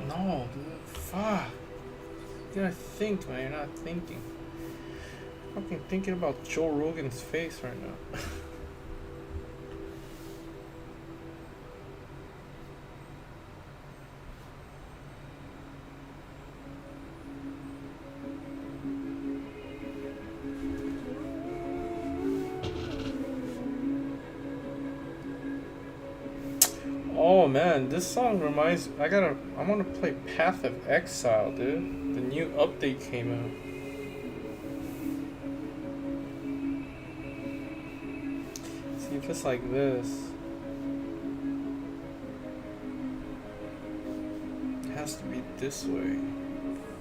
No, dude, fuck. You gotta think, man. You're not thinking. Fucking thinking about Joe Rogan's face right now. Oh man, this song reminds. I want to play Path of Exile, dude. The new update came out. See if it's like this. It has to be this way.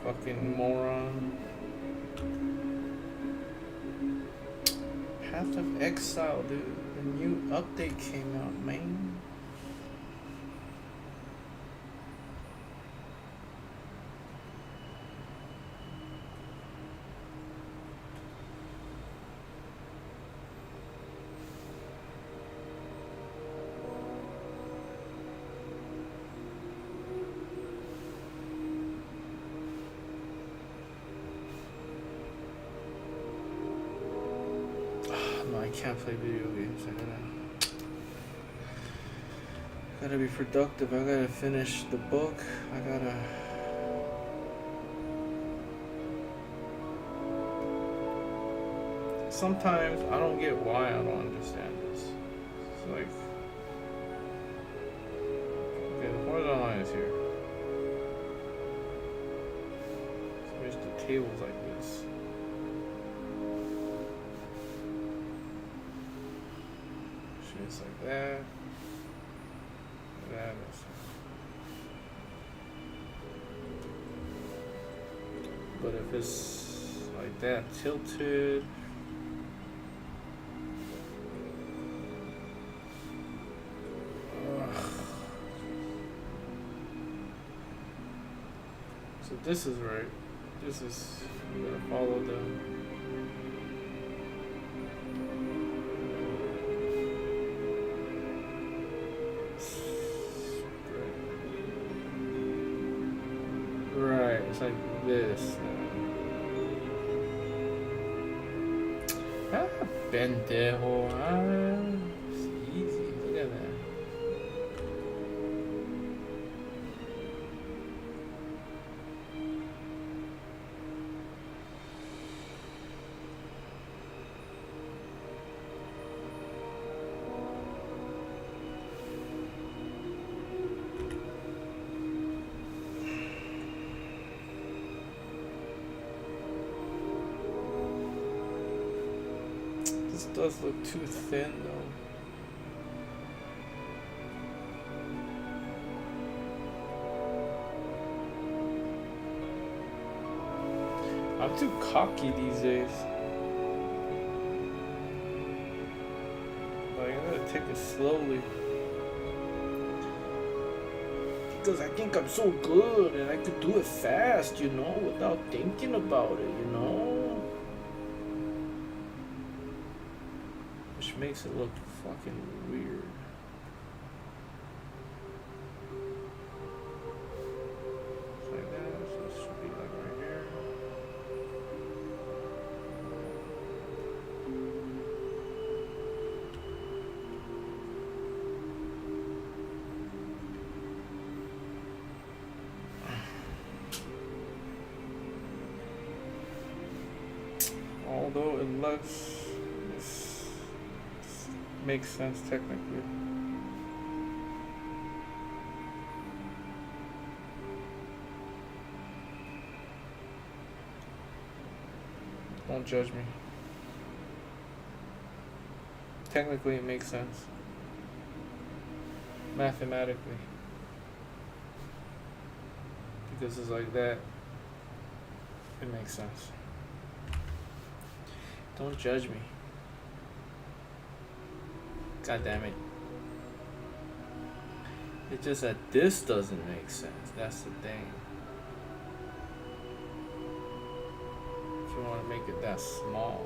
Fucking moron. Path of Exile, dude. The new update came out, man. I can't play video games. I gotta be productive. I gotta finish the book. I gotta. Sometimes I don't get why I don't understand this. It's like, okay, the horizontal line is here. So there's the tables like this. It's like that. That is. But if it's like that, tilted. So this is right. This is, I'm gonna follow them. It's like this. Ah, pendejo. Ah, it's easy. Look at that. This does look too thin though. I'm too cocky these days. Like, I gotta take it slowly. Because I think I'm so good and I could do it fast, you know, without thinking about it, you know? which makes it look fucking weird. It's like that, so it should be like right here. Although it looks, makes sense technically. Don't judge me. Technically it makes sense. Mathematically. Because it's like that. It makes sense. Don't judge me. God damn it. It's just that this doesn't make sense. That's the thing. If you want to make it that small.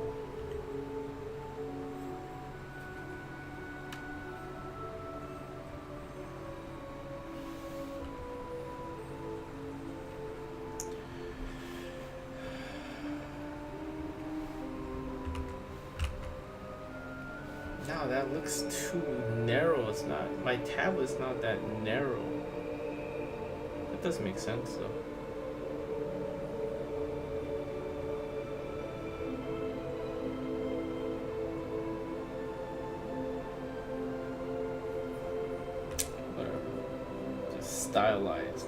No, that looks too narrow. It's not, my tablet's not that narrow. That doesn't make sense though. Whatever. Just stylized.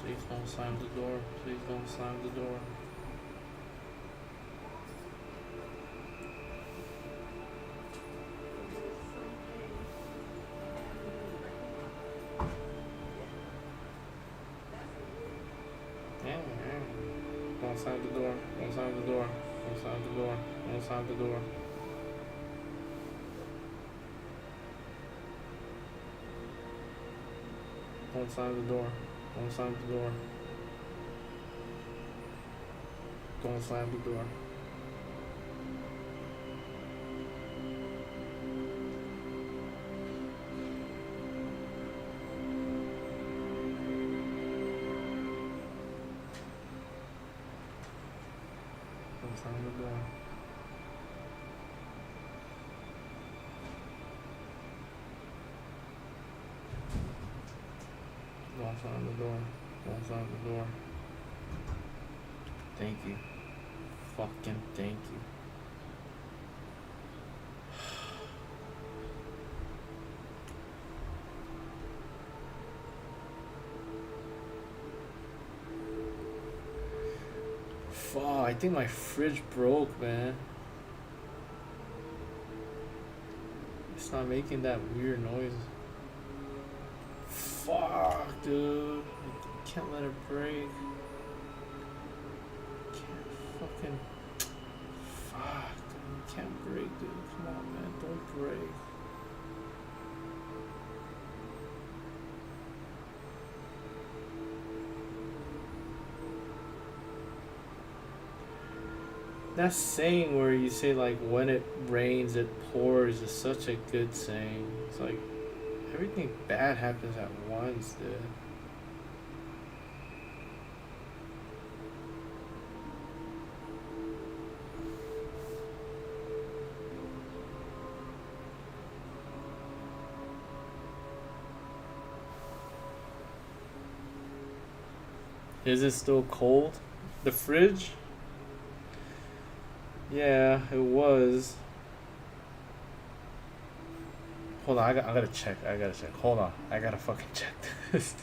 Please don't slam the door. Please don't slam the door. Yeah. Don't slam the door. Don't slam the door. Don't slam the door. Don't slam the door. Don't slam the door. Don't slam the door. Don't slam the door. Don't slam the door. Don't slam the door. Don't slam the door. Thank you. Fucking thank you. Fuck, I think my fridge broke, man. It's not making that weird noise. Fuck, dude. I can't let it break. Can't fucking. Fuck, dude. It can't break, dude. Come on, man. Don't break. That saying where you say, like, when it rains, it pours is such a good saying. It's like, everything bad happens at once, dude. Is it still cold? The fridge? Yeah, it was. Hold on, I gotta check. Hold on, I gotta fucking check this.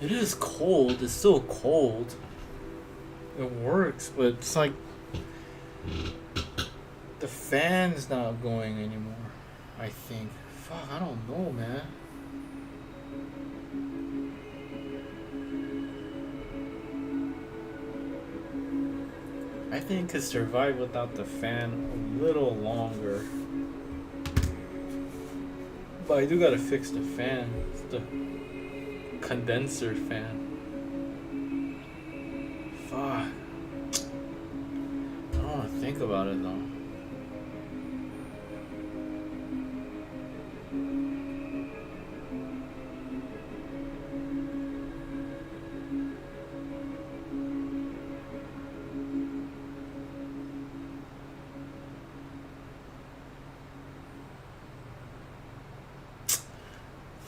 It is cold. It's still cold. It works, but it's like the fan's not going anymore. I think. Fuck, I don't know, man. I think it could survive without the fan a little longer. But I do gotta fix the fan. It's the condenser fan. Fuck. I don't wanna think about it though.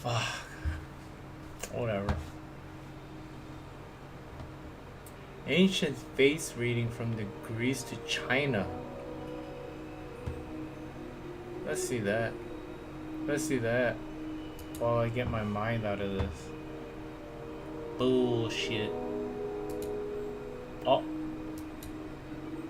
Fuck. Whatever. Ancient face reading from the Greece to China. Let's see that. Let's see that. While I get my mind out of this. Bullshit. Oh.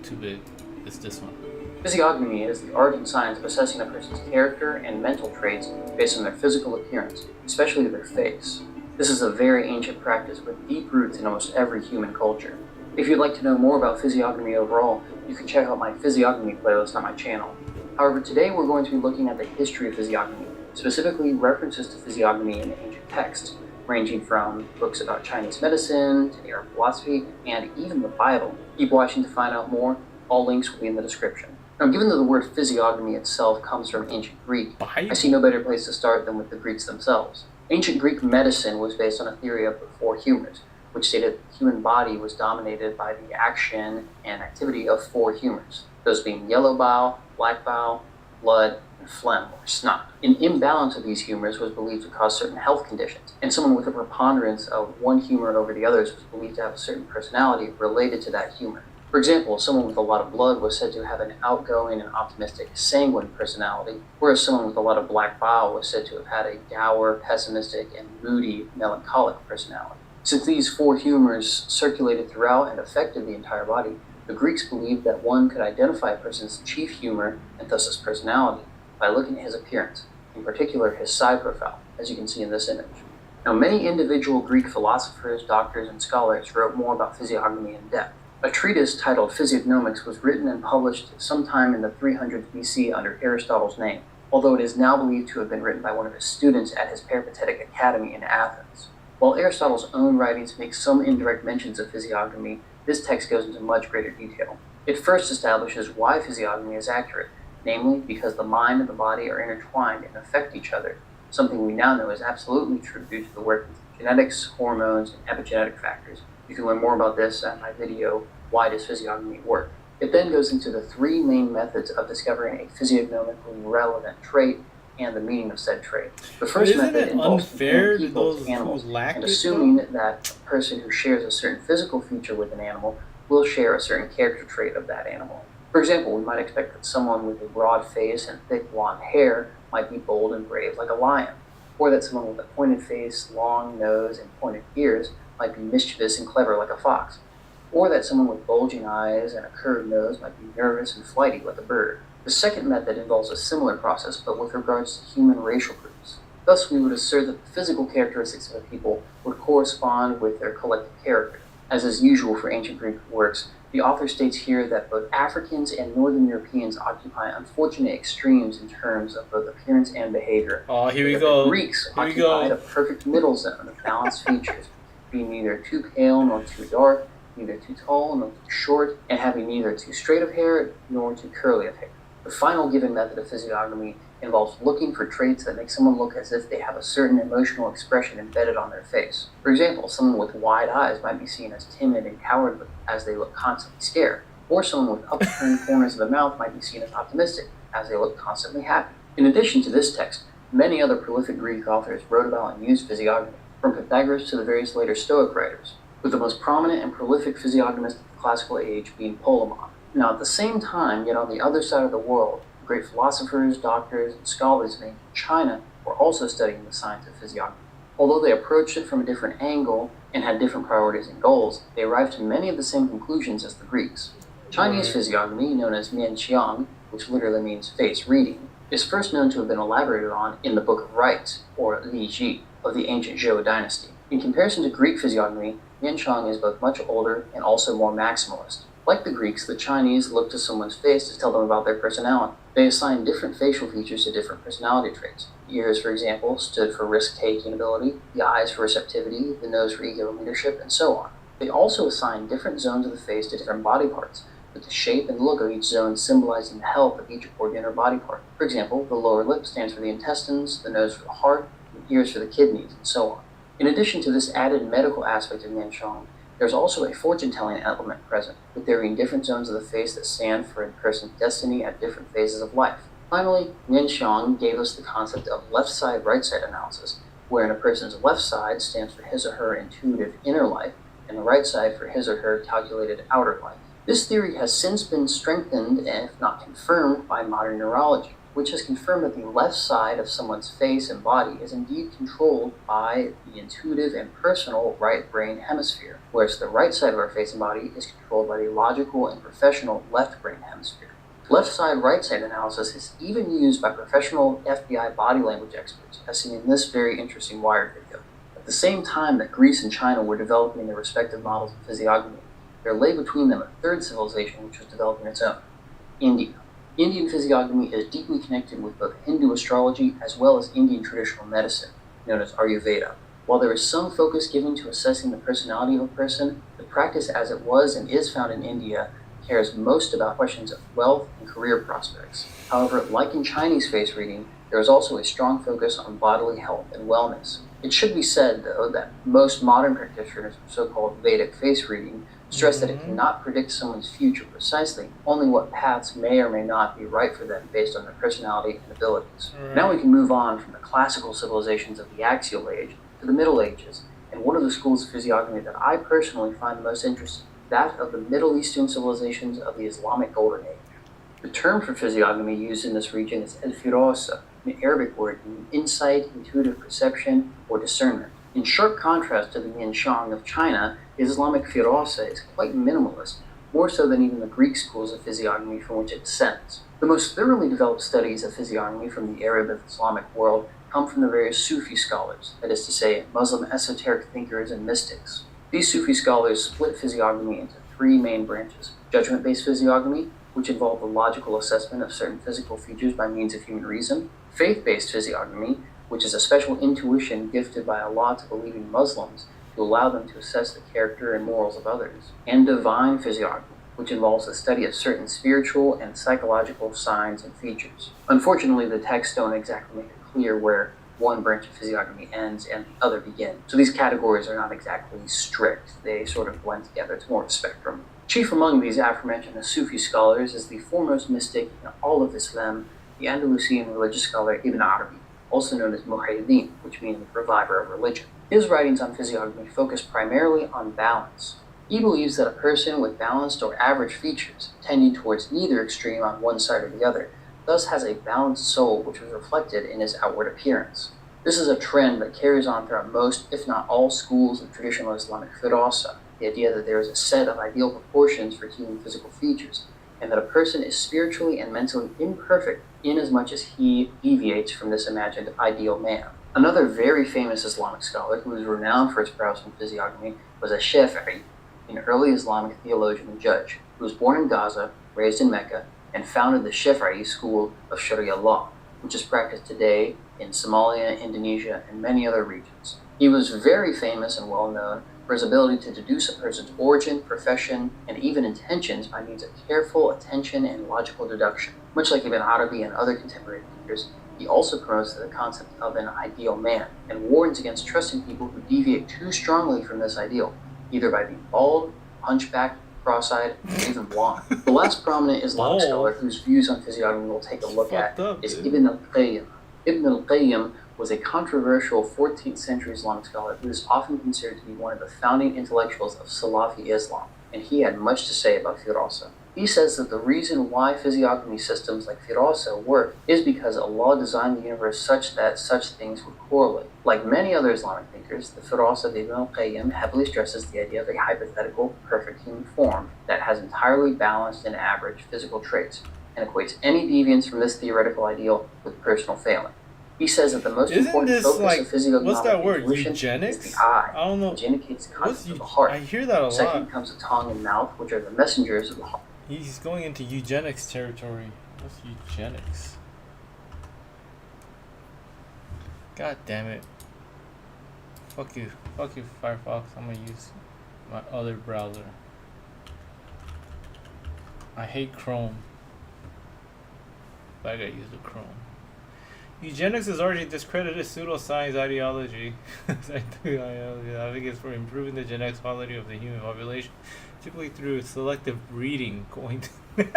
Too big. It's this one. Physiognomy is the art and science of assessing a person's character and mental traits based on their physical appearance, especially their face. This is a very ancient practice with deep roots in almost every human culture. If you'd like to know more about physiognomy overall, you can check out my physiognomy playlist on my channel. However, today we're going to be looking at the history of physiognomy, specifically references to physiognomy in ancient texts, ranging from books about Chinese medicine to Arab philosophy, and even the Bible. Keep watching to find out more. All links will be in the description. Now, given that the word physiognomy itself comes from ancient Greek, I see no better place to start than with the Greeks themselves. Ancient Greek medicine was based on a theory of the four humors, which stated the human body was dominated by the action and activity of four humors, those being yellow bile, black bile, blood, and phlegm, or snot. An imbalance of these humors was believed to cause certain health conditions, and someone with a preponderance of one humor over the others was believed to have a certain personality related to that humor. For example, someone with a lot of blood was said to have an outgoing and optimistic, sanguine personality, whereas someone with a lot of black bile was said to have had a dour, pessimistic, and moody, melancholic personality. Since these four humors circulated throughout and affected the entire body, the Greeks believed that one could identify a person's chief humor, and thus his personality, by looking at his appearance, in particular his side profile, as you can see in this image. Now, many individual Greek philosophers, doctors, and scholars wrote more about physiognomy in depth. A treatise titled Physiognomics was written and published sometime in the 300s BC under Aristotle's name, although it is now believed to have been written by one of his students at his Peripatetic Academy in Athens. While Aristotle's own writings make some indirect mentions of physiognomy, this text goes into much greater detail. It first establishes why physiognomy is accurate, namely because the mind and the body are intertwined and affect each other, something we now know is absolutely true due to the workings of genetics, hormones, and epigenetic factors. You can learn more about this at my video, Why Does Physiognomy Work? It then goes into the three main methods of discovering a physiognomically relevant trait and the meaning of said trait. The first method involves comparing people to animals and assuming that a person who shares a certain physical feature with an animal will share a certain character trait of that animal. For example, we might expect that someone with a broad face and thick blonde hair might be bold and brave like a lion, or that someone with a pointed face, long nose, and pointed ears might be mischievous and clever like a fox, or that someone with bulging eyes and a curved nose might be nervous and flighty like a bird. The second method involves a similar process, but with regards to human racial groups. Thus, we would assert that the physical characteristics of a people would correspond with their collective character. As is usual for ancient Greek works, the author states here that both Africans and Northern Europeans occupy unfortunate extremes in terms of both appearance and behavior. Oh, here we go. The Greeks occupied a perfect middle zone of balanced features, being neither too pale nor too dark, neither too tall nor too short, and having neither too straight of hair nor too curly of hair. The final given method of physiognomy involves looking for traits that make someone look as if they have a certain emotional expression embedded on their face. For example, someone with wide eyes might be seen as timid and cowardly as they look constantly scared, or someone with upturned corners of the mouth might be seen as optimistic as they look constantly happy. In addition to this text, many other prolific Greek authors wrote about and used physiognomy, from Pythagoras to the various later Stoic writers, with the most prominent and prolific physiognomist of the classical age being Polemon. Now, at the same time, yet on the other side of the world, great philosophers, doctors, and scholars in ancient China were also studying the science of physiognomy. Although they approached it from a different angle and had different priorities and goals, they arrived to many of the same conclusions as the Greeks. Chinese physiognomy, known as Mianqiang, which literally means face reading, is first known to have been elaborated on in the Book of Rites, or Li Ji, of the ancient Zhou dynasty. In comparison to Greek physiognomy, Mianqiang is both much older and also more maximalist. Like the Greeks, the Chinese look to someone's face to tell them about their personality. They assign different facial features to different personality traits. The ears, for example, stood for risk-taking ability, the eyes for receptivity, the nose for ego and leadership, and so on. They also assign different zones of the face to different body parts, with the shape and look of each zone symbolizing the health of each organ or body part. For example, the lower lip stands for the intestines, the nose for the heart, the ears for the kidneys, and so on. In addition to this added medical aspect of Mianqiang, there's also a fortune-telling element present, with there being different zones of the face that stand for a person's destiny at different phases of life. Finally, Mianqiang gave us the concept of left-side, right-side analysis, wherein a person's left side stands for his or her intuitive inner life, and the right side for his or her calculated outer life. This theory has since been strengthened, if not confirmed, by modern neurology, which has confirmed that the left side of someone's face and body is indeed controlled by the intuitive and personal right brain hemisphere, whereas the right side of our face and body is controlled by the logical and professional left brain hemisphere. Left side, right side analysis is even used by professional FBI body language experts, as seen in this very interesting Wired video. At the same time that Greece and China were developing their respective models of physiognomy, there lay between them a third civilization which was developing its own: India. Indian physiognomy is deeply connected with both Hindu astrology as well as Indian traditional medicine, known as Ayurveda. While there is some focus given to assessing the personality of a person, the practice as it was and is found in India cares most about questions of wealth and career prospects. However, like in Chinese face reading, there is also a strong focus on bodily health and wellness. It should be said, though, that most modern practitioners of so-called Vedic face reading stress that it cannot predict someone's future precisely, only what paths may or may not be right for them based on their personality and abilities. Now we can move on from the classical civilizations of the Axial Age to the Middle Ages, and one of the schools of physiognomy that I personally find the most interesting, that of the Middle Eastern civilizations of the Islamic Golden Age. The term for physiognomy used in this region is al-firasa, an Arabic word meaning insight, intuitive perception, or discernment. In sharp contrast to the Mianqiang of China, Islamic firasa is quite minimalist, more so than even the Greek schools of physiognomy from which it descends. The most thoroughly developed studies of physiognomy from the Arab and Islamic world come from the various Sufi scholars, that is to say, Muslim esoteric thinkers and mystics. These Sufi scholars split physiognomy into three main branches: judgment-based physiognomy, which involved the logical assessment of certain physical features by means of human reason; faith-based physiognomy, which is a special intuition gifted by Allah to believing Muslims to allow them to assess the character and morals of others; and divine physiognomy, which involves the study of certain spiritual and psychological signs and features. Unfortunately, the texts don't exactly make it clear where one branch of physiognomy ends and the other begins. So these categories are not exactly strict. They sort of blend together. It's more of a spectrum. Chief among these aforementioned Sufi scholars is the foremost mystic in all of Islam, the Andalusian religious scholar Ibn Arabi, also known as Muhyiddin, which means the reviver of religion. His writings on physiognomy focus primarily on balance. He believes that a person with balanced or average features, tending towards neither extreme on one side or the other, thus has a balanced soul which is reflected in his outward appearance. This is a trend that carries on throughout most, if not all, schools of traditional Islamic firasa, the idea that there is a set of ideal proportions for human physical features, and that a person is spiritually and mentally imperfect inasmuch as he deviates from this imagined ideal man. Another very famous Islamic scholar who is renowned for his prowess in physiognomy was Ash-Shafi'i, an early Islamic theologian and judge, who was born in Gaza, raised in Mecca, and founded the Shafi'i school of Sharia law, which is practiced today in Somalia, Indonesia, and many other regions. He was very famous and well known for his ability to deduce a person's origin, profession, and even intentions by means of careful attention and logical deduction. Much like Ibn Arabi and other contemporary thinkers, he also promotes the concept of an ideal man and warns against trusting people who deviate too strongly from this ideal, either by being bald, hunchbacked, cross-eyed, or even blonde. The last prominent Islamic scholar whose views on physiognomy we'll take a look at is Ibn al-Qayyim. Ibn al-Qayyim was a controversial 14th century Islamic scholar who is often considered to be one of the founding intellectuals of Salafi Islam, and he had much to say about Firasa. He says that the reason why physiognomy systems like Firasa work is because Allah designed the universe such that such things would correlate. Like many other Islamic thinkers, the Firasa of Ibn al-Qayyim heavily stresses the idea of a hypothetical, perfect human form that has entirely balanced and average physical traits, and equates any deviance from this theoretical ideal with personal failing. He says that the most Isn't important this focus like, of physiognomic what's that word, evolution eugenics? is the eye, I don't know. which indicates the What's contents of the heart. I hear that a Second lot. comes the tongue and mouth, which are the messengers of the heart. He's going into eugenics territory. What's eugenics? God damn it. Fuck you, Firefox. I'm gonna use my other browser. I hate Chrome, but I gotta use the Chrome. Eugenics is already discredited pseudoscience ideology. I think it's for improving the genetic quality of the human population, typically through selective breeding. This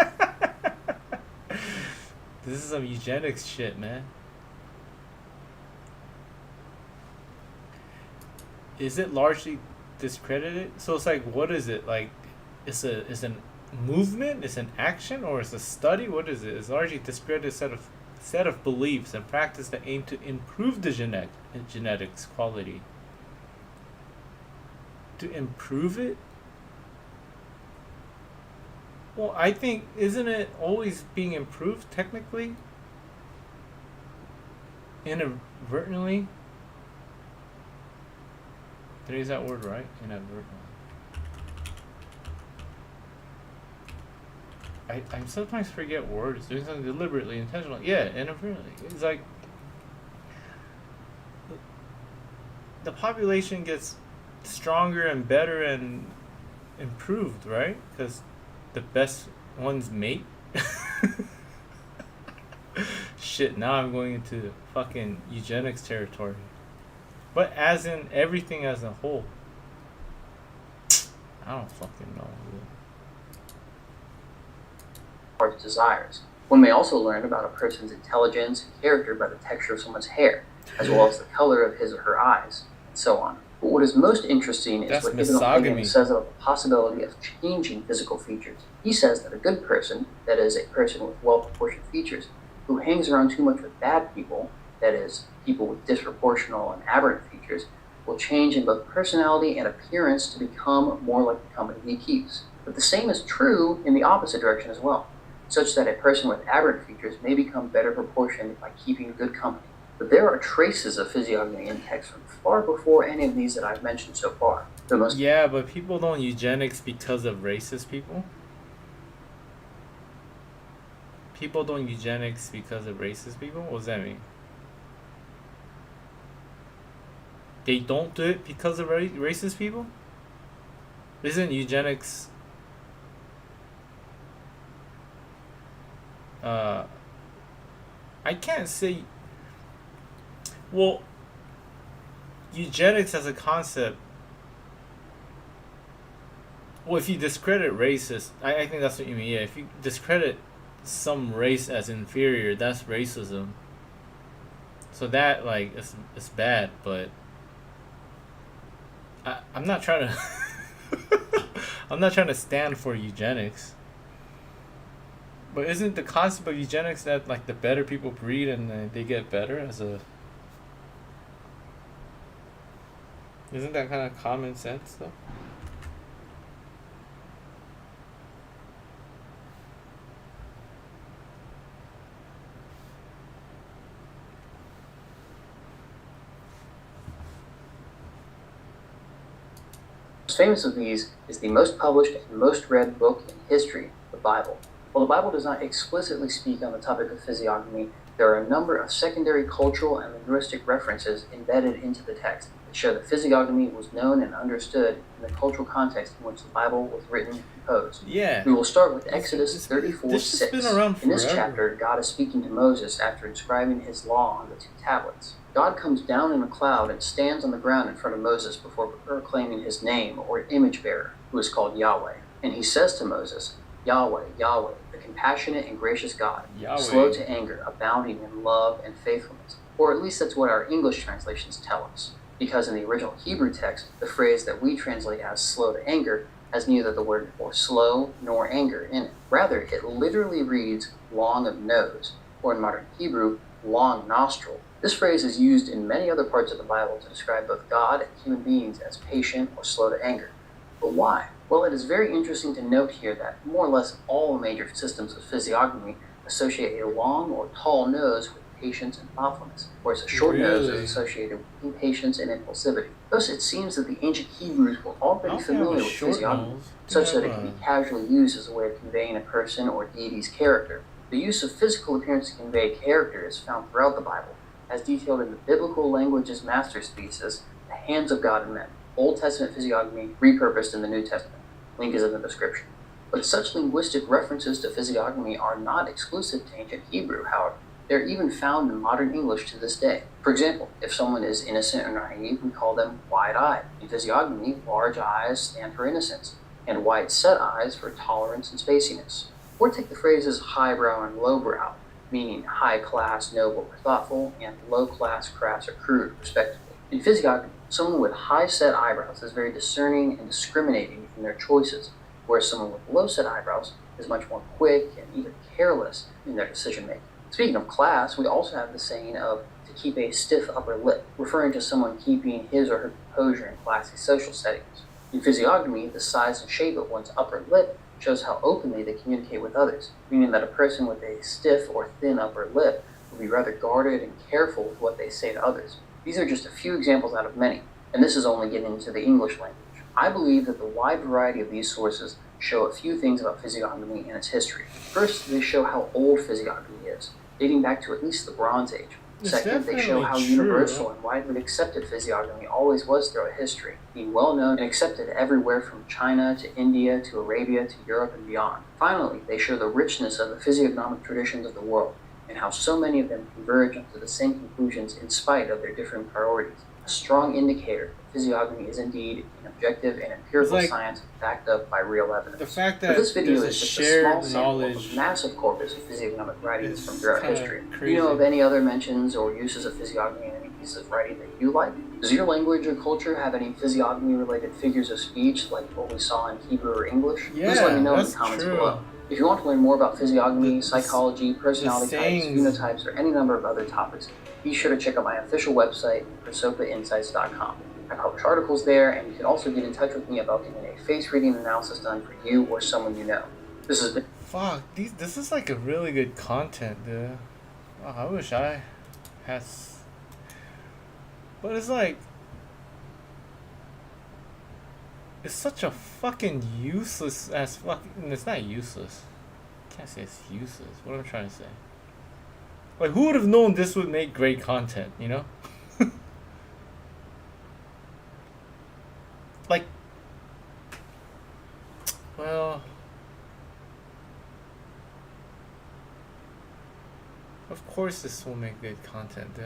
is some eugenics shit, man. Is it largely discredited? So it's like, what is it? Like, it's a movement? It's an action? Or it's a study? What is it? It's largely discredited set of beliefs and practice that aim to improve the genetics quality. To improve it? Well, I think, isn't it always being improved technically? Inadvertently? Did I use that word right? Inadvertently. I sometimes forget words. Doing something deliberately, intentionally. Yeah, inadvertently. It's like the population gets stronger and better and improved, right? Because the best ones mate. Shit, now I'm going into fucking eugenics territory. But as in everything as a whole. I don't fucking know, dude. Heart's desires. One may also learn about a person's intelligence and character by the texture of someone's hair, as well as the color of his or her eyes, and so on. But what is most interesting is what Ibn al-Qayyim says about the possibility of changing physical features. He says that a good person, that is, a person with well-proportioned features, who hangs around too much with bad people, that is, people with disproportional and aberrant features, will change in both personality and appearance to become more like the company he keeps. But the same is true in the opposite direction as well, such that a person with aberrant features may become better proportioned by keeping good company. But there are traces of physiognomy in text from far before any of these that I've mentioned so far. Yeah, but people don't eugenics because of racist people. People don't eugenics because of racist people? What does that mean? They don't do it because of racist people? Isn't eugenics... I can't say... Well, eugenics as a concept... Well, if you discredit racist... I think that's what you mean, yeah. If you discredit some race as inferior, that's racism. So that, like, it's bad, but... I'm not trying to... I'm not trying to stand for eugenics. But isn't the concept of eugenics that, like, the better people breed and they get better as a... Isn't that kind of common sense, though? The most famous of these is the most published and most read book in history, the Bible. While the Bible does not explicitly speak on the topic of physiognomy, there are a number of secondary cultural and linguistic references embedded into the text that show that physiognomy was known and understood in the cultural context in which the Bible was written and composed. Yeah. We will start with Exodus 34:6. Been around in this forever. chapter, God is speaking to Moses after inscribing his law on the 2 tablets. God comes down in a cloud and stands on the ground in front of Moses before proclaiming his name, or image bearer, who is called Yahweh. And he says to Moses, Yahweh, Yahweh, the compassionate and gracious God, Yahweh. slow to anger, abounding in love and faithfulness, or at least that's what our English translations tell us, because in the original Hebrew text, the phrase that we translate as slow to anger has neither the word for slow nor anger in it. Rather, it literally reads long of nose, or in modern Hebrew, long nostril. This phrase is used in many other parts of the Bible to describe both God and human beings as patient or slow to anger. But why? Well, it is very interesting to note here that more or less all major systems of physiognomy associate a long or tall nose with patience and thoughtfulness, whereas a short nose Really? is associated with impatience and impulsivity. Thus, it seems that the ancient Hebrews were already familiar with physiognomy, such that it can be casually used as a way of conveying a person or deity's character. The use of physical appearance to convey character is found throughout the Bible, as detailed in the Biblical Languages Masterpieces, The Hands of God and Men, Old Testament physiognomy repurposed in the New Testament. Link is in the description. But such linguistic references to physiognomy are not exclusive to ancient Hebrew, however. They're even found in modern English to this day. For example, if someone is innocent or naive, we call them wide-eyed. In physiognomy, large eyes stand for innocence, and wide-set eyes for tolerance and spaciness. Or take the phrases highbrow and lowbrow, meaning high-class, noble, or thoughtful, and low-class, crass, or crude, respectively. In physiognomy, someone with high-set eyebrows is very discerning and discriminating in their choices, whereas someone with low-set eyebrows is much more quick and even careless in their decision-making. Speaking of class, we also have the saying of to keep a stiff upper lip, referring to someone keeping his or her composure in classy social settings. In physiognomy, the size and shape of one's upper lip shows how openly they communicate with others, meaning that a person with a stiff or thin upper lip will be rather guarded and careful with what they say to others. These are just a few examples out of many, and this is only getting into the English language. I believe that the wide variety of these sources show a few things about physiognomy and its history. First, they show how old physiognomy is, dating back to at least the Bronze Age. Second, they show how universal and widely accepted physiognomy always was throughout history, being well known and accepted everywhere from China to India to Arabia to Europe and beyond. Finally, they show the richness of the physiognomic traditions of the world, and how so many of them converge to the same conclusions in spite of their different priorities. A strong indicator that physiognomy is indeed an objective and empirical science backed up by real evidence. The fact But that this video there's is a just a small shared sample knowledge of a massive corpus of physiognomic writings from throughout kinda history. Do crazy. you know of any other mentions or uses of physiognomy in any pieces of writing that you like? Does your language or culture have any physiognomy-related figures of speech like what we saw in Hebrew or English? Please let me know in the that's comments true. below. If you want to learn more about physiognomy, The- psychology, personality types, sayings- phenotypes, or any number of other topics, be sure to check out my official website, prosopainsights.com. I publish articles there, and you can also get in touch with me about getting a face reading analysis done for you or someone you know. This has been Fuck, this is like a really good content, dude. Oh, I wish I had. But it's like. It's such a fucking useless ass fucking. It's not useless. Can't say it's useless. What am I trying to say? Like, who would have known this would make great content, you know? Like. Well. Of course this will make good content, dude.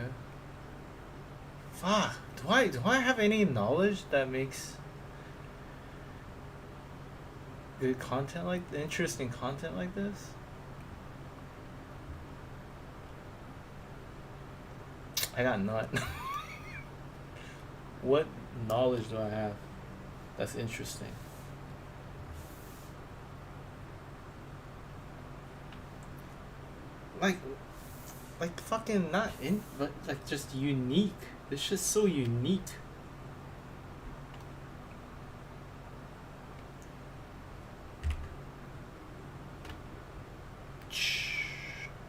Fuck. Do I have any knowledge that makes good content like interesting content like this? I got none. What knowledge do I have that's interesting? Like fucking not in, but like just unique. It's just so unique.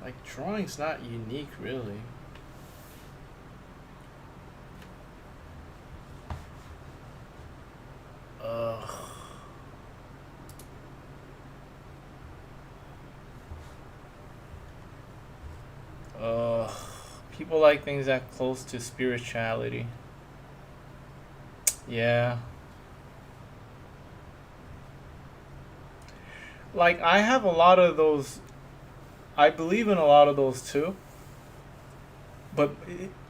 Like drawing's not unique, really. People like things that close to spirituality. Yeah. Like I have a lot of those. I believe in a lot of those too. But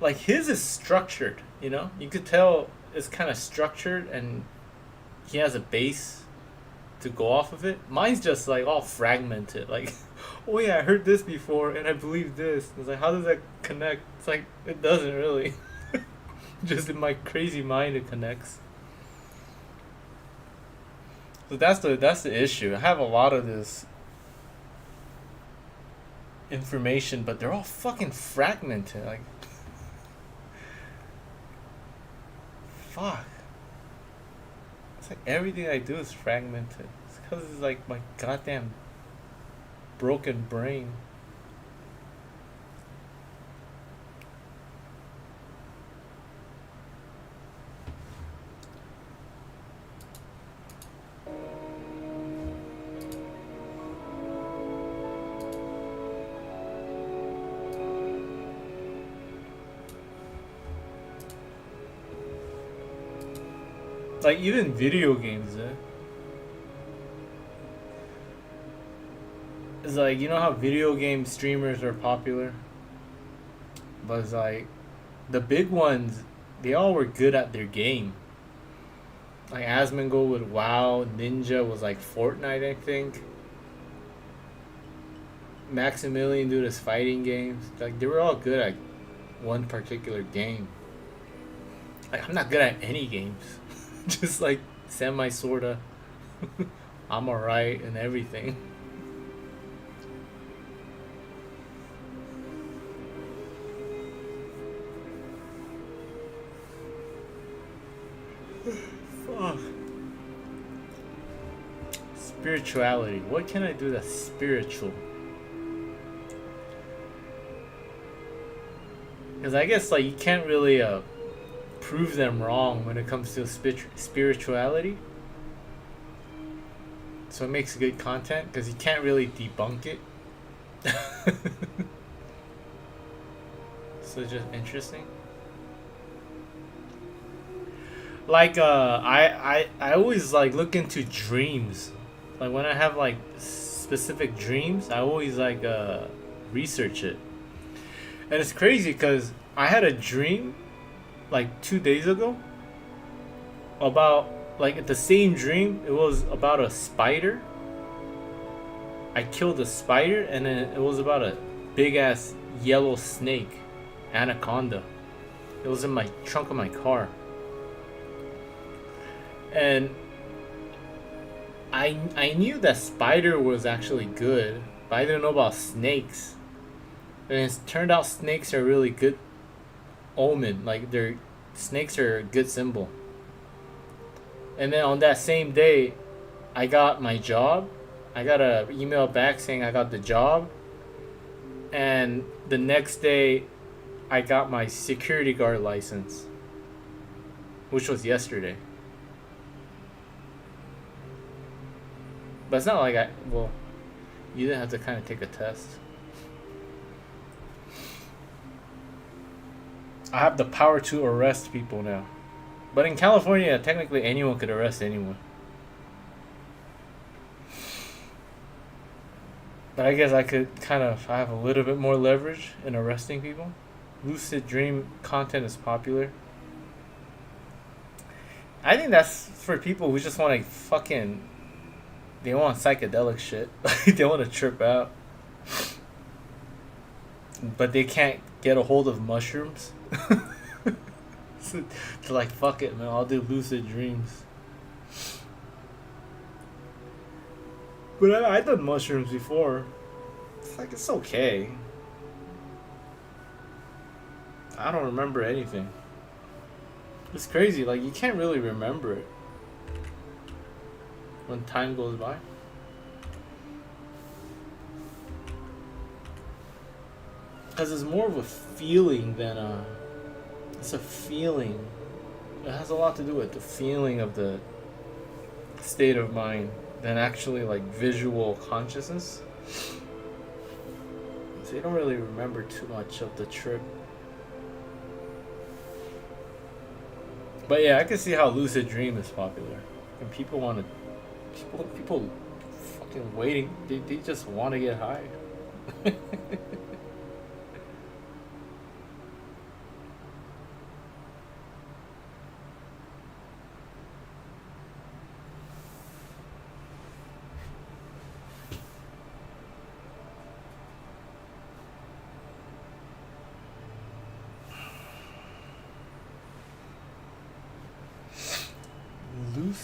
like his is structured, you know? You could tell it's kind of structured and he has a base to go off of it. Mine's just like all fragmented. Like, oh yeah, I heard this before and I believe this. It's like, how does that connect? It's like, it doesn't really. Just in my crazy mind it connects. So that's the issue. I have a lot of this information, but they're all fucking fragmented. Like, fuck. It's like everything I do is fragmented. It's because it's like my goddamn broken brain. Like, even video games, it's like, you know how video game streamers are popular? But it's like, the big ones, they all were good at their game. Like, Asmongold with WoW, Ninja was like Fortnite, I think. Maximilian did his fighting games. Like, they were all good at one particular game. Like, I'm not good at any games. Just like semi sorta. I'm alright and everything. Fuck. Spirituality. What can I do that's spiritual? Because I guess like you can't really prove them wrong when it comes to spirituality. So it makes good content because you can't really debunk it. So it's just interesting. Like I always like look into dreams. Like when I have like specific dreams, I always like research it. And it's crazy because I had a dream like 2 days ago about like the same dream. It was about a spider. I killed a spider, and then it was about a big ass yellow snake, anaconda. It was in my trunk of my car. And I knew that spider was actually good, but I didn't know about snakes. And it turned out snakes are really good omen. Like, their snakes are a good symbol. And then on that same day, I got my job. I got an email back saying I got the job. And the next day, I got my security guard license, which was yesterday. But it's not like you didn't have to kind of take a test. I have the power to arrest people now. But in California, technically anyone could arrest anyone. But I guess I could I have a little bit more leverage in arresting people. Lucid dream content is popular. I think that's for people who just want to they want psychedelic shit. They want to trip out. But they can't get a hold of mushrooms. So, to like, fuck it, man, I'll do lucid dreams. But I've done mushrooms before. It's like, it's okay. I don't remember anything. It's crazy, like, you can't really remember it when time goes by. Because it's more of a feeling than it's a feeling. It has a lot to do with the feeling of the state of mind than actually like visual consciousness. So you don't really remember too much of the trip. But yeah, I can see how lucid dream is popular. And people want to... People fucking waiting. They just want to get high.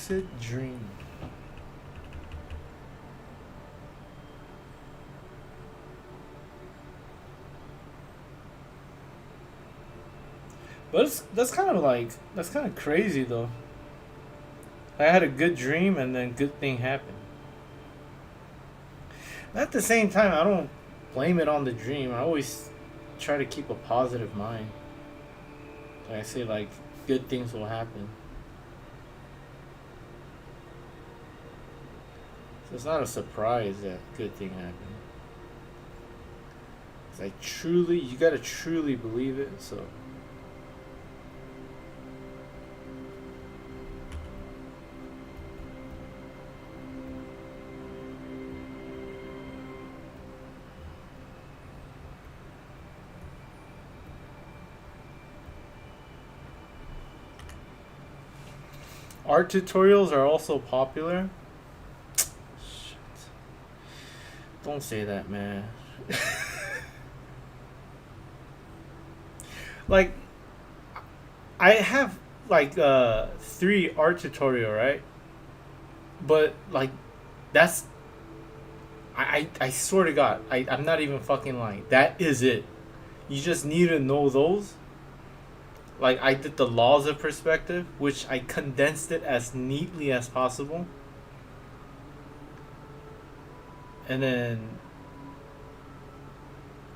lucid dream. But that's kind of crazy though. I had a good dream and then good thing happened. At the same time, I don't blame it on the dream. I always try to keep a positive mind. Like I say, like, good things will happen. So it's not a surprise that good thing happened. It's like you gotta truly believe it. So. Art tutorials are also popular. Shit. Don't say that, man. Like, I have like 3 art tutorial, right? But like, that's I swear to God, I'm not even fucking lying. That is it. You just need to know those. Like, I did the laws of perspective, which I condensed it as neatly as possible. And then,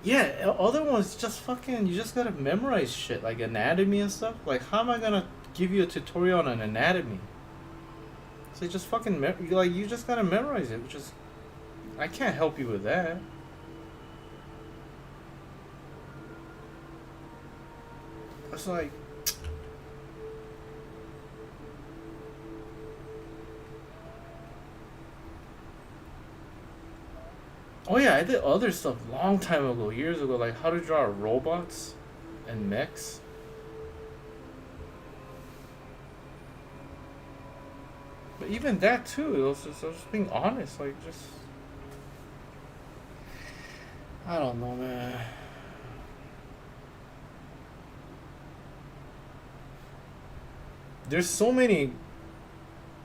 yeah, other ones just fucking, you just gotta memorize shit, like anatomy and stuff. Like, how am I gonna give you a tutorial on an anatomy? So just fucking, you just gotta memorize it, which is, I can't help you with that. It's like, oh yeah, I did other stuff long time ago, years ago, like how to draw robots and mechs. But even that too, I was just being honest, like just, I don't know, man. There's so many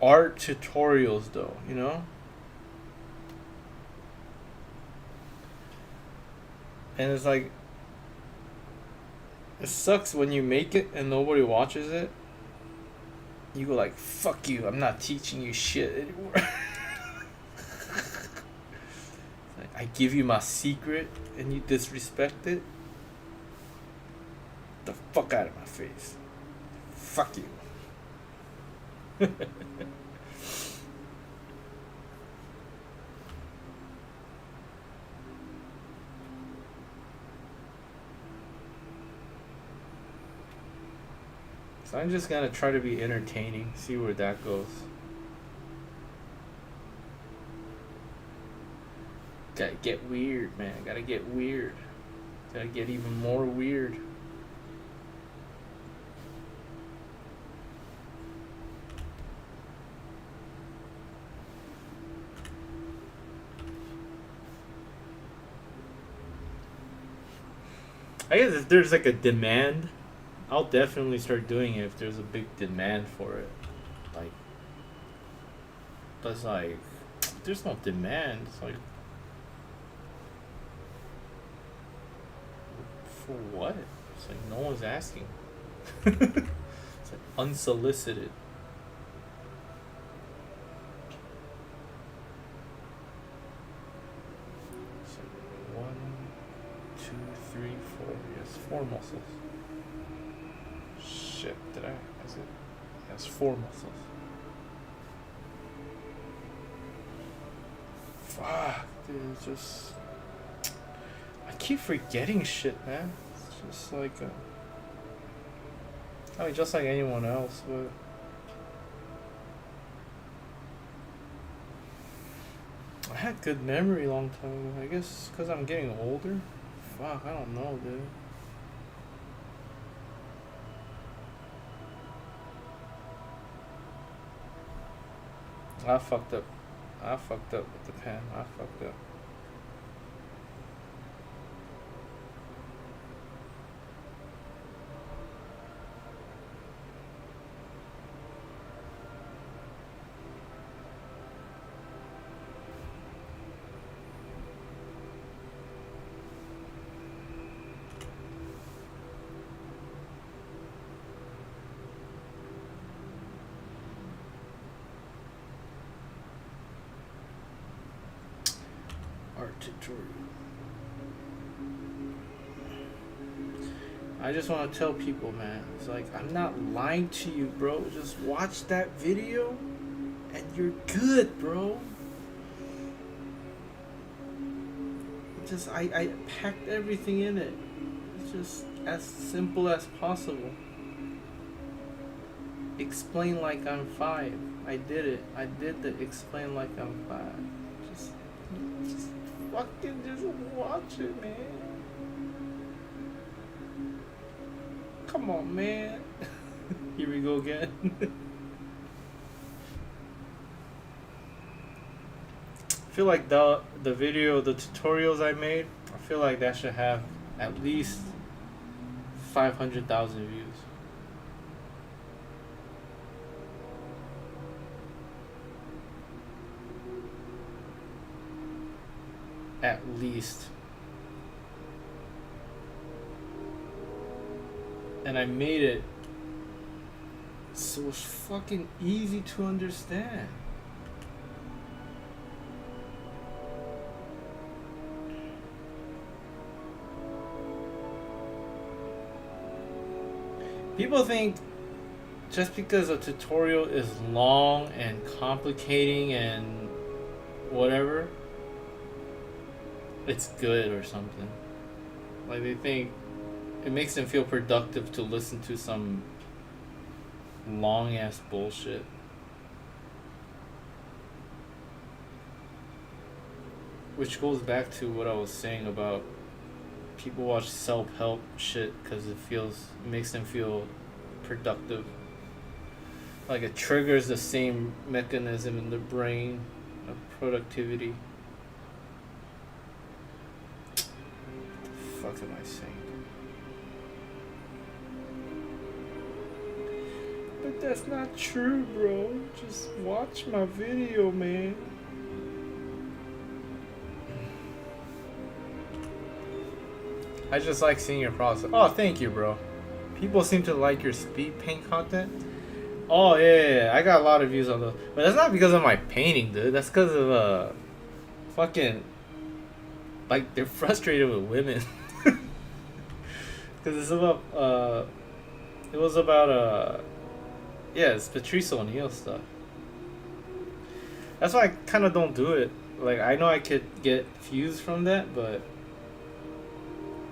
art tutorials though, you know? And it's like, it sucks when you make it and nobody watches it. You go like, fuck you, I'm not teaching you shit anymore. Like, I give you my secret and you disrespect it. Get the fuck out of my face. Fuck you. So I'm just gonna try to be entertaining, see where that goes. Gotta get weird, man. Gotta get weird. Gotta get even more weird. I guess if there's like a demand, I'll definitely start doing it if there's a big demand for it. Like, but it's like, if there's no demand, it's like, for what? It's like no one's asking. It's like unsolicited. So 1, 2, 3, 4. Yes, 4 muscles. Shit, is it? Yes, 4 muscles. Fuck, dude, it's just, I keep forgetting shit, man. It's just like, I mean, just like anyone else, but I had good memory a long time ago. I guess because I'm getting older. Fuck, I don't know, dude. I fucked up. I fucked up with the pen. I fucked up. art tutorial. I just want to tell people, man, it's like, I'm not lying to you, bro. Just watch that video and you're good, bro. Just, I packed everything in it. It's just as simple as possible. Explain like I'm 5. I did it. I did the explain like I'm 5. Just fucking just watch it, man. Come on, man. Here we go again. I feel like the video, the tutorials I made, I feel like that should have at least 500,000 views. At least. And I made it so it's fucking easy to understand. People think just because a tutorial is long and complicating and whatever, it's good or something. Like they think it makes them feel productive to listen to some long ass bullshit. Which goes back to what I was saying about people watch self-help shit because it makes them feel productive. Like it triggers the same mechanism in the brain of productivity. What the fuck am I saying? But that's not true, bro. Just watch my video, man. I just like seeing your process. Oh, thank you, bro. People seem to like your speed paint content. Oh, yeah. I got a lot of views on those. But that's not because of my painting, dude. That's because of, fucking... Like, they're frustrated with women. Because it's about, it was about, yeah, it's Patrice O'Neal stuff. That's why I kind of don't do it. Like, I know I could get views from that, but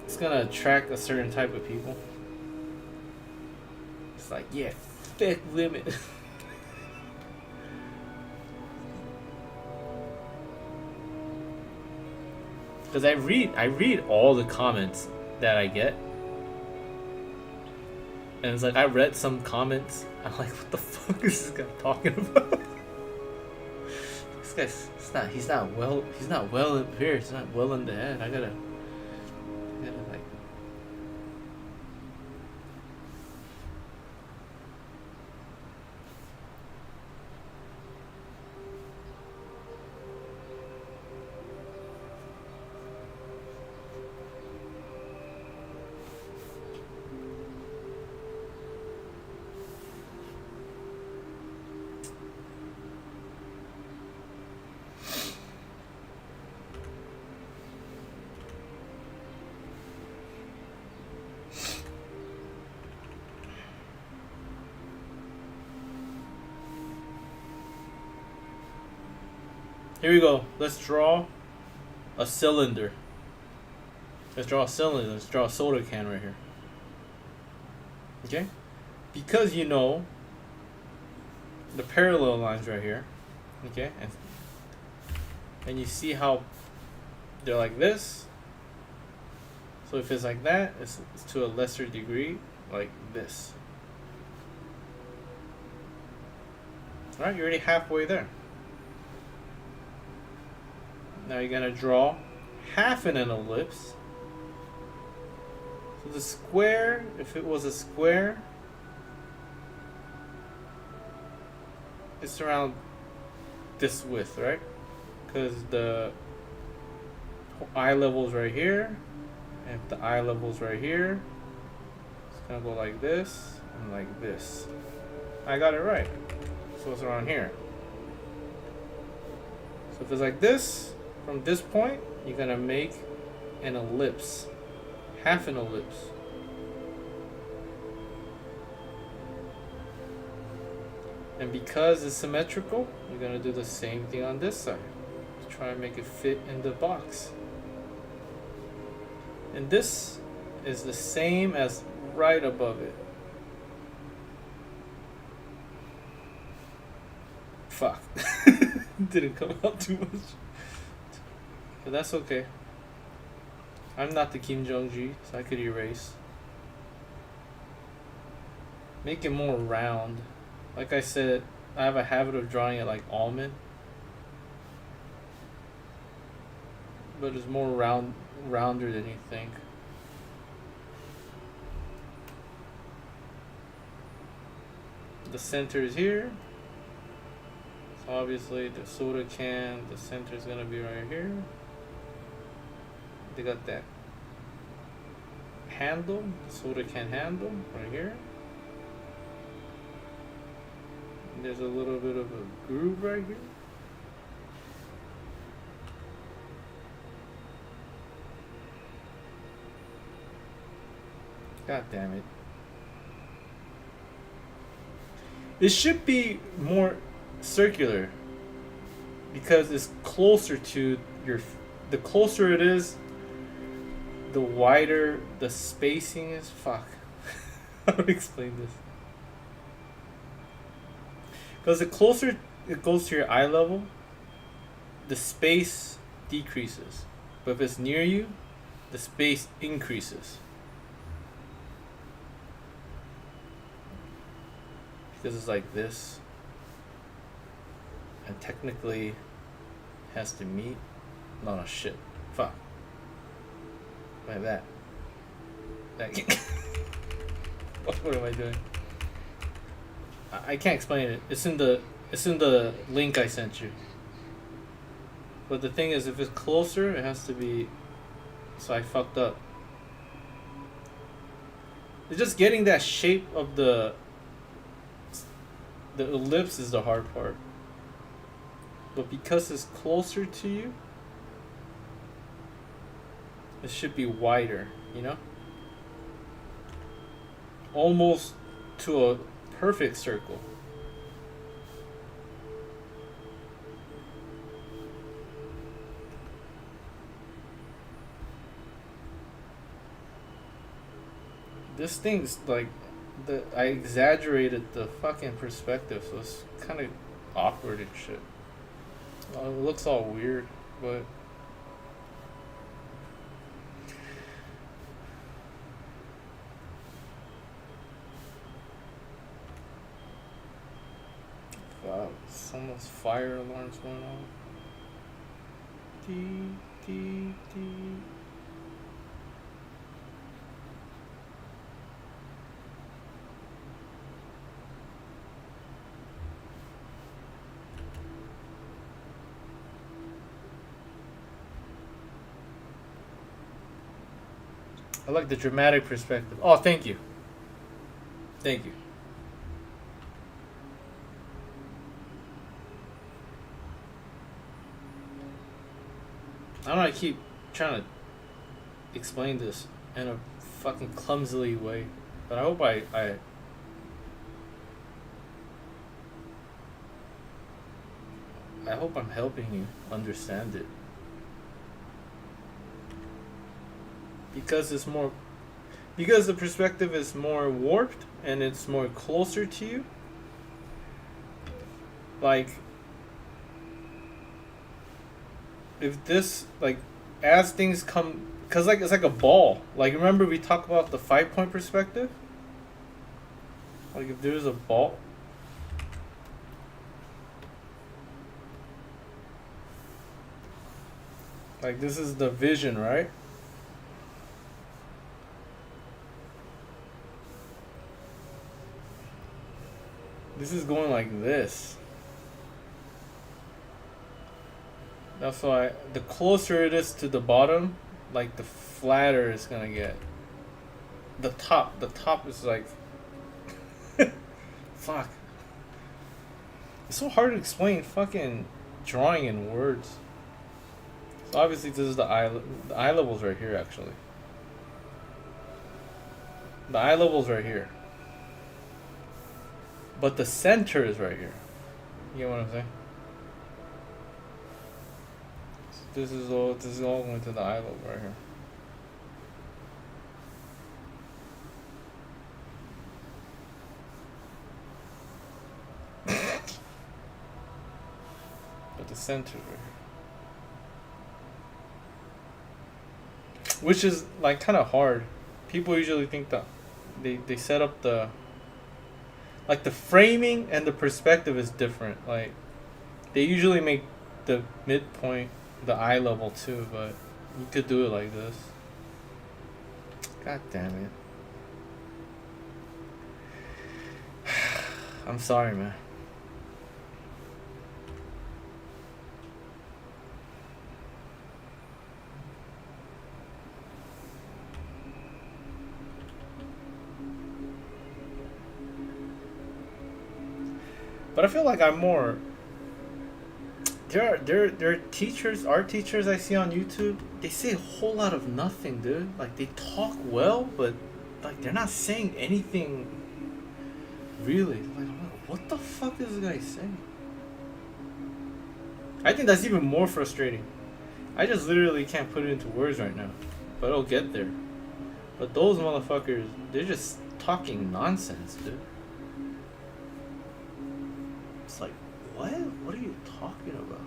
it's gonna attract a certain type of people. It's like, yeah, fuck women. Because I read all the comments that I get. And it's like, I read some comments. I'm like, what the fuck is this guy talking about? This guy's, he's not well in here. He's not well in the head. I gotta like. Here we go. Let's draw a cylinder. Let's draw a cylinder. Let's draw a soda can right here. Okay? Because you know the parallel lines right here. Okay? And you see how they're like this. So if it's like that, it's to a lesser degree like this. Alright, you're already halfway there. Now you're gonna draw half in an ellipse. So the square, if it was a square, it's around this width, right? Because the eye level's right here, and if the eye level's right here, it's gonna go like this and like this. I got it right. So it's around here. So if it's like this, From this point, you're gonna make an ellipse, half an ellipse. And because it's symmetrical, you're gonna do the same thing on this side. Try and make it fit in the box. And this is the same as right above it. Fuck. Didn't come out too much. But that's okay. I'm not the Kim Jong-ji, so I could erase. Make it more round. Like I said, I have a habit of drawing it like almond. But it's more rounder than you think. The center is here. So obviously the soda can, the center is gonna be right here. They got that handle, soda can handle right here. And there's a little bit of a groove right here. God damn it. It should be more circular because it's closer to your, the closer it is, the wider the spacing is. Fuck. How do I explain this? Because the closer it goes to your eye level, the space decreases. But if it's near you, the space increases. Because it's like this. And technically has to meet. No, shit. Fuck. Like that. What am I doing? I can't explain it. It's in the link I sent you. But the thing is, if it's closer, it has to be. So I fucked up. It's just getting that shape of the ellipse is the hard part. But because it's closer to you, it should be wider, you know? Almost to a perfect circle. This thing's like, I exaggerated the fucking perspective, so it's kind of awkward and shit. It looks all weird, but wow, someone's fire alarm's going on. Dee, dee, dee. I like the dramatic perspective. Oh, thank you. Thank you. I don't know, I keep trying to explain this in a fucking clumsily way. But I hope I hope I'm helping you understand it. Because the perspective is more warped and it's more closer to you. Like, if this, like, as things come, cause like it's like a ball. Like, remember we talked about the 5-point perspective? Like, if there's a ball. Like, this is the vision, right? This is going like this. That's why the closer it is to the bottom, like the flatter it's gonna get. The top is like fuck. It's so hard to explain fucking drawing in words. So obviously this is the eye level's right here actually. The eye level's right here. But the center is right here. You get what I'm saying? This is all going to the eye level right here. But the center right here. Which is like kind of hard. People usually think that they set up the like the framing and the perspective is different. Like they usually make the midpoint the eye level too, but you could do it like this. God damn it. I'm sorry, man. But I feel like I'm more. There are teachers, art teachers I see on YouTube. They say a whole lot of nothing, dude. Like they talk well, but like they're not saying anything. Really, like what the fuck is this guy saying? I think that's even more frustrating. I just literally can't put it into words right now, but it'll get there. But those motherfuckers, they're just talking nonsense, dude. It's like, what? What are you talking about?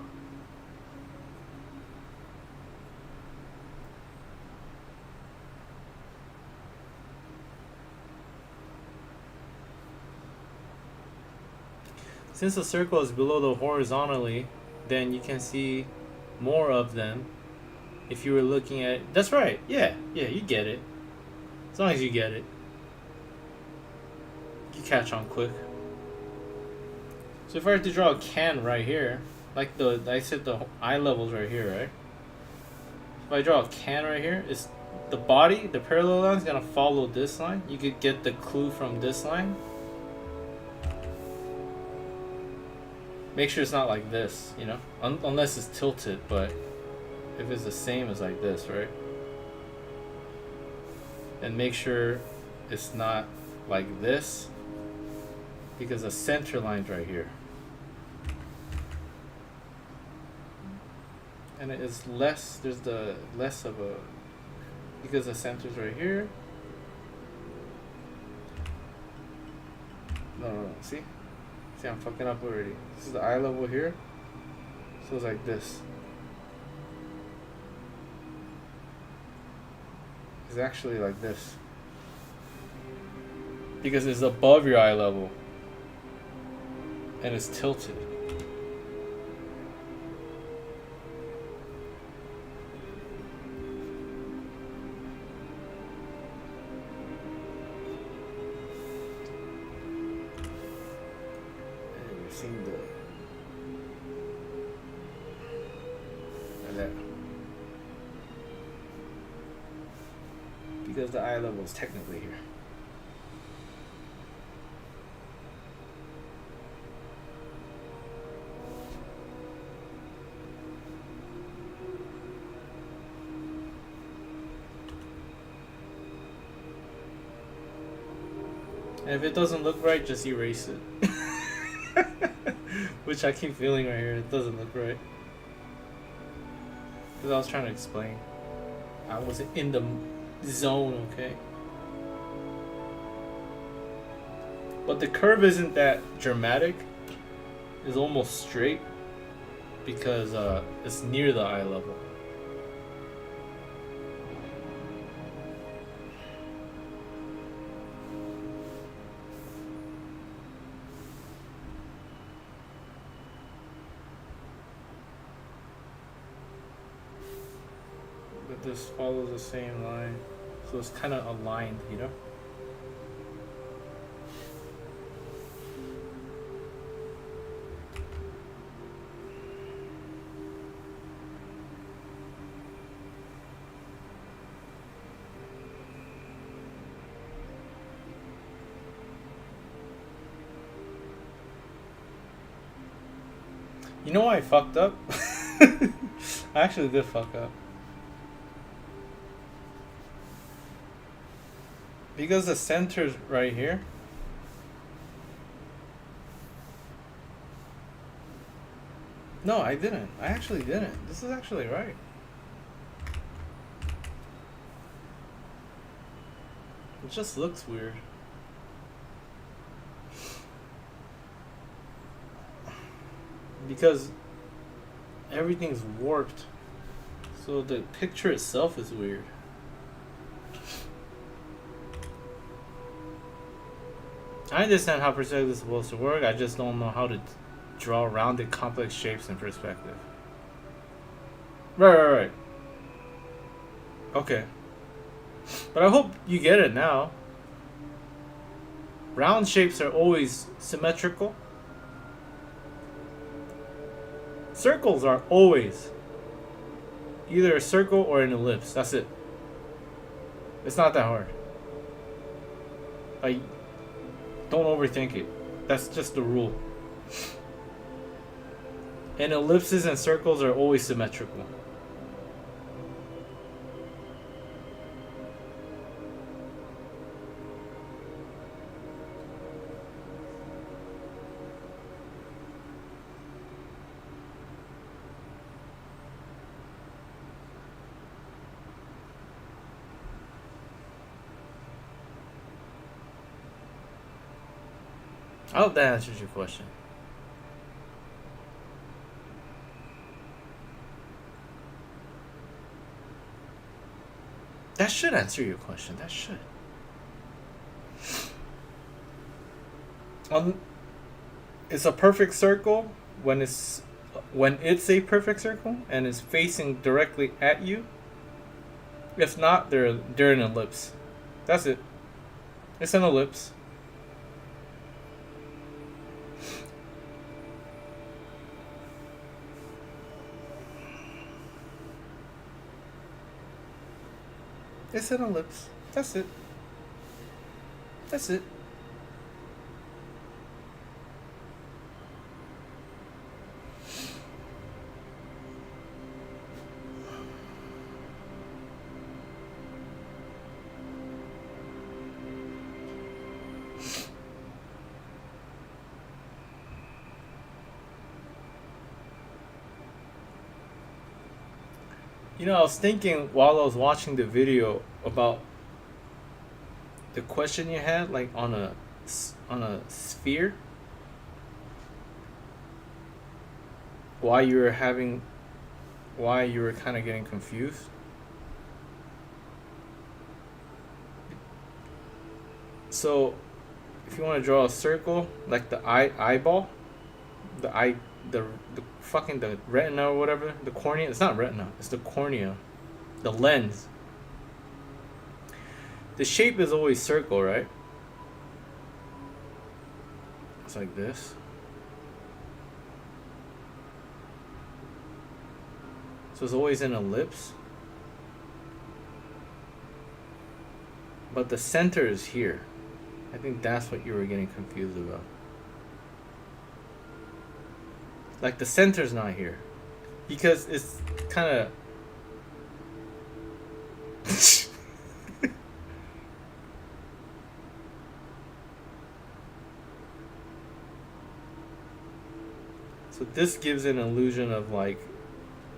Since the circle is below the horizontally, then you can see more of them if you were looking at... That's right. Yeah, you get it. As long as you get it. You catch on quick. So if I were to draw a can right here, like I said the eye level's right here, right? If I draw a can right here, it's the body, the parallel line is gonna follow this line. You could get the clue from this line. Make sure it's not like this, you know? Unless it's tilted, but if it's the same as like this, right? And make sure it's not like this, because the center line's right here. And it is less, there's the less of a, because the center's right here. No, see? See, I'm fucking up already. This is the eye level here. So it's like this. It's actually like this. Because it's above your eye level. And it's tilted. Seen the like that, because the eye level is technically here. And if it doesn't look right, just erase it. Which I keep feeling right here, it doesn't look right. Because I was trying to explain. I wasn't in the zone, okay? But the curve isn't that dramatic. It's almost straight. Because it's near the eye level. This follows the same line, so it's kind of aligned, you know? You know why I fucked up? I actually did fuck up. Because the center's right here. No, I didn't. I actually didn't. This is actually right. It just looks weird. Because everything's warped. So the picture itself is weird. I understand how perspective is supposed to work. I just don't know how to draw rounded complex shapes in perspective. Right. Okay. But I hope you get it now. Round shapes are always symmetrical. Circles are always either a circle or an ellipse. That's it. It's not that hard. Like, don't overthink it. That's just the rule. And ellipses and circles are always symmetrical. I hope that answers your question. That should answer your question. That should. It's a perfect circle when it's a perfect circle and it's facing directly at you. If not, they're an ellipse. That's it. It's an ellipse. It's an ellipse. That's it. That's it. You know, I was thinking while I was watching the video about the question you had, like on a sphere. Why you were kind of getting confused. So, if you want to draw a circle, like the eyeball, the fucking the retina or whatever, the cornea. It's not retina. It's the cornea, the lens. The shape is always circle, right? It's like this. So it's always an ellipse. But the center is here. I think that's what you were getting confused about. Like the center's not here. Because it's kind of... So this gives an illusion of like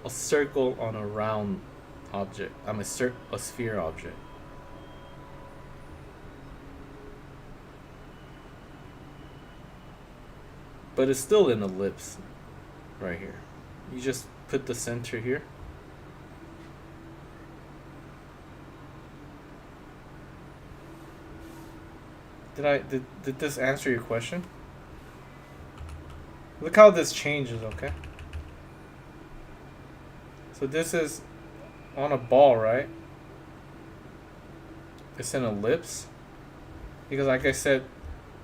a circle on a round object. A sphere object. But it's still an ellipse right here. You just put the center here. Did this answer your question? Look how this changes, okay? So this is on a ball, right? It's an ellipse. Because like I said,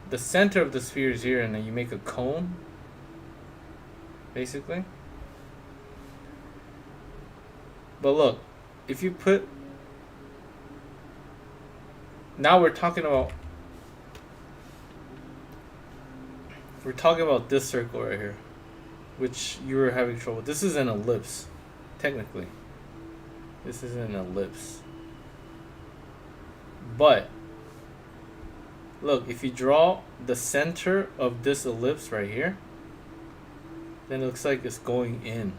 the center of the sphere is here and then you make a cone. Basically. But look, if you put... Now we're talking about this circle right here, which you were having trouble with. This is an ellipse. technically. This is an ellipse. But look, if you draw the center of this ellipse right here, then it looks like it's going in.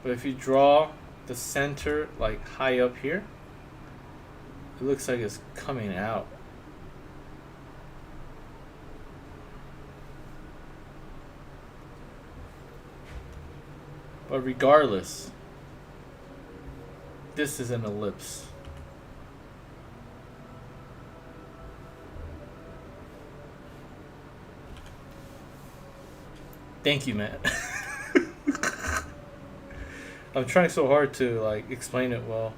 But if you draw the center like high up here, it looks like it's coming out. But regardless, this is an ellipse. Thank you, man. I'm trying so hard to like explain it well.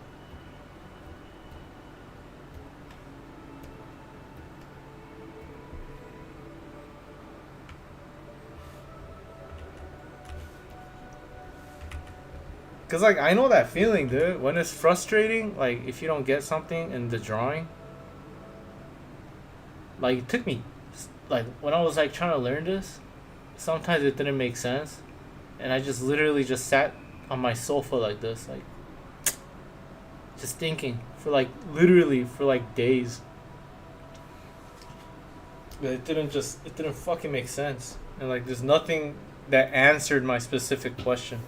Cause like I know that feeling, dude. When it's frustrating, like if you don't get something in the drawing. Like it took me, like when I was like trying to learn this, sometimes it didn't make sense, and I just literally just sat on my sofa like this, like just thinking for like literally for like days. But it didn't fucking make sense, and like there's nothing that answered my specific question.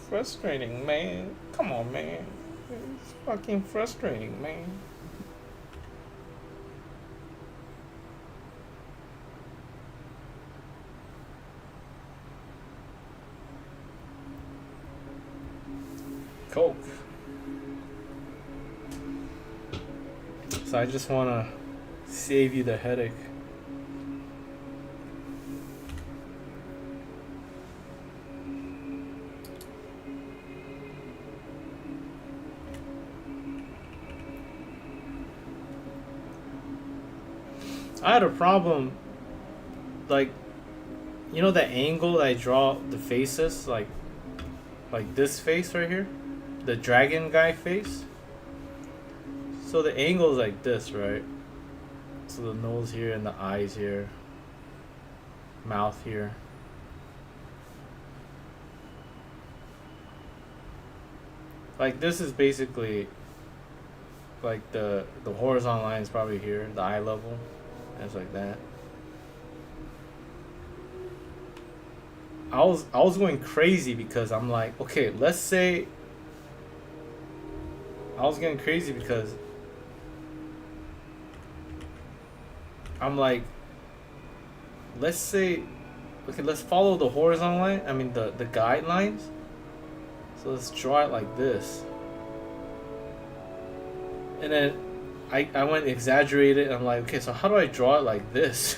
Frustrating, man. Come on, man. It's fucking frustrating, man. Coke. So I just want to save you the headache. I had a problem, like, you know the angle that I draw the faces, like this face right here, the dragon guy face. So the angle is like this, right? So the nose here and the eyes here, mouth here. Like this is basically like the horizontal line is probably here, the eye level. It's like that. I was going crazy because I'm like, okay, let's say I was getting crazy because I'm like, let's say, okay, let's follow the horizontal line. I mean the guidelines. So let's draw it like this. And then I went exaggerated. I'm like, okay, so how do I draw it like this?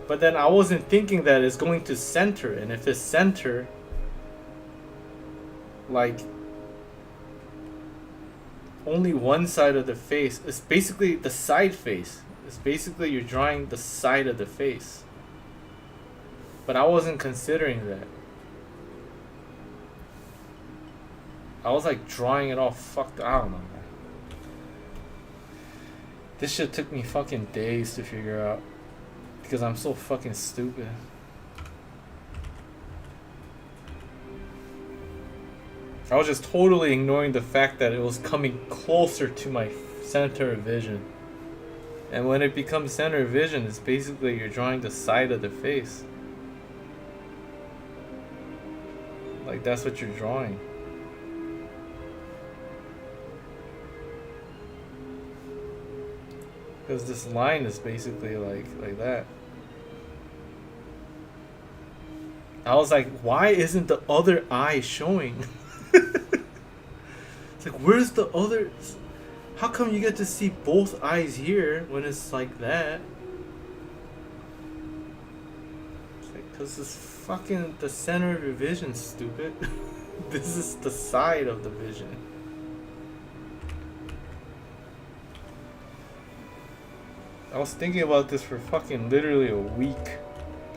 But then I wasn't thinking that it's going to center. And if it's center, like only one side of the face, it's basically the side face. It's basically you're drawing the side of the face. But I wasn't considering that. I was like drawing it all fucked. I don't know. This shit took me fucking days to figure out because I'm so fucking stupid. I was just totally ignoring the fact that it was coming closer to my center of vision. And when it becomes center of vision, it's basically you're drawing the side of the face. Like that's what you're drawing. Because this line is basically like that. I was like, why isn't the other eye showing? It's like, where's the other? How come you get to see both eyes here when it's like that? It's like, because it's fucking the center of your vision, stupid. This is the side of the vision. I was thinking about this for fucking literally a week.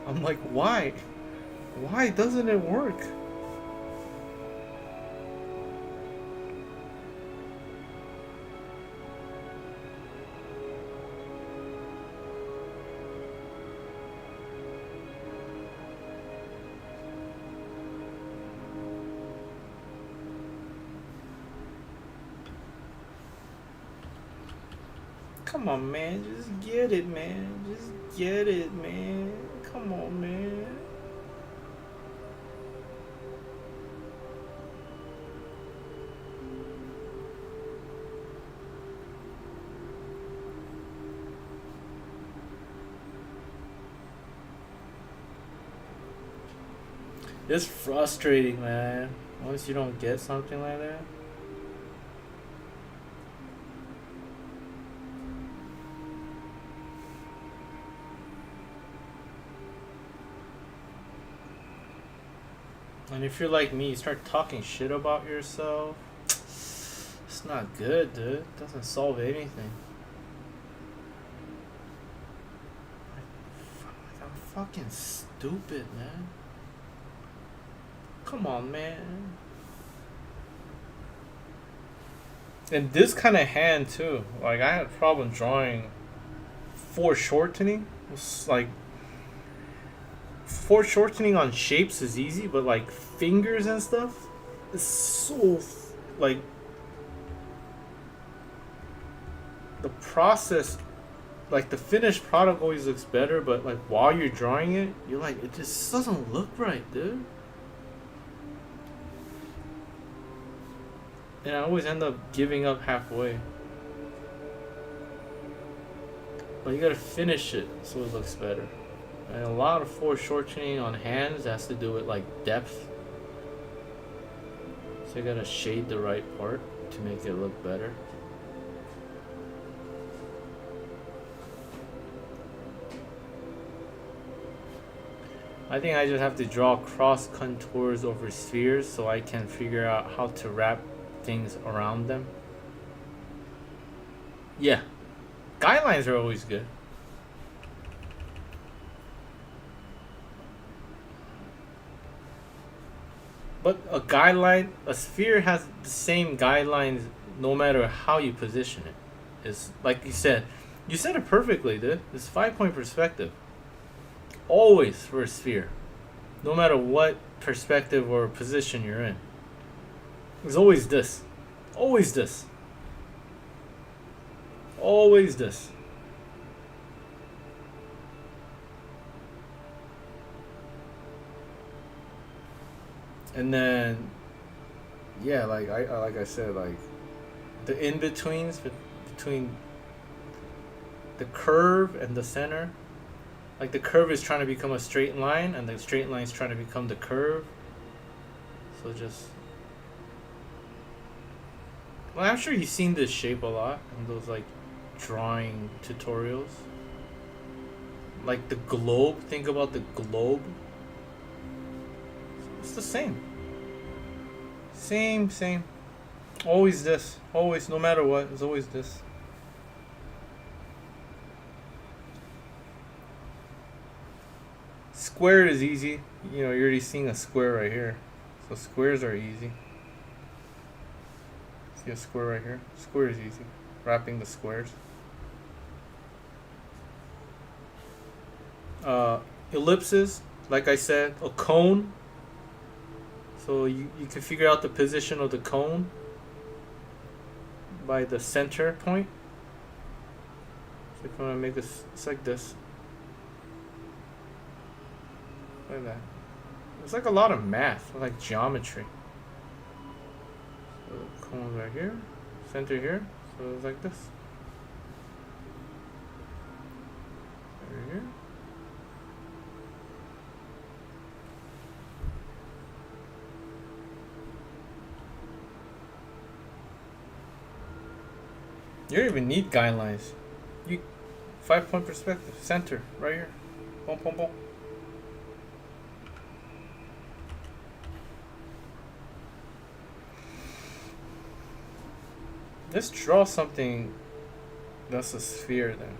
I'm like, why? Why doesn't it work? Come on, man. Just get it, man. Just get it, man. Come on, man. It's frustrating, man. Once you don't get something like that. And if you're like me, you start talking shit about yourself. It's not good, dude. It doesn't solve anything. Like, I'm fucking stupid, man. Come on, man. And this kind of hand, too. Like, I had a problem drawing foreshortening. It's like, foreshortening on shapes is easy, but like fingers and stuff is so like the process, like the finished product always looks better, but like while you're drawing it, you're like, it just doesn't look right, dude. And I always end up giving up halfway. But you gotta finish it so it looks better. And a lot of foreshortening on hands has to do with like depth. So you gotta shade the right part to make it look better. I think I just have to draw cross contours over spheres so I can figure out how to wrap things around them. Yeah. Guidelines are always good. But a guideline, a sphere has the same guidelines no matter how you position it. It's like you said it perfectly, dude. It's 5-point perspective. Always for a sphere. No matter what perspective or position you're in. It's always this. Always this. Always this. And then, yeah, like I said, like the in-betweens between the curve and the center. Like the curve is trying to become a straight line, and the straight line is trying to become the curve. So just, well, I'm sure you've seen this shape a lot in those like drawing tutorials. Like the globe. Think about the globe. It's the same. Same. Always this. Always, no matter what, it's always this. Square is easy. You know, you're already seeing a square right here. So squares are easy. See a square right here? Square is easy. Wrapping the squares. Ellipses, like I said, a cone. So you can figure out the position of the cone by the center point. So if you want to make this, it's like this. Like that. It's like a lot of math, like geometry. So the cone's right here, center here, so it's like this. Right here. You don't even need guidelines. You 5-point perspective, center, right here. Boom, boom, boom. Let's draw something that's a sphere then.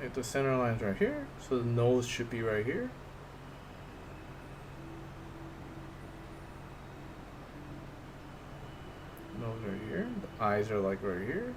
If the center line's right here, so the nose should be right here. Nose right here. The eyes are like right here.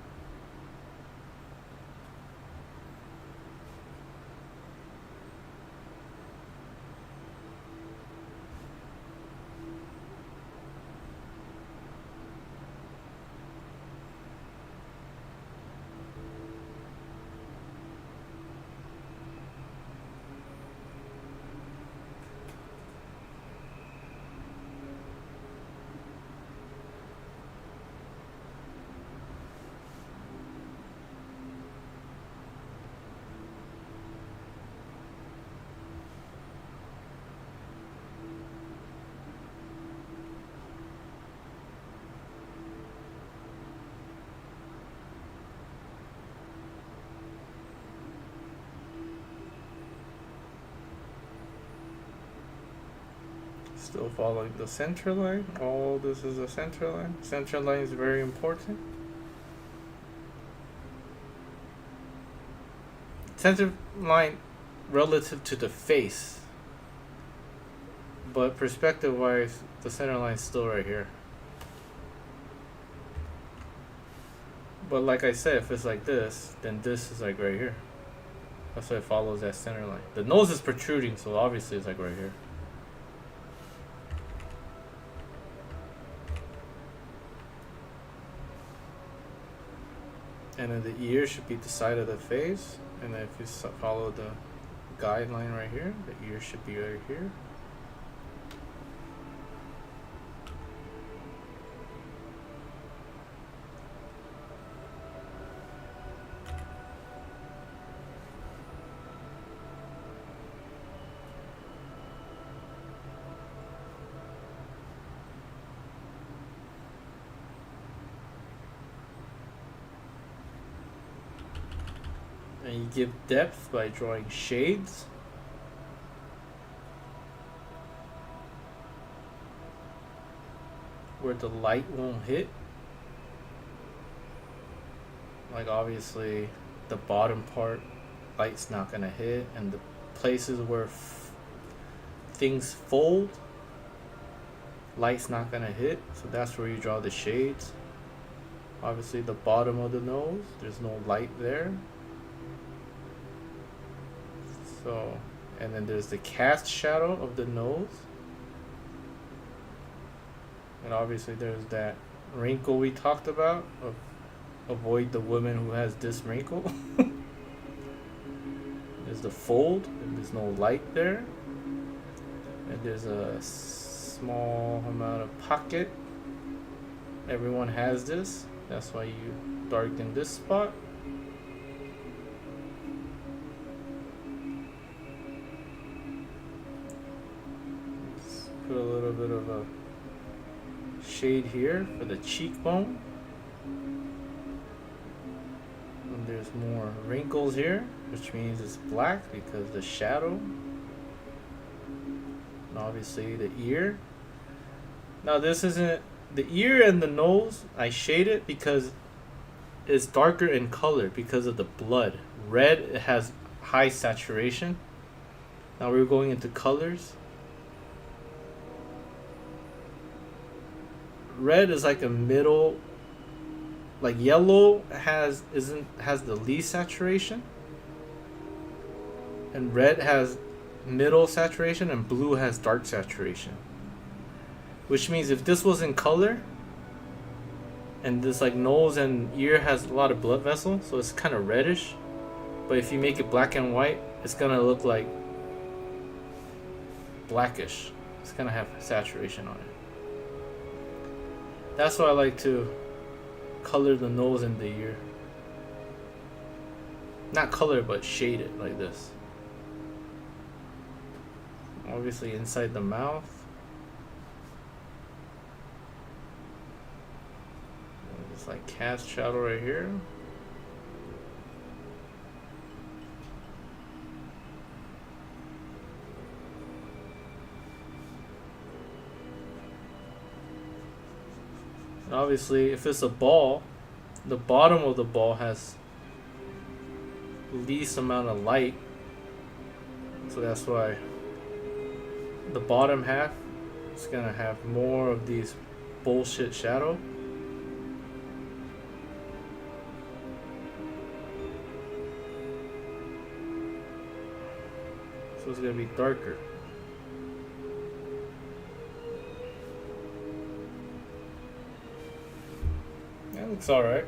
Still following the center line. All this is a center line. Center line is very important. Center line relative to the face. But perspective wise, the center line is still right here. But like I said, if it's like this, then this is like right here. That's why it follows that center line. The nose is protruding, so obviously it's like right here. And then the ear should be the side of the face. And then if you follow the guideline right here, the ear should be right here. And you give depth by drawing shades. Where the light won't hit. Like obviously the bottom part, light's not gonna hit, and the places where things fold, light's not gonna hit, so that's where you draw the shades. Obviously the bottom of the nose, there's no light there. So, and then there's the cast shadow of the nose. And obviously there's that wrinkle we talked about. Avoid the woman who has this wrinkle. There's the fold, and there's no light there. And there's a small amount of pocket. Everyone has this. That's why you darken this spot. Put a little bit of a shade here for the cheekbone. And there's more wrinkles here, which means it's black because the shadow. And obviously the ear. Now this isn't the ear and the nose. I shade it because it's darker in color because of the blood. Red, it has high saturation. Now we're going into colors. Red is like a middle, like yellow has the least saturation, and red has middle saturation, and blue has dark saturation. Which means if this was in color, and this like nose and ear has a lot of blood vessels, so it's kind of reddish, but if you make it black and white, it's gonna look like blackish. It's gonna have saturation on it. That's why I like to color the nose and the ear. Not color, but shade it like this. Obviously inside the mouth. Just like cast shadow right here. And obviously, if it's a ball, the bottom of the ball has least amount of light. So that's why the bottom half is gonna have more of these bullshit shadow. So it's gonna be darker. That looks alright.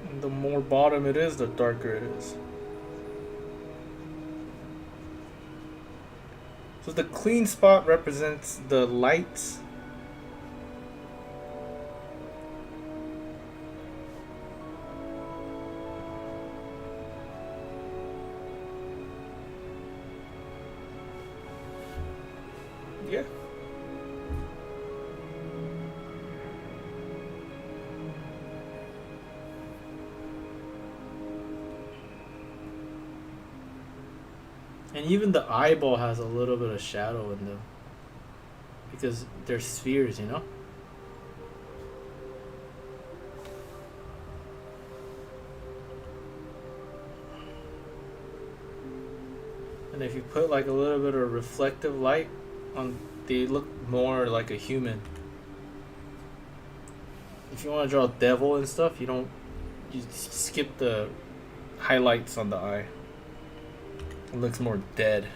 And the more bottom it is, the darker it is. So the clean spot represents the lights. Yeah. And even the eyeball has a little bit of shadow in them. Because they're spheres, you know? And if you put like a little bit of reflective light on, they look more like a human. If you want to draw a devil and stuff, you skip the highlights on the eye. It looks more dead.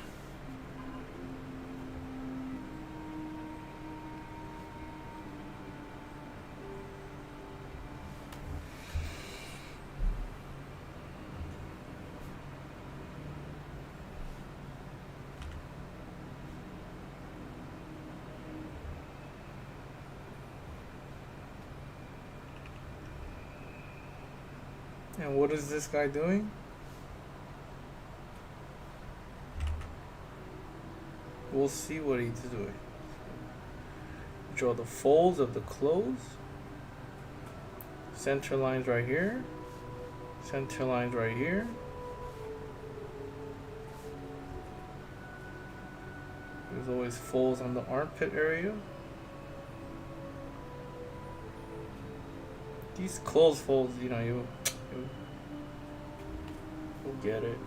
And what is this guy doing? We'll see what he's doing. Draw the folds of the clothes. Center lines right here. Center lines right here. There's always folds on the armpit area. These clothes folds, you know, you'll get it.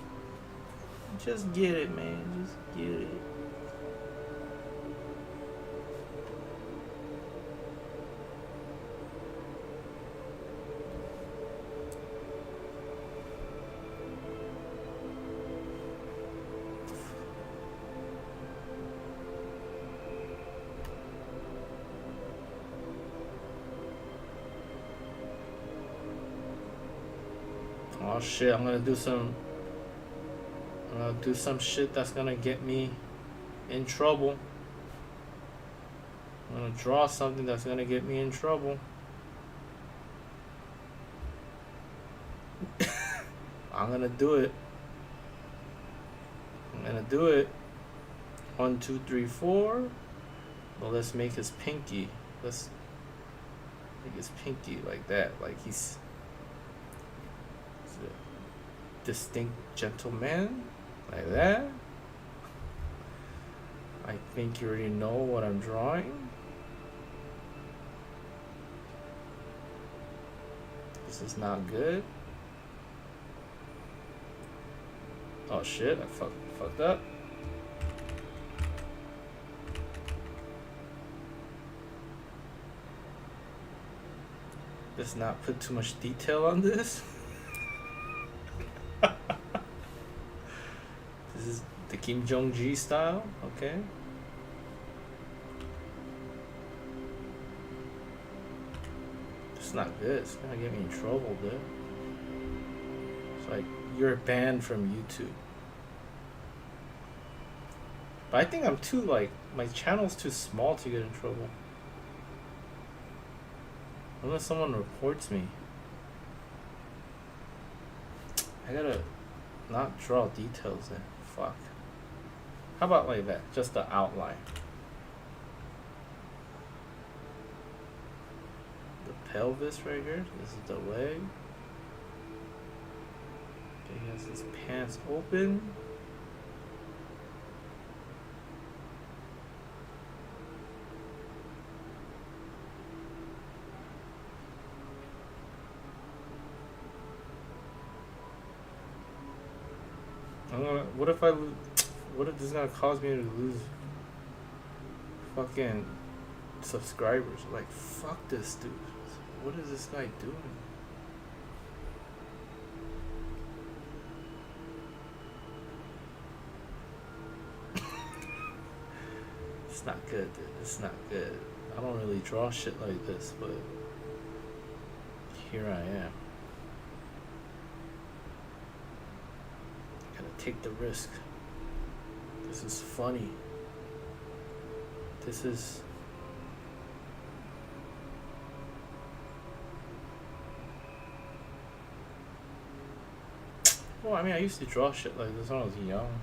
Just get it, man. Just get it. Oh shit, I'm gonna do some shit that's gonna get me in trouble. I'm gonna draw something that's gonna get me in trouble. I'm gonna do it. I'm gonna do it. 1, 2, 3, 4. Well, let's make his pinky. Let's make his pinky like that. Like he's a distinct gentleman. Like that. I think you already know what I'm drawing. This is not good. Oh shit, I fucked up. Let's not put too much detail on this. This is the Kim Jong-ji style, okay? It's not good. It's gonna get me in trouble, dude. It's like you're banned from YouTube. But I think I'm too my channel's too small to get in trouble. Unless someone reports me. I gotta not draw details then. Fuck. How about like that? Just the outline. The pelvis right here. This is the leg. Okay, Has his pants open. What if what if this is gonna cause me to lose fucking subscribers? Like, fuck this dude. What is this guy doing? It's not good, dude. It's not good. I don't really draw shit like this, but here I am. Gotta take the risk. This is funny. This is... Well, I mean, I used to draw shit like this when I was young.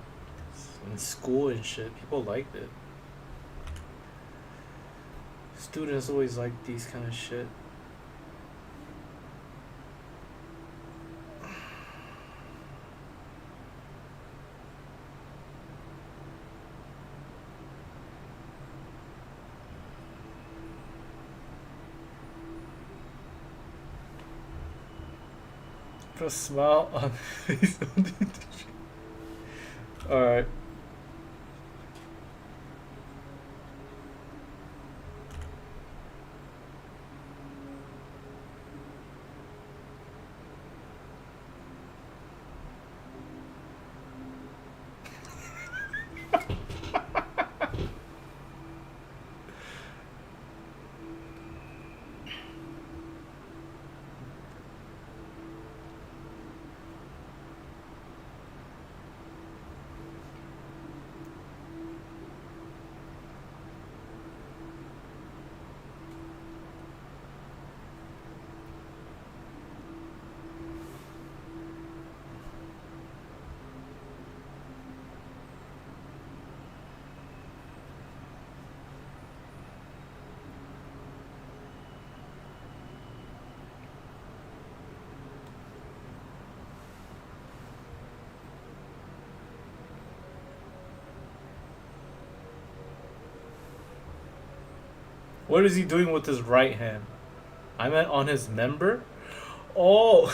In school and shit, people liked it. Students always like these kind of shit. Put a smile on his face. Alright. What is he doing with his right hand? I meant on his member? Oh!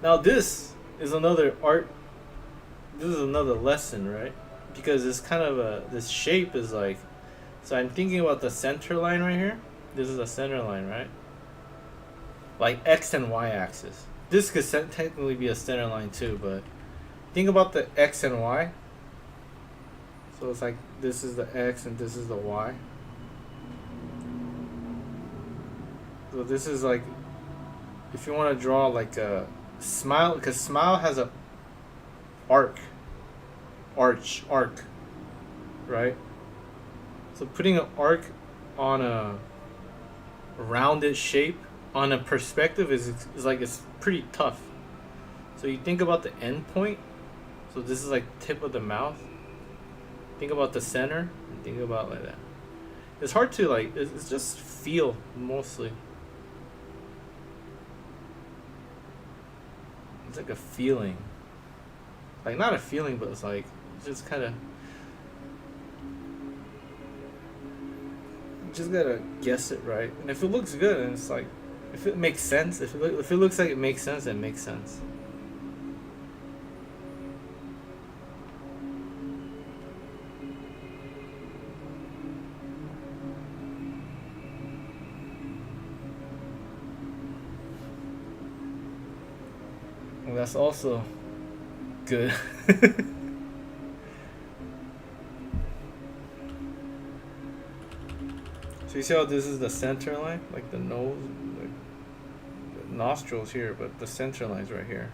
Now this is another art. This is another lesson, right? Because it's kind of a... This shape is like... So I'm thinking about the center line right here. This is a center line, right? Like X and Y axis. This could technically be a center line too, but think about the X and Y. So it's like this is the X and this is the Y. So this is like, if you want to draw like a smile, because smile has a arc, right? So putting an arc on a rounded shape on a perspective is like, it's pretty tough. So you think about the end point. So this is like tip of the mouth. Think about the center and think about like that. It's hard to like, it's just feel mostly. It's like a feeling. Like not a feeling, but it's like, it's just kind of, you just gotta guess it right. And if it looks good, and it's like, if it makes sense, if it looks like it makes sense, it makes sense. Well, that's also good. So you see how this is the center line, like the nose, like the nostrils here, but the center line's right here.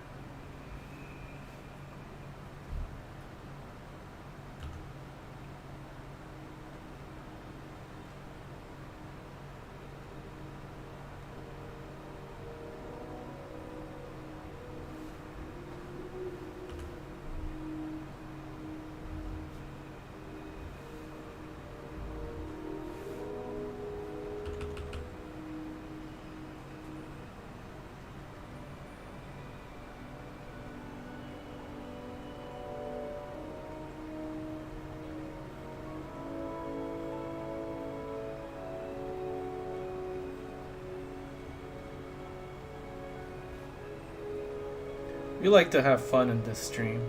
We like to have fun in this stream.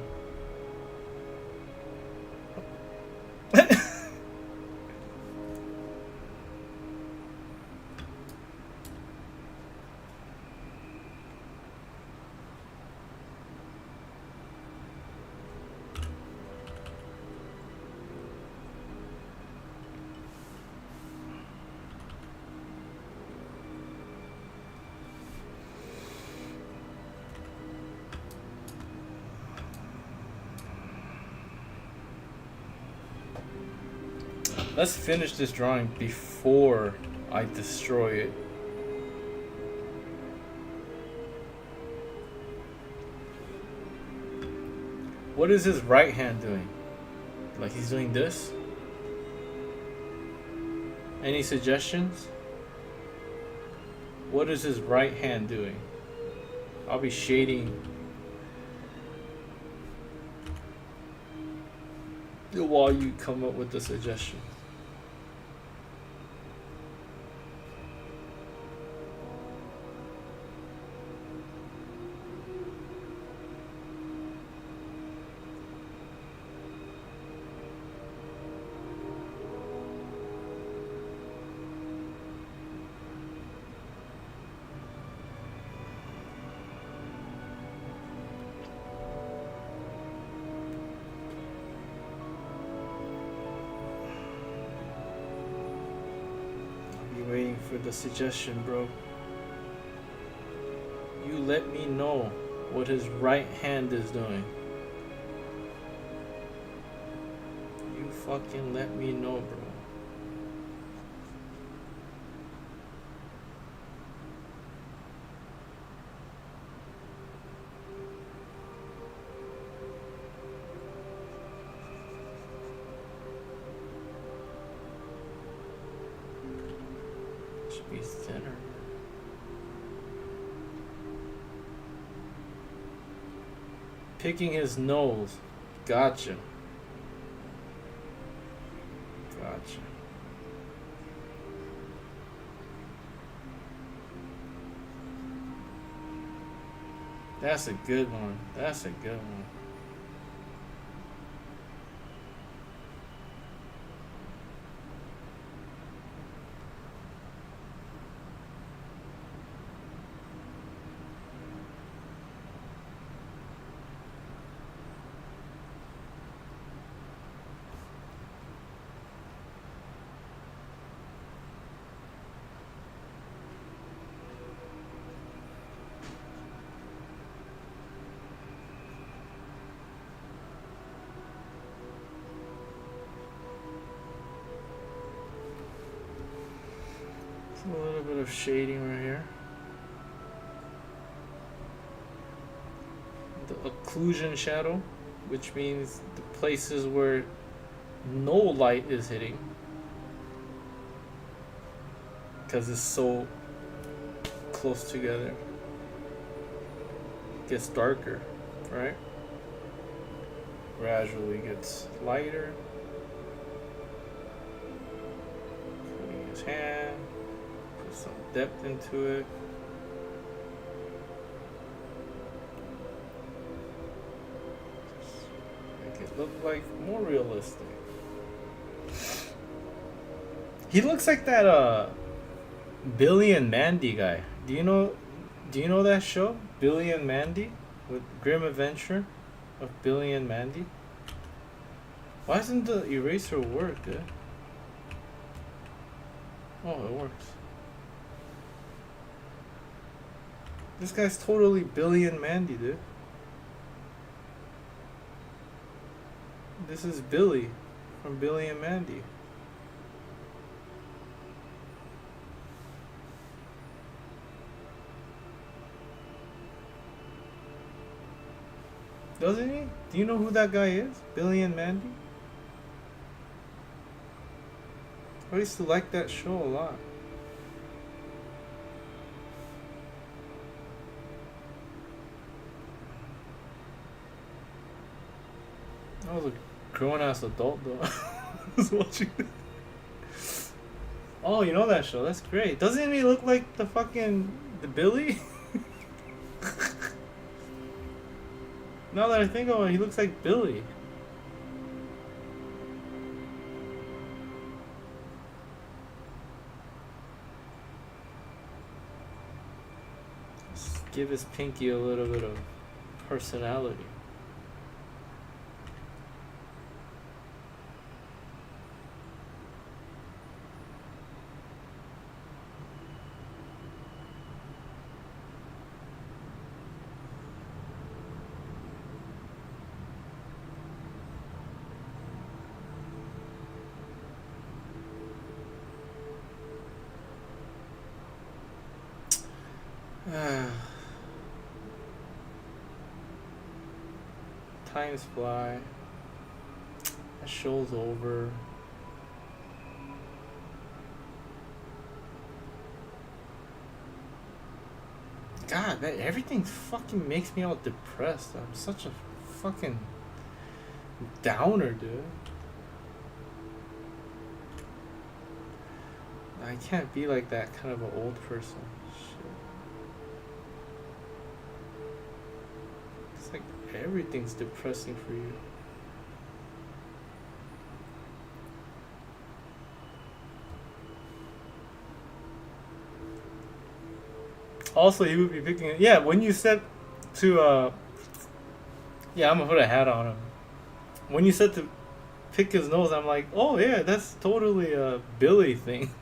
Let's finish this drawing before I destroy it. What is his right hand doing? Like he's doing this? Any suggestions? What is his right hand doing? I'll be shading while you come up with the suggestion. Waiting for the suggestion, bro. You let me know what his right hand is doing. You fucking let me know, bro. Should be thinner. Picking his nose. Gotcha. Gotcha. That's a good one. That's a good one. A little bit of shading right here. The occlusion shadow, which means the places where no light is hitting, because it's so close together. It gets darker, right? Gradually gets lighter. Putting his hand. Some depth into it. Make it look like more realistic. He looks like that Billy and Mandy guy. Do you know that show? Billy and Mandy? With Grim Adventure of Billy and Mandy? Why doesn't the eraser work, dude? Oh, it works. This guy's totally Billy and Mandy, dude. This is Billy from Billy and Mandy. Doesn't he? Do you know who that guy is? Billy and Mandy? I used to like that show a lot. I was a grown-ass adult though. I was watching that. Oh, you know that show? That's great. Doesn't he look like the Billy? Now that I think of it, he looks like Billy. Let's give his pinky a little bit of personality. Times fly. That show's over. God, that everything fucking makes me all depressed. I'm such a fucking downer, dude. I can't be like that kind of an old person. Shit. It's like everything's depressing for you. Also, he would be picking it. Yeah, when you said to, yeah, I'm gonna put a hat on him. When you said to pick his nose, I'm like, oh yeah, that's totally a Billy thing.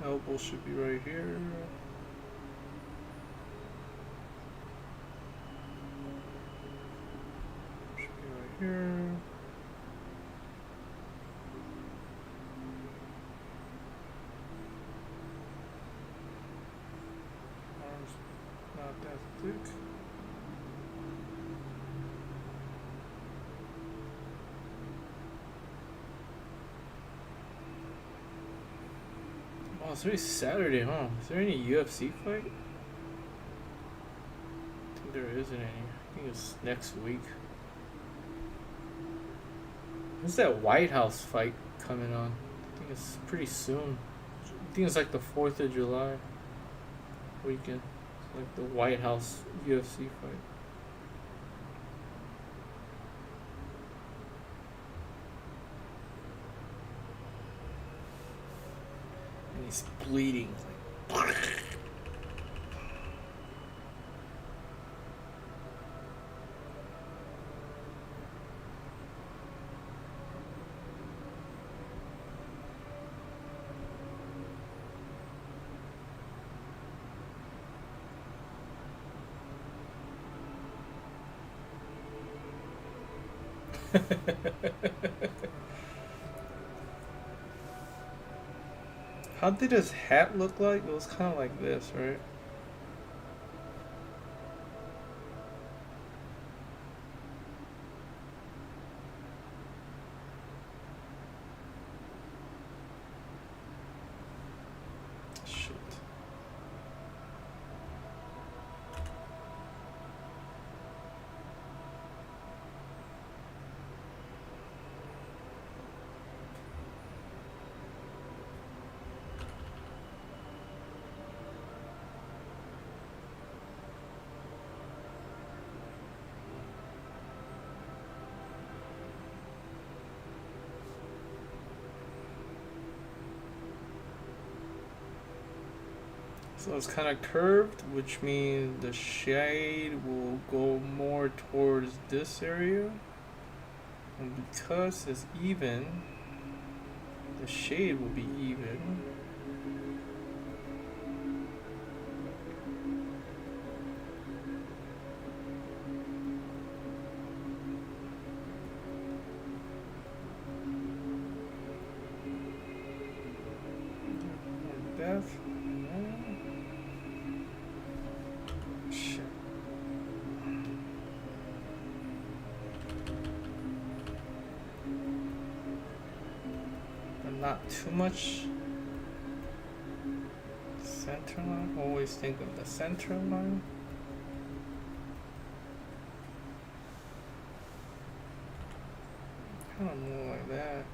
Elbow should be right here. Should be right here. Arms not that thick. Oh, it's already Saturday, huh? Is there any UFC fight? I think there isn't any. I think it's next week. When's that White House fight coming on? I think it's pretty soon. I think it's like the 4th of July weekend. It's like the White House UFC fight. And he's bleeding. Like, how did his hat look like? It was kind of like this, right? Shit. So it's kind of curved, which means the shade will go more towards this area. And because it's even, the shade will be even. More depth. Shit. not too much. Center line. Always think of the center line. Kind of more like that.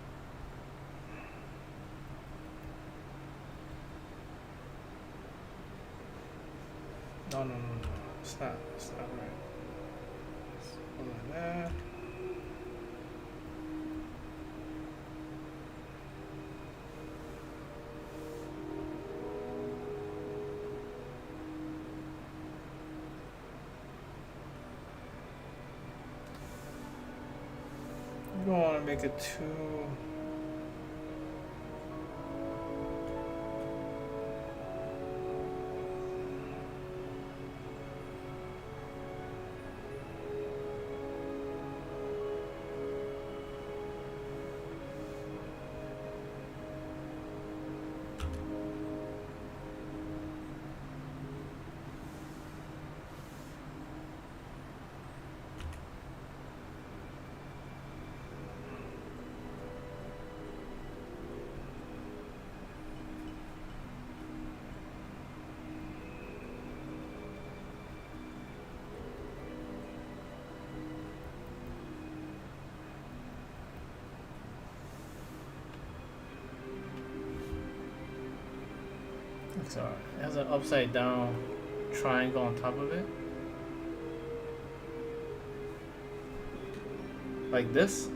No. It's not right. It's more like that. You don't want to make it too. So it has an upside down triangle on top of it. Like this.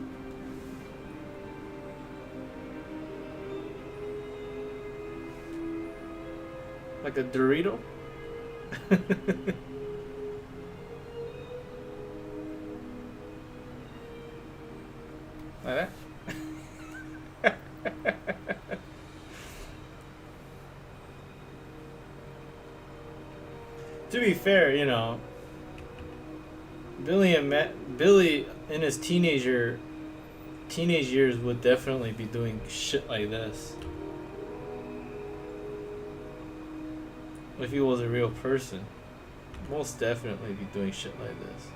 Like a Dorito. Like that. To be fair, you know, Billy in his teenage years would definitely be doing shit like this. If he was a real person, most definitely be doing shit like this.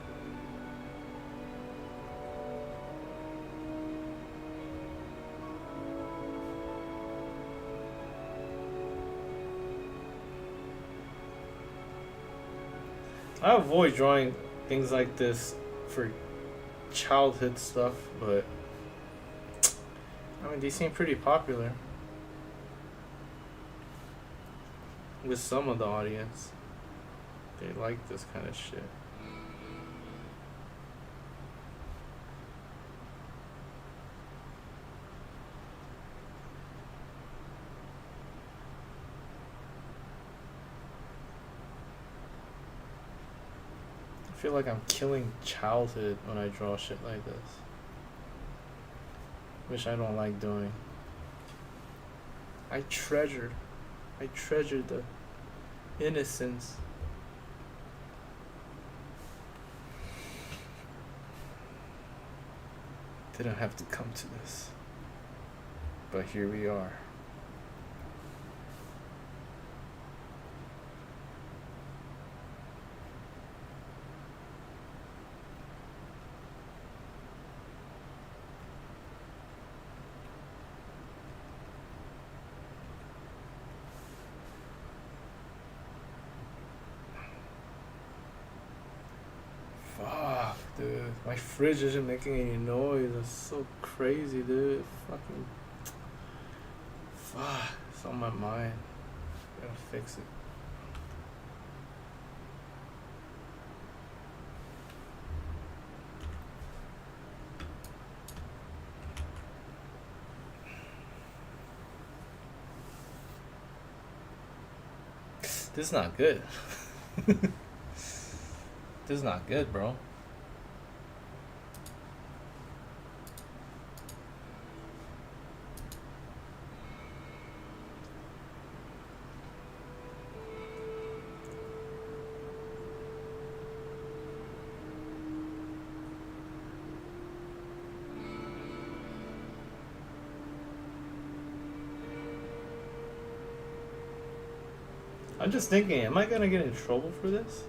I avoid drawing things like this for childhood stuff, but I mean, they seem pretty popular with some of the audience. They like this kind of shit. I feel like I'm killing childhood when I draw shit like this, which I don't like doing. I treasure the innocence. Didn't have to come to this, but here we are. Fuck, dude. My fridge isn't making any noise. That's so crazy, dude. Fucking. Fuck. It's on my mind. Gotta fix it. This is not good. This is not good, bro. I'm just thinking, am I gonna get in trouble for this?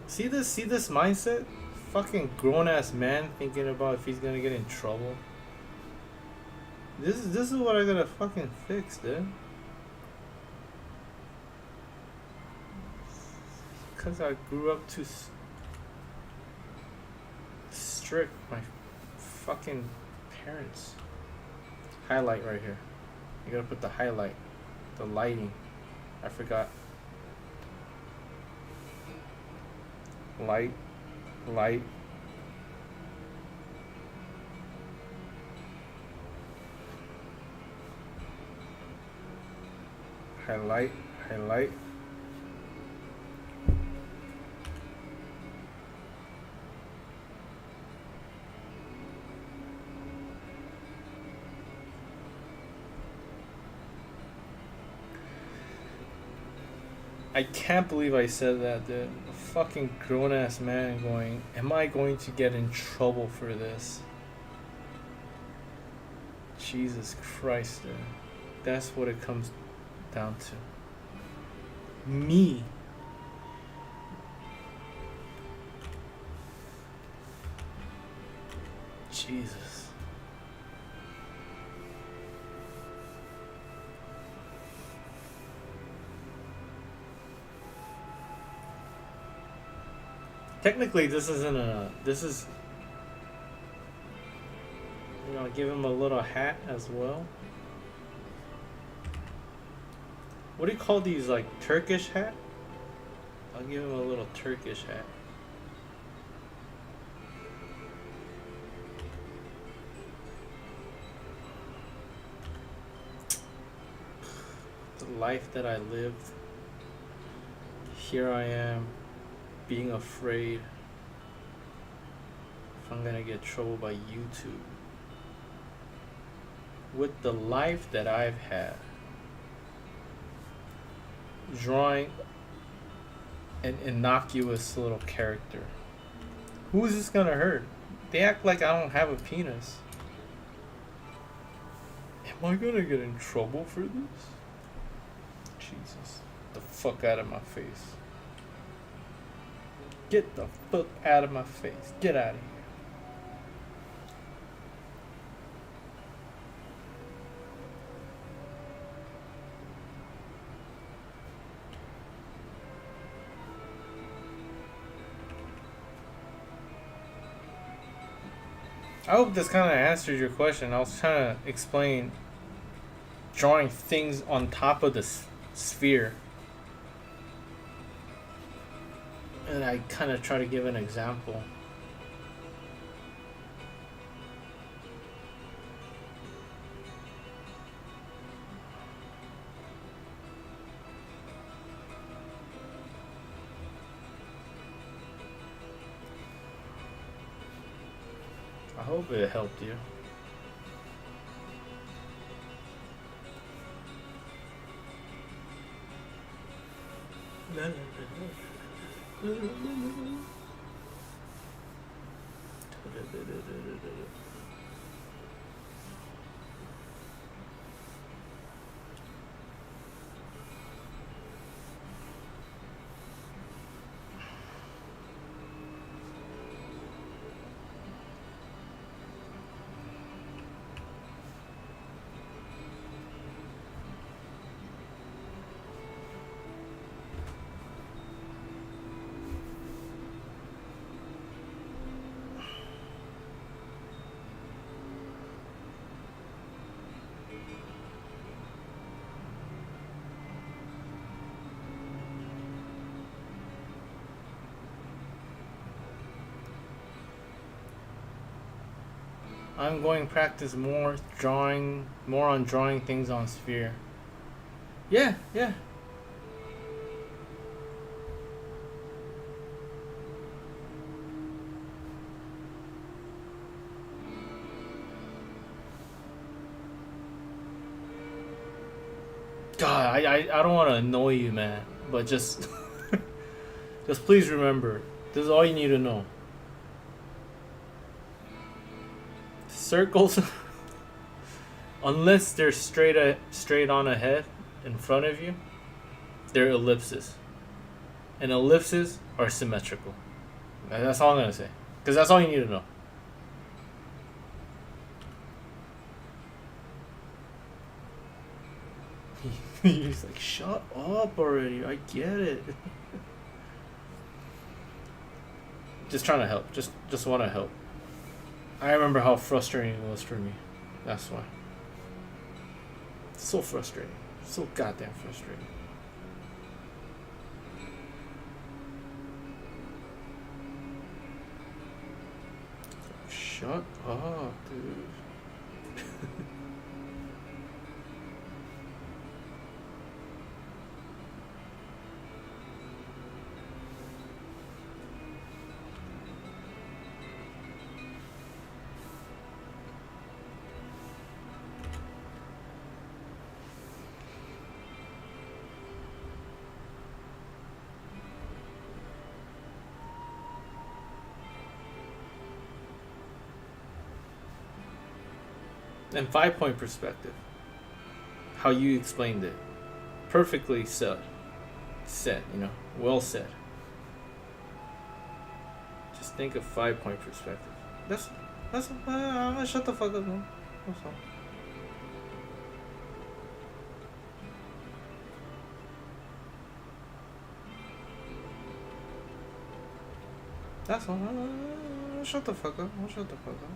See this mindset? Fucking grown ass man thinking about if he's gonna get in trouble This is what I gotta fucking fix, dude. Cause I grew up too strict. My fucking parents. Highlight right here. You gotta put the highlight, the lighting. I forgot. Light, light. Highlight, highlight. I can't believe I said that, dude. A fucking grown ass man going, am I going to get in trouble for this? Jesus Christ, dude. That's what it comes down to. Me. Jesus. Technically, this isn't a. This is. You know, give him a little hat as well. What do you call these, like, Turkish hat? I'll give him a little Turkish hat. The life that I lived. Here I am, being afraid if I'm gonna get in trouble by YouTube. With the life that I've had, drawing an innocuous little character. Who is this gonna hurt? They act like I don't have a penis. Am I gonna get in trouble for this? Jesus. Get the fuck out of my face. Get the fuck out of my face. Get out of here. I hope this kind of answers your question. I was trying to explain drawing things on top of the sphere. And I kind of try to give an example. I hope it helped you. I'm going to practice more on drawing things on sphere. Yeah. God, I don't want to annoy you, man, but just just please remember, this is all you need to know. Circles, unless they're straight on ahead in front of you, they're ellipses, and ellipses are symmetrical. That's all I'm gonna say, because that's all you need to know. He's like, shut up already. I get it. Just trying to help. Just want to help. I remember how frustrating it was for me. That's why. So frustrating. So goddamn frustrating. Shut up, dude. And 5-point perspective. How you explained it. Perfectly said. Said, well said. Just think of 5-point perspective. That's I'm gonna shut the fuck up, man. That's all. That's all. Shut the fuck up. I'll shut the fuck up.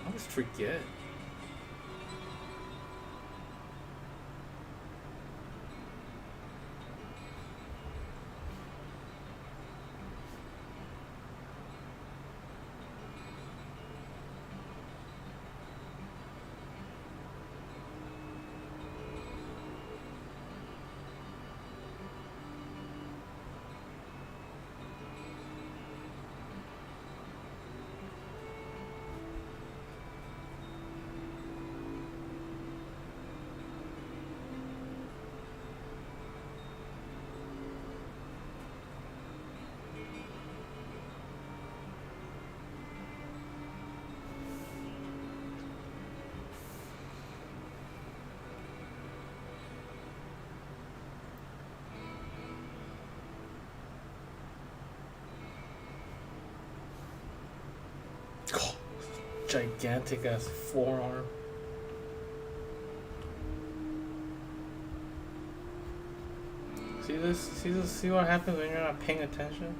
I always forget. Gigantic ass forearm. See this? See what happens when you're not paying attention?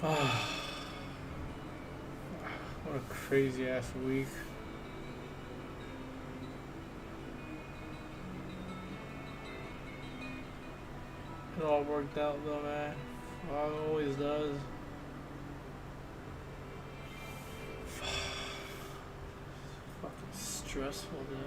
What a crazy ass week. It all worked out though, man. Well, it always does. Fucking stressful, dude.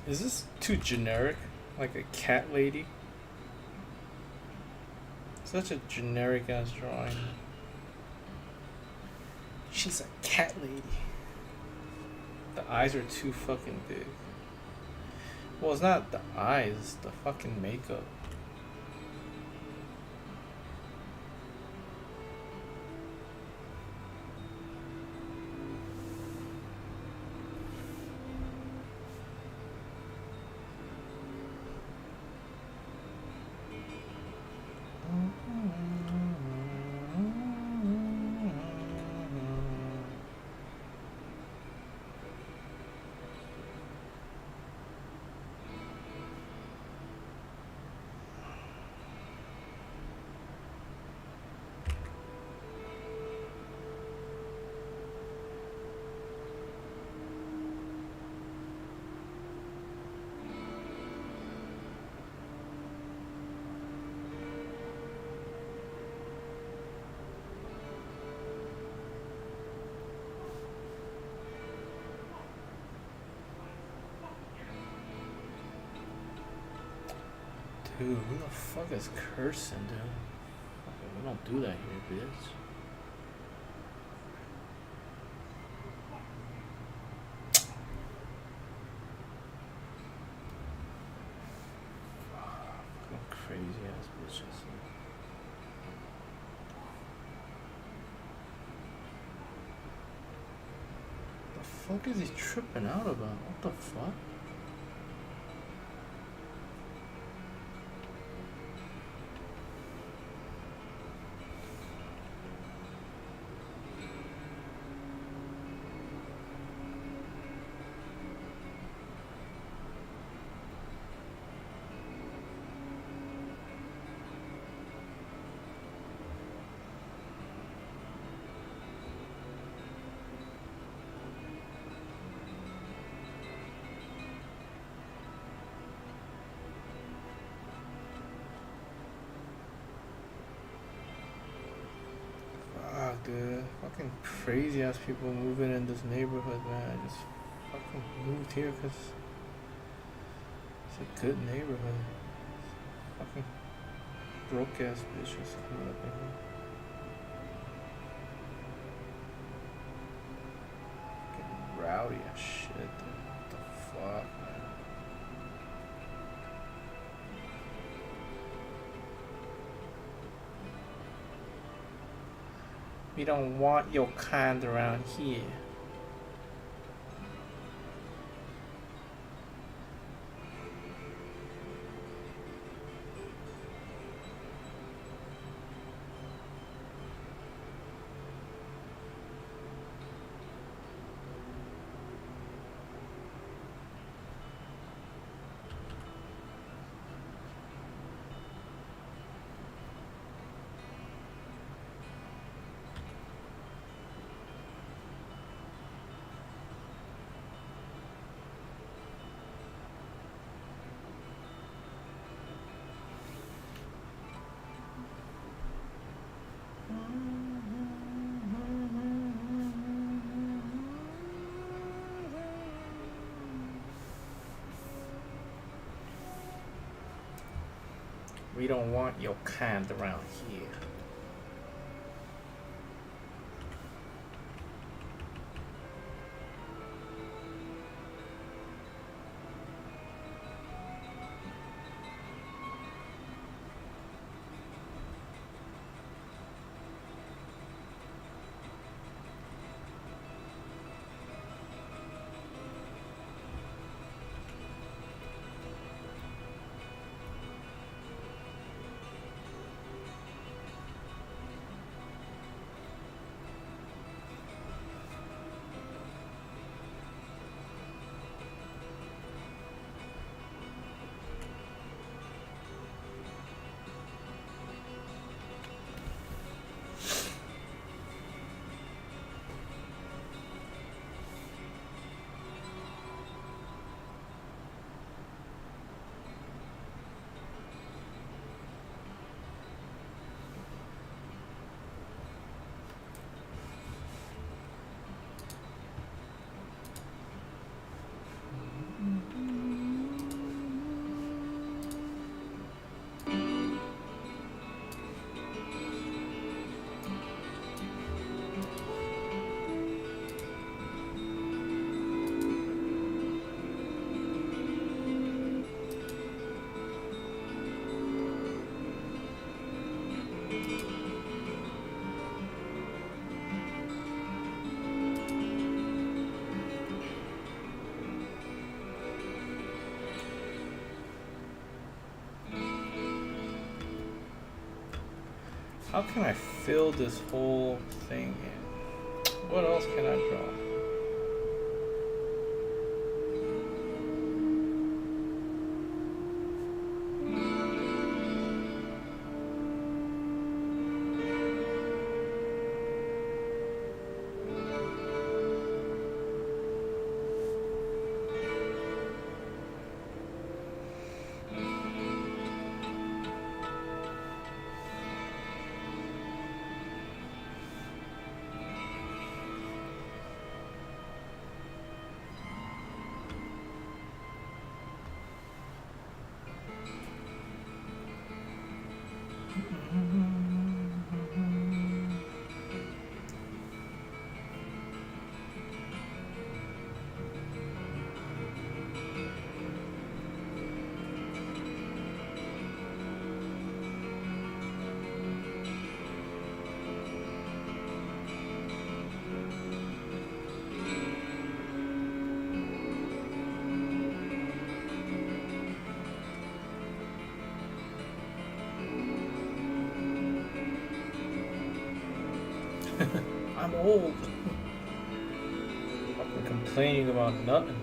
Is this too generic? Like a cat lady? Such a generic ass drawing. She's a cat lady. The eyes are too fucking big. Well, it's not the eyes, it's the fucking makeup. Dude, who the fuck is cursing, dude? Fucking, we don't do that here, bitch. Fucking crazy ass bitches. The fuck is he tripping out about? What the fuck? crazy ass people moving in this neighborhood, man. I just fucking moved here because it's a good neighborhood. Fucking broke ass bitches coming up in here. Getting rowdy as shit, dude. What the fuck, man? We don't want your kind around here. We don't want your kind around here. How can I fill this whole thing in? What else can I draw? I'm old. I'm complaining about nothing.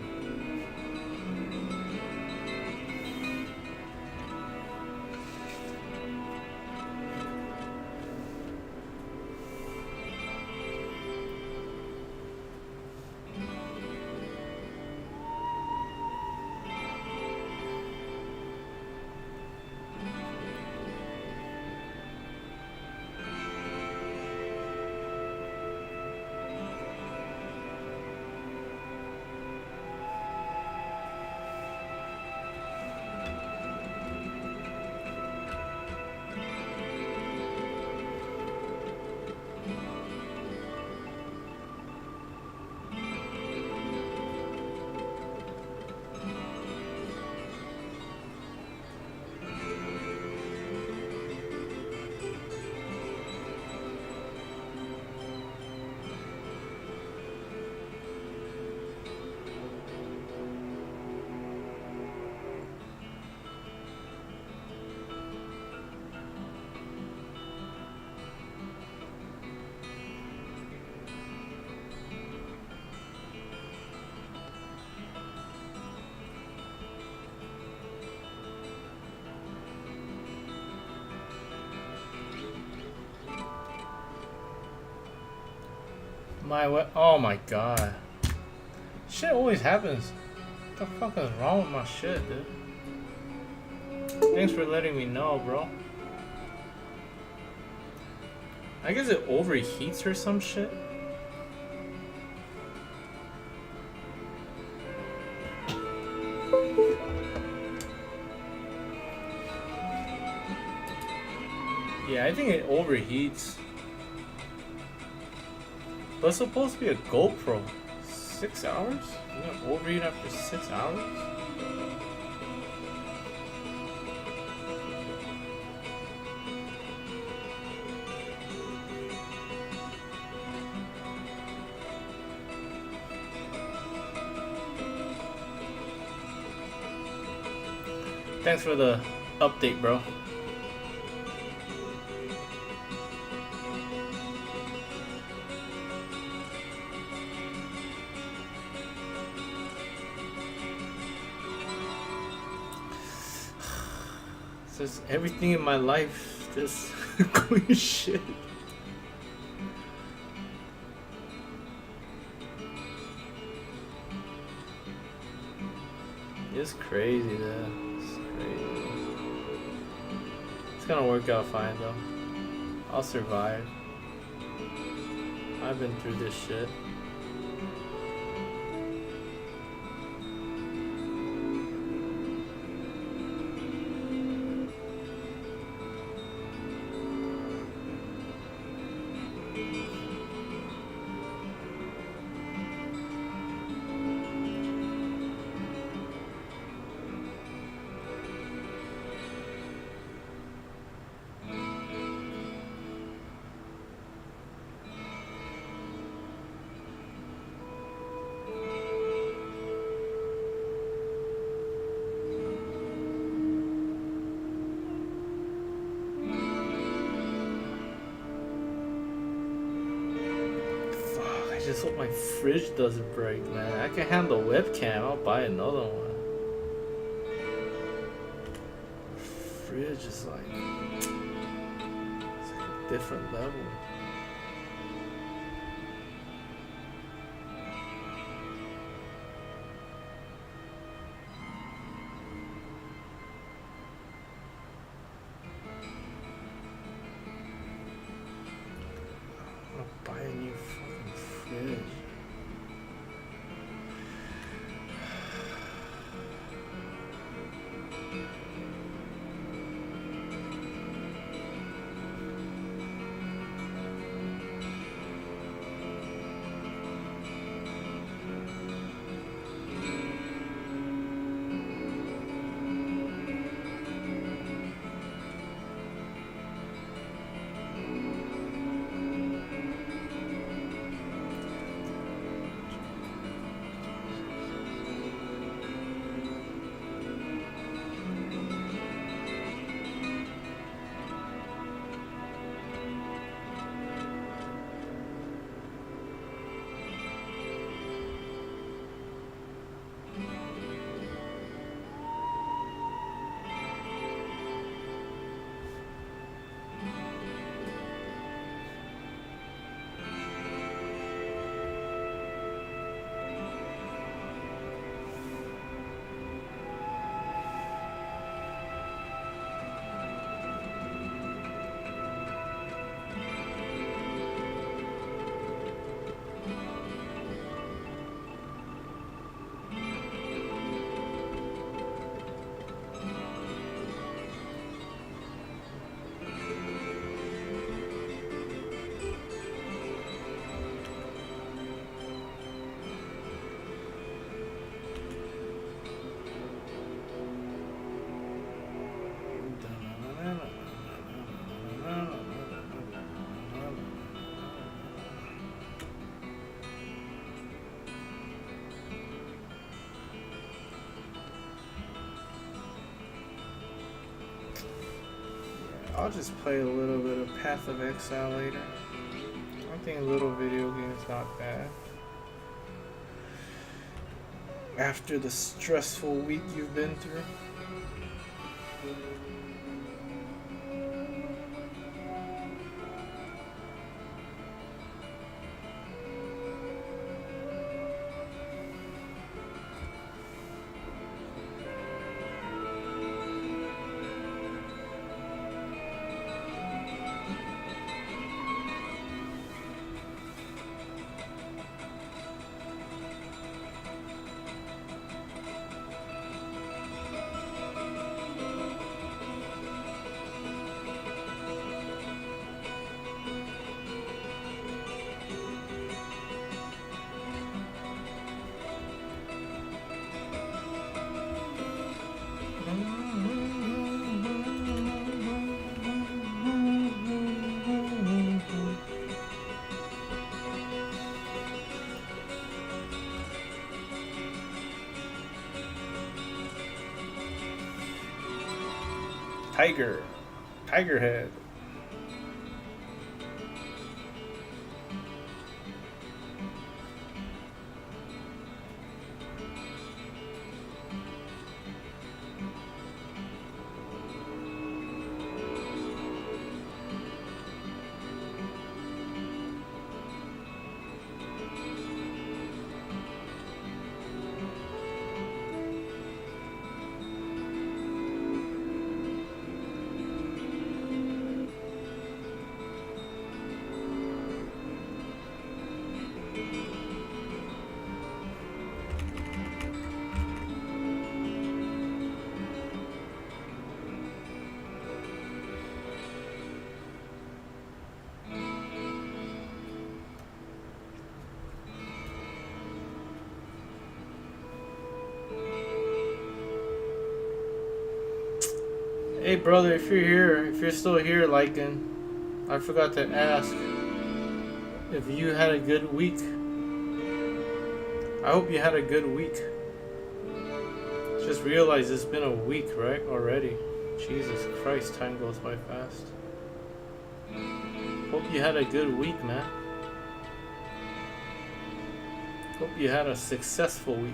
Oh my god. Shit always happens. What the fuck is wrong with my shit, dude? Thanks for letting me know, bro. I guess it overheats or some shit. Yeah, I think it overheats. But it's supposed to be a GoPro. 6 hours? You're gonna overheat after 6 hours? Thanks for the update, bro. Just everything in my life just going shit. It's crazy, though. It's crazy. It's gonna work out fine, though. I'll survive. I've been through this shit. I just hope my fridge doesn't break, man. I can handle webcam. I'll buy another one. Fridge is like, it's like a different level. I'm gonna buy a new fucking fridge. I'll just play a little bit of Path of Exile later. I think a little video game's not bad. After the stressful week you've been through. Tiger head. Hey brother, if you're still here liking, I forgot to ask if you had a good week. I hope you had a good week. Just realized it's been a week, right? Already. Jesus Christ, time goes by fast. Hope you had a good week, man. Hope you had a successful week.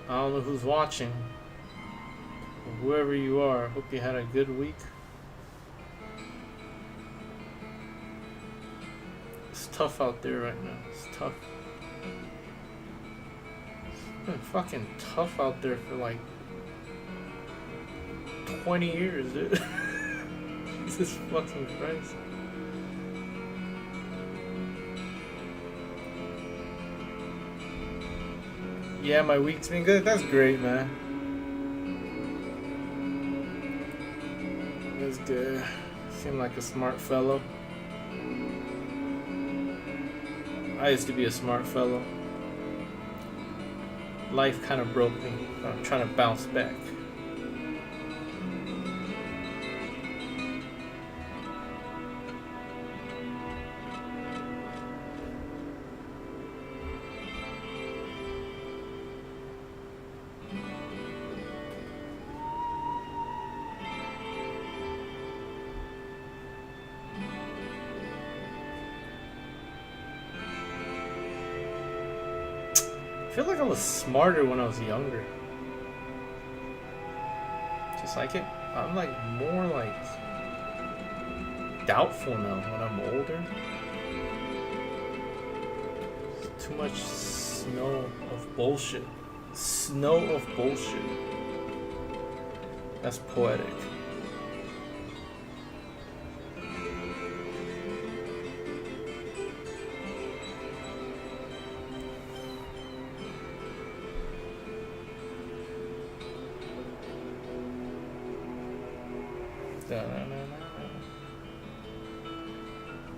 I don't know who's watching. Whoever you are, hope you had a good week. It's tough out there right now. It's tough. It's been fucking tough out there for like 20 years, dude. Jesus fucking Christ. Yeah, my week's been good. That's great, man. That's good. Seem like a smart fellow. I used to be a smart fellow. Life kind of broke me. I'm trying to bounce back. I feel like I was smarter when I was younger. Just like it. I'm like more like doubtful now when I'm older. It's too much snow of bullshit. Snow of bullshit. That's poetic.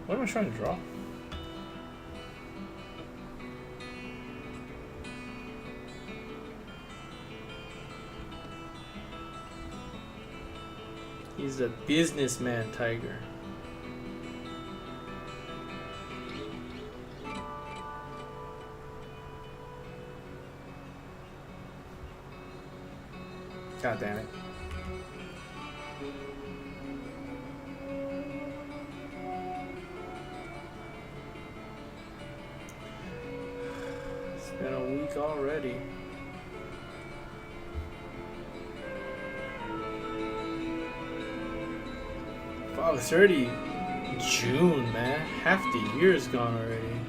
What am I trying to draw? He's a businessman, Tiger. God damn it. It's been a week already. Wow, it's already June, man. Half the year is gone already.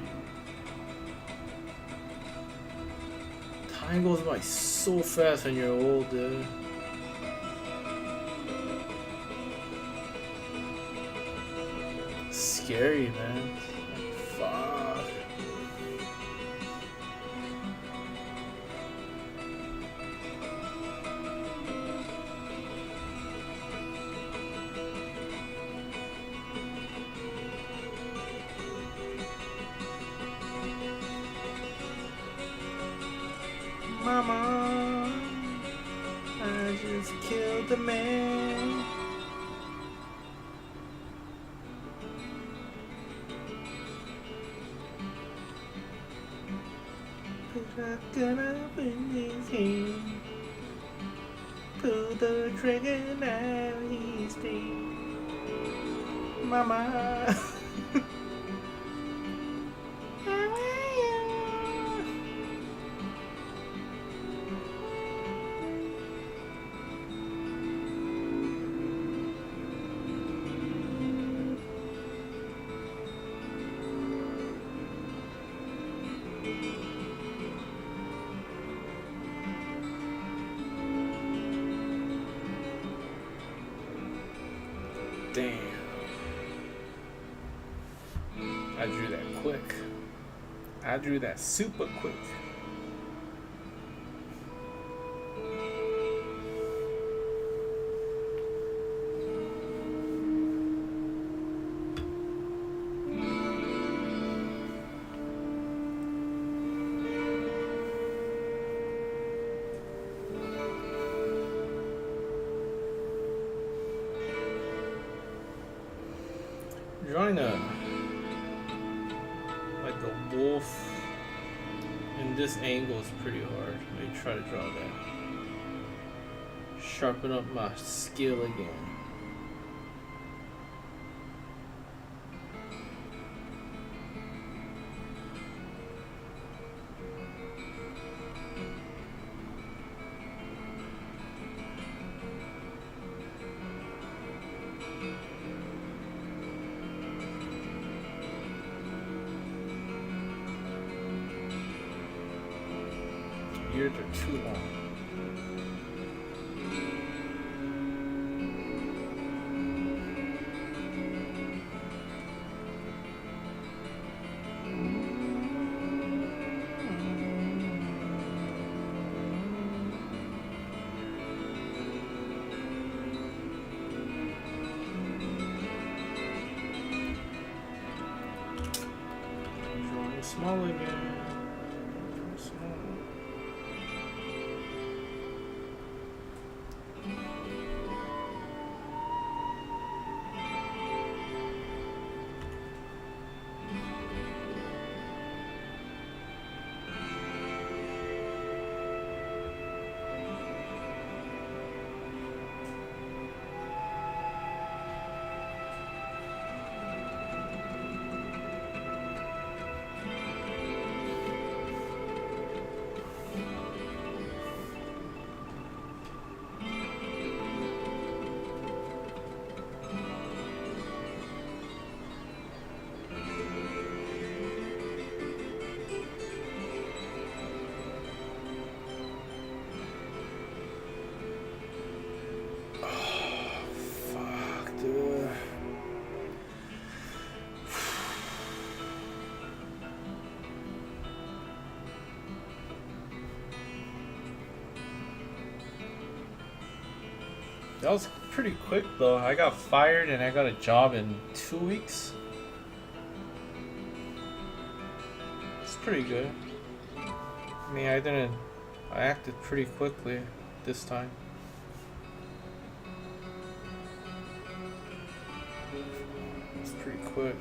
Time goes by so fast when you're old, dude. Scary, man. Fuck. Mama, I just killed a man. Put a gun up in his hand. Pull the trigger now, he's dead. Mama. Damn. I drew that quick. I drew that super quick. Drawing like a wolf in this angle is pretty hard. Let me try to draw that. Sharpen up my skill again. Ears are too long. Drawing small again. Drawing small. Fuck, dude. That was pretty quick though. I got fired and I got a job in 2 weeks. It's pretty good. I mean, I acted pretty quickly this time. It's pretty quick.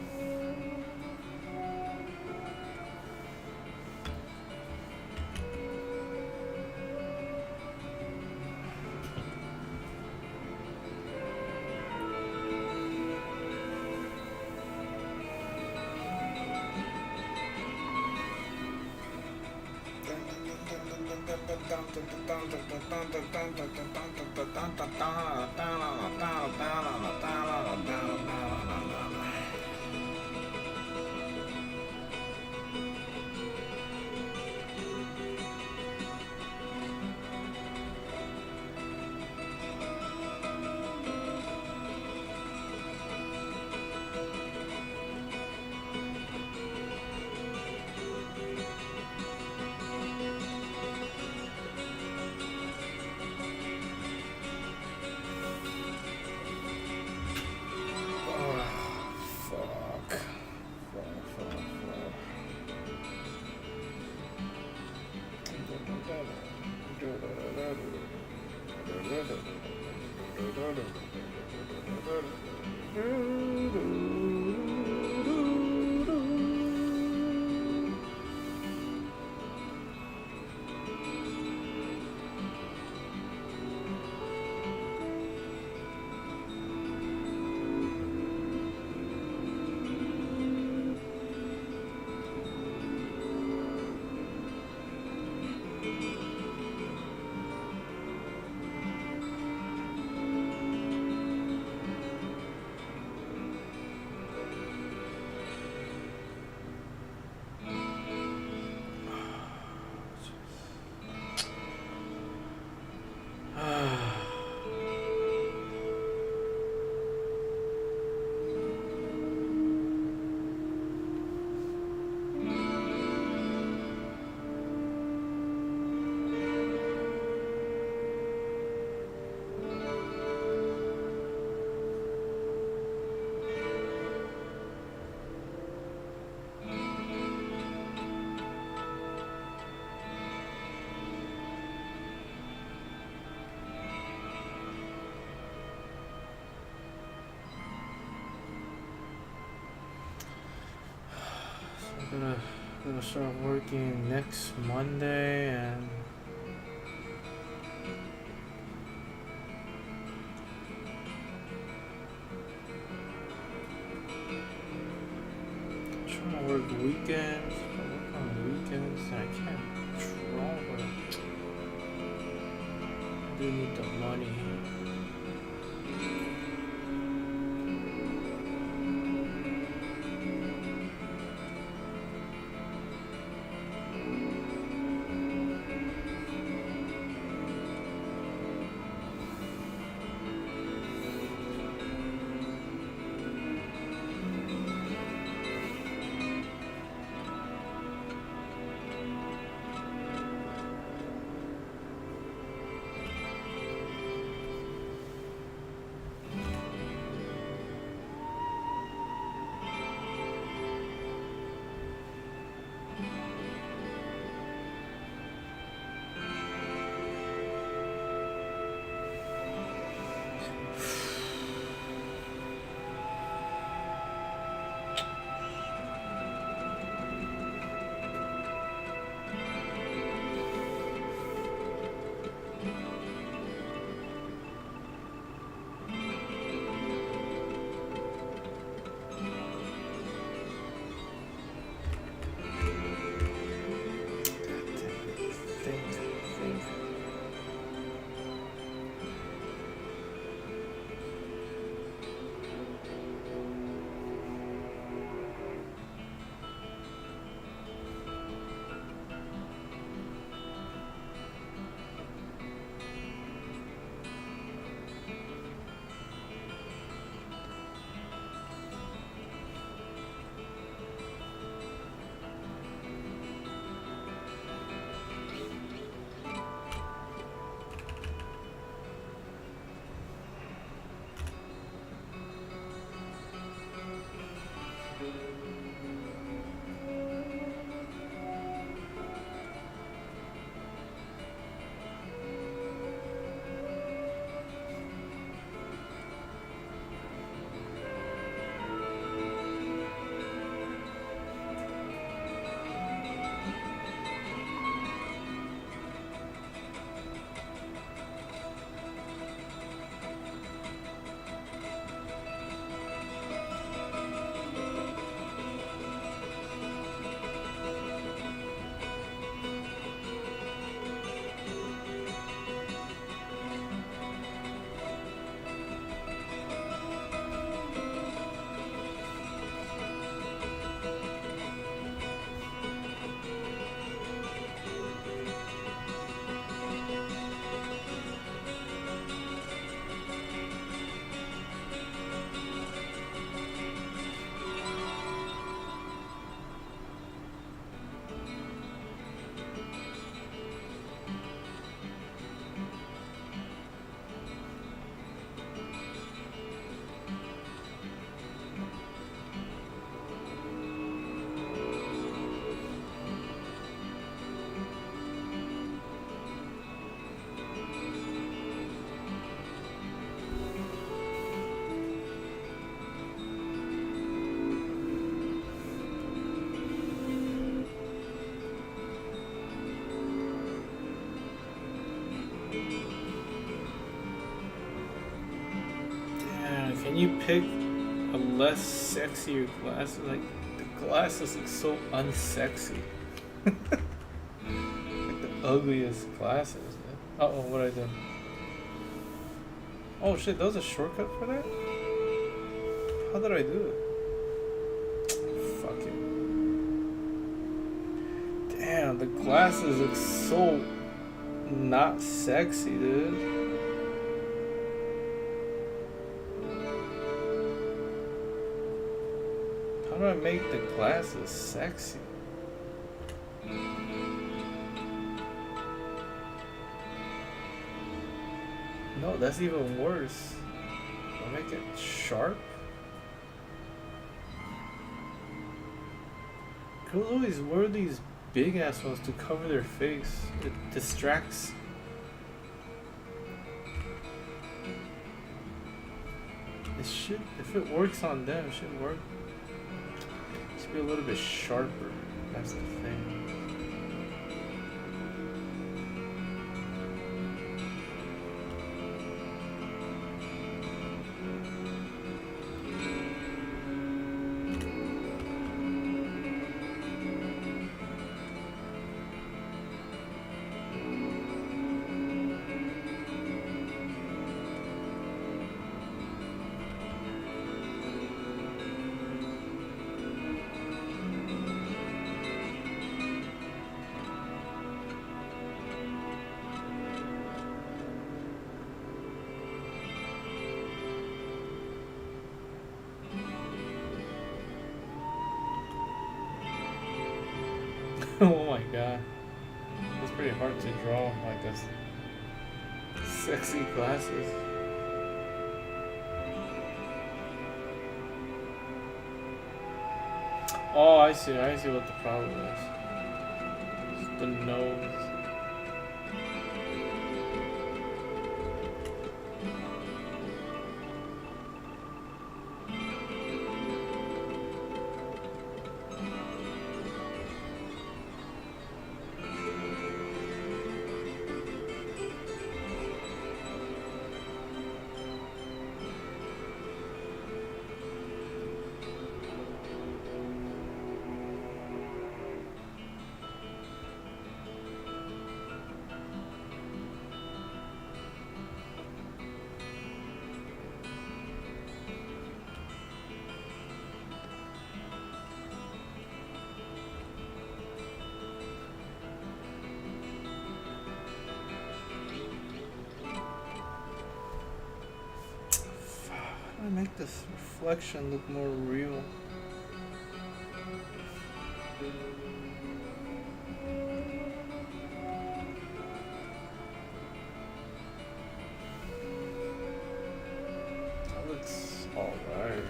Gonna start working next Monday and trying to work weekends. I work on weekends and I can't draw, but I do need the money. Think. Can you pick a less sexier glasses? Like, the glasses look so unsexy. Like the ugliest glasses, man. Uh-oh, what I do? Oh shit, that was a shortcut for that? How did I do it? Fuck it. Damn, the glasses look so not sexy, dude. How do I make the glasses sexy? No, that's even worse. I'll make it sharp. Girls always wear these big ass ones to cover their face. It distracts. It should, if it works on them, it should work. It should be a little bit sharper. That's the thing. Oh my god. It's pretty hard to draw like this. Sexy glasses. Oh, I see what the problem is. It's the nose. How do I make this reflection look more real? That looks alright.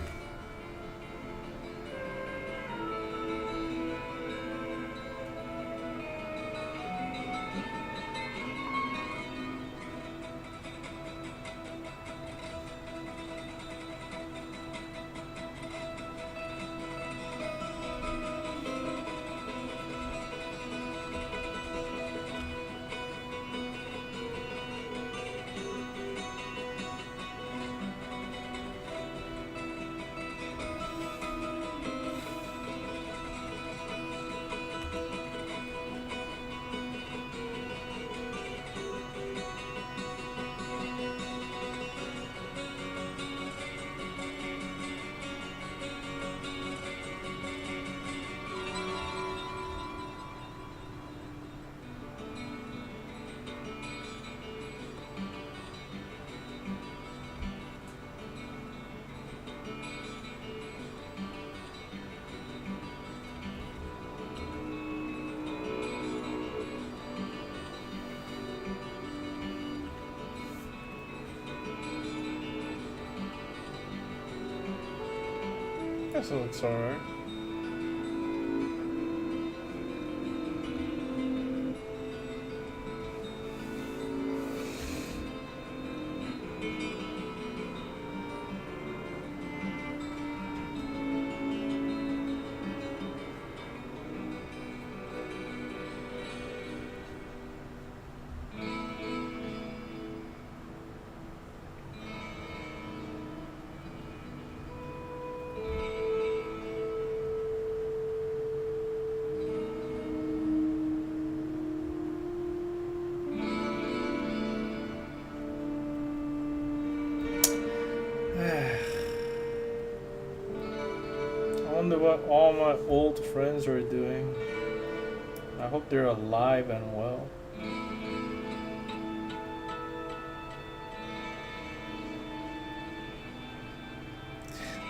Guess it looks alright. I wonder what all my old friends are doing. I hope they're alive and well.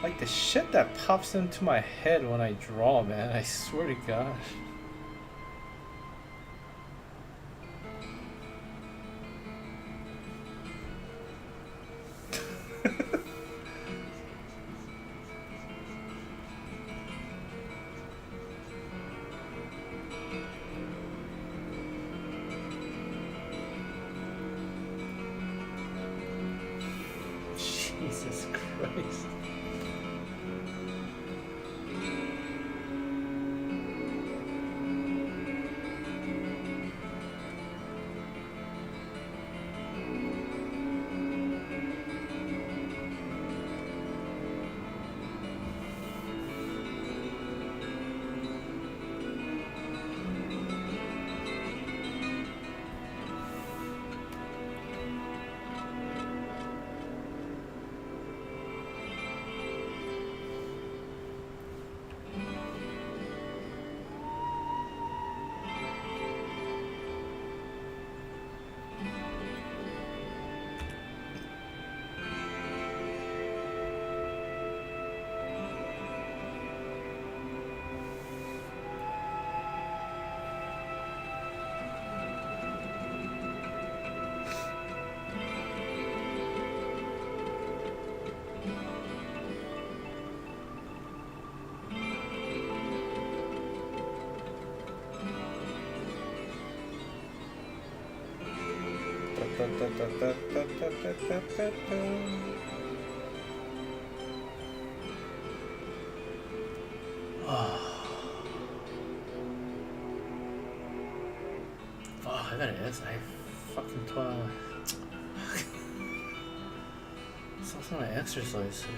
Like the shit that pops into my head when I draw, man. I swear to gosh. Jesus Christ. I gotta I fucking 12. So I'm gonna exercise today.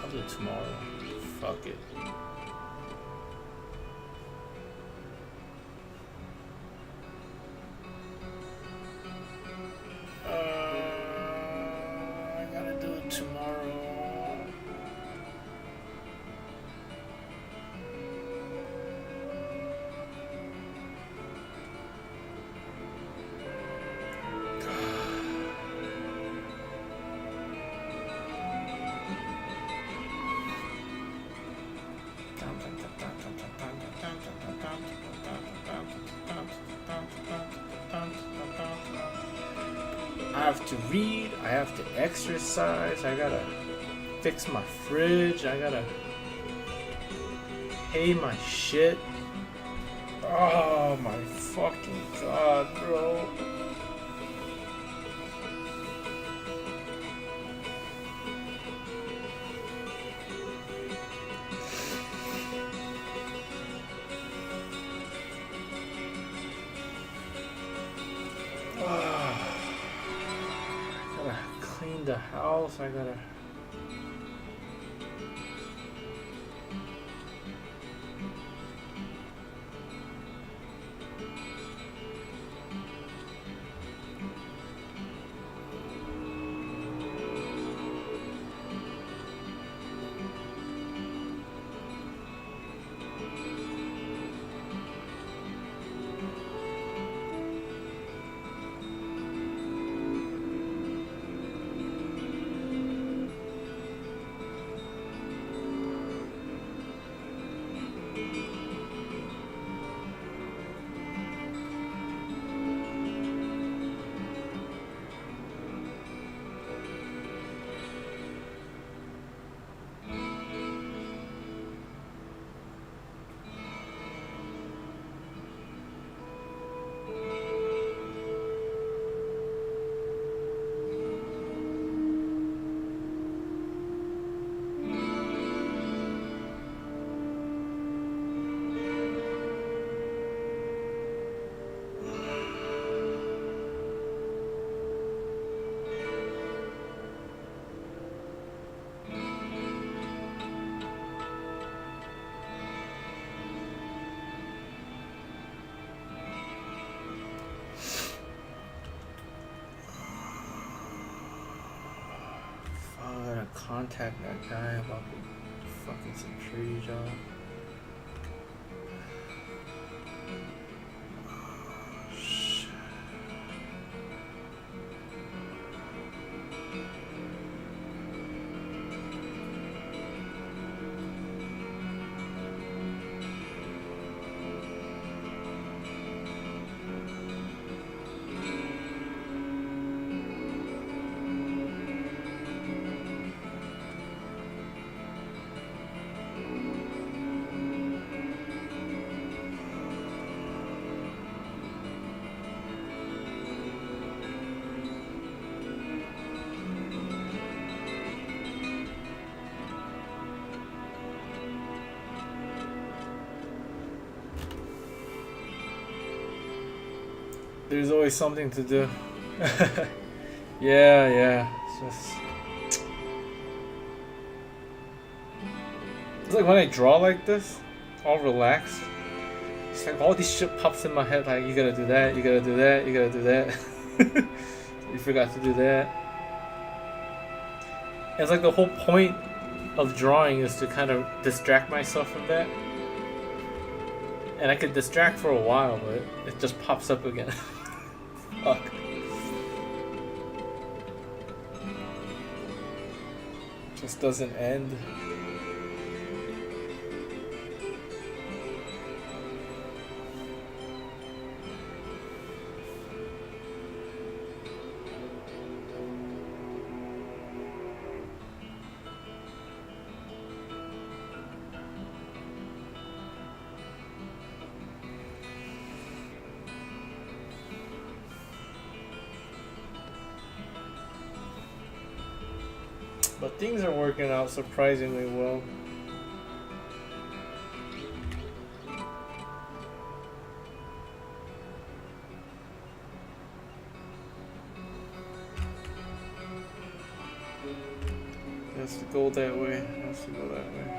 I'll do it tomorrow. Fuck it. I gotta do it tomorrow. I have to read, I have to exercise, I gotta fix my fridge, I gotta pay my shit. Oh my fucking god, bro. Clean the house, I gotta contact that guy about the fucking security job. There's always something to do. Yeah. It's like when I draw like this, all relaxed. It's like all this shit pops in my head. Like you gotta do that, you gotta do that, you gotta do that. You forgot to do that. It's like the whole point of drawing is to kind of distract myself from that. And I could distract for a while, but it just pops up again. Fuck. Just doesn't end. But things are working out surprisingly well. Has to go that way. Has to go that way.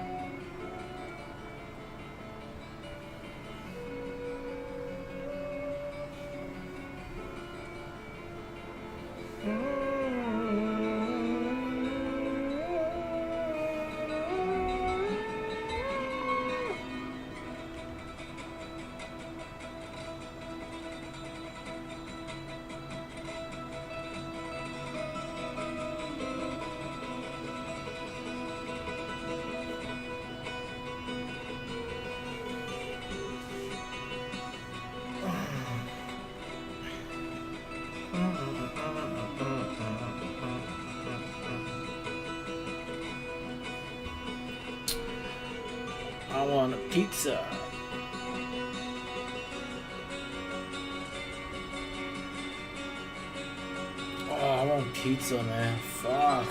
I want a pizza. Oh, I want pizza, man. Fuck.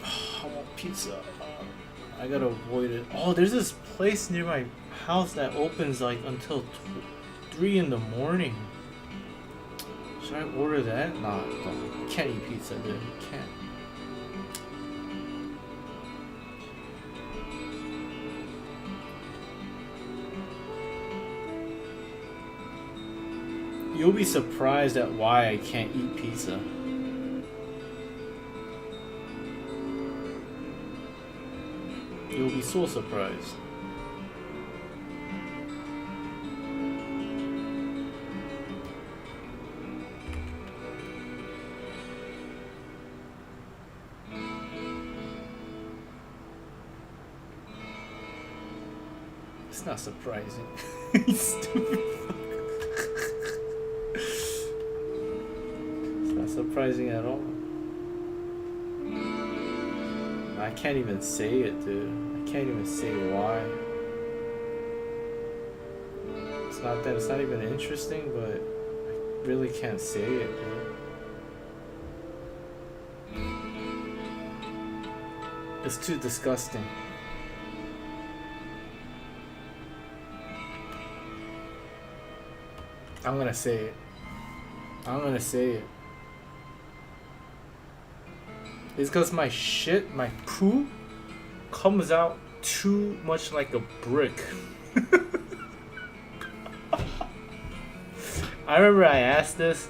I want pizza. I gotta avoid it. Oh, there's this place near my house that opens like until 3 in the morning. Should I order that? Nah, don't. Can't eat pizza, dude. Can't. You'll be surprised at why I can't eat pizza. You'll be so surprised. It's not surprising. You stupid fuck. It's not surprising at all. I can't even say it, dude. I can't even say why. It's not that it's not even interesting, but I really can't say it, dude. It's too disgusting. I'm gonna say it. I'm gonna say it. It's because my shit, my poo, comes out too much like a brick. I remember I asked this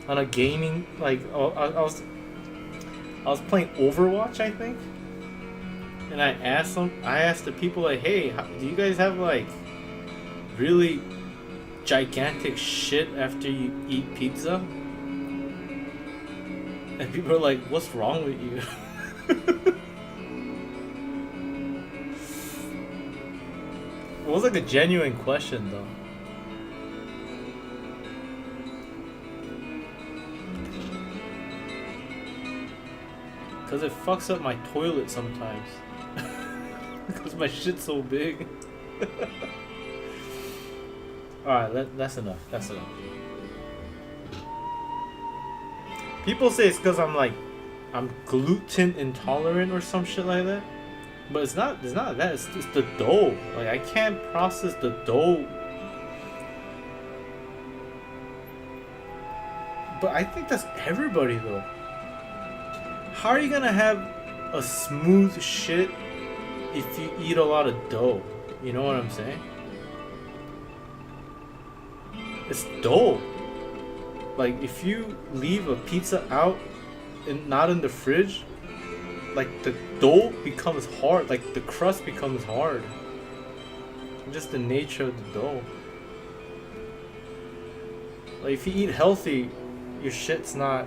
on a gaming, like, I was playing Overwatch, I think, and I asked the people, like, hey, do you guys have like really gigantic shit after you eat pizza? And people are like, what's wrong with you? It was like a genuine question though. Cause it fucks up my toilet sometimes. Cause my shit's so big. Alright, that's enough. That's enough. People say it's because I'm gluten intolerant or some shit like that. But it's not that. It's the dough. Like, I can't process the dough. But I think that's everybody though. How are you gonna have a smooth shit if you eat a lot of dough? You know what I'm saying? It's dough. Like, if you leave a pizza out and not in the fridge, like, the dough becomes hard. Like, the crust becomes hard. Just the nature of the dough. Like, if you eat healthy, your shit's not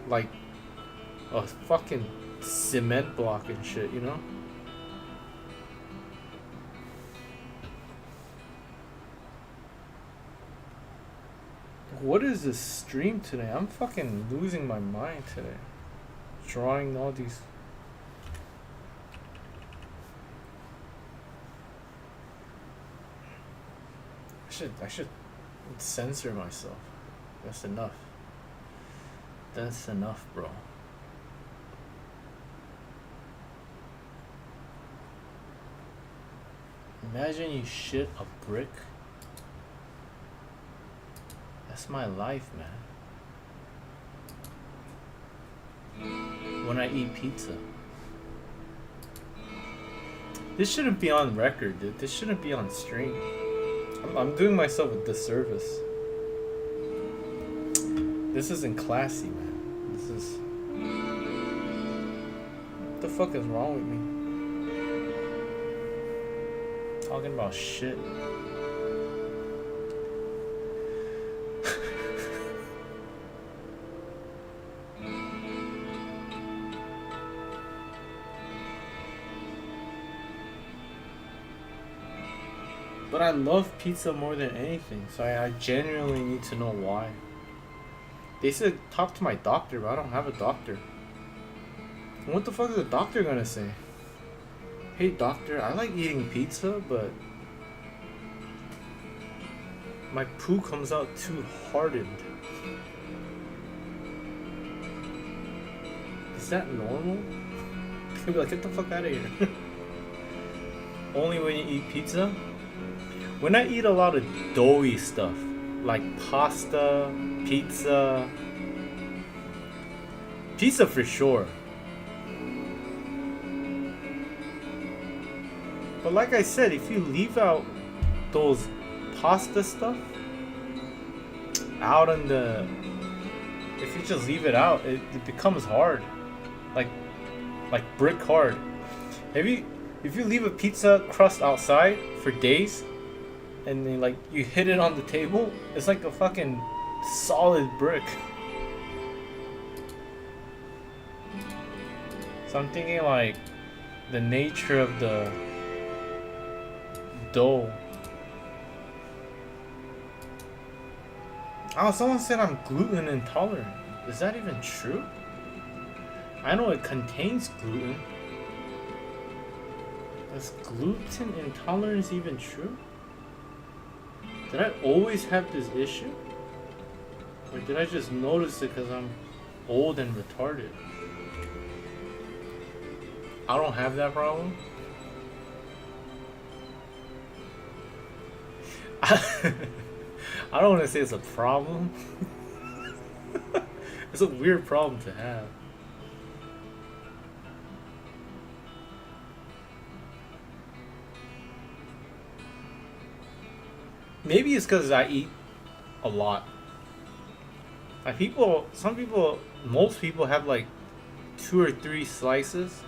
like a fucking cement block and shit, you know? What is this stream today? I'm fucking losing my mind today. Drawing all these. I should censor myself. That's enough. That's enough, bro. Imagine you shit a brick. That's my life, man. When I eat pizza. This shouldn't be on record, dude. This shouldn't be on stream. I'm doing myself a disservice. This isn't classy, man. This is... What the fuck is wrong with me? Talking about shit. But I love pizza more than anything, so I genuinely need to know why. They said talk to my doctor, but I don't have a doctor. And what the fuck is the doctor gonna say? Hey doctor, I like eating pizza, but my poo comes out too hardened. Is that normal? They'll be like, get the fuck out of here. Only when you eat pizza? When I eat a lot of doughy stuff, like pasta, pizza for sure. But like I said, if you leave out those pasta stuff out on the... If you just leave it out, it becomes hard. Like brick hard. If you leave a pizza crust outside for days, and then like you hit it on the table, it's like a fucking solid brick. So I'm thinking like the nature of the dough. Oh, someone said I'm gluten intolerant. Is that even true? I know it contains gluten. Is gluten intolerance even true? Did I always have this issue? Or did I just notice it because I'm old and retarded? I don't have that problem. I don't want to say it's a problem. It's a weird problem to have. Maybe it's because I eat a lot. Like most people have like 2 or 3 slices.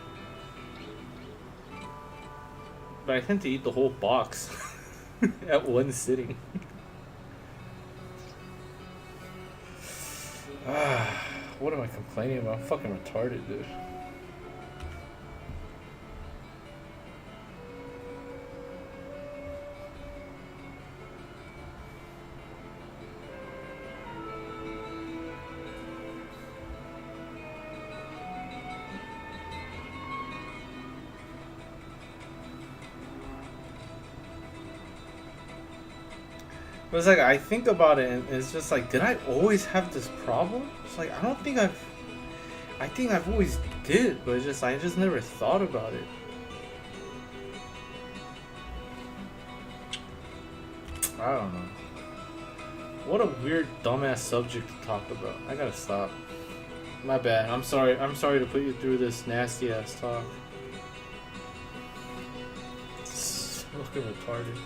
But I tend to eat the whole box at one sitting. What am I complaining about? I'm fucking retarded, dude. But it's like, I think about it and it's just like, did I always have this problem? It's like, I think I've always did, but I just never thought about it. I don't know. What a weird dumbass subject to talk about. I gotta stop. My bad. I'm sorry to put you through this nasty ass talk. It's fucking retarded.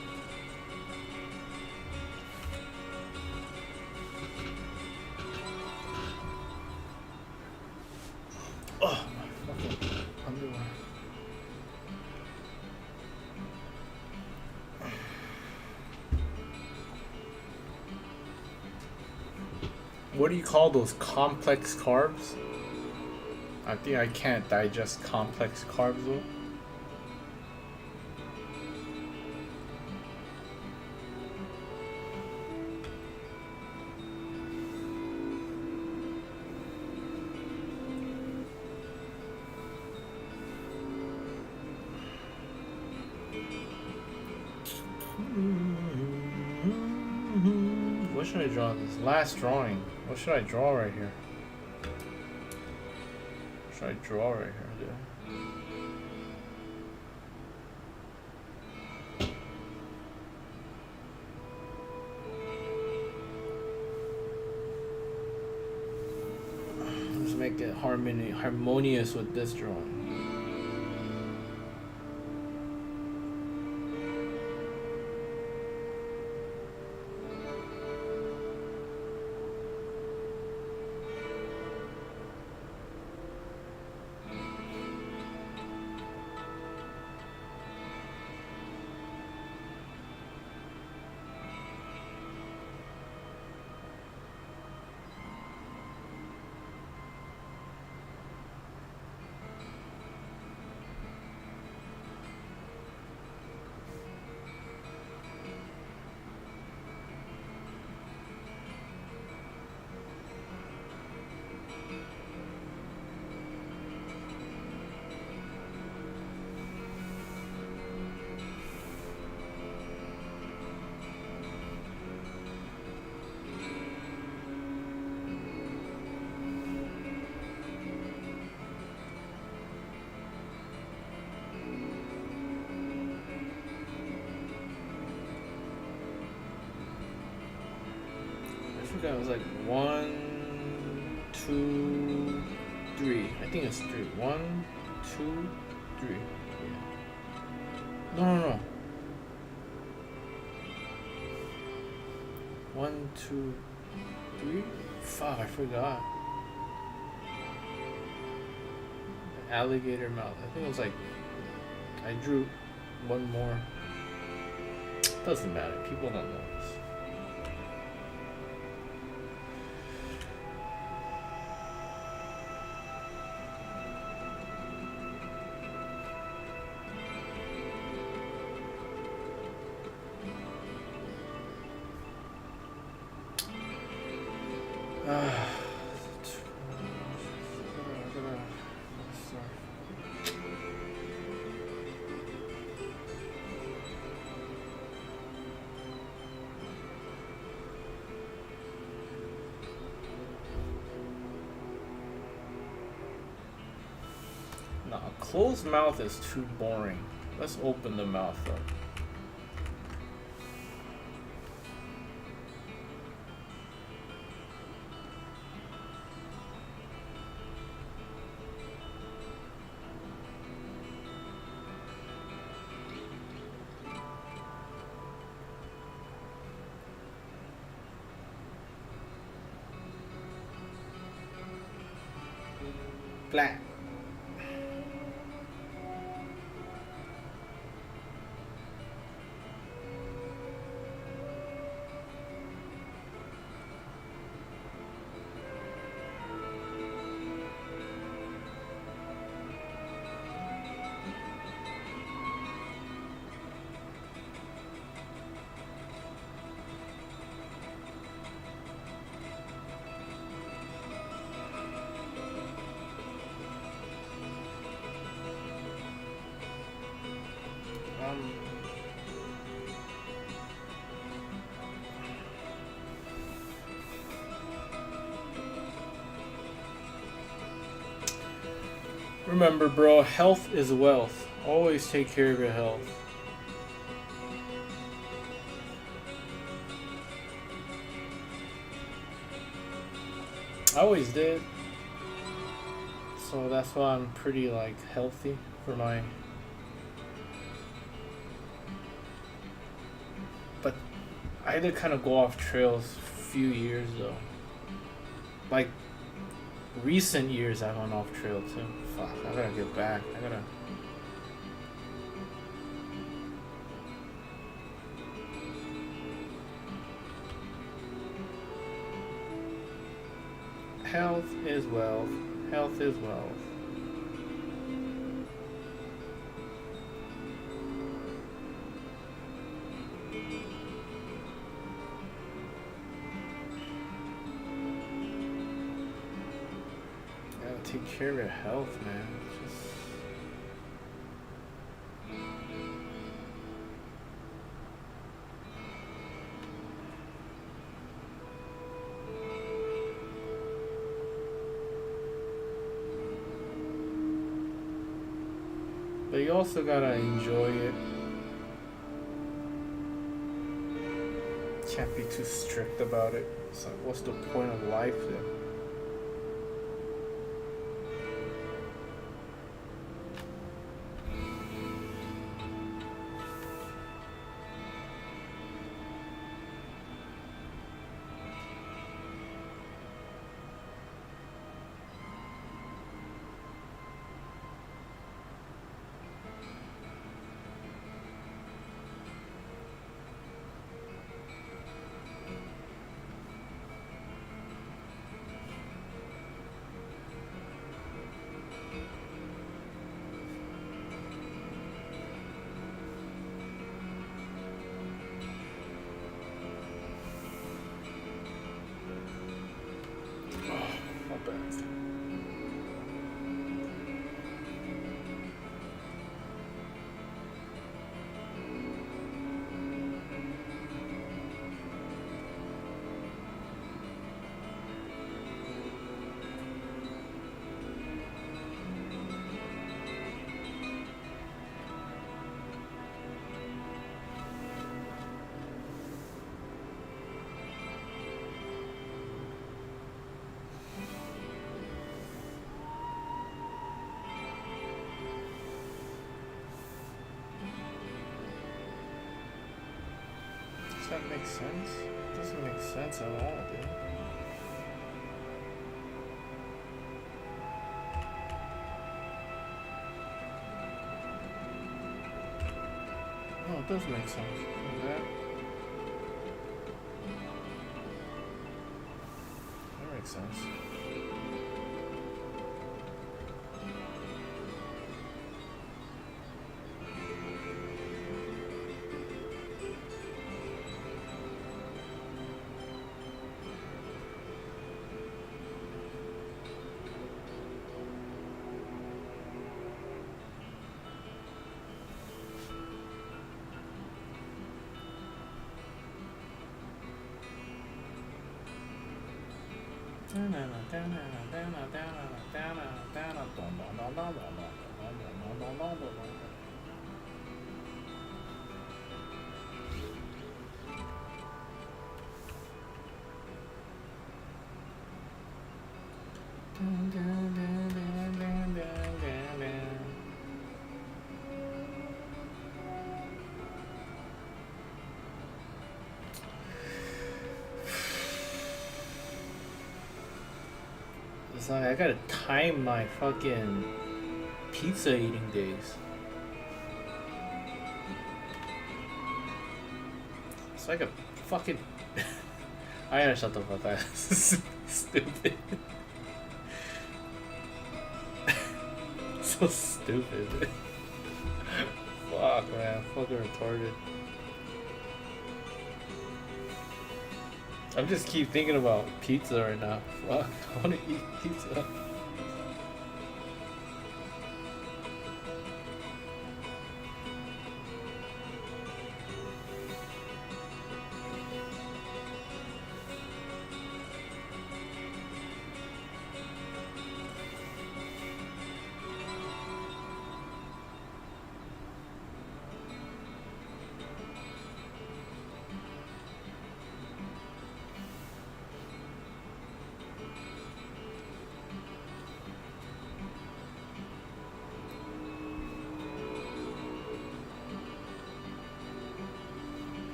Oh, my fucking underwear. What do you call those complex carbs? I think I can't digest complex carbs though. What should I draw this? Last drawing. What should I draw right here? Should I draw right here, dude? Let's make it harmonious with this drawing. I forgot, it was like 1, 2, 3. I think it's 3. 1, 2, 3. Yeah. No. 1, 2, 3. Fuck, I forgot. Alligator mouth. I think it was like, I drew one more. Doesn't matter. People don't know this. No, a closed mouth is too boring. Let's open the mouth up. Black. Remember, bro, health is wealth. Always take care of your health. I always did. So that's why I'm pretty, like, healthy for my... But I did kind of go off trails a few years, though. Like, recent years I went off trail, too. Fuck, I gotta get back. I gotta... Health is wealth. Health is wealth. Gotta take care of your health, man. Just... But you also gotta enjoy it. Can't be too strict about it. It's like, what's the point of life then? Not bad. Does that make sense? It doesn't make sense at all, dude. No, it does make sense. That makes sense. It's like I gotta time my fucking pizza eating days. It's like a fucking. I gotta shut the fuck up. Stupid. So stupid. Fuck, man. Fucking retarded. I just keep thinking about pizza right now. Fuck, I wanna eat pizza.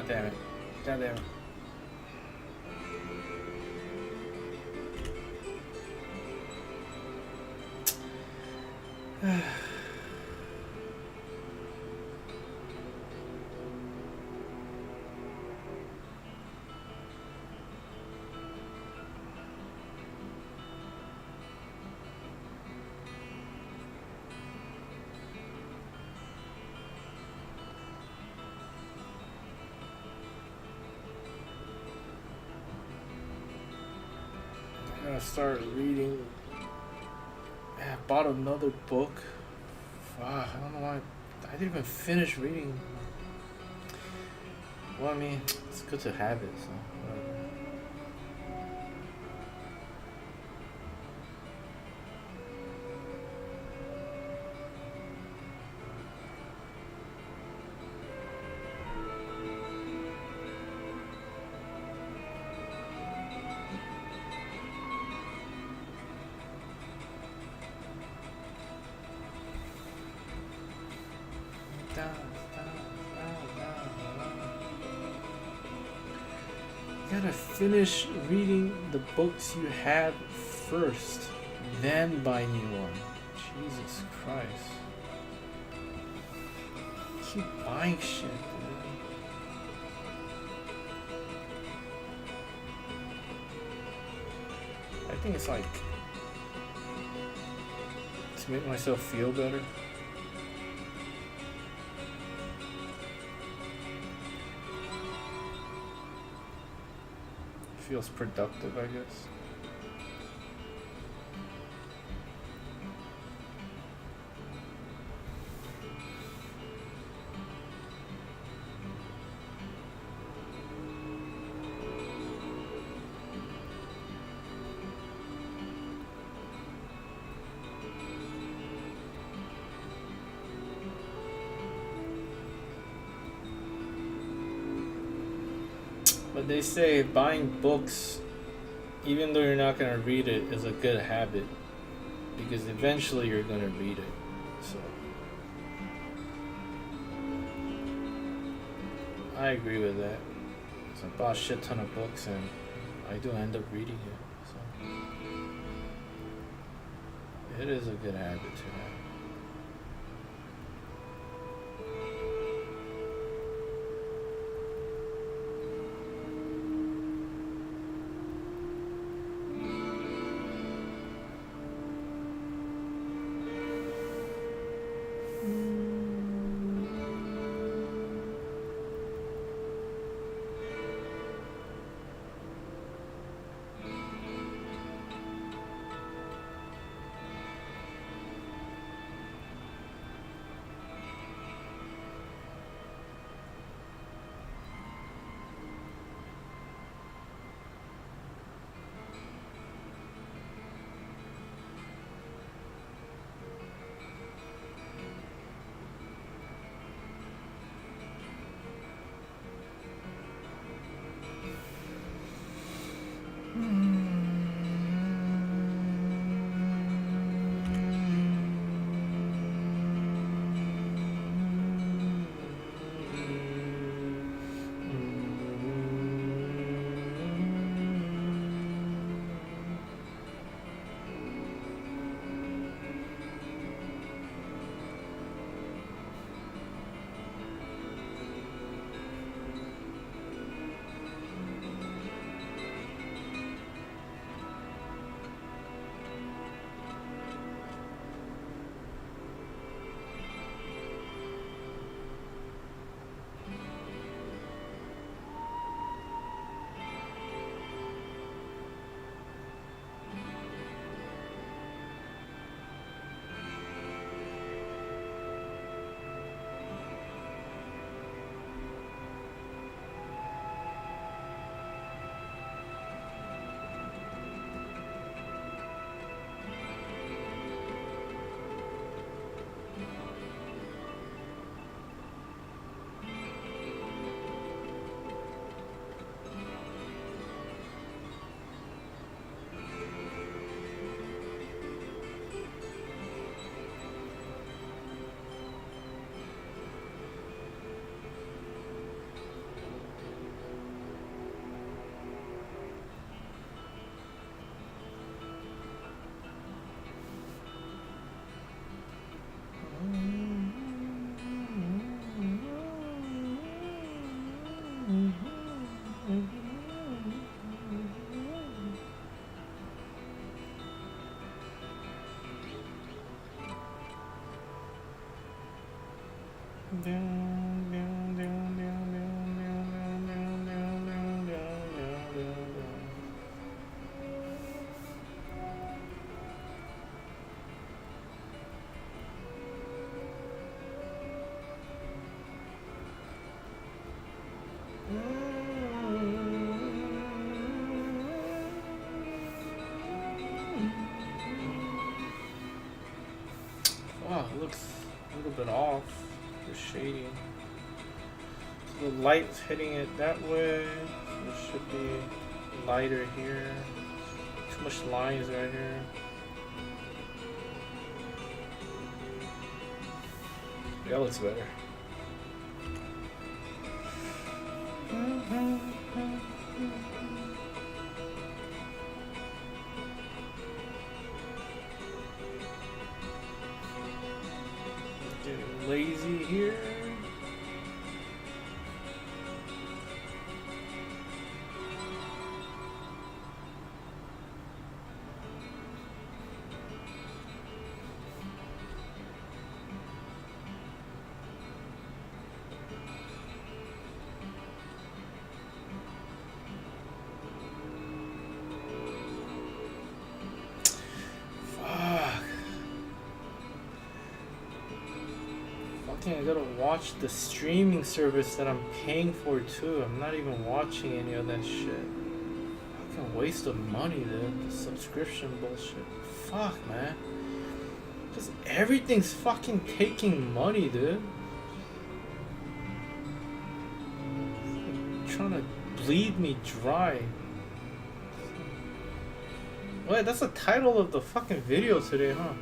God damn it. God damn it. I'm gonna start reading. I bought another book. Wow, I don't know why. I didn't even finish reading. Well, I mean, it's good to have it, so whatever. You gotta finish reading the books you have first, then buy new one. Jesus Christ. Keep buying shit, dude. I think it's like to make myself feel better. Feels productive, I guess. But they say buying books, even though you're not going to read it, is a good habit. Because eventually you're going to read it. So I agree with that. So I bought a shit ton of books and I do end up reading it. So it is a good habit to have. Wow, it looks a little bit off. The shading. So the light's hitting it that way. So it should be lighter here. Too much lines right here. That looks better. Getting lazy here. I gotta watch the streaming service that I'm paying for too. I'm not even watching any of that shit. Fucking waste of money, dude. The subscription bullshit. Fuck, man. Just everything's fucking taking money, dude. Trying to bleed me dry. Wait, that's the title of the fucking video today, huh?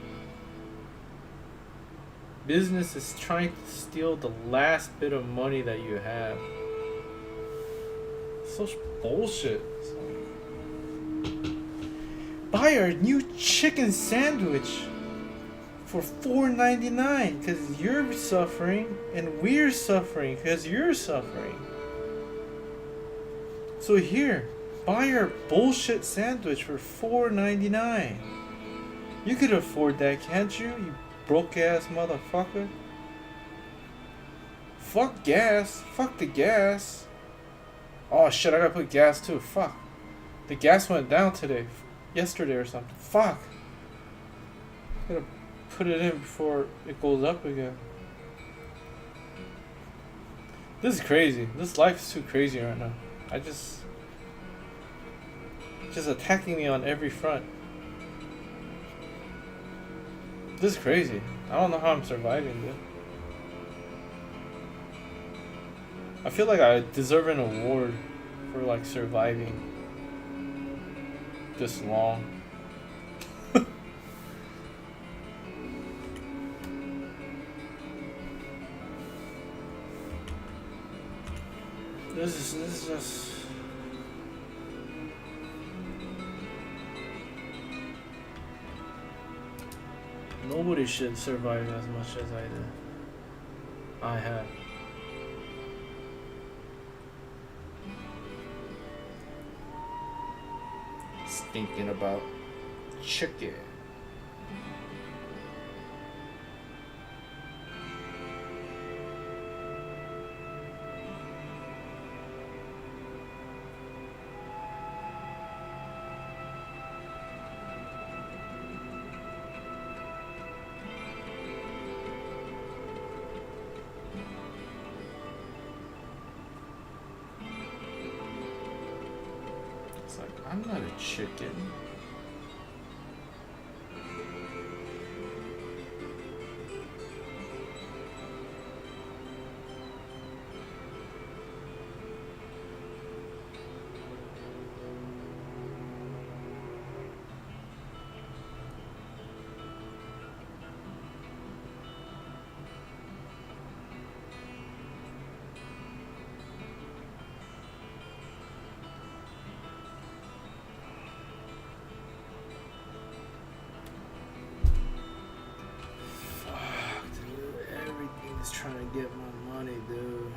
Business is trying to steal the last bit of money that you have. Such bullshit. Buy our new chicken sandwich for $4.99 because you're suffering and we're suffering because you're suffering. So here, buy our bullshit sandwich for $4.99. You could afford that, can't you? You broke ass motherfucker. Fuck gas. Fuck the gas. Oh shit, I gotta put gas too. Fuck. The gas went down today. Yesterday or something. Fuck. Gotta put it in before it goes up again. This is crazy. This life is too crazy right now. Just attacking me on every front. This is crazy. I don't know how I'm surviving, dude. I feel like I deserve an award for like surviving this long. This is just. Nobody should survive as much as I did. I have. Just thinking about chicken. I'm not a chicken. Trying to get my money, dude.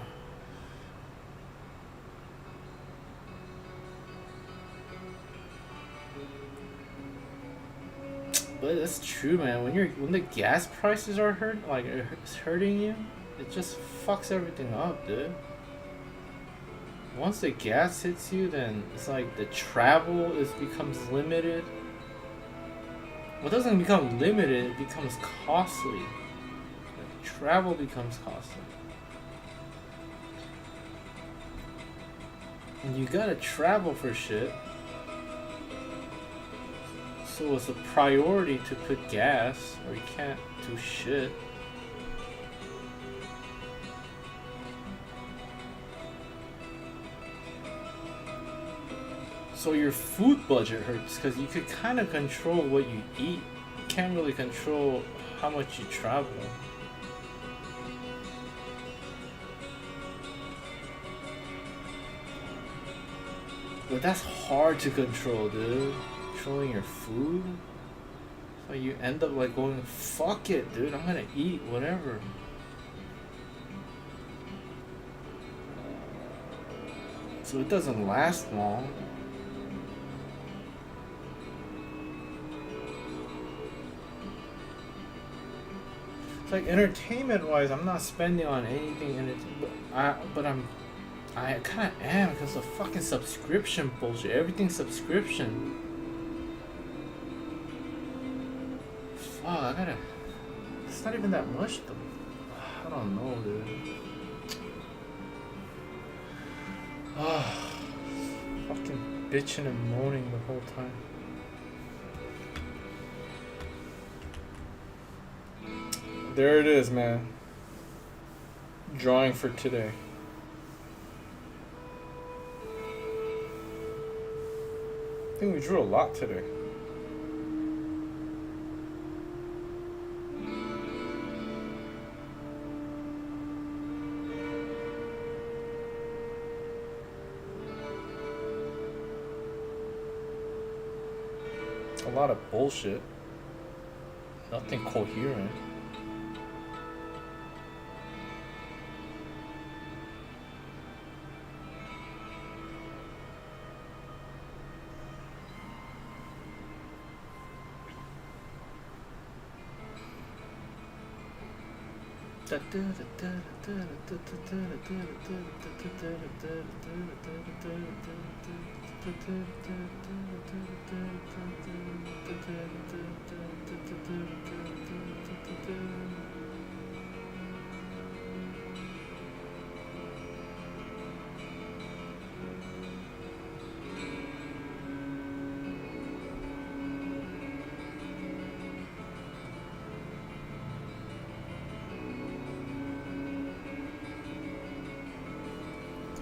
But that's true, man. When the gas prices are it's hurting you, it just fucks everything up, dude. Once the gas hits you, then it's like the travel becomes limited. Well, it doesn't become limited, it becomes costly. Like, travel becomes costly. And you gotta travel for shit. So it's a priority to put gas, or you can't do shit. So your food budget hurts because you could kind of control what you eat. You can't really control how much you travel. But that's hard to control, dude. Controlling your food. So you end up like going, fuck it, dude. I'm gonna eat whatever. So it doesn't last long. Like entertainment wise, I'm not spending on anything but I kind of am because of fucking subscription bullshit. Everything's subscription. Fuck, I gotta. It's not even that much though. I don't know, dude. Fucking bitching and moaning the whole time. There it is, man. Drawing for today. I think we drew a lot today. A lot of bullshit. Nothing coherent.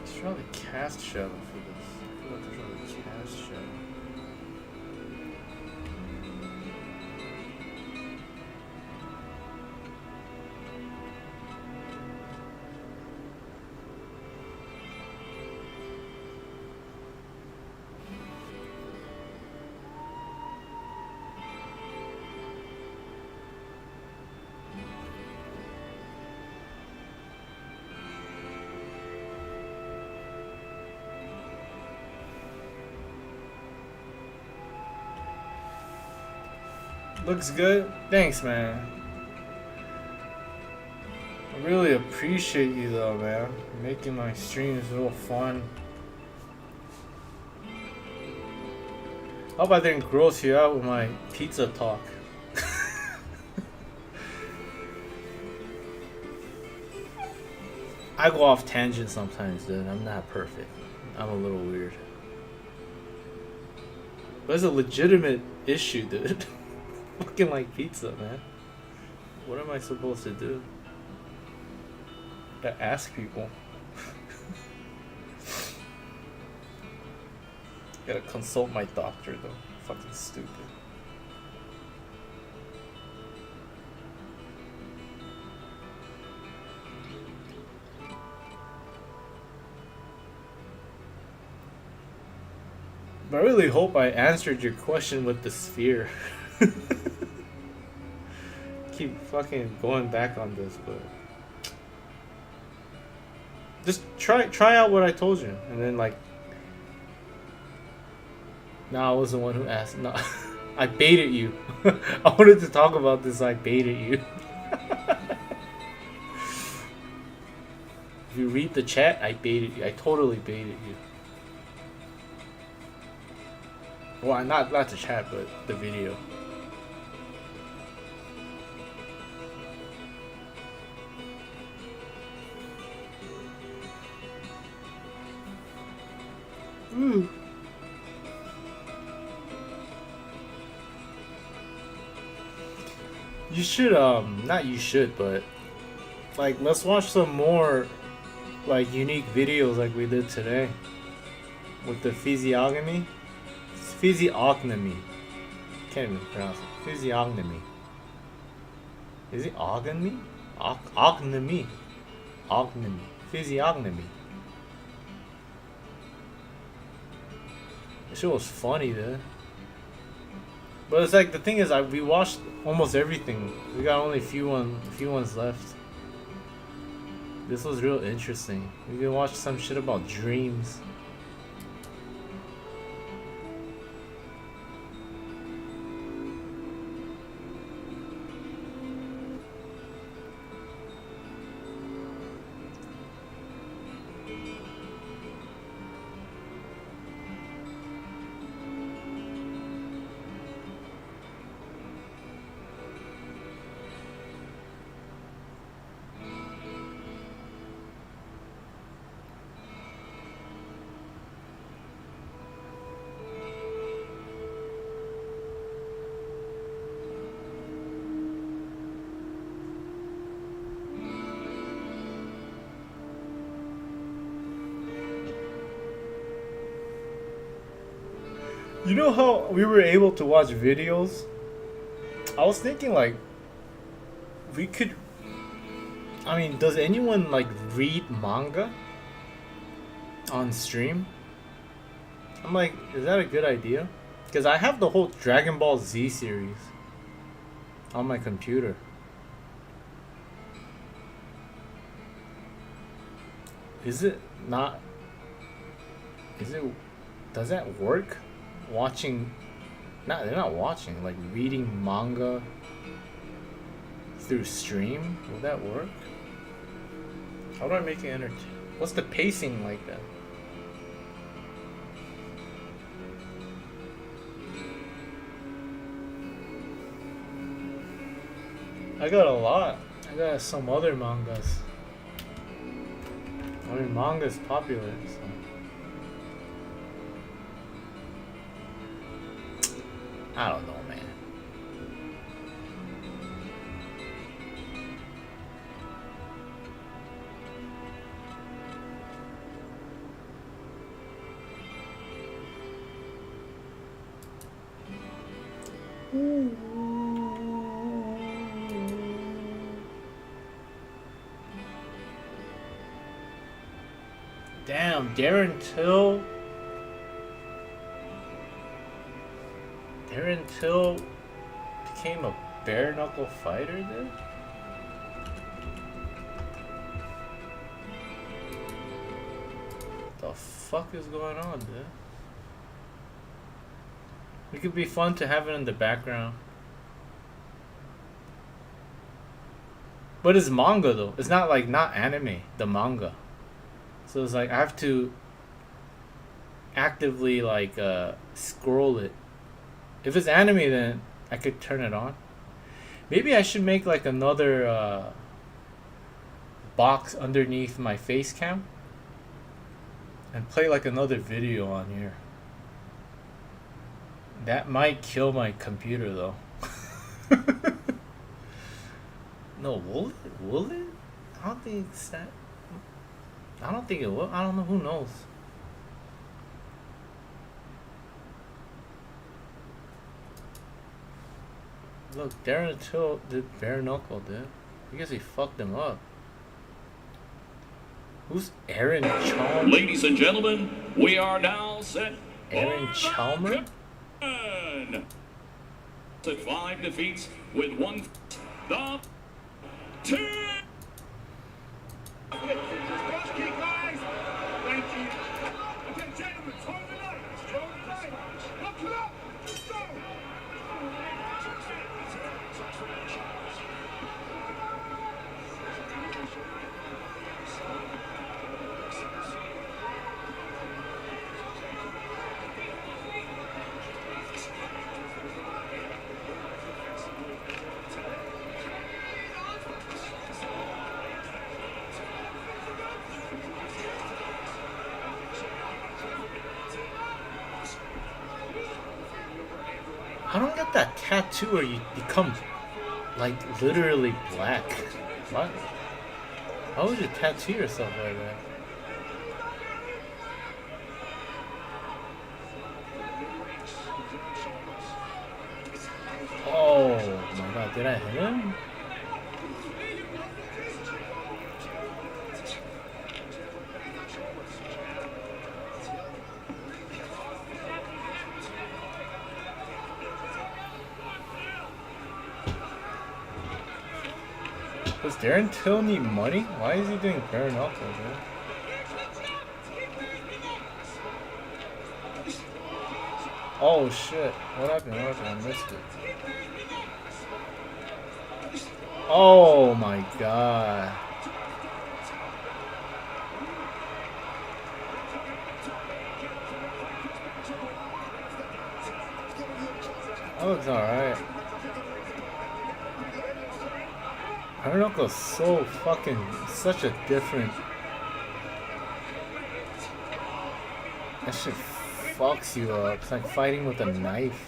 There's really cast shadow for this. I feel like there's really cast shadow. Looks good? Thanks, man. I really appreciate you though, man. Making my streams a little fun. Hope I didn't gross you out with my pizza talk. I go off tangents sometimes, dude. I'm not perfect. I'm a little weird. But it's a legitimate issue, dude. Fucking like pizza, man. What am I supposed to do? To ask people. Gotta consult my doctor though. Fucking stupid. But I really hope I answered your question with the sphere. Keep fucking going back on this, but just try out what I told you, and then like, no, I was the one who asked. No, I baited you. I wanted to talk about this. I baited you. If you read the chat, I baited you. I totally baited you. Well, not the chat, but the video. Ooh. You should not you should, but like let's watch some more like unique videos like we did today with the physiognomy. Physiognomy. Can't even pronounce it. Physiognomy. Is it ognomy? Ognomy. Ognomy. Physiognomy. This shit was funny, dude. But it's like the thing is, we watched almost everything. We got only a few ones left. This was real interesting. We can watch some shit about dreams. You know how we were able to watch videos? I was thinking like we could, I mean, does anyone like read manga on stream? I'm like, is that a good idea? Because I have the whole Dragon Ball Z series on my computer. Is it not? Is it? Does that work? Watching? Not, they're not watching. Like reading manga through stream. Will that work? How do I make it entertaining? What's the pacing like that? I got a lot. I got some other mangas. I mean, manga's popular, so. I don't know, man. Damn, Darren Till. Darren Till became a bare knuckle fighter then? What the fuck is going on, dude? It could be fun to have it in the background. But it's manga though. It's not like not anime, the manga. So it's like I have to actively like scroll it. If it's anime, then I could turn it on. Maybe I should make like another box underneath my face cam and play like another video on here. That might kill my computer though. No, will it? Will it? I don't think it's that. I don't think it will. I don't know. Who knows? Look, Darren Till did bare knuckle, dude. I guess he fucked him up. Who's Aaron Chalmers? Ladies and gentlemen, we are now set. Aaron Chalmers? To 5 defeats with 1 the 2. Thank you. Okay, gentlemen, hold the line. Hold the line. Lock it up. Let's go. get that tattoo where you become like literally black? What? Why would you tattoo yourself like that? Oh my god, did I hit him? Does Darren Till need money? Why is he doing bare knuckle, dude? Oh shit. What happened? What happened? I missed it. Oh my god. That looks alright. Bare knuckle's so fucking such a different. That shit fucks you up. It's like fighting with a knife.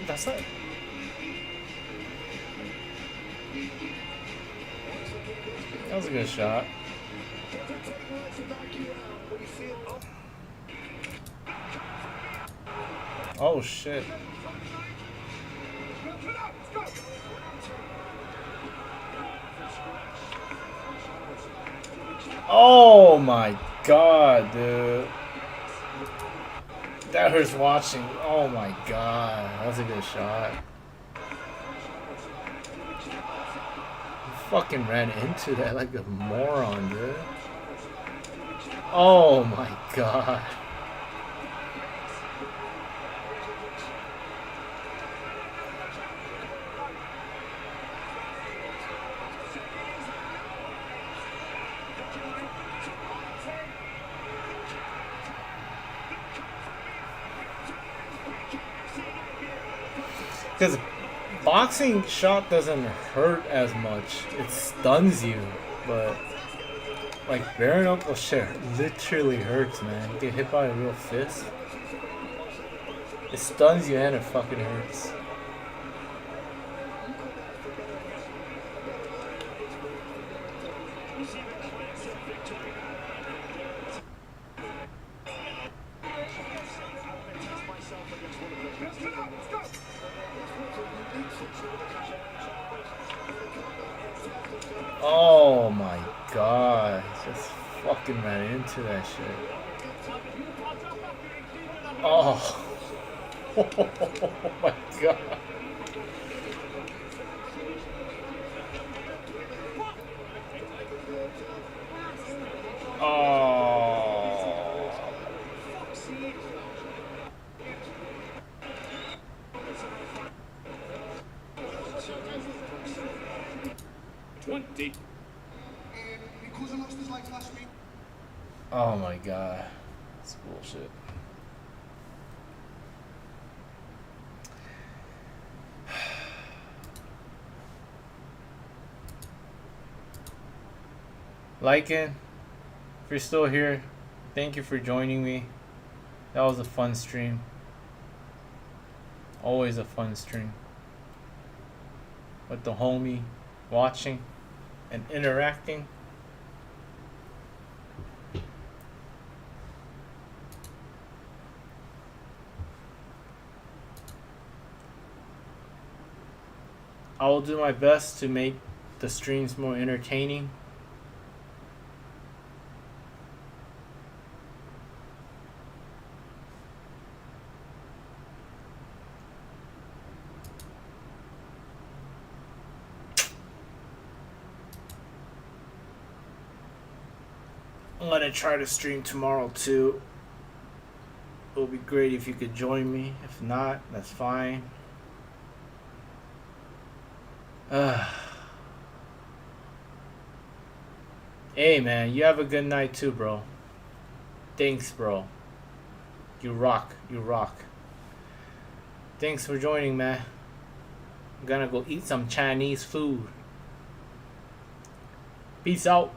That's it. That was a good shot. Oh shit. Oh my god, dude. That hurts watching. Oh my god. That was a good shot. He fucking ran into that like a moron, dude. Oh my god. Because boxing shot doesn't hurt as much. It stuns you, but like bare knuckle shit literally hurts, man. You get hit by a real fist. It stuns you and it fucking hurts. Oh my god, he just fucking ran into that shit. Oh, oh my god. Oh. 20. Oh my god. That's bullshit. Lycan, if you're still here, thank you for joining me. That was a fun stream. Always a fun stream. With the homie watching and interacting. I will do my best to make the streams more entertaining. I'm gonna try to stream tomorrow too. It would be great if you could join me. If not, that's fine. Hey man, you have a good night too, bro. Thanks, bro. You rock. You rock. Thanks for joining, man. I'm gonna go eat some Chinese food. Peace out.